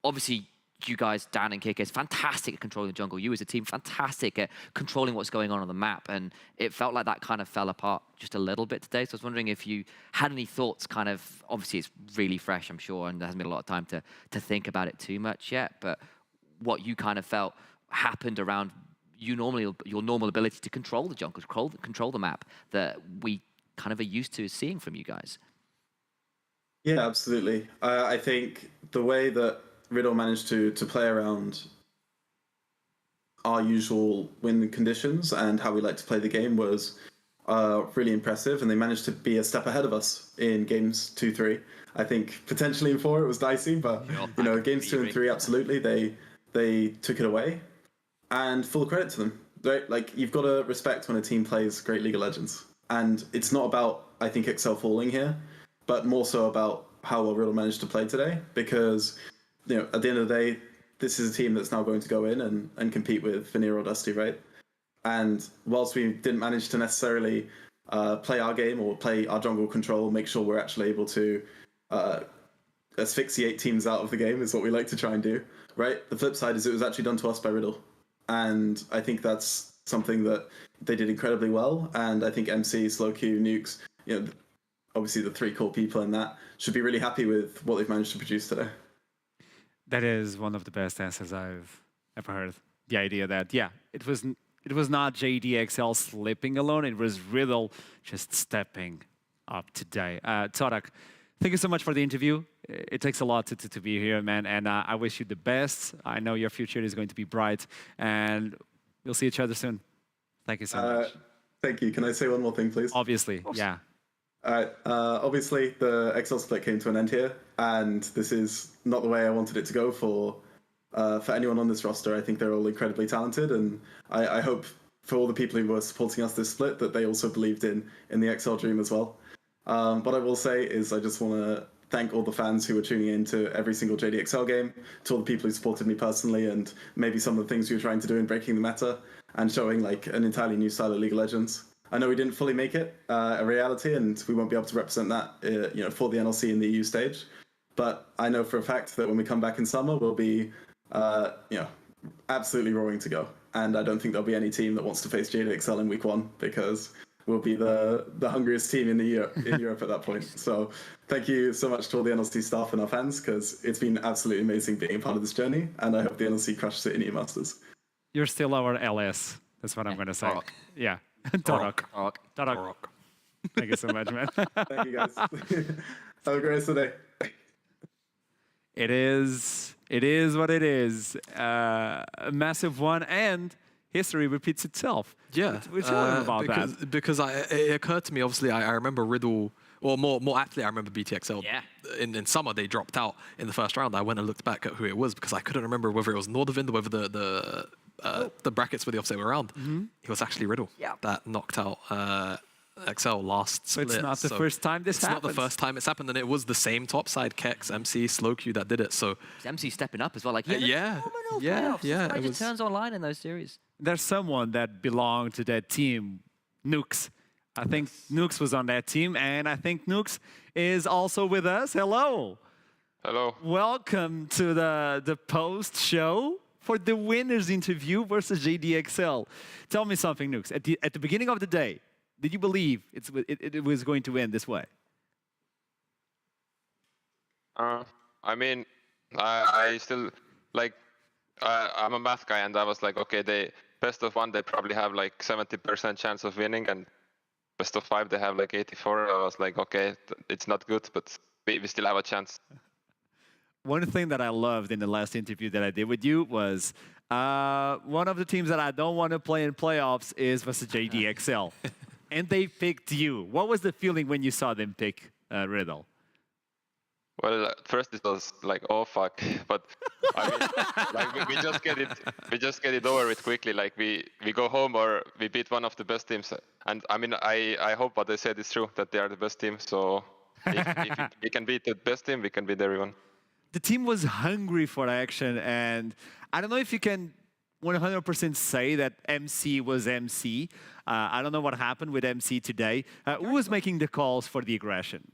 obviously you guys, Dan and KK, is fantastic at controlling the jungle. You as a team, fantastic at controlling what's going on the map. And it felt like that kind of fell apart just a little bit today. So I was wondering if you had any thoughts, kind of, obviously it's really fresh, I'm sure, and there hasn't been a lot of time to think about it too much yet, but what you kind of felt happened around your normal ability to control the jungle, control the map that we kind of are used to seeing from you guys. Yeah, absolutely. I think the way that Riddle managed to play around our usual win conditions and how we like to play the game was really impressive, and they managed to be a step ahead of us in games 2-3. I think potentially in 4 it was dicey, but games 2 and 3 absolutely they took it away, and full credit to them. Right? Like, you've got to respect when a team plays great League of Legends, and it's not about, I think, XL falling here, but more so about how well Riddle managed to play today, because at the end of the day, this is a team that's now going to go in and compete with Veneer or Dusty, right? And whilst we didn't manage to necessarily play our game or play our jungle control, make sure we're actually able to asphyxiate teams out of the game is what we like to try and do, right? The flip side is it was actually done to us by Riddle. And I think that's something that they did incredibly well. And I think MC, Slowq, Nukes, obviously the 3 core people in that should be really happy with what they've managed to produce today. That is one of the best answers I've ever heard. The idea that, it was not JDXL slipping alone, it was Riddle just stepping up today. Torak, thank you so much for the interview. It takes a lot to be here, man, and I wish you the best. I know your future is going to be bright, and we'll see each other soon. Thank you so much. Thank you. Can I say one more thing, please? Obviously, yeah. All right. Obviously, the XL split came to an end here, and this is not the way I wanted it to go for anyone on this roster. I think they're all incredibly talented, and I hope for all the people who were supporting us this split that they also believed in the XL dream as well. What I will say is I just want to thank all the fans who were tuning in to every single JDXL game, to all the people who supported me personally, and maybe some of the things we were trying to do in breaking the meta and showing like an entirely new style of League of Legends. I know we didn't fully make it a reality, and we won't be able to represent that, for the NLC in the EU stage. But I know for a fact that when we come back in summer, we'll be, absolutely roaring to go. And I don't think there'll be any team that wants to face JDXL in week 1, because we'll be the hungriest team in Europe at that point. So thank you so much to all the NLC staff and our fans, because it's been absolutely amazing being a part of this journey, and I hope the NLC crushes it in EU Masters. You're still our LS. That's what I'm going to say. Yeah. Torak. Thank you so much, man. Thank you, guys. Have a great day. It is what it is. A massive one, and history repeats itself. Yeah, we're talking about that. Because it occurred to me, obviously, I remember Riddle, or more aptly, I remember BTXL. Yeah. In summer, they dropped out in the first round. I went and looked back at who it was, because I couldn't remember whether it was Nordavind or whether the brackets were the opposite way around. It was actually Riddle that knocked out XL last split. But it's not the first time this happened. It's not the first time it's happened, and it was the same topside, Kex, MC, Slowq that did it. So MC stepping up as well. Like, yeah. It just turns online in those series. There's someone that belonged to that team, Nukes. I think Nukes was on that team, and I think Nukes is also with us. Hello. Hello. Welcome to the post show for the winners interview versus JDXL. Tell me something, Nukes. At the beginning of the day, did you believe it was going to end this way? I mean, I still, like, I'm a math guy, and I was like, okay, they best of 1, they probably have like 70% chance of winning, and best of 5, they have like 84. I was like, okay, it's not good, but we still have a chance. One thing that I loved in the last interview that I did with you was one of the teams that I don't want to play in playoffs is versus JDXL. And they picked you. What was the feeling when you saw them pick Riddle? Well, at first it was like, oh fuck, but I mean, like we just get it over with quickly. Like we go home or we beat one of the best teams, and I mean, I hope what they said is true, that they are the best team. So if we can beat the best team, we can beat everyone. the team was hungry for action, and I don't know if you can 100% say that MC was MC. I don't know what happened with MC today. Who was making the calls for the aggression?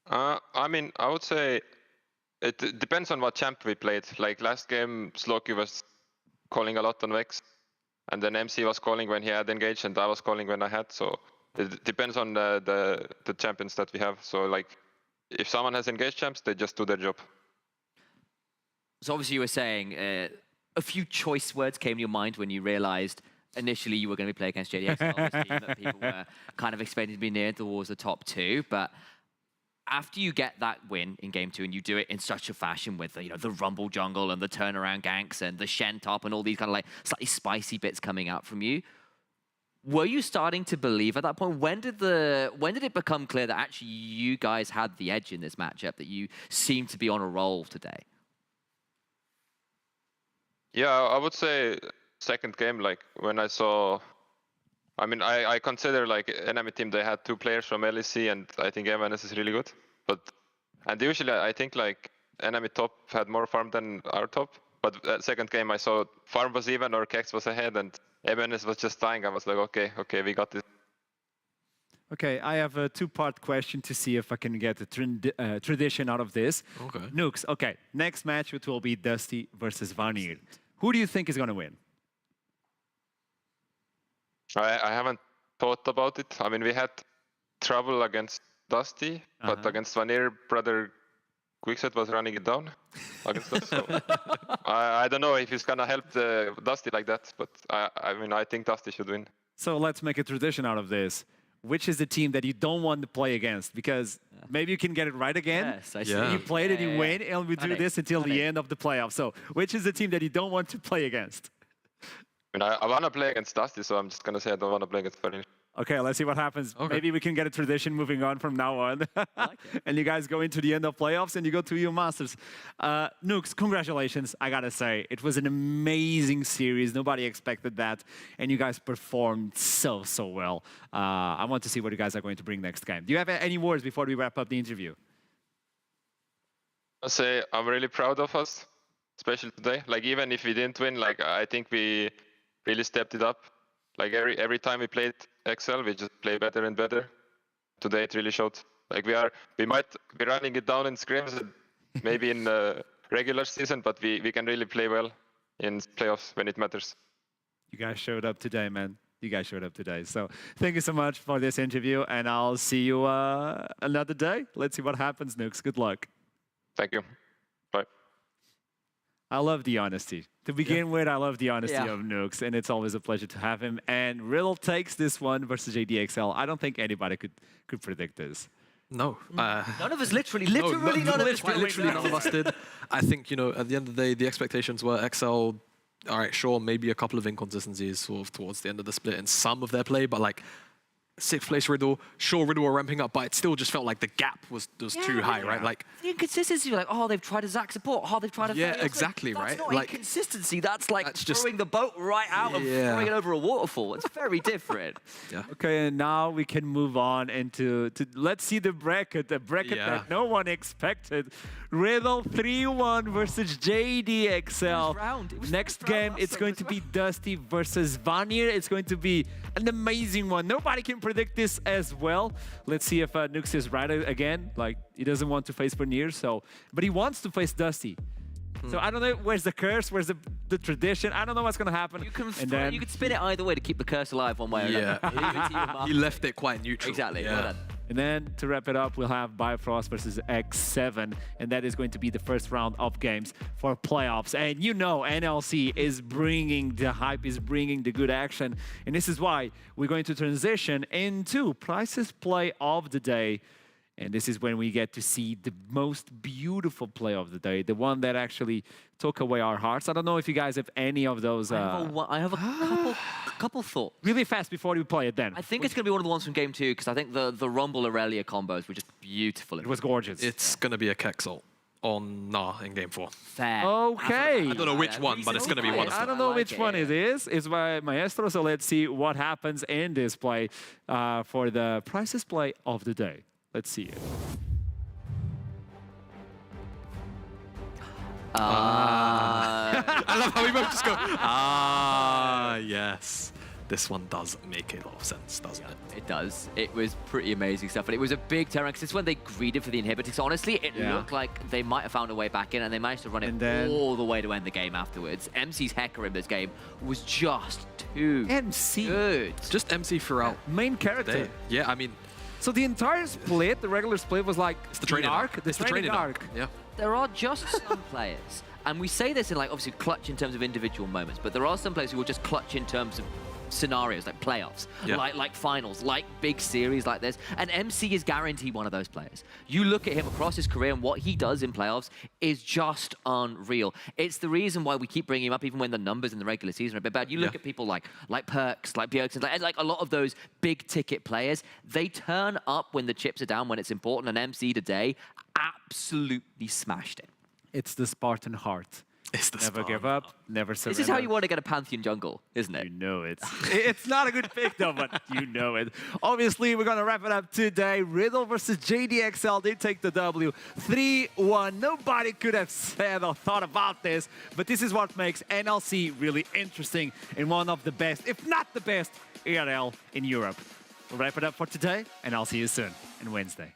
I mean, I would say it depends on what champ we played. Like last game, Slowky was calling a lot on Vex, and then MC was calling when he had engaged, and I was calling when I had. So it depends on the champions that we have. So like, if someone has engaged champs, they just do their job. So obviously you were saying a few choice words came to your mind when you realized initially you were going to be playing against JDXL, this team that people were kind of expecting to be near towards the top 2. But after you get that win in game 2 and you do it in such a fashion with the Rumble jungle and the turnaround ganks and the Shen top and all these kind of like slightly spicy bits coming out from you, were you starting to believe at that point? When did it become clear that actually you guys had the edge in this matchup, that you seemed to be on a roll today? Yeah, I would say second game, like when I saw, I mean, I consider like enemy team, they had 2 players from NLC, and I think MNS is really good. And usually I think like enemy top had more farm than our top. But second game I saw farm was even or Kex was ahead and MNS was just dying. I was like, okay, we got this. Okay, I have a 2-part question to see if I can get a tradition out of this. Okay. Nukes, okay, next match it will be Dusty versus Vanir. Who do you think is going to win? I haven't thought about it. I mean, we had trouble against Dusty, but against Vanir, brother Quickset was running it down against us. So I don't know if he's going to help Dusty like that, but I mean, I think Dusty should win. So let's make a tradition out of this. Which is the team that you don't want to play against? Because maybe you can get it right again. Yes, I see. You played it, you win, and we do this until the end of the playoffs. So which is the team that you don't want to play against? I mean, I want to play against Dusty, so I'm just going to say I don't want to play against Vanir. Okay, let's see what happens. Okay. Maybe we can get a tradition moving on from now on. like and you guys go into the end of playoffs and you go to your Masters. Nukes, congratulations. I got to say, it was an amazing series. Nobody expected that. And you guys performed so well. I want to see what you guys are going to bring next game. Do you have any words before we wrap up the interview? I'll say I'm really proud of us, especially today. Like, even if we didn't win, like, I think we really stepped it up. Like every time we played XL, we just play better and better. Today it really showed. Like we might be running it down in scrims, maybe in regular season, but we can really play well in playoffs when it matters. You guys showed up today, man. You guys showed up today. So thank you so much for this interview, and I'll see you another day. Let's see what happens, Nukes. Good luck. Thank you. Bye. I love the honesty. To begin with, I love the honesty of Nukes, and it's always a pleasure to have him. And Riddle takes this one versus JDXL. I don't think anybody could predict this. No. None of us literally none of us did. I think, at the end of the day, the expectations were XL, all right, sure, maybe a couple of inconsistencies sort of towards the end of the split in some of their play, but like 6th place Riddle, sure, Riddle were ramping up, but it still just felt like the gap was too high, right? Like the inconsistency, like, oh, they've tried a Zac support, oh, they've tried a exactly, that's right? Not like inconsistency. That's like that's throwing the boat right out and throwing it over a waterfall. It's very different. Okay, and now we can move on into let's see the bracket that no one expected. Riddle 3-1 versus JDXL. Next game, it's going to be Dusty versus Vanir. It's going to be an amazing one. Nobody can predict this as well. Let's see if Nukes is right again. Like, he doesn't want to face Vanir, but he wants to face Dusty. So I don't know where's the curse, where's the tradition. I don't know what's going to happen. You can spin it either way to keep the curse alive one way or another. He left it quite neutral. Exactly. Well done. And then to wrap it up, we'll have Bifrost versus X7, and that is going to be the first round of games for playoffs. And NLC is bringing the hype, is bringing the good action, and this is why we're going to transition into Price's play of the day. And this is when we get to see the most beautiful play of the day, the one that actually took away our hearts. I don't know if you guys have any of those. I have a couple thoughts. Really fast before we play it then. I think it's going to be one of the ones from game 2, because I think the Rumble Aurelia combos were just beautiful. It was gorgeous. It's going to be a Kexel in game 4. Fair. Okay. I don't know which one, but it's going to be one of them. I don't know which one it is. It's by Maestro, so let's see what happens in this play for the Price's play of the day. Let's see it. I love how we both just go, yes. This one does make a lot of sense, doesn't it? It does. It was pretty amazing stuff. And it was a big turnaround because it's when they greeded for the inhibitors. Honestly, it looked like they might have found a way back in, and they managed to run it all the way to end the game afterwards. MC's Hecker in this game was just too good. Just MC throughout. Main character. Yeah, I mean... So the entire split, the regular split was like it's the training arc. It's the training arc. Yeah. There are just some players, and we say this in like obviously clutch in terms of individual moments, but there are some players who will just clutch in terms of scenarios like playoffs, like finals, like big series like this. And MC is guaranteed one of those players. You look at him across his career and what he does in playoffs is just unreal. It's the reason why we keep bringing him up even when the numbers in the regular season are a bit bad. You look at people like Perks, like Bjergsen, like a lot of those big ticket players, they turn up when the chips are down, when it's important, and MC today absolutely smashed it. It's the Spartan heart. It's the never give up, never surrender. This is how you want to get a Pantheon jungle, isn't it? You know it. It's not a good pick though, but you know it. Obviously, we're going to wrap it up today. Riddle versus JDXL. They take the W 3-1. Nobody could have said or thought about this, but this is what makes NLC really interesting and one of the best, if not the best, ERL in Europe. We'll wrap it up for today, and I'll see you soon on Wednesday.